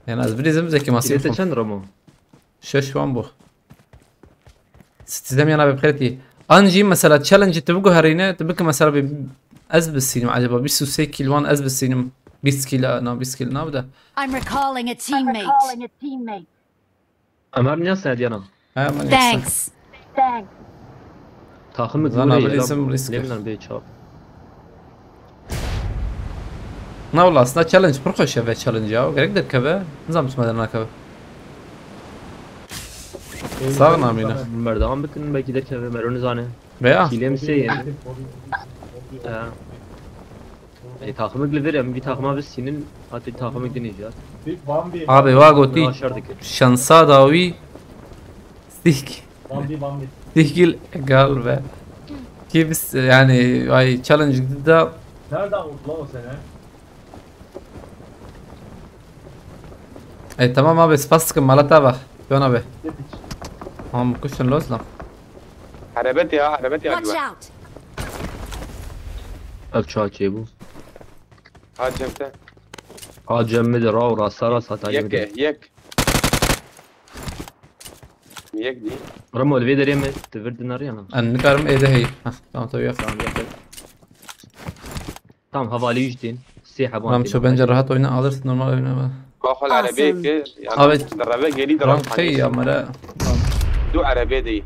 Speaker 3: يعني ازبري زمزكي ما
Speaker 4: سيرته
Speaker 3: سيفهم
Speaker 4: چند رمو
Speaker 3: شش وان بو ستدم انا بخيرتي انجي مثلا تشالنج تبقوا هرينا تبقى مثلا ازب السينما عجبها بيسو سيكي الوان ازب السينما بيسكيلا انا بيسكيلا نابدا
Speaker 8: I'm recalling a teammate.
Speaker 4: امر نياسا ديانا
Speaker 3: ها ما
Speaker 8: Thanks.
Speaker 4: تاخم
Speaker 3: زانا بالاسم ريسك
Speaker 4: ليمنا بيتشاب
Speaker 3: لا والله اصلا تشالنج برخوش شافه تشالنج او قريك كبه نظام اسمه كبه صارنا مينا
Speaker 4: مردان بكن belki de keve meronu zane
Speaker 3: بيا
Speaker 4: kilemse yani takımı gülver bir takıma biz senin hatta takımı deneyeceğiz.
Speaker 7: Bir Van bir.
Speaker 3: ابي واغوتي
Speaker 4: Aşağıdaki.
Speaker 3: شانسا داوي ستيك
Speaker 7: Van bir.
Speaker 3: ستيك قلبه كيف يعني هاي تشالنج جديده
Speaker 7: Nereden vurdu lan o sene?
Speaker 3: اي تمام ابي سباسكم مالتا بخ شلون ابي هم كوشن لوزلا
Speaker 5: عربتي عربتي
Speaker 8: Watch
Speaker 5: عجبه
Speaker 8: out.
Speaker 4: Akçaçı bu.
Speaker 5: ها جمته
Speaker 4: Acemmi de rav rasara satayım.
Speaker 5: يك دي
Speaker 4: Ramo الفيدر يم تفردن arayana.
Speaker 3: النكرم ايه ده هي ها تمام تويا
Speaker 4: Tamam yapalım. Tamam havali yüzdin. Siyah
Speaker 3: رام شو بنجر راحت وين قدرت نورمال هنا
Speaker 5: باخذ عربيه
Speaker 8: Awesome.
Speaker 5: يعني دربه جديد
Speaker 3: رام خي يا ملا
Speaker 5: دو عربيه دي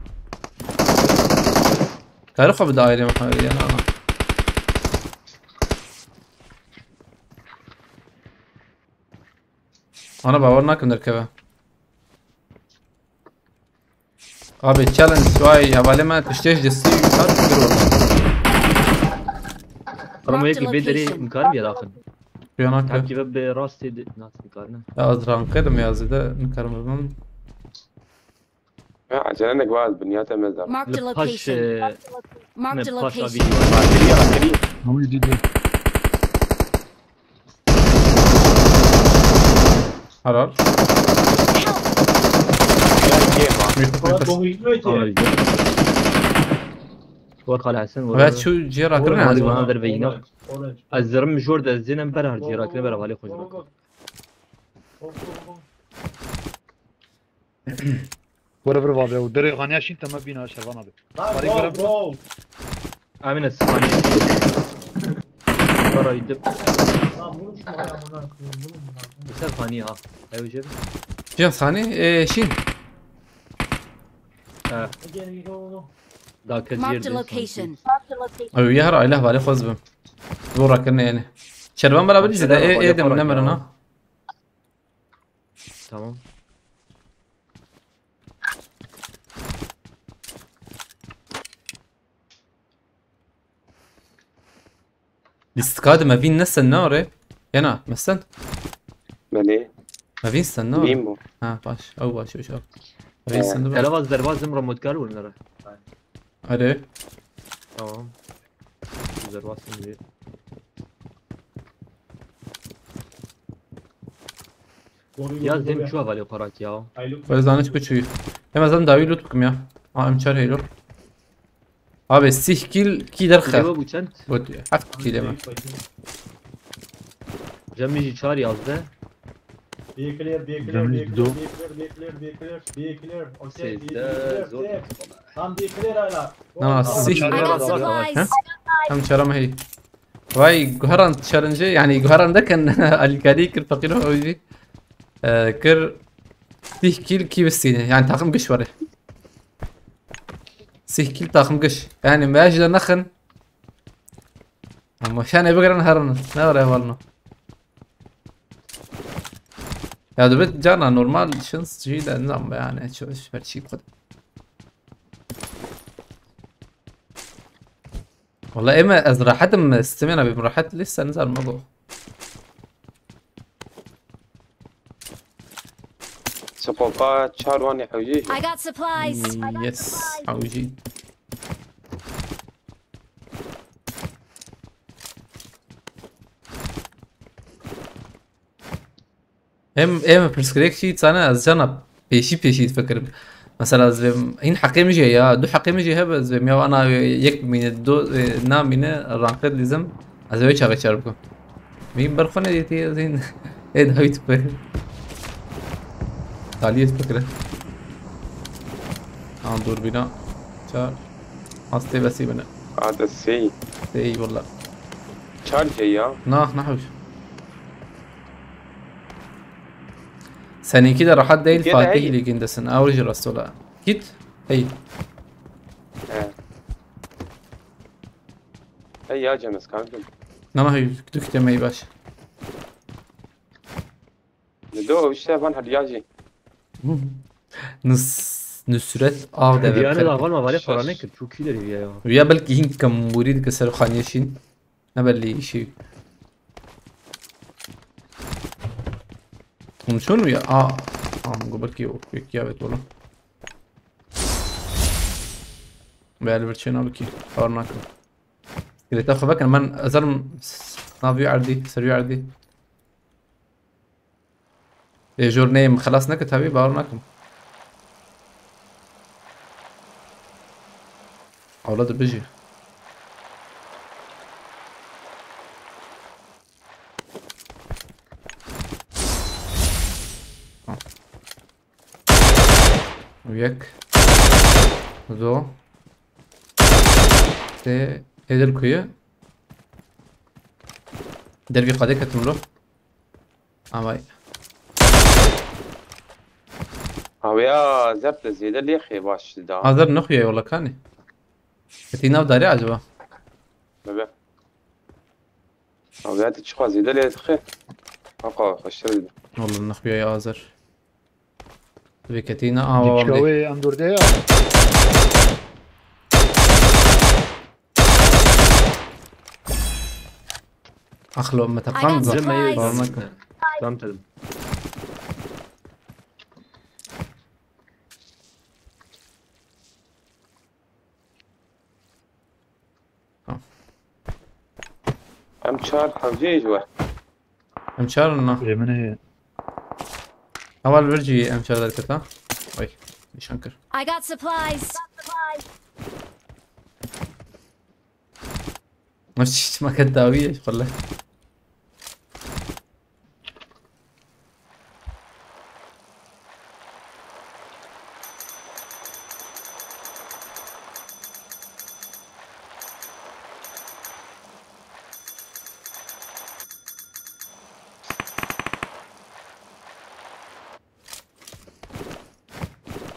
Speaker 3: تعرفوا بدايري محمد انا باورناك نركبها ابي تشالنج شوي هبالي ما تشتيش جسي
Speaker 4: Ramo yek الفيدر imkanı ya dakın.
Speaker 3: بيوناك
Speaker 4: Takip be rast nasıl imkanı?
Speaker 3: ازران قدم يا زيدا نكرم بمن
Speaker 5: عشان انا جواز بنياتها مزر
Speaker 8: Marked a
Speaker 4: Paş
Speaker 8: location. Marked a
Speaker 4: paş
Speaker 8: location.
Speaker 4: abi.
Speaker 6: هو جديد
Speaker 3: حرار
Speaker 7: Doğu gitmiyor ki.
Speaker 4: وقال حسن
Speaker 3: هات شو جيرا كلنا
Speaker 4: هذا
Speaker 3: عزيز
Speaker 4: ما اقدر بينه.
Speaker 7: Orange.
Speaker 4: الزرم جورد الزين برا جيرا كده برا بالي خوش.
Speaker 6: whatever var ya dere غانيا شين تما بينا شرفان abi
Speaker 7: Lan bro.
Speaker 4: Amin السفاني. برا يدب.
Speaker 7: Lan vurun şunu ayağımdan.
Speaker 4: السفاني ها. ايوه جيب.
Speaker 3: جيم ثاني إيه شين
Speaker 7: Gel gel oğlum.
Speaker 4: ذاك
Speaker 8: Marked a
Speaker 4: الجير
Speaker 8: location.
Speaker 3: او يهر اله بالي خوز بم دورا كنا يعني شربان بلا بجي ده ايه دم نمرنا
Speaker 4: تمام.
Speaker 3: الاستقادة ما بين نس النار هنا مثلا
Speaker 5: بله
Speaker 3: ما بين النار
Speaker 5: بيمو
Speaker 3: ها باش او باش وش ما بين الصندوق
Speaker 4: تلفز درباز زمرة متقال ولا نرى؟
Speaker 3: اره
Speaker 4: تمام. درباز سنجير. يا زين شو هذا قرات يا؟
Speaker 3: باز دانش كوچوي اما زن داوي لوت بكم يا امچار هيلو abi 6 kill ki der
Speaker 4: جوا
Speaker 3: خف
Speaker 4: بو چند؟
Speaker 3: بود 7 kill ما
Speaker 4: جميجي چهار يازده.
Speaker 7: بي كلير بي كلير
Speaker 6: جميل
Speaker 7: بي
Speaker 6: دو.
Speaker 7: كلير بي كلير بي كلير بي كلير اوكي
Speaker 4: سيده زور.
Speaker 7: هم بي كلير هلا
Speaker 3: انا 6
Speaker 8: I got supplies.
Speaker 3: هم شرم هي واي جوهران تشالنج يعني جوهران ده كان الكاري كر فقيره اوي كر 6 kill كي بسينه يعني تاخم قش وره 6 kill تاخم قش يعني ما اجي نخن اما شان يبقى نهرن نهر والله يا دوبت جانا نورمال شنس جيدا نظام يعني شو ايش فرشي خد والله اما ازرع حد من استمعنا بمراحات لسه نزل الموضوع
Speaker 5: سقوقات شارواني حوجيج
Speaker 8: I got supplies.
Speaker 3: يس عوجي ام برسكريك شيت انا از جانا بيشي تفكر مثلا زم هين حقيم جي يا دو حقيم جي هب زم يا انا يك من الدو نام من الرانقد لزم از ويش هغه شربكم مين برخونه دي زين ايه ده هيت فكر تعليت فكره دور بنا چار هسته بسي بنا
Speaker 5: هذا السي
Speaker 3: اي والله
Speaker 5: شارجي يا
Speaker 3: نحوش ثاني كده راح ادي
Speaker 5: كده
Speaker 3: الفاتح
Speaker 5: هي.
Speaker 3: اللي جندسن اورج رسولا كيت هي
Speaker 5: هي يا جمس كان
Speaker 3: نما هي دكتة ما يباش
Speaker 5: ندو وش بان هدياجي
Speaker 3: نصرت آه ده
Speaker 4: ديانه
Speaker 3: بخير.
Speaker 4: داخل ما بالي قرانه كرت شو كيلر يا.
Speaker 3: ويا بلكي هين كم مريد كسر خانيشين نبلي شيء شنو يا قبل كيو يا بيت والله بيال برشينا بكي قارناكم قلت اخو بك من ازرم نافيو عردي سريع عردي جور نيم خلاص نكت حبيبي قارناكم اولاد بيجي وياك دو te eder kuyu derbi قادة كتمرو باي
Speaker 5: هويا زبط زيادة اللي خي باش دا
Speaker 3: هذا نخويا والله كاني كتينا وداري عجبا
Speaker 5: بابا هويا تشخوا زيادة اللي خي اقا خشرد
Speaker 3: والله نخويا يا آزر تبي كتينا والله
Speaker 6: شوي ام دور ده
Speaker 3: اخلو ما
Speaker 8: I got
Speaker 3: تقام
Speaker 8: supplies.
Speaker 3: قارناكم
Speaker 4: فهمت.
Speaker 5: ام شار حوجيج واحد
Speaker 3: امشارنا
Speaker 6: من هي
Speaker 3: اول برجي امشار ذلك وي مش انكر
Speaker 8: I got supplies.
Speaker 3: مش ما كداوية ايش قال لك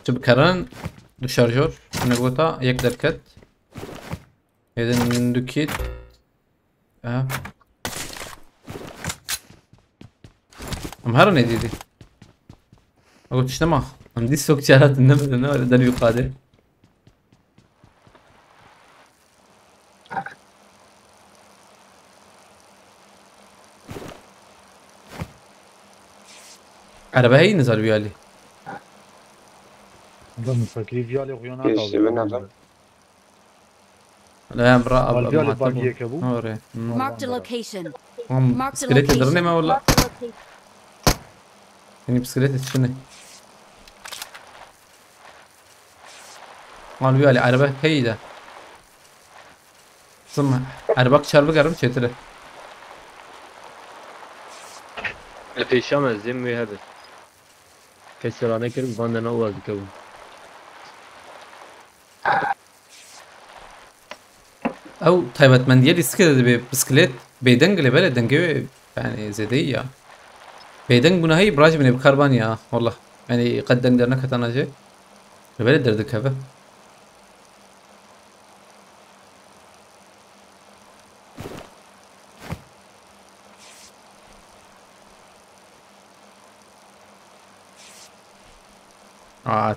Speaker 3: شوف كران دو شارجور نقطة يقدر كت إذا دكيت مهرني دي أقول تشتمع عم دي سوق شارات النمل أنا ده اللي يقاده عربة هي نزل ويالي
Speaker 6: ضمن فكري فيالي وغيانات
Speaker 5: ايش من هذا؟
Speaker 3: لا يا مراقب
Speaker 6: الفيالي باقي كابو
Speaker 3: هوري
Speaker 8: Marked a location.
Speaker 3: بسكليت درني ما ولا يعني بسكليت شنو مال ويالي عربة هي ده ثم عربك شرب قرب شتله
Speaker 4: في الشام الزمي هذا كسر أنا كريم فاندنا أول كابو
Speaker 3: او طيب منديل يسكر بسكليت بيدنج اللي بلا دنجي يعني زيدية بيدنج بنا هي براج من بخربانيا والله يعني قد دنجرنا كتانا جي بلا دردك هذا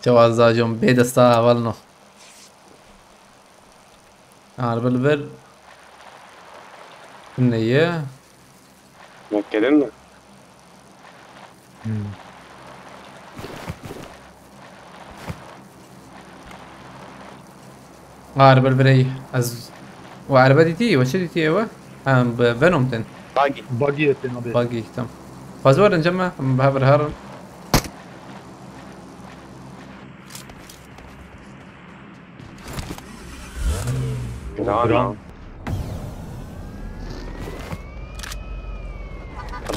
Speaker 3: توازاجهم بيد استا والنو البلبل النية
Speaker 5: ما كلمنا
Speaker 3: البلبل از وعربتي تي وشدي تي ايوه بفنوم تن
Speaker 6: باقي
Speaker 3: باقي تم فازور نجمع بهبر هارن
Speaker 5: جرام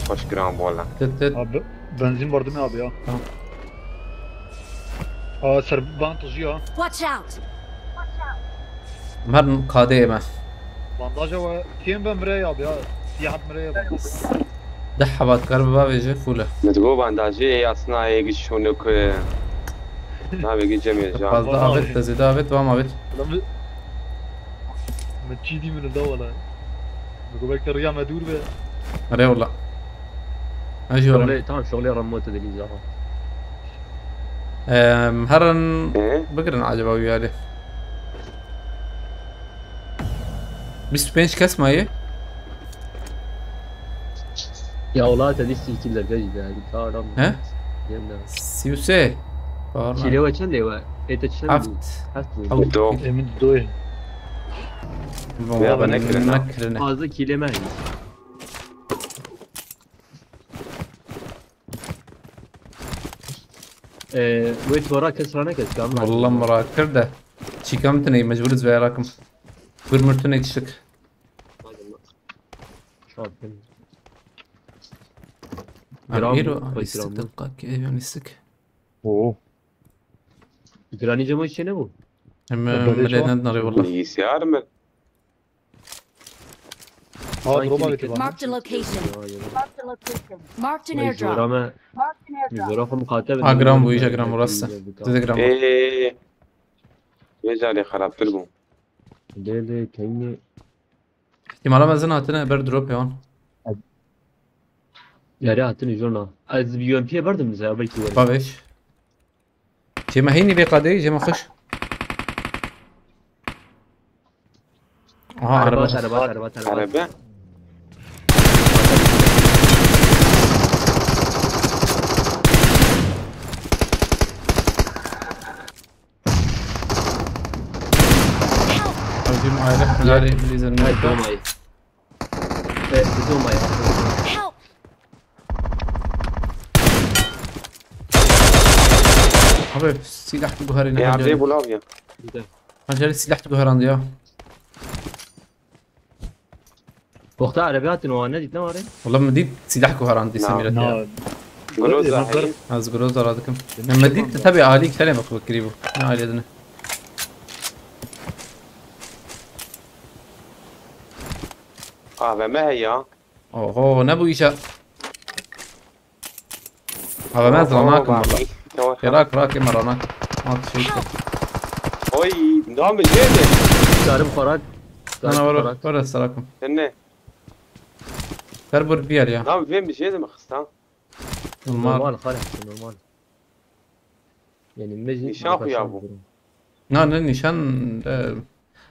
Speaker 5: خوش جرام والله
Speaker 3: تت
Speaker 6: بنزين برضه ما ابي سربان طجيها
Speaker 8: Watch out!
Speaker 3: مهرن قادمة
Speaker 6: بانداجا وتيم بمرايا ابي سياحة مرايا
Speaker 3: دحبات قرب بابي جي فولة
Speaker 5: نتقو بانداجي اصلا هيك شونك ما بيجي جميل جام
Speaker 3: فاز دافت تزي دافت وما بيت
Speaker 6: ما تشيدي من الدولة بقول لك الرياض ما دور به
Speaker 3: ري والله اجي ورا
Speaker 4: شغلي تمام شغلي رموت اللي زعما
Speaker 3: مهرن بقرن عجبه ويالي بس بينش كاس ما هي
Speaker 4: يا اولاد هذه كل الجيدة هذه كارم
Speaker 3: ها سيوسي
Speaker 4: شيلوا كم ليوا ايت كم
Speaker 3: عفت
Speaker 5: دو
Speaker 6: من دوين
Speaker 5: يا بنكرنا
Speaker 4: هذا كيلو ما هي ويت وراك كسرانك كم
Speaker 3: والله مرا كرده شي كامتني مجبور زويراكم بير مرتني تشك عميرو يستلقى كيف يعني السك
Speaker 6: اوه
Speaker 4: جراني جمو ايش نبو
Speaker 3: ملينا ناري والله
Speaker 5: يسيار من
Speaker 8: Marked a location. Marked an airdrop.
Speaker 4: جرام مقاتل
Speaker 3: جرام بويجا جرام ورسه زي جرام
Speaker 5: ايه يجعلي خراب تلبو
Speaker 4: ليه كيني
Speaker 3: احتمالا ما زلنا هاتنا بير دروب هون
Speaker 4: يا ريت جونا از بي ام بي بردم زي بيتي ولا
Speaker 3: بابيش شي ما هيني بقادي جي ما خش
Speaker 4: عربات
Speaker 5: عربة
Speaker 3: أودي معايا لاري بليز
Speaker 4: هاي
Speaker 3: الموت
Speaker 4: دوماي دوماي
Speaker 8: Help!
Speaker 3: حبيب سلاح جوهري
Speaker 5: يا عبدي ابو لابيا
Speaker 3: نجري سلاح جوهر عندي اه
Speaker 4: وقت عربيات وانا دي نواري
Speaker 3: والله مديت سلاح جوهر عندي سميرة
Speaker 5: جلوزة هاي
Speaker 3: از جروزر هذاكم لما مديت تتابع عليك كلامك بكريبو انا علي ادنا
Speaker 5: ما هي
Speaker 3: اوه نبو يشا هذا نازل هناكم والله راك راكي مراناك ما تشوف
Speaker 5: اوي نظام الجيدة
Speaker 4: سالم فراد
Speaker 3: انا ورا السراكم
Speaker 5: هنه
Speaker 3: كربور بيال يا
Speaker 5: نعم فين بشي ما خصها
Speaker 4: نورمال خالي حسن نورمال يعني مجي
Speaker 5: نشان أخو يا أبو.
Speaker 3: نان نشان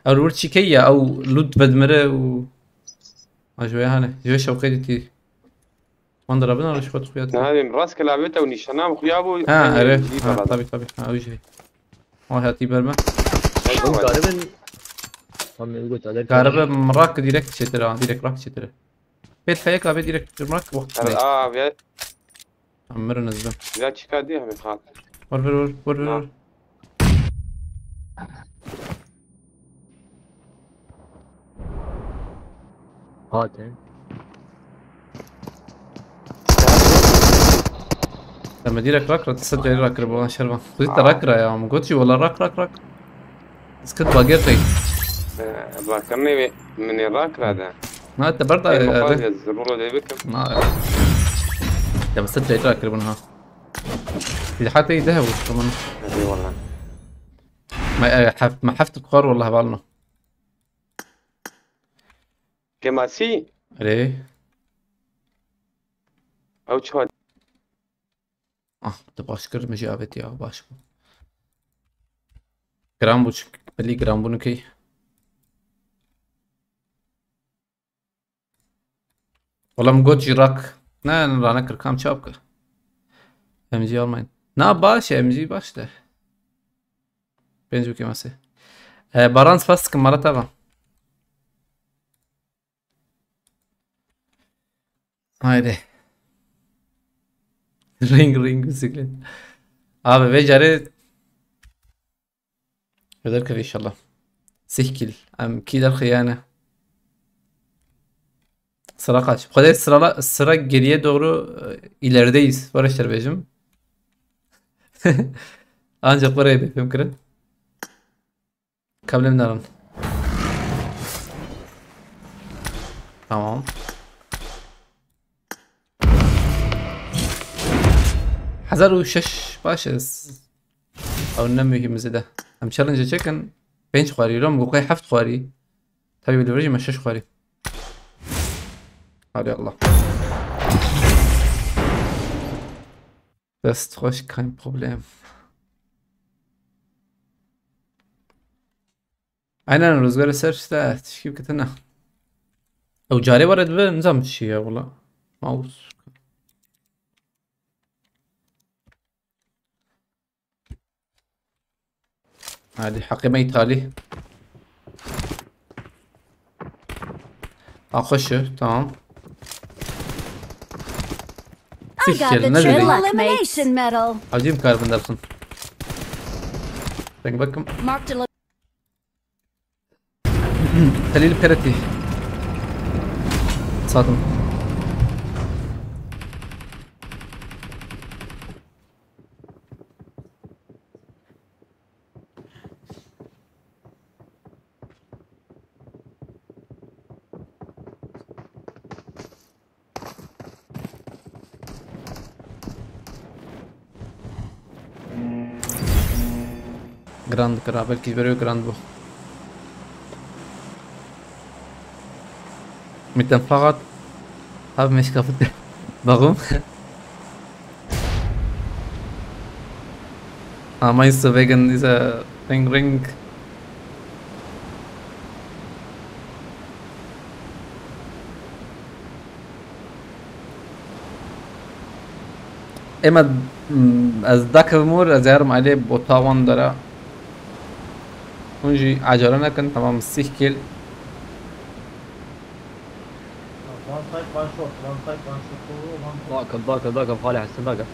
Speaker 3: او الورتشيكية او لود بدمره و شوية هاني شوية شوقيتي وان ضربنا ولا شوية خوياتي
Speaker 5: هذه من راس كلابته ونشانها اخويا ابو
Speaker 3: عرفت طبي وجهي هاتي برمه
Speaker 4: غالبا هم قلت عليك
Speaker 3: كهرباء مراك ديركت شترا ديركت راك شترا بيت فيك ابي ديركت مراك وقت
Speaker 5: بيا
Speaker 3: عمر نزل
Speaker 5: بيا تشكادي هم خاط
Speaker 3: ور
Speaker 4: هات
Speaker 3: لما ديرك راك تسجل راك ربما شربا خذيت راكرا يا عم قلتش والله راك اسكت باقيتي
Speaker 5: ذكرني من الراك هذا
Speaker 3: ما انت برضه
Speaker 5: الزرورة دي بكم
Speaker 3: ما انت بس تسجل راك ربما اذا حتى يذهب كمان
Speaker 5: اي والله
Speaker 3: ما حفت القار والله بالنا
Speaker 5: كما سي
Speaker 3: عليه
Speaker 5: او شو
Speaker 3: باشكر مجي ابيت يا باشكر جرامبوش بلي جرامبونكي والله مقود جراك نا رانا كركام شابك ام جي اورماين نا باش ام جي باش ده بنجو كي ماسي بارانس فاست كم مرة تابع هايدي رينج بسكليت ببي جاري بذلك ان شاء الله سيكل ام كيد الخيانة sıra kaç? Bu kadar sıra geriye doğru ilerideyiz. Barışlar Beyciğim. Ancak buraya yapayım kırın. Kablemden alın. Tamam. حذر وشش باشا او ننمي مزيدا ام تشالنج تشيكن بنش خواري لهم بقى حفت خواري طيب اللي ما شش خواري هذا الله بس خوش kein Problem aynen rüzgarı serçte تشكيب كتنا او جاري ورد بنظام الشيء والله ماوس هذه حقيبة ايطالي اخشه تمام سيكل نزل عجيب كاربن درسون بنك بكم خليل بيرتي صادم Grand kara belki veriyor Grand bu. Mitten fakat abi meş kapattı. Bakım. Ama ist wegen dieser Ring. اما از ذاك الامور ازارم عليه بوطاوان درا ونجي عجلنا كان تمام السيكل
Speaker 4: ذاك خالي حسن ذاك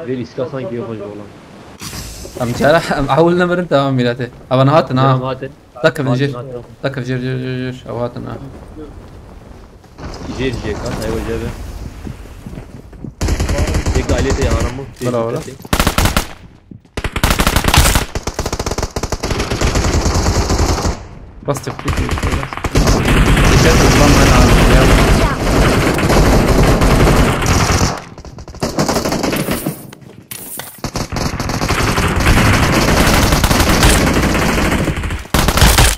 Speaker 4: ليلي سكا سانكي يخرج والله
Speaker 3: ام جرح ام اول نمر انت ام ميلاته ابا نهاتنا ذاك فجر ذاك فجر او هاتنا
Speaker 4: جير كان ايوه جابه एक गाली थे यार हम
Speaker 3: बराबर बस تفتكر كده الضم من على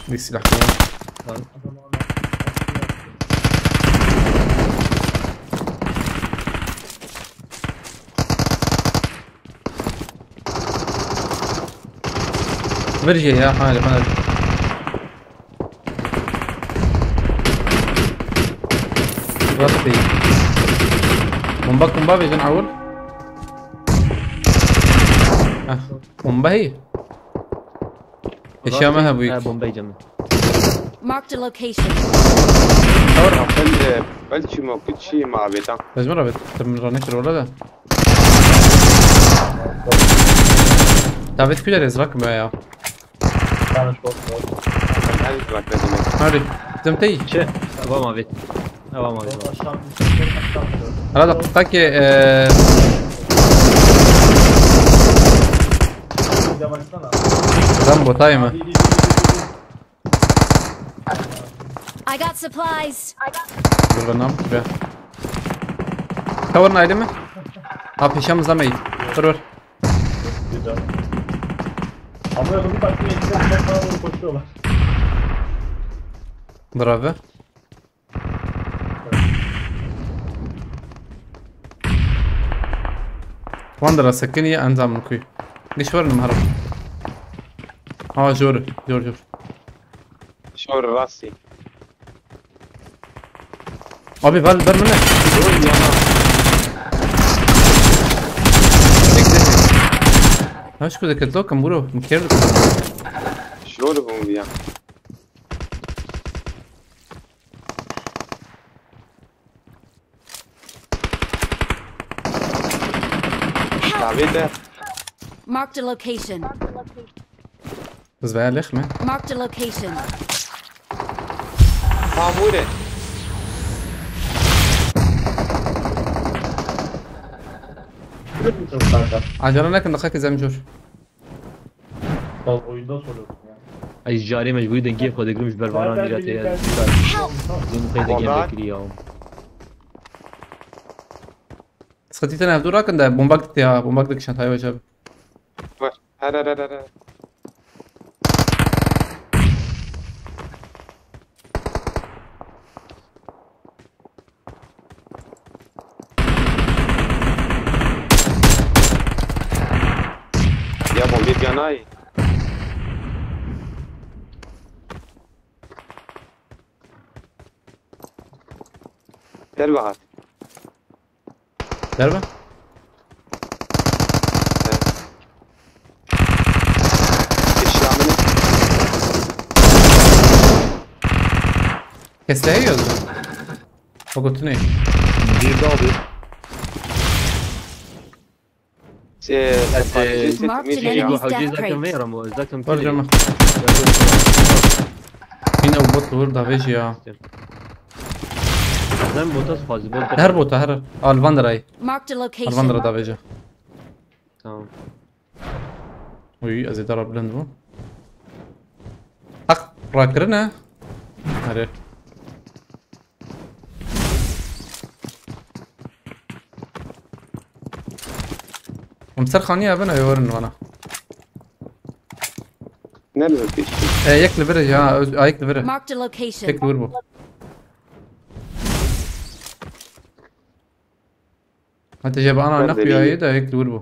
Speaker 3: دي سلاح برجي يا حالي ما ربي بومبا بيجي نعول بومبا هي الشامة ابويك
Speaker 4: بومبا جمع
Speaker 8: Marked a location.
Speaker 5: بلشي ما كنت شي مع بيتا
Speaker 3: بس مرة بتمرنك الولد دافيد كده يزرق معايا هاري زمتي
Speaker 4: شيء ابغى ما بيت ابغى ما بيت
Speaker 3: هذا دقيقة رامبو تايمة
Speaker 8: I got supplies.
Speaker 3: بالبرنامج بيها كورنا ايدمه هشام زميل فرور
Speaker 7: Ama bir başka yetkiler koşuyorlar.
Speaker 3: برافو واندر سكني انزع من كوي ليش ورا المهرب جور
Speaker 5: شور راسي
Speaker 3: ابي بر منك ايش كده كتلو كم برو مكير
Speaker 5: شور بومبيا تعبيته
Speaker 8: Marked a location.
Speaker 3: بس بقى لخمة
Speaker 8: Marked a location.
Speaker 5: معمولة
Speaker 3: عجلنا لك دقيقة زي مجور
Speaker 7: Oyunda soruyorsun ya.
Speaker 4: اي جاري مجبور دنجي خود يقولون مش برباران جاتي زين قيد جيم بكري يوم
Speaker 3: سخطيت انا هدورا كندا بومباك دك شنت هاي وجب
Speaker 5: هذا يا بومبي بياناي دربها
Speaker 3: دربه كسته هي ولا فقلتني
Speaker 6: Bir daha bir.
Speaker 4: يجوا حوجي ذاك ميرم ذاك
Speaker 3: برجع هنا وبط ورده فيجي يا
Speaker 4: زين بوتاس فاز بوت
Speaker 3: هربوا تهر الفاندر اي
Speaker 8: Marked a
Speaker 3: الفاندر
Speaker 8: location.
Speaker 3: دا فيجي
Speaker 4: تمام
Speaker 3: وي ازي ضرب بلندو حق راكرنا هري مسرخانية ابنا يورن وانا
Speaker 5: نلعب فيش
Speaker 3: ياكل فرج ياكل فرج
Speaker 8: Marked a location.
Speaker 3: ياكل وربو انت جايب انا نقي يا يدا ياكل وربو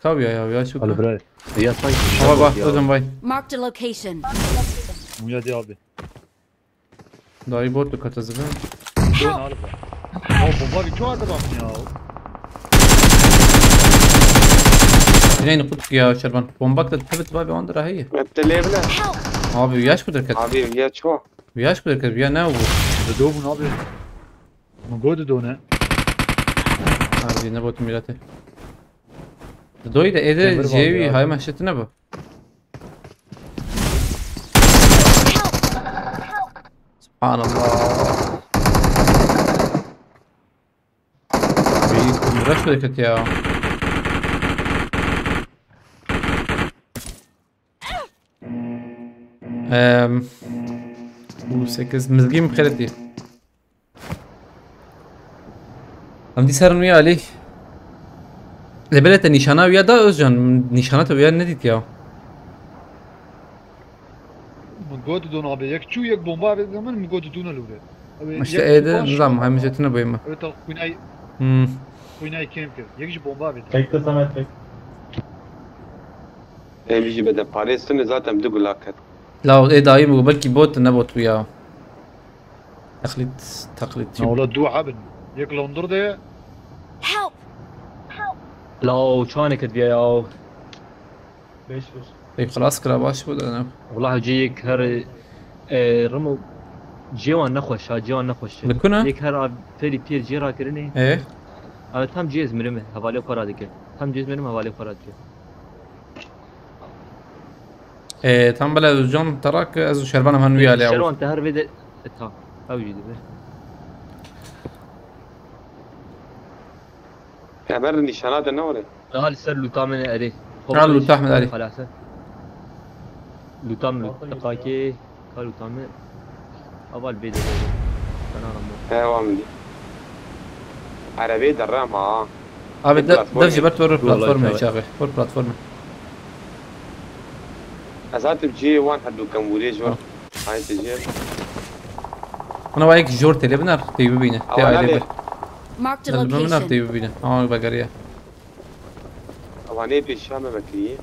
Speaker 3: كاويا يا شو
Speaker 6: Hadi bre.
Speaker 4: يا صايد
Speaker 3: باي لازم باي
Speaker 8: Marked a location.
Speaker 6: Muya abi.
Speaker 3: داي بوت كاتزبن
Speaker 6: Dön abi. Ya bomba bir çoğu adam ya.
Speaker 3: جاي نقطك يا شربان بومباك تثبت بابي وندرا هي
Speaker 5: انت ليبلا
Speaker 3: ابي وياش كدر كت
Speaker 5: ابي يا شو
Speaker 3: وياش كدر كت ويا ناو
Speaker 6: Da dövün abi. Ama godu döne.
Speaker 3: ابي نبوت ميلاته دوي ده ايه
Speaker 6: Demir
Speaker 3: جيوي
Speaker 6: bağlı
Speaker 3: هاي
Speaker 6: ya.
Speaker 3: مشيتنا بو سبحان الله بيكم رش كدر يا و8 مزقين بخيرتي عندي سهر ويا علي لبلت نشانه ويا دا özcan نشانته ويا نديت يا
Speaker 6: من قوت دون ابي يك شو يك بومبا زمان من قوت دون الاولاد
Speaker 3: مش ايده نظام هاي مشتنا بيما
Speaker 6: evet كويناي كيم كده يكش بومبا بيت
Speaker 7: Bekle Samet bekle.
Speaker 5: بيجي بدأ باريس سنة ذاتها بدق لاكت.
Speaker 3: لا ايه دايم بلكي بوت نبوت وياه تقليد شو
Speaker 6: اولاد دو عبن يك لندر ده
Speaker 8: Help!
Speaker 4: لا كانك تبيا يا
Speaker 7: 5-5.
Speaker 3: طيب خلاص كلا باش بود انا
Speaker 4: والله جيك هر رمو جيوان نخوش ها جيوان نخوش
Speaker 3: لكنا
Speaker 4: يك هر فيري بير جيرا كرني
Speaker 3: ايه
Speaker 4: tam cihaz mirime havale para dike. Tam cihaz mirime havale para dike.
Speaker 3: ايه تم بلا özcan تراك ازو شربانه من ويا لي
Speaker 4: شروان تهر بده تا او جدي به.
Speaker 5: عبر نشانات النورة.
Speaker 4: هل سر لوتامن اري.
Speaker 3: قال لوتام اري.
Speaker 4: خلاص. لوتام تقاكي قال لوتام اول بيده. انا رمو.
Speaker 5: ايه وامدي. عربية درام ها.
Speaker 3: ابي درجي برتور بلاتفورم يا شاغي فور بلاتفورم
Speaker 5: أسات بجي وان حدو كمبولي جور. هاي تجي.
Speaker 3: انا وايك جور تلي بنار تي بينا تي علي
Speaker 8: Marked a
Speaker 3: بنار
Speaker 8: location.
Speaker 3: تي بينا بقريه
Speaker 5: أواني بيشام بكري.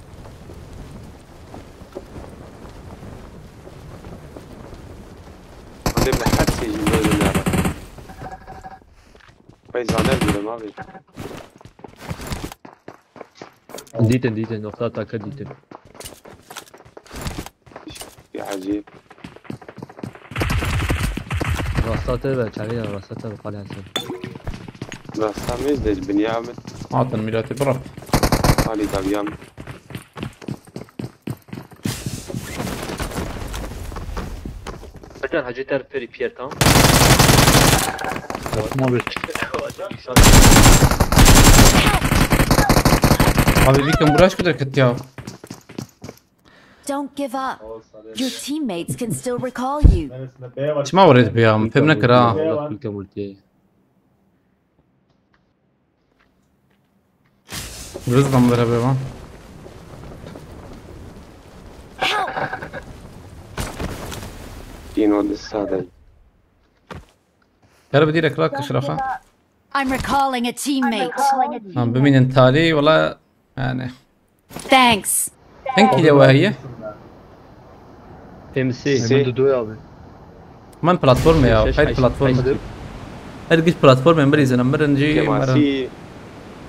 Speaker 5: أنا بحد سيجي بقول لنا. فايزانة ولا ما في.
Speaker 4: ديتن نقطة تاكد ديتن.
Speaker 5: يا عجيب.
Speaker 4: راساته بچاوی راساته بقال حسن.
Speaker 5: راستا ميز دج بنيامن.
Speaker 3: عطن ميلاتي برا
Speaker 5: علي دبيام.
Speaker 4: بچان حاجی تر فری پیر تام.
Speaker 6: ما بيت
Speaker 3: ابي بيكم براش كده كتياو
Speaker 8: Don't give up. Your teammates can still recall you.
Speaker 7: Neresinde? B var.
Speaker 3: ايش ما وريت بيهم فهمنا كرا
Speaker 4: والله كل كمولتي.
Speaker 3: رزقا بلا بيهم
Speaker 5: دينو للسادة.
Speaker 3: يا رب بدي لك راك اشرفه
Speaker 8: I'm recalling a teammate.
Speaker 3: بمين انتالي والله يعني
Speaker 8: Thanks.
Speaker 3: انكي يا وهي
Speaker 4: MC.
Speaker 6: من دو يا ابي
Speaker 3: من بلاتفورم يا هاي بلاتفورم هاي بلاتفورم من بريز انا مره نجي مره
Speaker 5: كماسي.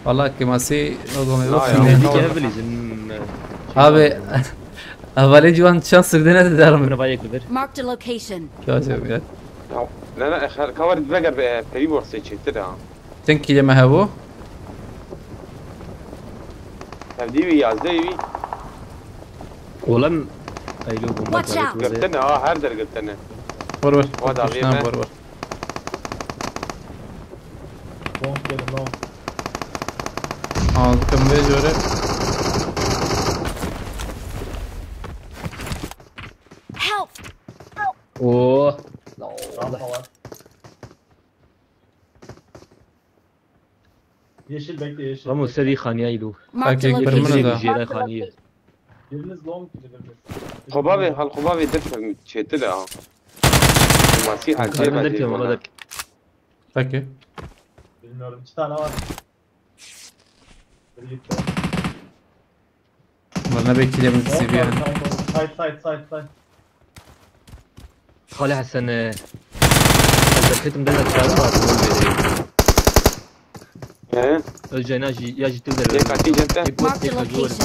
Speaker 3: والله كماسي
Speaker 4: ديك هبليزن.
Speaker 3: ابي ابالي جوان شانس قدنا
Speaker 4: من
Speaker 3: تدارم
Speaker 4: بايك بير.
Speaker 8: Marked a location.
Speaker 3: شو
Speaker 5: لا كورد بقر بري بورسي تشتري.
Speaker 3: تنكي لما هبو
Speaker 5: تبدي ويا زي
Speaker 4: ولم ايلو
Speaker 8: Watch out.
Speaker 5: قلتنا هاردر قلتنا.
Speaker 3: ورور
Speaker 5: وضع غيمة.
Speaker 3: ورور
Speaker 7: Long gelin long.
Speaker 3: كم بيجوري
Speaker 8: Help!
Speaker 4: اوه
Speaker 7: Rampa var. Yeşil bekle yeşil.
Speaker 4: رمو سري خانيه ايلو.
Speaker 8: Marked a
Speaker 3: Erkek
Speaker 8: location.
Speaker 3: permanent.
Speaker 4: سري جيره خانيه.
Speaker 7: Biriniz long biriniz.
Speaker 5: خبابي هالخبابي دفع تشتري. كماسي
Speaker 4: انا
Speaker 5: عجيب
Speaker 4: درك والله
Speaker 5: عجيب.
Speaker 4: درك.
Speaker 3: Peki.
Speaker 7: Bilmiyorum 2 tane var. Biri gitti.
Speaker 3: والله bekliyor من
Speaker 7: Long
Speaker 3: CV
Speaker 7: var,
Speaker 3: yani.
Speaker 7: side.
Speaker 4: خالي حسن دركتم دنا تشارع
Speaker 5: ايه
Speaker 4: الجناجي يجي تقدر
Speaker 5: ليك عتيجة انت.
Speaker 8: Marked a location.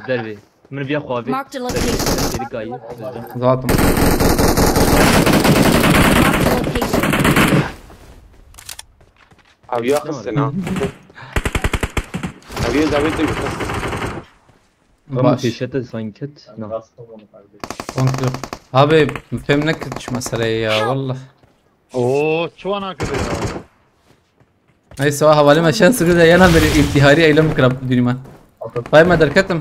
Speaker 4: دربي من بيا خوافي
Speaker 8: Marked a location.
Speaker 4: دربي كاي
Speaker 3: ذاتهم
Speaker 8: Marked a location.
Speaker 5: او يا خصنا. ابي زاوية بخصنا.
Speaker 4: رمو في
Speaker 3: باش
Speaker 4: شتى سانكت
Speaker 7: Ben
Speaker 4: نعم
Speaker 7: bastım onu kardeşim.
Speaker 3: كونتر abi فهمناك شو مسألة يا والله
Speaker 6: اوه شو انا كده
Speaker 3: اي سوا حوالي ما شانس كده يانا मेरी इफ्तिहारी ايلم كراب ديما طيب ما دركتم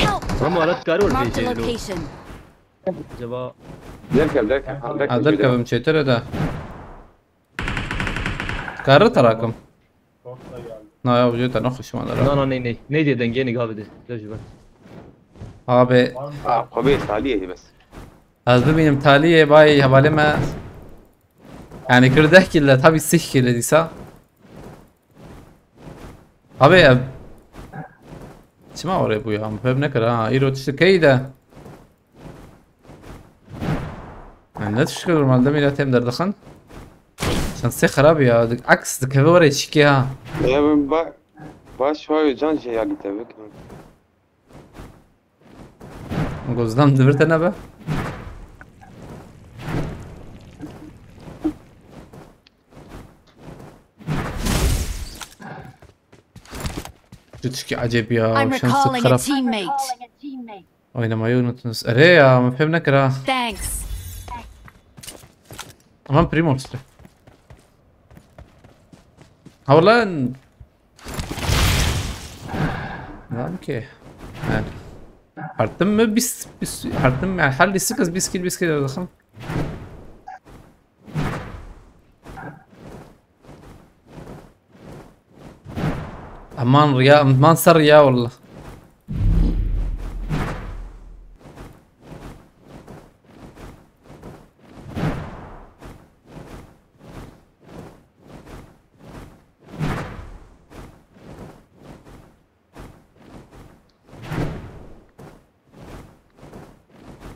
Speaker 8: Help!
Speaker 4: رمو على تكارو
Speaker 8: Marked a
Speaker 4: البيجي
Speaker 8: location.
Speaker 4: جبا
Speaker 5: دركب
Speaker 3: دركب مشيتر ده كارر تراكم
Speaker 7: Çok da geldi.
Speaker 3: نا يا وجوت نخش ما
Speaker 4: لا
Speaker 3: درا
Speaker 4: لا ني ني دي دنجيني قابل لا جبا
Speaker 3: abi
Speaker 7: Var mı?
Speaker 5: قبيل تعاليه بس
Speaker 3: az ببینم تالیه بای حواله ما yani کرده ki la tabi sih ki lediysa abi çima oraya bu ya müfem ne kadar ha iro tişte keyde yani ne tişte normalde millet hem derdakhan şansı خراب ya عكس كيف ورا يشكي ها
Speaker 5: يا باش شوي جان شي يعني تبك
Speaker 3: قصدام دبرت انا بقى تشكي عجيب يا
Speaker 8: I'm
Speaker 3: شمس
Speaker 8: recalling a
Speaker 3: خراب
Speaker 8: teammate.
Speaker 3: وينما يونس اريا ما فهمنا كرا
Speaker 8: Thanks.
Speaker 3: امام بريموس ها والله لا اوكي يعني حرتم بس حرتم يعني حل السكس بس كده دخل امان رياء امان سر رياء والله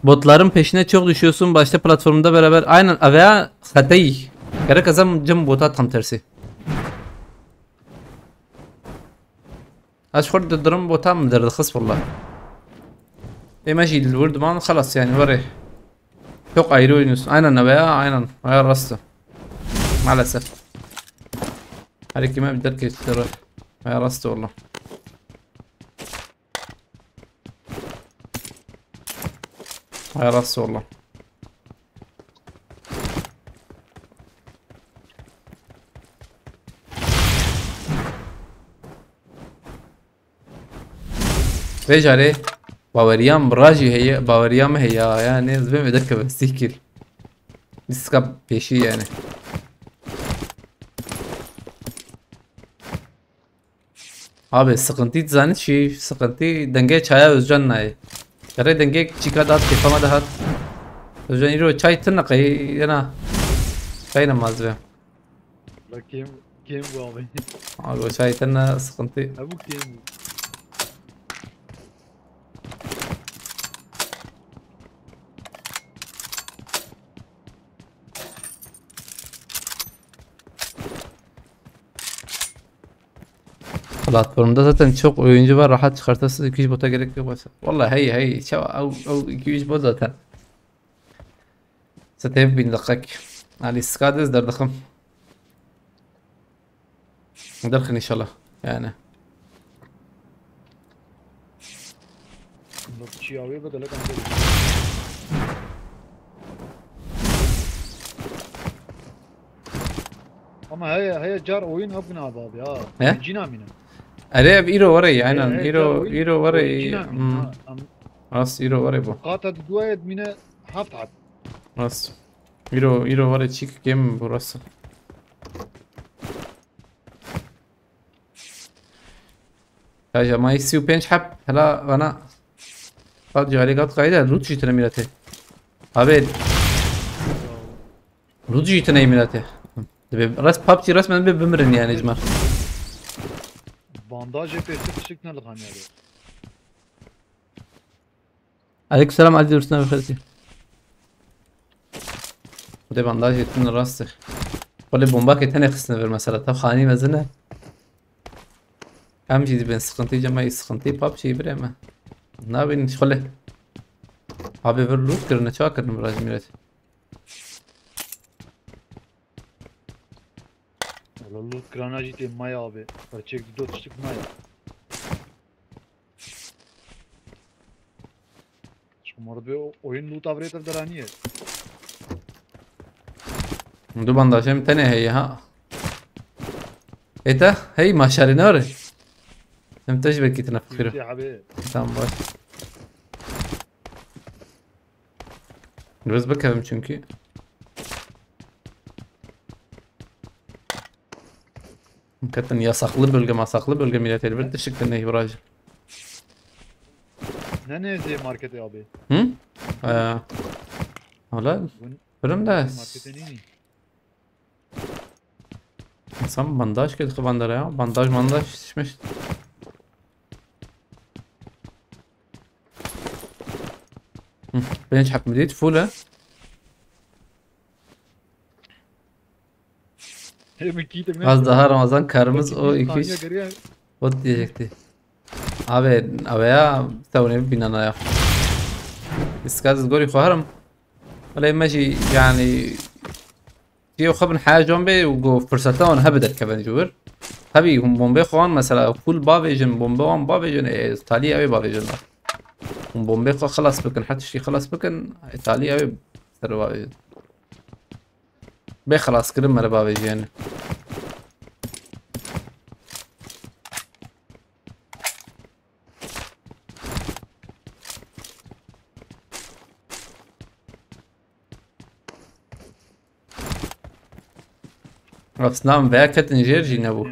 Speaker 3: Botların peşine çok düşüyorsun başta platformda beraber aynen veya hatayı. Gerek azam cım bota tam tersi. أشخر الدرم بوتام مدر الخص والله إيه ماشي الورد مان خلاص يعني وري توقع يروينوس أنا نبيا أنا غير راسته مع الأسف عليك ما بدك تروح غير راسته والله غير راسته والله ليش عليه باوريان براجي هي باوريان ما هي يعني زبون بدك بستيكل بسكب بشي يعني abi sıkıntı zannet şey sıkıntı denge çaya özcan nay kare denge çıka dat kefama da hat özcan iro çay tırna kay yana kay namaz be
Speaker 6: La kim bu abi?
Speaker 3: abi o çay tırna sıkıntı
Speaker 6: Ha bu kim bu?
Speaker 3: platformda zaten çok oyuncu var rahat çıkartırsız 200 bota gerek yok mesela. Vallahi hey çava او 200 bot zaten. ستهب بين دقيق على السكادز در دخم ندرخن ان شاء الله يعني
Speaker 6: La çiğ abi bedele kanka. Ama هي جار oyun abına abi ya.
Speaker 3: He?
Speaker 6: Cina mina.
Speaker 3: اريب ايرو وري عينا
Speaker 6: هي
Speaker 3: ايرو
Speaker 6: جار oyun-
Speaker 3: ايرو وري
Speaker 6: Cina mina.
Speaker 3: راس ايرو وري بو
Speaker 6: قاطع دوايد mina هفتعب.
Speaker 3: راس ايرو وري تشيك جيم بو راس يا جماعة يسيو بينش حب هلا انا قد جالي قد قايدة لوت جيتنا ميلاته ابد لوت جيتنا ميلاته راس بابتي راس من بمرن يعني جماعة
Speaker 6: Bandaj epeyse teşekkürler lan yani.
Speaker 3: عليكم السلام علي درسنا بخيرتي وده بانداج يتنا راسته قولي بومباك تاني خسنا في المسألة طب خاني مزنا أهم شي بين سخنتي جماعي سخنتي باب شي بريما نابين شخله أبي برلوت كرنا شو أكرنا مراج ميرتي
Speaker 6: Loot granajı te maya abi. Parçak do tuştuk maya. Şumar be oyun loot avreter daraniye.
Speaker 3: دو بانداج هم تاني هي ها ايه ده هي ما شاري نوري نمتش بكي تنفكره
Speaker 6: Abi.
Speaker 3: تمام باش بس بكevim çünkü. Hakikaten yasaklı bölge masaklı bölge millet elbette çıktı ne İbrahim.
Speaker 6: Ne زي markete abi?
Speaker 3: Hı? Valla fırın da
Speaker 6: Markete neyini?
Speaker 3: insan bandaj geldi bandara ya. Bandaj şişmiş. Ben hiç حق مديت فولة az daha Ramazan karımız o 2-3 ot diyecekti. Abi ya توني بينا يا اسكاز تقولي خهرم ولا ماشي يعني فيه خبن حاجة جنبي وجو فرصتها وانا هبدأ كمان جور هبي هم بومبي خوان مثلا فول بافيجن بومبي وان بافيجن ايطاليا اوي بافيجن هم بومبي خلاص بكن حتى شي خلاص بكن ايطاليا اوي سر بافيجن بي خلاص كرم مال بافيجن Aslan veya ketin jerji ne bu?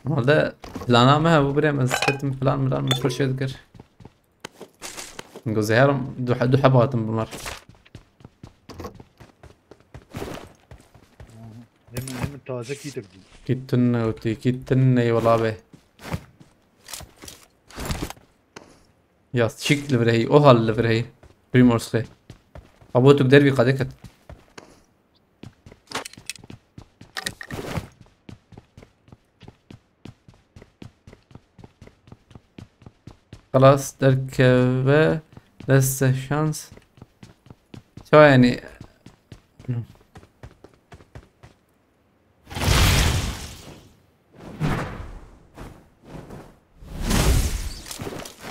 Speaker 3: Valla plana mı bu bire mas ketin plan mı şey ذكر. Gözlerim du حباتم بمر.
Speaker 6: Hem taze ki tebdi.
Speaker 3: Kitten وتي kitten والله به. يا شيك لفرهي اوهال لفرهي بريمورسخي. ابوتك دربي قدكت. خلاص تركبه لسه شانس شو يعني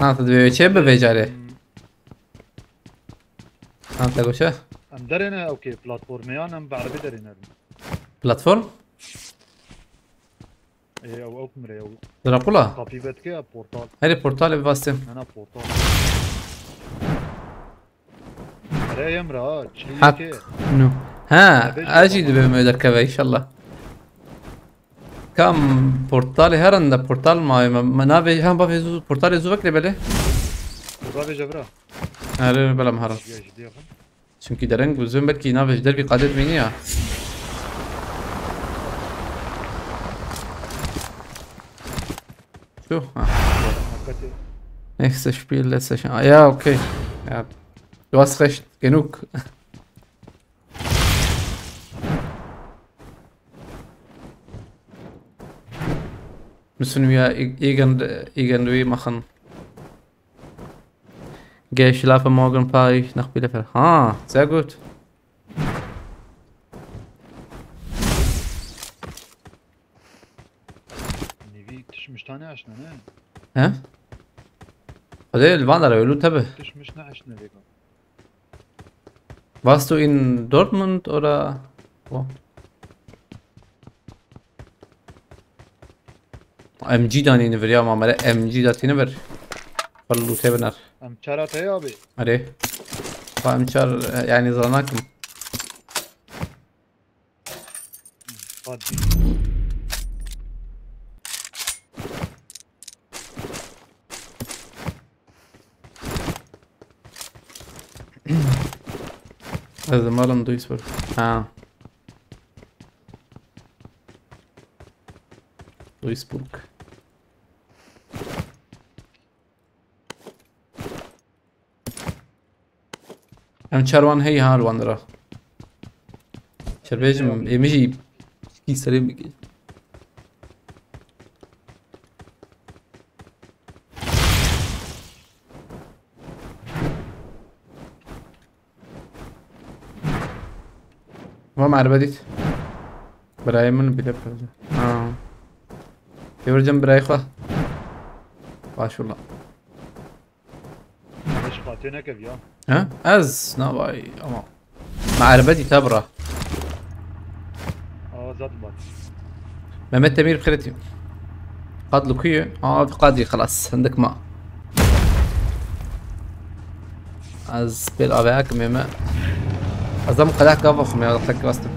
Speaker 3: تدبي چه ببیجاره تقول شو
Speaker 6: ام درنا اوكي بلاتفورميان ام بعربي درنا
Speaker 3: بلاتفورم
Speaker 6: اي او اوكمري او
Speaker 3: دراكولا
Speaker 6: كابي بتكي بورتال
Speaker 3: هاي بورتال بباستم
Speaker 6: انا بورتال رأي امرأة
Speaker 3: حق نو ها اجي دبي مدركبه ان شاء الله كم بورتال هرند بورتال ما نافي هم بافي بورتال زو فكري بله
Speaker 6: بافي جبرا
Speaker 3: هر بلا مهرة çünkü dereng uzun belki navej derbi kadet beni ya شو nächstes Spiel letztes Jahr ja okay ja du hast recht genug müssen wir irgendwie machen gehe schlafen morgen fahre ich nach Bielefeld sehr gut
Speaker 6: مش تاني عشنا نه
Speaker 3: ها؟ هذا الفاندر يقولوا انتبه
Speaker 6: مش عشنا ذيك
Speaker 3: warst du in Dortmund oder wo? MG داني نفر يا ماما MG داتي نفر قالوا تبنر
Speaker 6: ام شارات يا ابي
Speaker 3: عليه فام شار يعني ظناكم هذا مالن دويسبورغ دويسبورغ ام شاروان هي هالوان را شربيجم يمشي كي سليم بيجي ما مع بديت براي من بيلف يورجم براي خا باش والله
Speaker 6: ايش فاتينا كيف يا
Speaker 3: ها از ناواي اما مع بدي تبره
Speaker 6: زاد بات
Speaker 3: مهمة تمير بخيرتي قاد لوكية قادري خلاص عندك ماء از بيل ابيك مهمة أظن قدح كافخ ما يضحك واسطك.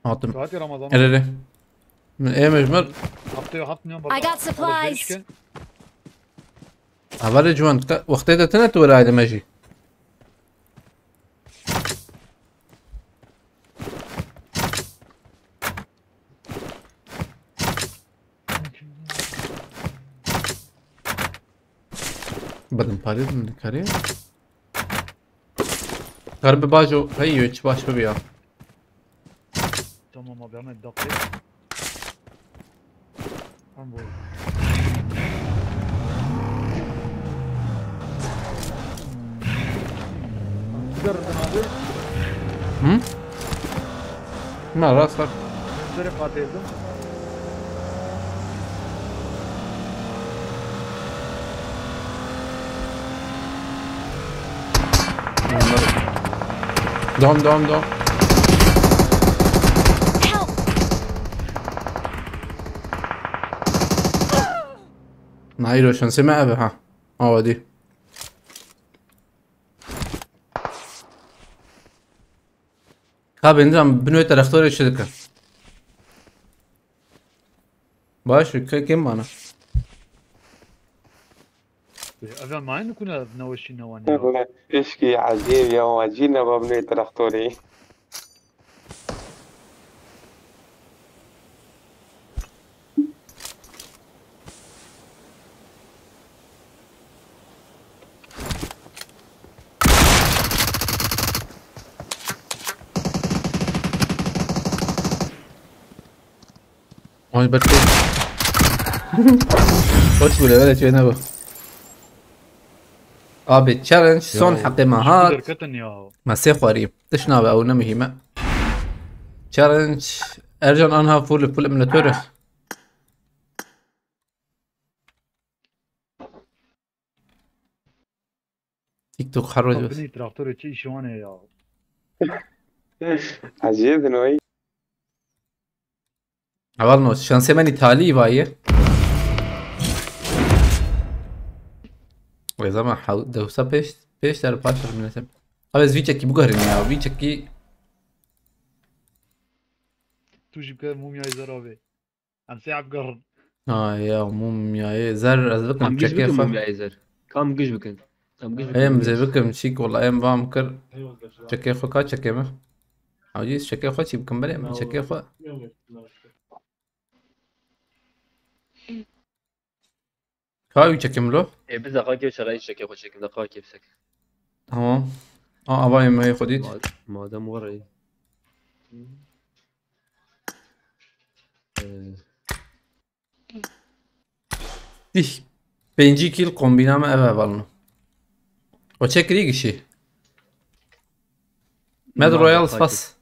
Speaker 3: عاطم.
Speaker 6: هاتي رمضان.
Speaker 3: إيه من إيه مجمل؟
Speaker 6: حطني
Speaker 8: I got supplies.
Speaker 3: عبالي جوان وقتها تنت ولا هيدا ماشي؟ بدن باريد من الكارير غرب باجو هيو هيك باش ببيع.
Speaker 6: تمام بيعمل دقيق. تقدر تنادي؟
Speaker 3: ما راسك
Speaker 6: تشتري قاتل.
Speaker 3: دوم نعيدو عشان سمع بها هو دي بنظام بنوي تختار الشركة باش كم أنا
Speaker 6: أبا ما عندنا كنا بنوشي نواني.
Speaker 5: ايش كي عجيب يا ما جينا بابني ترختوري.
Speaker 3: هون بركي وش ولا ولا شو نبغى بالتشالنج صون حقي مهات مسي خواري تشنابه او نمهمة تشالنج ارجع انها فول من التورخ تيك توك حرج بس
Speaker 6: بني تراكتور شي شلون يا
Speaker 5: عجيب نوي
Speaker 3: عبالنا شانسي ماني تالي بايه وإذا ما حاول دوسا بيش در باشر من اسم بس فيتشكي بقهرني يا فيتشكي
Speaker 6: توجي بك موميا زرابي عم ساعة بقرن
Speaker 3: يا موميا زر أزبك
Speaker 4: عم قش بكم موميا زر كم قش بكم
Speaker 3: ايم زي بكم شيك والله ايم بامكر شكي خوكا شكي ما عاوزيز شكي خو شي بكم بلا من شكي خو كاوي شكيم له
Speaker 4: ايه بس دقائق شغال شكي خو شكي دقائق كيف سك
Speaker 3: تمام اباي ما هي خديت
Speaker 4: ما دام ورا
Speaker 3: دي بنجي كيل قومبينا ما ابا بالنا وتشيك ريق شي ماد رويال فاس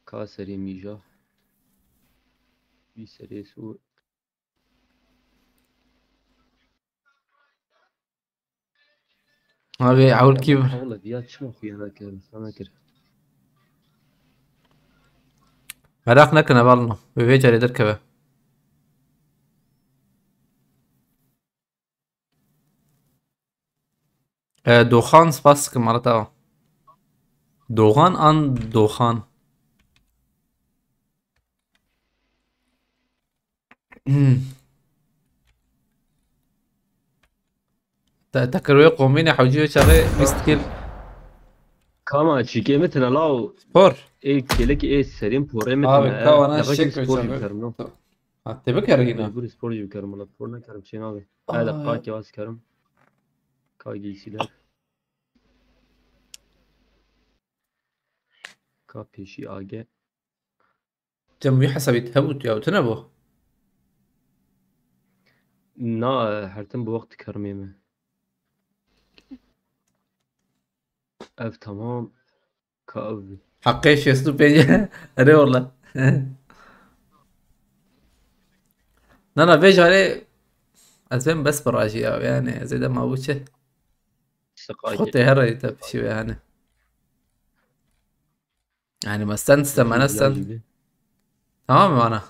Speaker 4: كاسري ميجا بيسري سو
Speaker 3: هذا عول كيف
Speaker 4: والله بيات شو اخوي انا كده
Speaker 3: عراق نكنا بالنا بيجي على دركبه دوخان سباس كمارتا دوغان ان دوخان تكروي قومين حوجي شغله مستكيل
Speaker 4: كما تشيكي متنا لاو
Speaker 3: سبور
Speaker 4: ايه كيلك ايه سريم بوري متنا
Speaker 3: abi kawana
Speaker 4: لغاية
Speaker 3: şek
Speaker 4: سبور
Speaker 3: ve
Speaker 4: يكرم
Speaker 3: hatta bir kere yine.
Speaker 4: يقول سبور يكرم ولا سبور نكرم شي نابي هذا قاكي واس كرم كاجي سيلر كابي شي اجي
Speaker 3: Cem bir hasabi tavut ya تنبو.
Speaker 4: نا حرتم بوقت كرميمه اف تمام كأبي
Speaker 3: حقي شو اسمه بيجي أري والله. أنا بيجي عليه أزين بس براجي يعني زي ده ما وجه. خطي هري تبشي يعني. يعني ما استنى أنا استنى. تمام أنا.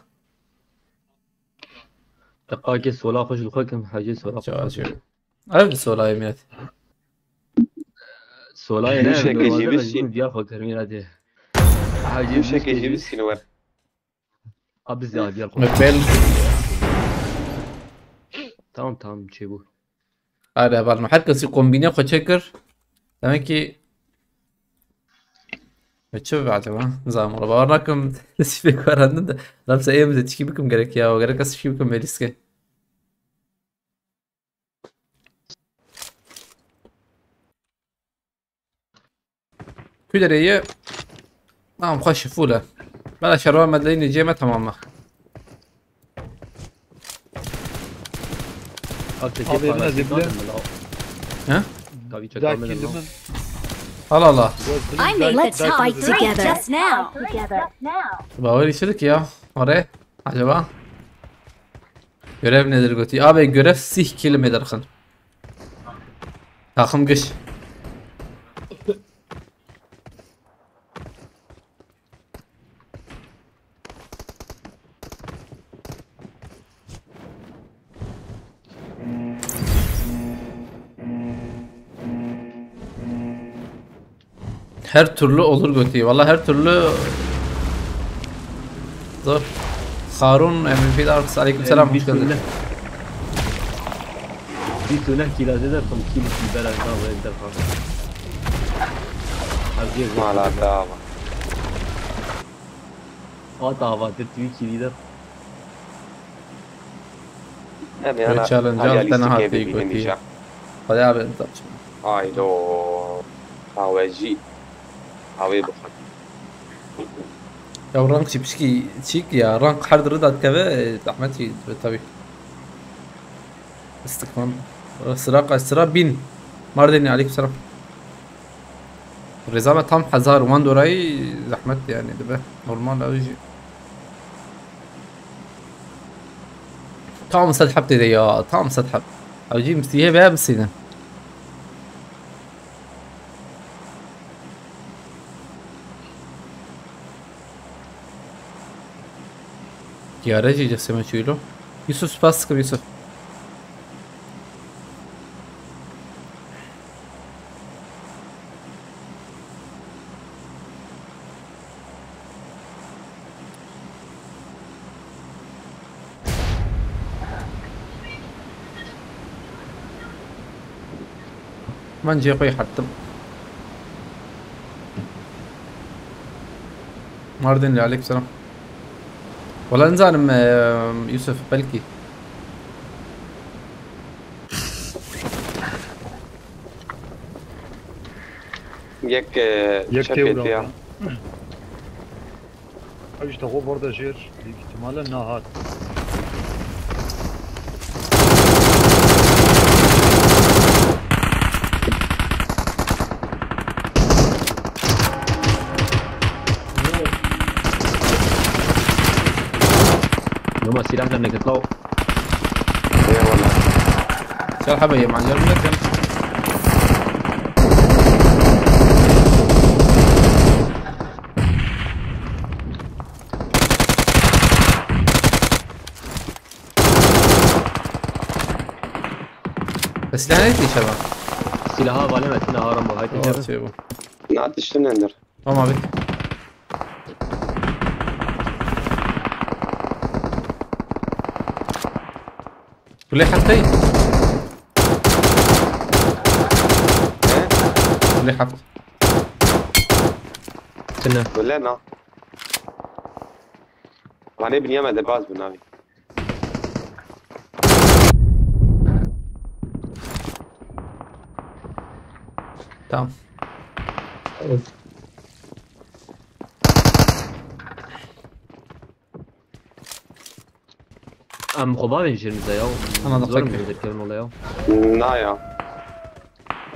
Speaker 4: دقاقي سولا خوش الخوكم حاجة سولا
Speaker 3: شو ألف سولا يميت.
Speaker 4: سولا يعني
Speaker 5: مش هيك يجيب
Speaker 4: بالوضع
Speaker 5: الشيء.
Speaker 4: بياخذ كرمين هذه
Speaker 5: مش هيك يجيب السنور.
Speaker 4: أبز يا ديال
Speaker 3: مقبل.
Speaker 4: تمام تشيبو
Speaker 3: هذا بعد ما حد كسي كومبيني خو تشكر. تمام كي. بتشوف بعد ما نظام والله بورناكم تسفيك ورا لابس أيام تشكي بكم جرك يا وجرك تشكي بكم ميلسكي. كده هي ما مخش فوله بلا شروال مدليني جيمة تماما
Speaker 6: Abi ne dibine?
Speaker 3: ها
Speaker 6: Daki limin.
Speaker 3: الله الله
Speaker 8: I made
Speaker 9: Let's
Speaker 8: the top
Speaker 9: fight
Speaker 8: three
Speaker 9: together.
Speaker 8: just now.
Speaker 3: باوري şuradaki ya oraya acaba görev nedir Goti abi görev sih kelime derken takım kış her türlü olur Goti vallahi her türlü zor Harun MVP'de arkadaşlar aleyküm selam hoş geldin.
Speaker 4: Bir tane kilaze de tam kil biber aldı ve eder falan.
Speaker 5: ما لا دعوة.
Speaker 4: At avadır tüy kilider.
Speaker 5: يعني أنا
Speaker 3: challenge
Speaker 5: هاي
Speaker 3: أنا
Speaker 5: ليستي
Speaker 3: هاتي
Speaker 5: كيف
Speaker 3: Goti
Speaker 5: بيجي
Speaker 3: hadi abi انت
Speaker 5: هاي لو هاوجي هاوي بخل.
Speaker 3: ya rank çipski çik ya rank hard rıdat keve zahmeti tabii. استكمال sıra kaç sıra 1000 Mardin'i aleykümselam. الرزامة tam 1000 وان دوري زحمت يعني ده نورمال اوي شيء. tam سدحبت دي يا tam سدحب او جي مستيه بها بسينا. يا رجي جسمه شيلو يوسف باسكم يوسف ما نجي قوي حتى ماردن اللي عليك سلام ولا نزال يوسف بلكي
Speaker 5: يك
Speaker 6: Yek
Speaker 5: شبيت
Speaker 6: kevla.
Speaker 5: فيها.
Speaker 6: Abi işte o burada şehir büyük ihtimalle nahat.
Speaker 4: Numa silahla ne يطلعوا.
Speaker 5: إيه والله.
Speaker 3: شال حبايب مع الجرمك بس لا نيتي شباب
Speaker 4: Silahı valem etine arama haydi canım.
Speaker 3: شيبو
Speaker 5: نعطي شنو ندير؟
Speaker 3: ما بك كل حتى
Speaker 5: إيه؟
Speaker 3: كل حتى
Speaker 4: تنه
Speaker 5: ولا نا وانا بنيا ما دباز بنامي
Speaker 3: تمام
Speaker 4: ام خباب ينشر مزايا
Speaker 3: أنا ضحك.
Speaker 4: مذكر ولا يا
Speaker 5: نايا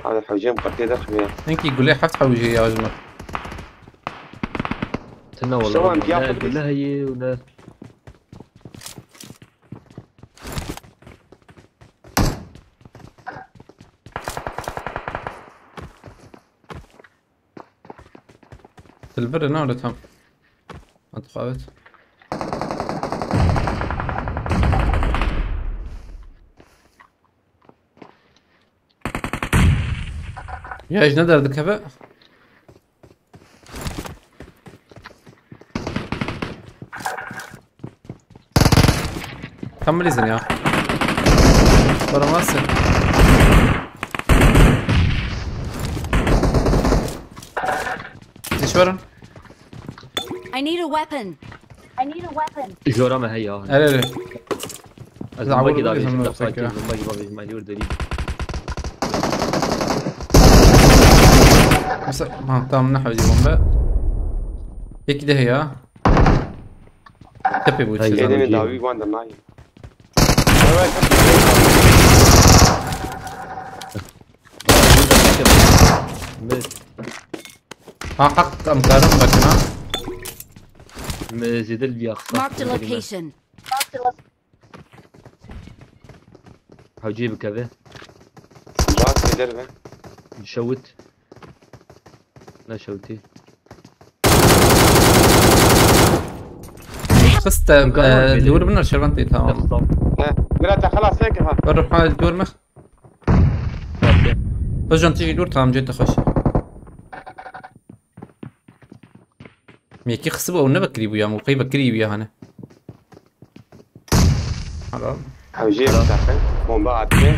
Speaker 5: هذا حوجين قرتي دخمية
Speaker 3: انك يقول لي حفت حوجي يا وجمك
Speaker 4: تنه
Speaker 5: شو
Speaker 4: والله
Speaker 5: عم بياخد
Speaker 4: لا لا هي ولا
Speaker 3: البر هنا ولا تهم انت خابت يا ايش ندر ذكبه كمل إذن يا برا ماسن ايش ورن؟
Speaker 8: I need a weapon. I need a weapon.
Speaker 4: جورا ما هي
Speaker 3: ألا لا
Speaker 4: الزنباقي
Speaker 3: زعبور
Speaker 4: دابي
Speaker 3: بيزن
Speaker 4: شفت
Speaker 3: نفسك يا.
Speaker 4: الزنباقي بابي ما يور دليل
Speaker 3: بس ما تام نحو دي بومبا يك ده هي تبي بوش
Speaker 4: هاي.
Speaker 5: كيدني داوي وان ناي
Speaker 3: ها حق امكارم بكنا
Speaker 4: مزيد البياخ
Speaker 8: Marked a location.
Speaker 4: حجيب كذا
Speaker 5: راس دربه
Speaker 4: شوت لا شوتي
Speaker 3: خست دور من الشربنتي تمام
Speaker 5: ها قرأت خلاص هيك ها
Speaker 3: بروح حال الدور مخ بس جون تيجي دور تمام جيت اخش ميكي خصبه او نبكري ويا مو قيبه كري ويا هنا حرام
Speaker 5: حوجين بتاعك بومبا عتمه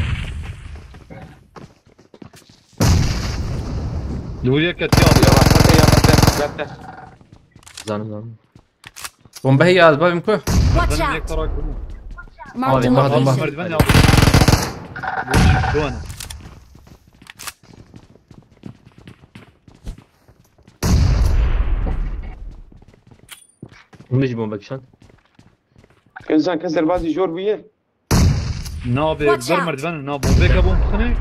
Speaker 6: دوريا كتيار
Speaker 5: يا بطل
Speaker 4: زانم
Speaker 3: بومبا هي اسباب يمكن
Speaker 8: Watch
Speaker 6: هيك
Speaker 8: out.
Speaker 6: تراك
Speaker 8: Marked a
Speaker 3: الله الله.
Speaker 8: location.
Speaker 6: مردبني ابو شلونه
Speaker 4: مش بومبكشن
Speaker 5: انسان كسر بازي جور بيه
Speaker 6: نابي
Speaker 8: Watch
Speaker 6: بر
Speaker 8: out.
Speaker 6: مردبن نابو بيك ابو مخني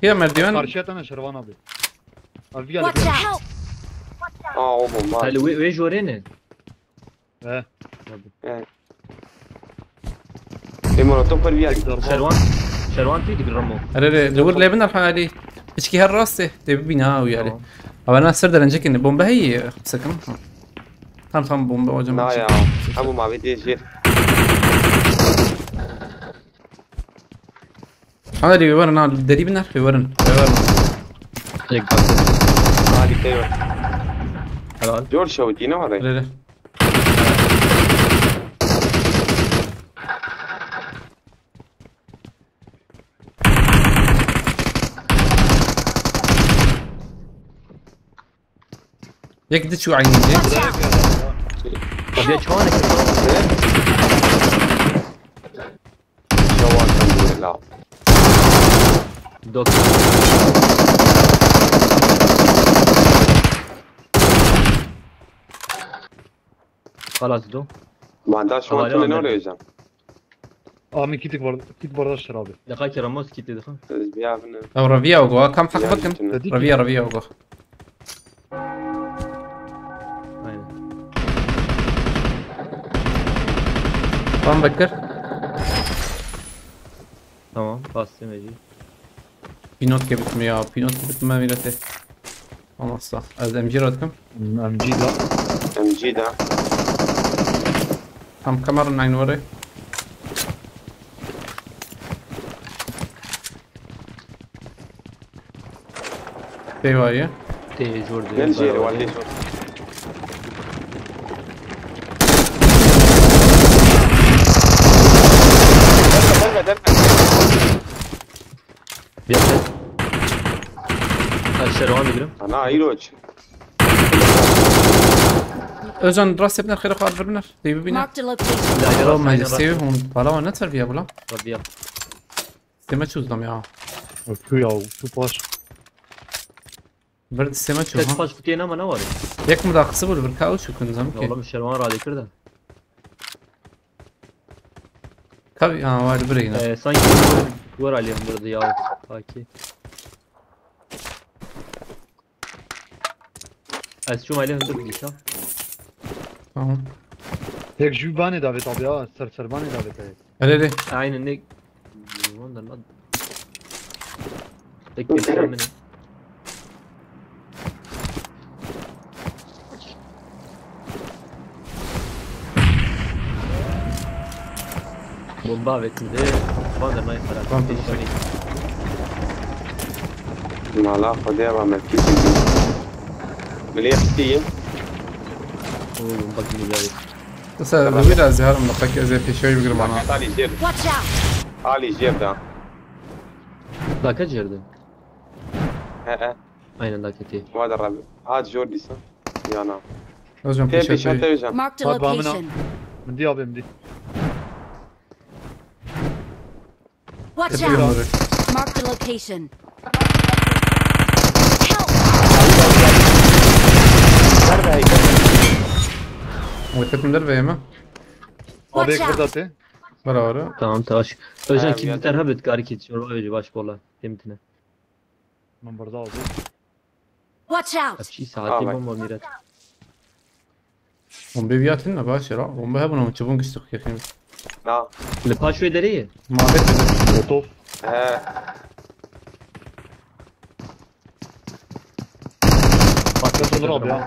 Speaker 3: هي مرديان
Speaker 6: قرشيت انا شربان ابي الفيا
Speaker 8: Watch out.
Speaker 5: بومبا
Speaker 4: هل وي جورين
Speaker 6: ايه
Speaker 5: في مرتب فيها
Speaker 4: شروان تيجي بالرمو
Speaker 3: دور لي بنا الحالي اشكي هالراسه تبي بينا ويا او انا سرد رنجك ان بومبا هي سكن تم بومبا وجم
Speaker 5: نايا ابو ما بدي يجي
Speaker 3: انا اللي ورنا دريبنا في ورن
Speaker 4: هيك
Speaker 5: هذه كيف
Speaker 4: حلال
Speaker 5: جور شوتينا ولا
Speaker 3: لا يك دي شو عيني دي
Speaker 8: Watch out.
Speaker 4: طب يا شوانك
Speaker 5: جوال الحمد لله
Speaker 4: دكتور خلاص دو
Speaker 5: ما عندهاش وقت ولا نور يجا
Speaker 6: من كيتك برضه الشرابي
Speaker 4: دقائق رموز كي تدخل
Speaker 5: بيعرفنا
Speaker 3: او رافيا وقوا كم حق بكن رافيا وقوا طبعا بكر
Speaker 4: تمام خلاص ماشي
Speaker 3: بينوت كبت ميا بينوت كبت ما ميلته والله صح از ام جي راتكم
Speaker 6: ام جي لا
Speaker 5: ام جي ده
Speaker 3: هم كمر ناين وري في وايه
Speaker 4: تي جورد
Speaker 5: نلجي والدي شو
Speaker 4: الشروان بيقولوا
Speaker 5: انا ايروج
Speaker 3: Özcan rast ابن الخير خالد برنر دي بينا
Speaker 8: Marked a location.
Speaker 4: لا
Speaker 3: والله ما
Speaker 4: يرى
Speaker 3: يستوي هم بالا ما نتر فيها بلا
Speaker 4: ربيع
Speaker 3: سيما تشوزلم يا
Speaker 6: Tu ya, tu paš.
Speaker 3: برد سيما
Speaker 4: كيف
Speaker 3: تشوف
Speaker 4: باش كنتي انا ما نوري
Speaker 3: ياك مداقصه ولا بركاو شو كن زعما
Speaker 4: والله مش شروان رادي كرده
Speaker 3: كابي وارد برينا
Speaker 4: سانكي ورا عليهم برضياو هاكي از شو عليهم دربي شا
Speaker 3: تمام
Speaker 6: Tek jubane davet abi ya, serbane davet abi.
Speaker 3: هلي
Speaker 4: عين النيك وندر نض تكتب مني بومبا بتنزل وندر ما يخرج
Speaker 5: ما لا خدها ما ملكيتي مليح كتير
Speaker 4: بومبا كنزل
Speaker 3: بس بويدا زهر من دقيقة زي في شوي بقرب معنا
Speaker 5: علي جيب
Speaker 8: Watch out!
Speaker 5: علي جيب ده
Speaker 4: ذاك جردن
Speaker 5: ها
Speaker 4: اين ذاك تي
Speaker 5: وهذا الرابع هذا جوردي صح يا نعم
Speaker 3: أوزن في
Speaker 5: تبي
Speaker 3: شوي
Speaker 5: شنطة وجم
Speaker 8: Marked a
Speaker 6: Bak bana.
Speaker 8: location.
Speaker 6: Mdi abi mdi.
Speaker 8: Watch
Speaker 3: تبي
Speaker 8: out!
Speaker 3: يمرك
Speaker 8: Marked a location. Help!
Speaker 3: وتبي من دربه يما
Speaker 6: Abi
Speaker 8: Watch
Speaker 6: ek
Speaker 8: out!
Speaker 6: burada
Speaker 3: ورا ورا
Speaker 4: تمام تاش özcan
Speaker 5: Ha,
Speaker 4: kim
Speaker 5: bir
Speaker 4: biter habet karikit şurba öyle baş bola temtine
Speaker 6: Ben burada abi.
Speaker 8: Watch out!
Speaker 4: abşi saati
Speaker 5: bak.
Speaker 4: bomba mirat
Speaker 3: هم بيبياتنا باشا هم بهبنا تشوفون قصتك يا اخي
Speaker 5: لا
Speaker 4: le paşo ederi
Speaker 3: ما بيت
Speaker 6: Otov.
Speaker 5: ها
Speaker 6: Patlatılır abi ya.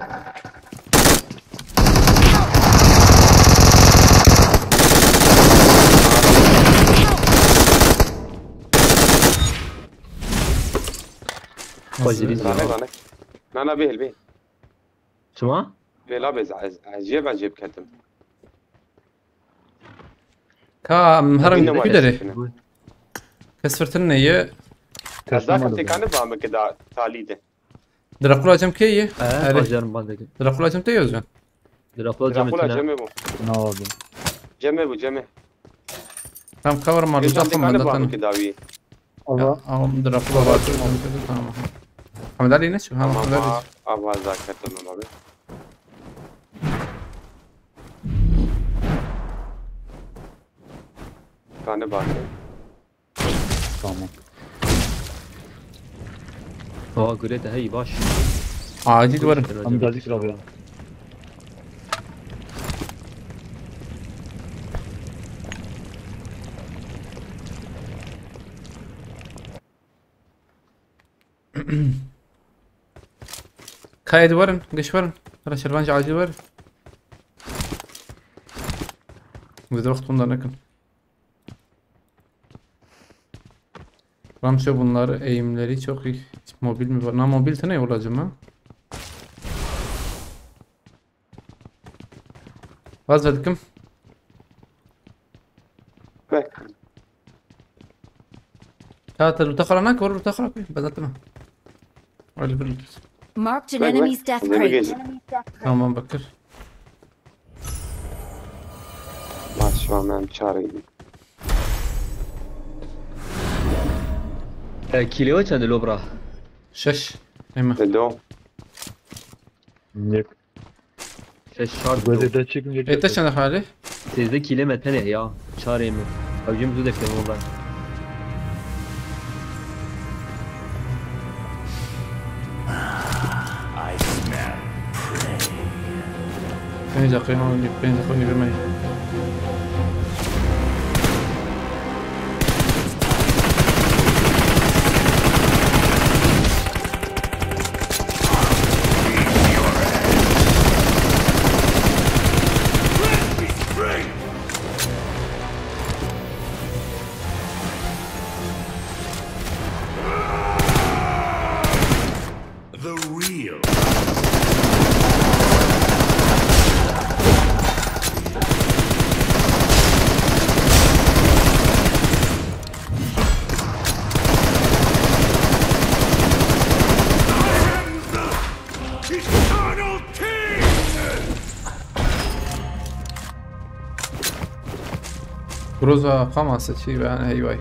Speaker 4: Fazili
Speaker 5: لا لا لا لا به البيه
Speaker 4: شما
Speaker 5: به لا بز عجيب عجيب كتم
Speaker 3: كام هرم
Speaker 5: إنه ما
Speaker 3: كدري
Speaker 5: يسكنه.
Speaker 3: كسرت النية
Speaker 5: ذاك انت كان فاهم كده تاليده
Speaker 3: درقلا جم كيه
Speaker 4: Acarım bandaki.
Speaker 3: درقلا جم تيوز جان
Speaker 4: Drakula cam
Speaker 5: راكولا
Speaker 4: etine.
Speaker 5: جمبو
Speaker 6: Ne abi?
Speaker 5: جمبو جمبو
Speaker 3: كم كفر مال
Speaker 5: انت
Speaker 3: ضخم
Speaker 5: كان فاهم
Speaker 3: مدتنا
Speaker 5: كده وي
Speaker 6: Allah.
Speaker 3: او درقلا بعد تمام حمد علي نشو ها حمد علي
Speaker 5: ما ابغى ذاك كتم ما به كان باكر
Speaker 6: Tamam.
Speaker 4: Aa Greta hey baş.
Speaker 3: عاجل ورم
Speaker 6: Hem geldik abi ya.
Speaker 3: كايد ورن قش ورن ترى شربانج عاجل ورن وإذا وقت bunlar yakın. Ramşo bunlar eğimleri çok iyi. Mobil mi var? Na mobil tane olacağım ha. Vazgeçtim.
Speaker 5: بك
Speaker 3: تعال تدخل هناك ورا تدخل بدأتنا. على البرد.
Speaker 8: Marked an
Speaker 5: Bak,
Speaker 8: enemy's
Speaker 5: bak.
Speaker 8: death
Speaker 5: Bize mi
Speaker 8: crate.
Speaker 5: gelecek?
Speaker 3: Tamam Bakır.
Speaker 5: ماشي ما شاري
Speaker 4: Kilo çadı lobra.
Speaker 3: Şeş. Hemen.
Speaker 5: تدو
Speaker 6: Nek.
Speaker 4: Şart.
Speaker 6: Böyle de çekince.
Speaker 3: Ete çanda hali.
Speaker 4: Sizde kilometre ne ya? Çağırayım mı? Avcım bu defterim oradan.
Speaker 3: Beni de kıyım. Beni de kıyım.
Speaker 1: The real.
Speaker 3: كروزا خمسة شي يعني هي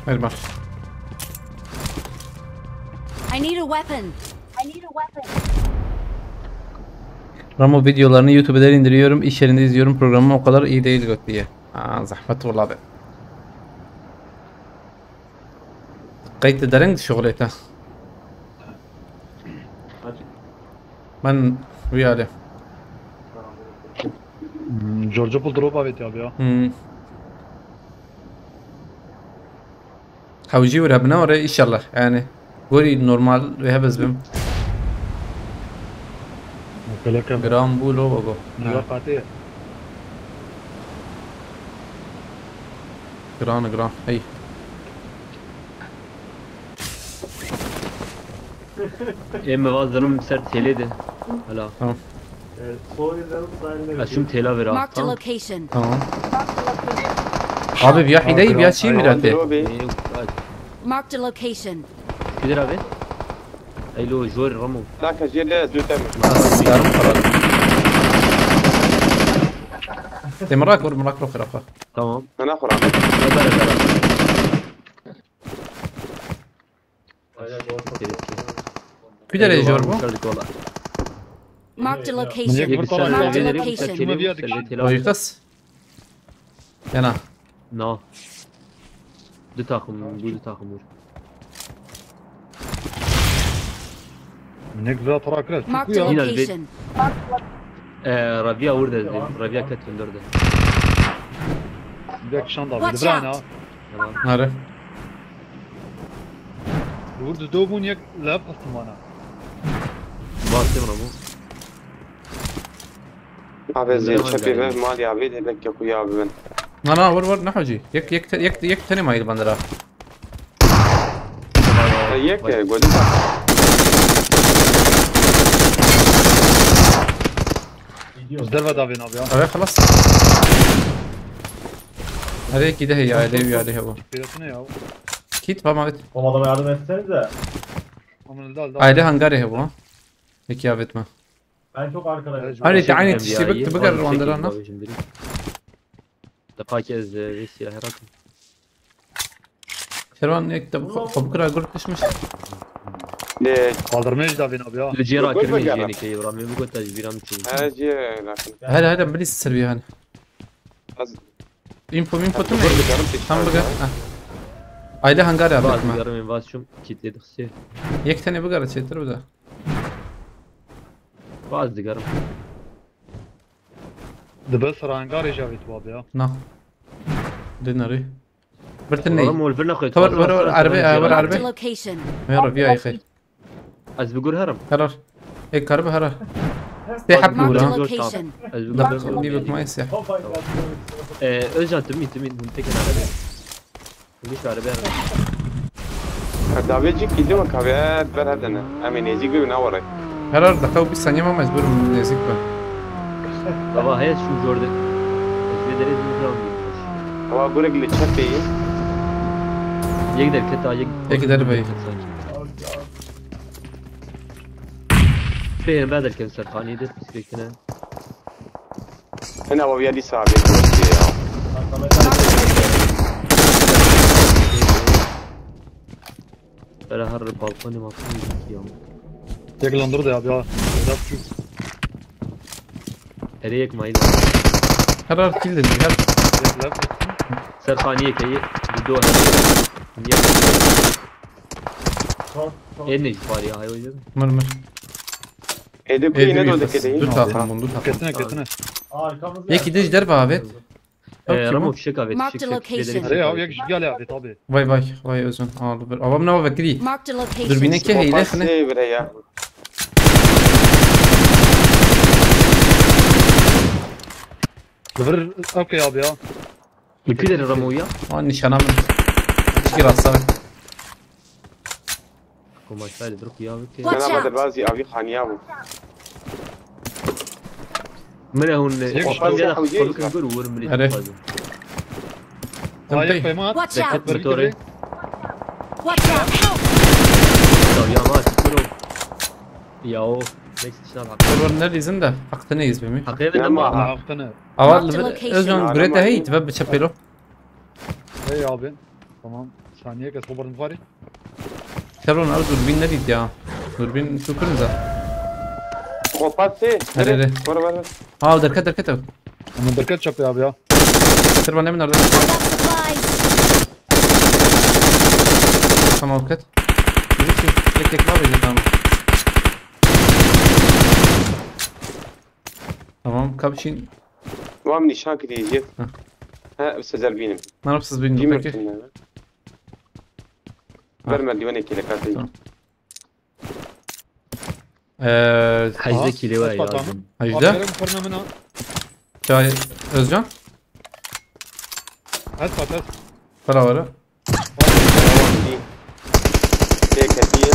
Speaker 3: المر.
Speaker 8: I need a weapon.
Speaker 3: Ramo videolarını YouTube'da indiriyorum, iş yerinde izliyorum, programım o kadar iyi değil göt diye. Zahmet والله be. قيت درنج شغلته. من وياله.
Speaker 6: جورجو بول دروب ابيت abi ya.
Speaker 3: حوجي ورهبنا ورا ان شاء الله يعني قولي نورمال وهبز بم
Speaker 6: كلكم
Speaker 3: جرام بولو بقو
Speaker 6: ملاقاتي
Speaker 3: جرام هي
Speaker 4: اما vazlarım sert teledi. Hala.
Speaker 3: tamam
Speaker 4: Aşım tela ver
Speaker 8: Marked a
Speaker 4: abi.
Speaker 8: location.
Speaker 3: tamam abi bir حداي bir شيء ميراته
Speaker 8: Marked a location.
Speaker 4: Gider abi. Haylo jor Ramo.
Speaker 5: ذاك الجيل زوتم
Speaker 3: yarım karar تمراك مراك رو خرافه
Speaker 4: Tamam.
Speaker 5: انا اخر
Speaker 3: في درجه جربو
Speaker 8: Marked a location. Marked a location.
Speaker 3: ويقص هنا
Speaker 4: No. Du takım, bu takım vur.
Speaker 6: منك ذا ترى كره
Speaker 8: Marked a
Speaker 4: Yine bir-
Speaker 8: location.
Speaker 4: Rabia orada. Rabia katın orada.
Speaker 6: بدك شنطه
Speaker 8: Watch
Speaker 6: بدبرانا
Speaker 8: out.
Speaker 4: Tamam.
Speaker 3: عارف
Speaker 6: ورد دوبون يك لاب استمانا
Speaker 4: Bastım Ramo.
Speaker 5: ابي زين شفي مالي عبيد هذاك يا اخويا بن
Speaker 3: انا ور نحوجي يك تاني ما يبندرا
Speaker 5: هيك قول
Speaker 6: زدربا دافين abi ya.
Speaker 3: evet خلاص هذه كده هي عليه هو
Speaker 6: Biletine ya.
Speaker 3: كيت فما بت
Speaker 7: O adama yardım etsenize.
Speaker 6: Aman dal dal.
Speaker 3: عائله هنغاري هو هيك يا بت ما
Speaker 7: Ben çok arkadayım.
Speaker 3: هذه تعاني تشتبك تبقر واندرانا
Speaker 4: دقائق از سلاح رقم.
Speaker 3: شروان يكتب بكره قلت ايش مش
Speaker 5: ليش
Speaker 6: Kaldırmayız davin abi ya.
Speaker 4: الجيران
Speaker 5: Gol
Speaker 4: كرمي
Speaker 5: بقرة.
Speaker 4: يعني كي رامي مو قلت جيران تشوف.
Speaker 5: اجي لكن
Speaker 3: هذا بليس السلبي هذا انفو تم هم بقى عائله هنغاري يا بت
Speaker 4: بعض
Speaker 3: ما
Speaker 4: جرمي باز شوم كيت يدخسي.
Speaker 3: يك تاني بقرا تشتر وده
Speaker 4: بعض جرم.
Speaker 6: دبس رانقاري جابت abi ya.
Speaker 3: نا ديناري برتني
Speaker 4: رامو الفرنا خيط.
Speaker 3: ور عربي ور
Speaker 8: Marked a
Speaker 3: عربي
Speaker 8: location.
Speaker 3: وين ربيع يا اخي
Speaker 4: از بقول هرم.
Speaker 3: هرر هيك كهرب هرر سيحب
Speaker 8: Marked a
Speaker 3: ولا
Speaker 8: location.
Speaker 4: از
Speaker 3: لا
Speaker 4: بقول
Speaker 3: دي بك ما يسيح
Speaker 4: özcan تمين منتكن عربي. ليش عربي هرم.
Speaker 5: دافيد جي كيدو مكابيات برهدنا امين يجي قوي نوري
Speaker 3: هرر دخلوا بالثانية ما مجبور من نزيك بقى
Speaker 4: بابا هي شو جوردن. از بدري زين
Speaker 5: هو اقول لك اللي تشفي
Speaker 4: يقدر كتا
Speaker 3: يقدر بي.
Speaker 4: فين بعد الكنسر خاني ده سكتنا.
Speaker 5: هنا هو يدي صعب
Speaker 4: Böyle her balkonu maksimum gidiyor.
Speaker 6: Yaklandırdı abi ya.
Speaker 4: Eriyek mayla.
Speaker 3: هرر كل اللي هر
Speaker 4: Serhaniye kayı. Bu doğa. En ne var ya hayvan.
Speaker 3: مر
Speaker 5: ايدك
Speaker 3: ايه
Speaker 5: ينادوا
Speaker 3: دي
Speaker 5: لك كده
Speaker 3: دول تاخر من دول تاخر
Speaker 6: Ketine ketine.
Speaker 7: Arkamızda.
Speaker 3: يك يدش درب عبيد
Speaker 4: Ramo fişek abi.
Speaker 8: Marked a location.
Speaker 6: Hadi ya yak gel abi tabi.
Speaker 3: باي باي باي اوزن اه من اول فكري
Speaker 8: Marked a location.
Speaker 3: دربينك هي لا خنا
Speaker 5: بريا
Speaker 6: Dıvır okey abi ya.
Speaker 4: Ülkeleri Ramo'ya.
Speaker 3: نشانه من تشكي راسه
Speaker 4: Kumaşlar druk ya.
Speaker 8: Watch
Speaker 5: انا
Speaker 8: out.
Speaker 5: بدل بازي ابي خانيابو
Speaker 4: من هون
Speaker 5: Watch
Speaker 4: يا
Speaker 5: out.
Speaker 4: خلك نقول ورملي.
Speaker 3: أره.
Speaker 6: Hayır kaymat.
Speaker 8: Watch out.
Speaker 4: Motori.
Speaker 8: Watch out. Help.
Speaker 4: Ya ma tikiro. Ya o Next işler hakkı.
Speaker 3: Server neredesin de? Hakta neyiz bemi?
Speaker 4: Hakkı evet
Speaker 5: Ne
Speaker 4: ama
Speaker 5: ma-
Speaker 6: Hakkını.
Speaker 3: Aval
Speaker 8: Marked location.
Speaker 3: özcan Greta heyt ve bıçapelo.
Speaker 6: Hey abi. Tamam. Saniye kes خبر نفاري.
Speaker 3: Server nar durbin ne dedi ya? Durbin tutunza.
Speaker 5: Kopatse.
Speaker 3: Nerede?
Speaker 5: Var.
Speaker 3: Aa derket.
Speaker 6: Ama bereket çapı abi ya.
Speaker 3: Server ne mi nerede?
Speaker 8: I got supplies.
Speaker 3: Tamam kat. Bizi tek var ya tamam. Tamam kapşin.
Speaker 5: Vam nişan kidiyecek.
Speaker 3: Ha.
Speaker 5: Ha sezer benim.
Speaker 3: Ne yapsız bilmiyorum
Speaker 5: Cimer
Speaker 3: peki.
Speaker 5: kimler? Ver merdivene kile kartayı.
Speaker 3: Tamam.
Speaker 4: Hajde kili var ya.
Speaker 3: Hajda.
Speaker 6: Aferin fırına mına.
Speaker 3: Çay Özcan.
Speaker 6: Hadi.
Speaker 3: Para var.
Speaker 5: Tek hediye.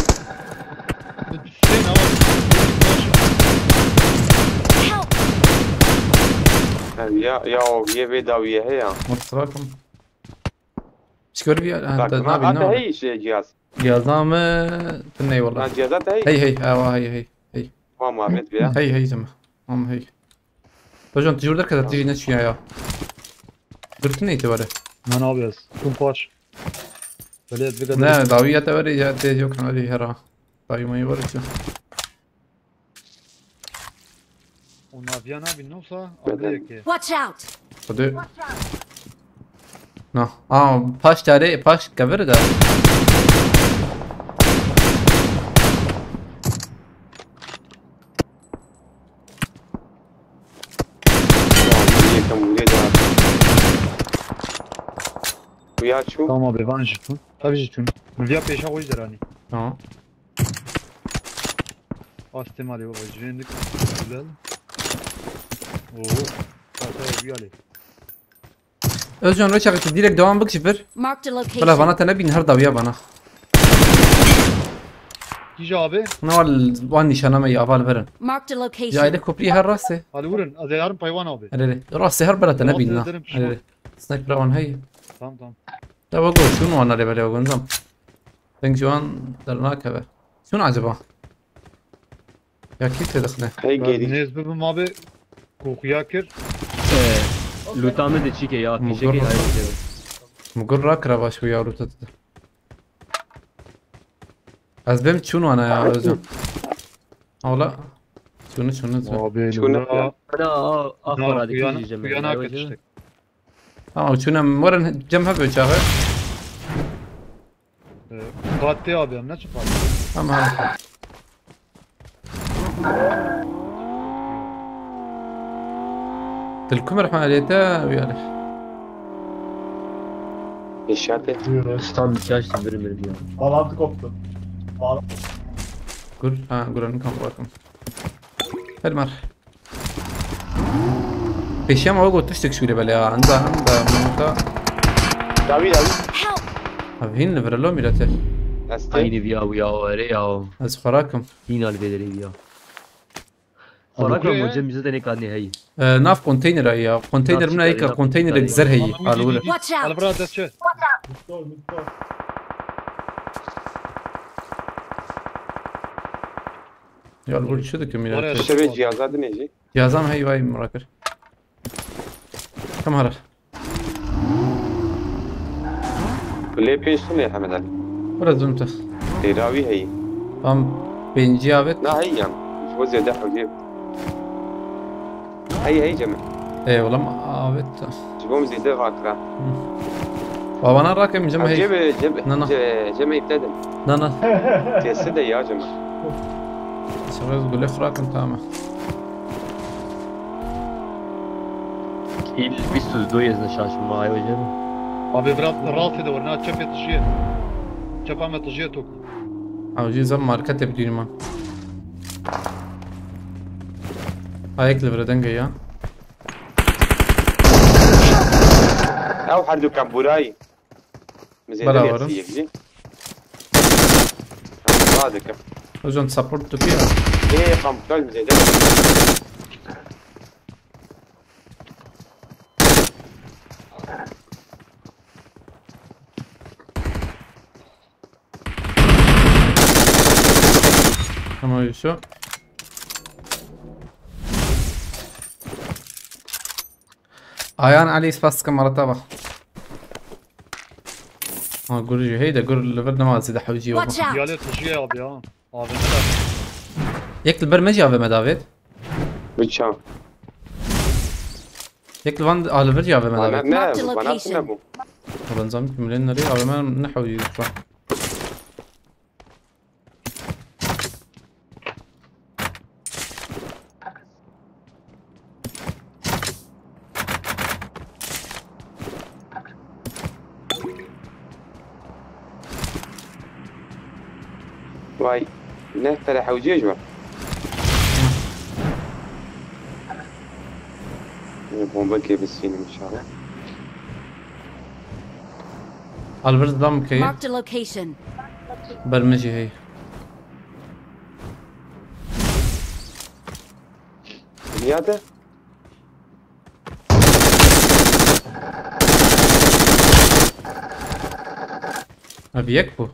Speaker 6: Sen ama.
Speaker 8: Help.
Speaker 5: Ya ye vedaviye he ya.
Speaker 3: Mutfakum. Çıkar bir
Speaker 5: Bak
Speaker 3: anta
Speaker 5: ma
Speaker 3: nabi
Speaker 5: hatta
Speaker 3: ne?
Speaker 5: hey şey cihaz.
Speaker 3: Yazamı tınay
Speaker 5: Ha
Speaker 3: والله.
Speaker 5: cihazat hey.
Speaker 3: Hey hey.
Speaker 5: Ma muhabbet ya.
Speaker 3: Hey جماعة. هم hey. Hocam tecrübe kadar tecrübe ne çıkıyor ya? Dürtün neydi bari?
Speaker 6: Ne yapıyoruz? Kumpaş. Böyle bir kadar.
Speaker 3: Ne daviyete var ya tecrübe yok ama öyle hera. Davimayı var ya.
Speaker 6: Onlar bir abi ne olsa
Speaker 5: Beden.
Speaker 6: abi ki.
Speaker 8: Watch out.
Speaker 3: Hadi. No. Paş tare paş cover da.
Speaker 5: Ya şu.
Speaker 6: Tamam abi ben jitun. Tabii jitun. Via peşa koy derani.
Speaker 3: Tamam.
Speaker 6: Astım ali baba jirendik. Güzel. Oo. Tabii bir ali.
Speaker 3: Özcan Roçak'ı direkt devam bak şifir.
Speaker 8: Marked a
Speaker 3: Valla
Speaker 8: location.
Speaker 3: bana tane bin her daviye bana.
Speaker 6: Kici abi.
Speaker 3: Ne var van nişanamayı aval verin.
Speaker 8: Marked a
Speaker 3: Ya
Speaker 8: location.
Speaker 3: ile kopri her rası.
Speaker 6: Hadi vurun. Az yarın payvan abi.
Speaker 3: Öyle rası her bela tane bin
Speaker 6: Tamam,
Speaker 3: na.
Speaker 6: ederim, pişman.
Speaker 3: Öyle. Sniper van hey.
Speaker 6: Tamam.
Speaker 3: Ya bak şunu ana lebele ogunzam. Ben şu an dernak eve. Şunu acaba? Ya kit tedkhne.
Speaker 5: Hey
Speaker 6: Ben
Speaker 5: geri.
Speaker 6: nezbibim abi. Kokuya kir.
Speaker 4: Lutame de çike ya. Pişe ki hayır.
Speaker 3: Mugur rak ravaş bu yavru tadı. Az benim şunu ana ya Özcan. Ola. Şunu.
Speaker 6: Abi
Speaker 5: Şunu
Speaker 6: lübna.
Speaker 4: Ana afara de
Speaker 6: Kuyana
Speaker 4: kili
Speaker 6: kuyana kaçtık.
Speaker 3: Tamam şunu moran cemha böçağı.
Speaker 6: Battı abi ne çıkar?
Speaker 3: Tamam. تلكم رح عليتا وياله
Speaker 5: İnşaatı.
Speaker 4: Tam ihtiyaç verir ya.
Speaker 7: Bağlantı koptu.
Speaker 3: قول قول انكم باكم المر بيشام هو قلت تشتك شو اللي بلا عنده موتا
Speaker 5: David.
Speaker 8: Help.
Speaker 3: هين لفرلو ميلته
Speaker 5: Hasta.
Speaker 4: Aynı ya bu ya öyle ya.
Speaker 3: از خراكم
Speaker 4: Yine albeleri ya. Farak mı hocam bize de ne kadar ne hay.
Speaker 3: ناف كونتينر هي كونتينر من هيك كونتينر الزر هي قالوا
Speaker 8: Watch
Speaker 6: Al
Speaker 8: out.
Speaker 6: bırak desçe.
Speaker 7: Mutlu.
Speaker 3: يا البول شو ذك ميلته
Speaker 5: Şöyle cihazat neci?
Speaker 3: جازام هي واي مراكر كم هرا
Speaker 5: Kule penşin ne Ahmet Ali?
Speaker 3: ولا زمته
Speaker 5: Teravi hey.
Speaker 3: ام بينجي ابت
Speaker 5: Na hey yan. Şu ziyade hocam. Hey cemil.
Speaker 3: ايه والله ما ابت
Speaker 5: Cibom ziyade vakra.
Speaker 3: وانا راكم جمع هي
Speaker 5: Cem Cem iptadım.
Speaker 3: لا
Speaker 5: Tesi de ya cemil.
Speaker 3: شغل تقول لي خراكم تمام
Speaker 4: İl bir sürü doyezne şaşırma ay hocam.
Speaker 6: Abi bırak rahat ede var. Ne çöp yetişiyor. Çöp ama yetişiyor tok.
Speaker 3: عاوزين زمار كتب ديني ما هايك البردن جاية
Speaker 5: Ev hardu kaburay.
Speaker 3: Bala
Speaker 5: Mezede
Speaker 3: varım.
Speaker 5: yetsi. Sadık.
Speaker 3: وجون سبورت فيها
Speaker 5: Hey kampral mezede.
Speaker 3: تمام يشو آيان علي سباس كم مرة تابع قرجي هيدا قر لبرنا ما زيد حوجي
Speaker 8: Watch out!
Speaker 6: يالي تشيء ابي ها ابي مدى
Speaker 3: يك البر مجي افي ما دافيد
Speaker 5: بتشام
Speaker 3: يك الفان البر جي افي ما
Speaker 5: انا
Speaker 3: دافيد
Speaker 8: Marked a
Speaker 5: نعم انا
Speaker 8: location.
Speaker 5: نبو
Speaker 3: والله نظام كملين نري افي ما نحوجي صح
Speaker 5: واي الناس ترى حوجي جوا بومبا كيف السين ان شاء الله
Speaker 3: البر ضم كي
Speaker 8: Marked a location.
Speaker 3: برمجي هي
Speaker 5: نياده
Speaker 3: ابي يكبو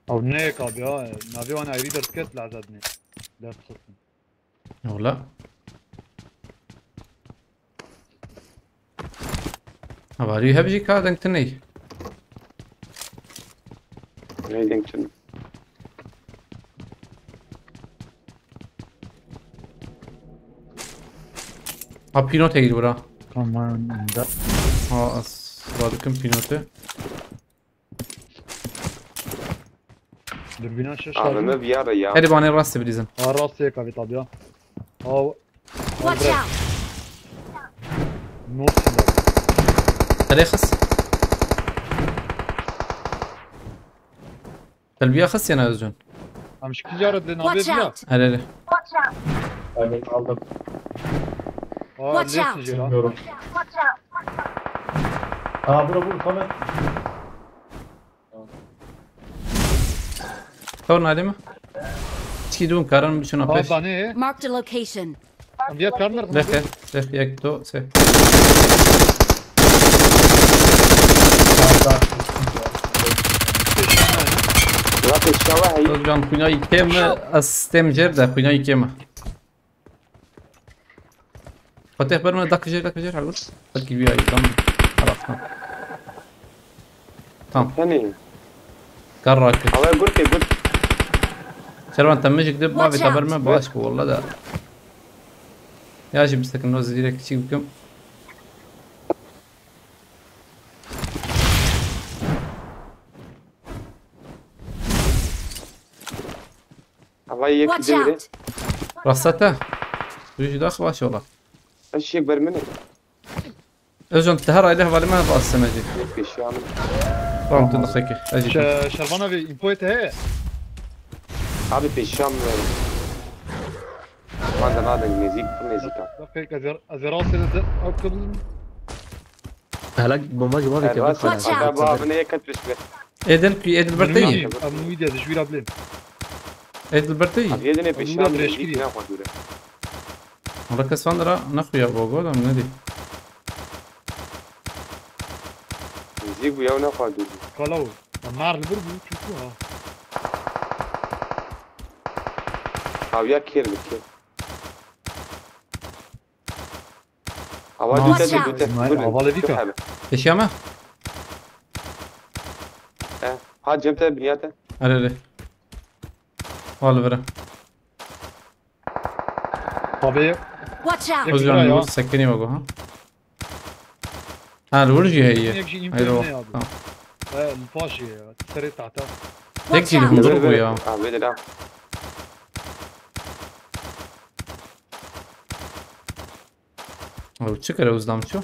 Speaker 6: او نيك ابي ها نافي وانا اريد اركت لعزدني لا تخصني
Speaker 3: ولا ابغى هبجي كادن تني
Speaker 5: ريدينغتون
Speaker 3: بينو تيجي ورا
Speaker 6: كمان ده
Speaker 3: ها بعد كم بينوته
Speaker 6: دربينا شش
Speaker 5: ما بيا ريا
Speaker 3: هذي باني راسي بديزن
Speaker 6: راسي ابي طب يا او
Speaker 8: Watch out!
Speaker 6: نص
Speaker 3: هذي خص تلبيه خص يا نازون
Speaker 6: مش تجارة لنا
Speaker 8: Watch
Speaker 6: بيا
Speaker 8: out!
Speaker 3: هلا لا
Speaker 7: Evet aldım.
Speaker 8: Watch out.
Speaker 7: Bilmiyorum. Aa bura bu Samet.
Speaker 3: كون عليمه تشي دون كارن بشنو
Speaker 6: اه
Speaker 3: ابيش
Speaker 6: باني
Speaker 8: Marked a location.
Speaker 6: بيا كارنر
Speaker 3: لخ يك تو سي
Speaker 5: رافي الشواهي
Speaker 3: جان كوناي كيم استم جرده كوناي كيم فتح برما دك جير على تركي بيها تمام خلاص تمام
Speaker 5: ثاني
Speaker 3: كراك
Speaker 5: هو قلت
Speaker 3: شربان تمشي كدب ما في
Speaker 8: Watch out.
Speaker 3: تبرمه باشكو والله ده يا جي بستك النوز ديرك شي بكم
Speaker 5: الله يك
Speaker 8: Watch
Speaker 5: دوري
Speaker 8: out!
Speaker 3: رصته يجي داخل واش والله
Speaker 5: ايش يكبر منك
Speaker 3: اجون تهرى اليه بالي ما باص سمجي
Speaker 5: في الشام
Speaker 3: قام تدخيك اجي
Speaker 6: شربانا في انبويت هي
Speaker 5: هذا في الشام هذا ميزيكا
Speaker 6: دقيقة ازراسي اكل
Speaker 4: هلاك بومباجي ما في
Speaker 5: الراس
Speaker 8: Watch out.
Speaker 5: بابا من هيك تبش
Speaker 3: ايدن برتي
Speaker 6: امويديا دشويرا بلين
Speaker 3: ايدن برتي
Speaker 5: يدني في
Speaker 6: أدولا
Speaker 5: الشام
Speaker 6: بريشكري.
Speaker 5: ناخذ دوره
Speaker 3: مركز فندرة نخويا بوغو ده من ندي
Speaker 5: ميزيك ويا ناخذ دوره
Speaker 6: قالوا النار البربو تشوفوها
Speaker 5: او يا كير بكير هوا
Speaker 8: Watch out.
Speaker 5: دوتا
Speaker 3: ايش ياما؟
Speaker 5: هاد جبتها بنياته
Speaker 3: لا والله برا
Speaker 6: طبيعي
Speaker 8: Watch out!
Speaker 3: وزن
Speaker 6: يا.
Speaker 3: نور سكني وقو ها الورجي هي
Speaker 6: يجي
Speaker 3: هي
Speaker 6: يمكن
Speaker 3: روح
Speaker 6: يا الفاشي تسري تحتها
Speaker 3: هيك
Speaker 8: Watch
Speaker 3: اللي هم
Speaker 8: out!
Speaker 3: ضربوا يا
Speaker 5: بدنا
Speaker 3: او تشكر وزدام شو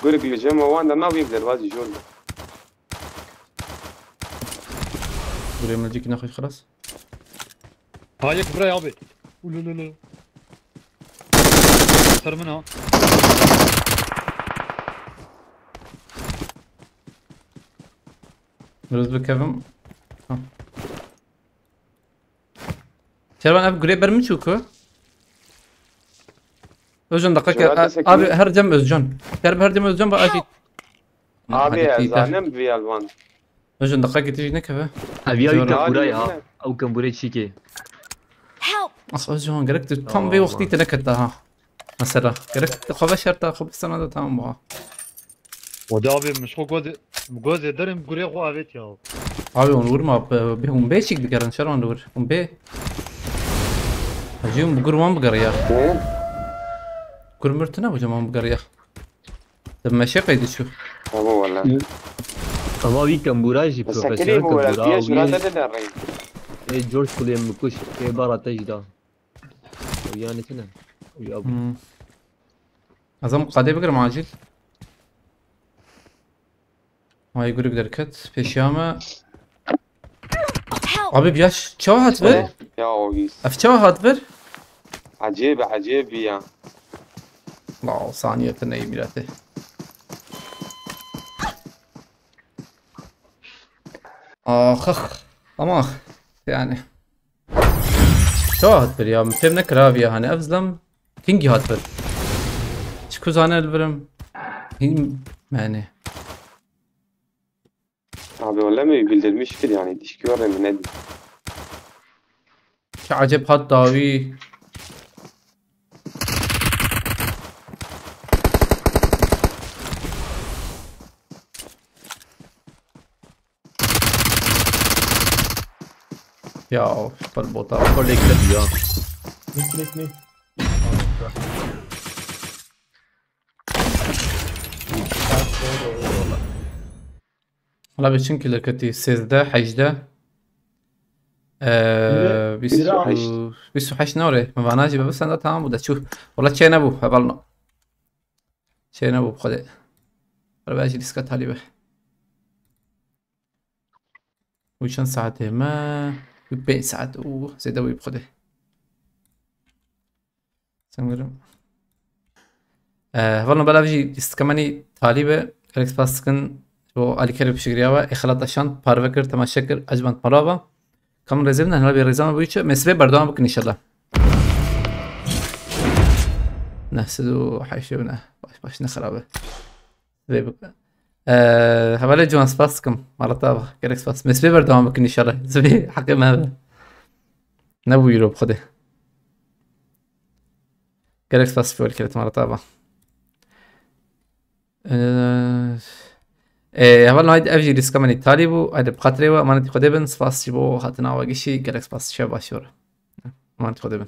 Speaker 5: قولك الجيم وانا ما بيقدر وازي جول
Speaker 3: قولي من نجيك ناخذ خلاص
Speaker 6: هاي كبرى يا ابي لا لا لا اكثر منها
Speaker 3: نرد بكفم شربان اب قولي برمجوكو اوجن دقيقة ابي هرجم اوجن كرب هرجم اوجن بقى اجي
Speaker 5: ابي زانم في الوان
Speaker 3: اوجن دقيقة تيجي نكفة
Speaker 4: ابي كابوراي ها او كمبوري تشيكي
Speaker 8: Help!
Speaker 3: اخ جوان قرقت تام في وقتي تنكتها مثلا قرقت خو شرطه خو بسنه تمام بها
Speaker 6: ودابي مش خو جوز درم غوري خو ابيت يا
Speaker 3: ابي ونور ما بهم بيشك دقرن شلون ندور هم بي هجيم بقر ما بقر يا قر مرتنا وجا ما بقر يا لما شيء قيد شوف
Speaker 5: هو والله
Speaker 4: اما وی کمبوراجی
Speaker 5: بس كريم هو الفيش ولا ده الرين
Speaker 4: ايه جورج كليم مكوش ايه بارا تجدا وياني تنا ويا ابو
Speaker 3: أظن قادي بقر معاجل ما يقول يقدر كت بيشامة أبي بياش شو هاتفر؟
Speaker 5: يا ويس
Speaker 3: أف شو هاتفر؟
Speaker 5: عجيب يا
Speaker 3: لا ثانية تناي ميراته آخ أماخ يعني شو هاتفر يا مفهمنا كرافيا هاني أفزلم كينجي هاتفر شكو زانا البرم هي يعني
Speaker 5: abi والله ما bildirmiş ki yani dişki var mı ne
Speaker 3: عجب هات داوي يا بالبوطة
Speaker 4: خليك لك يا
Speaker 7: نيك
Speaker 3: والله بيشن كيلر كتي 13 18 بيسو حش نوري ما باناجي بس انا تمام ودا تشوف والله تشين ابو هبلنا تشين ابو بخدي ولا باجي ديسكات هالي به وشن ساعته ما بين ساعات زي دوي بخدي سنقولم هبلنا بلا بيجي ديسكماني طالبه اكس باسكن و علی کرد بشکریابا اخلاط داشتن پاره کرد تماشا کرد اجماع مرابا کام رزم نه هلا بیرزام بویچه مسبه بردام بکن انشالله نه سدو حیشه نه باش نخرابه بيبك هبالة جوان سباسكم مرتابة كريك سباس مسبي بردوام بكن إن شاء الله زبي حقي ما نبو يروب خده كريك سباس فول كريت مرتابة هبالة هايد أفجي ريسكا من التاليبو هايد بخاطري ومانتي خده بن سباس جبو هاتنا واقشي كريك سباس شابا شورا مانتي خده بن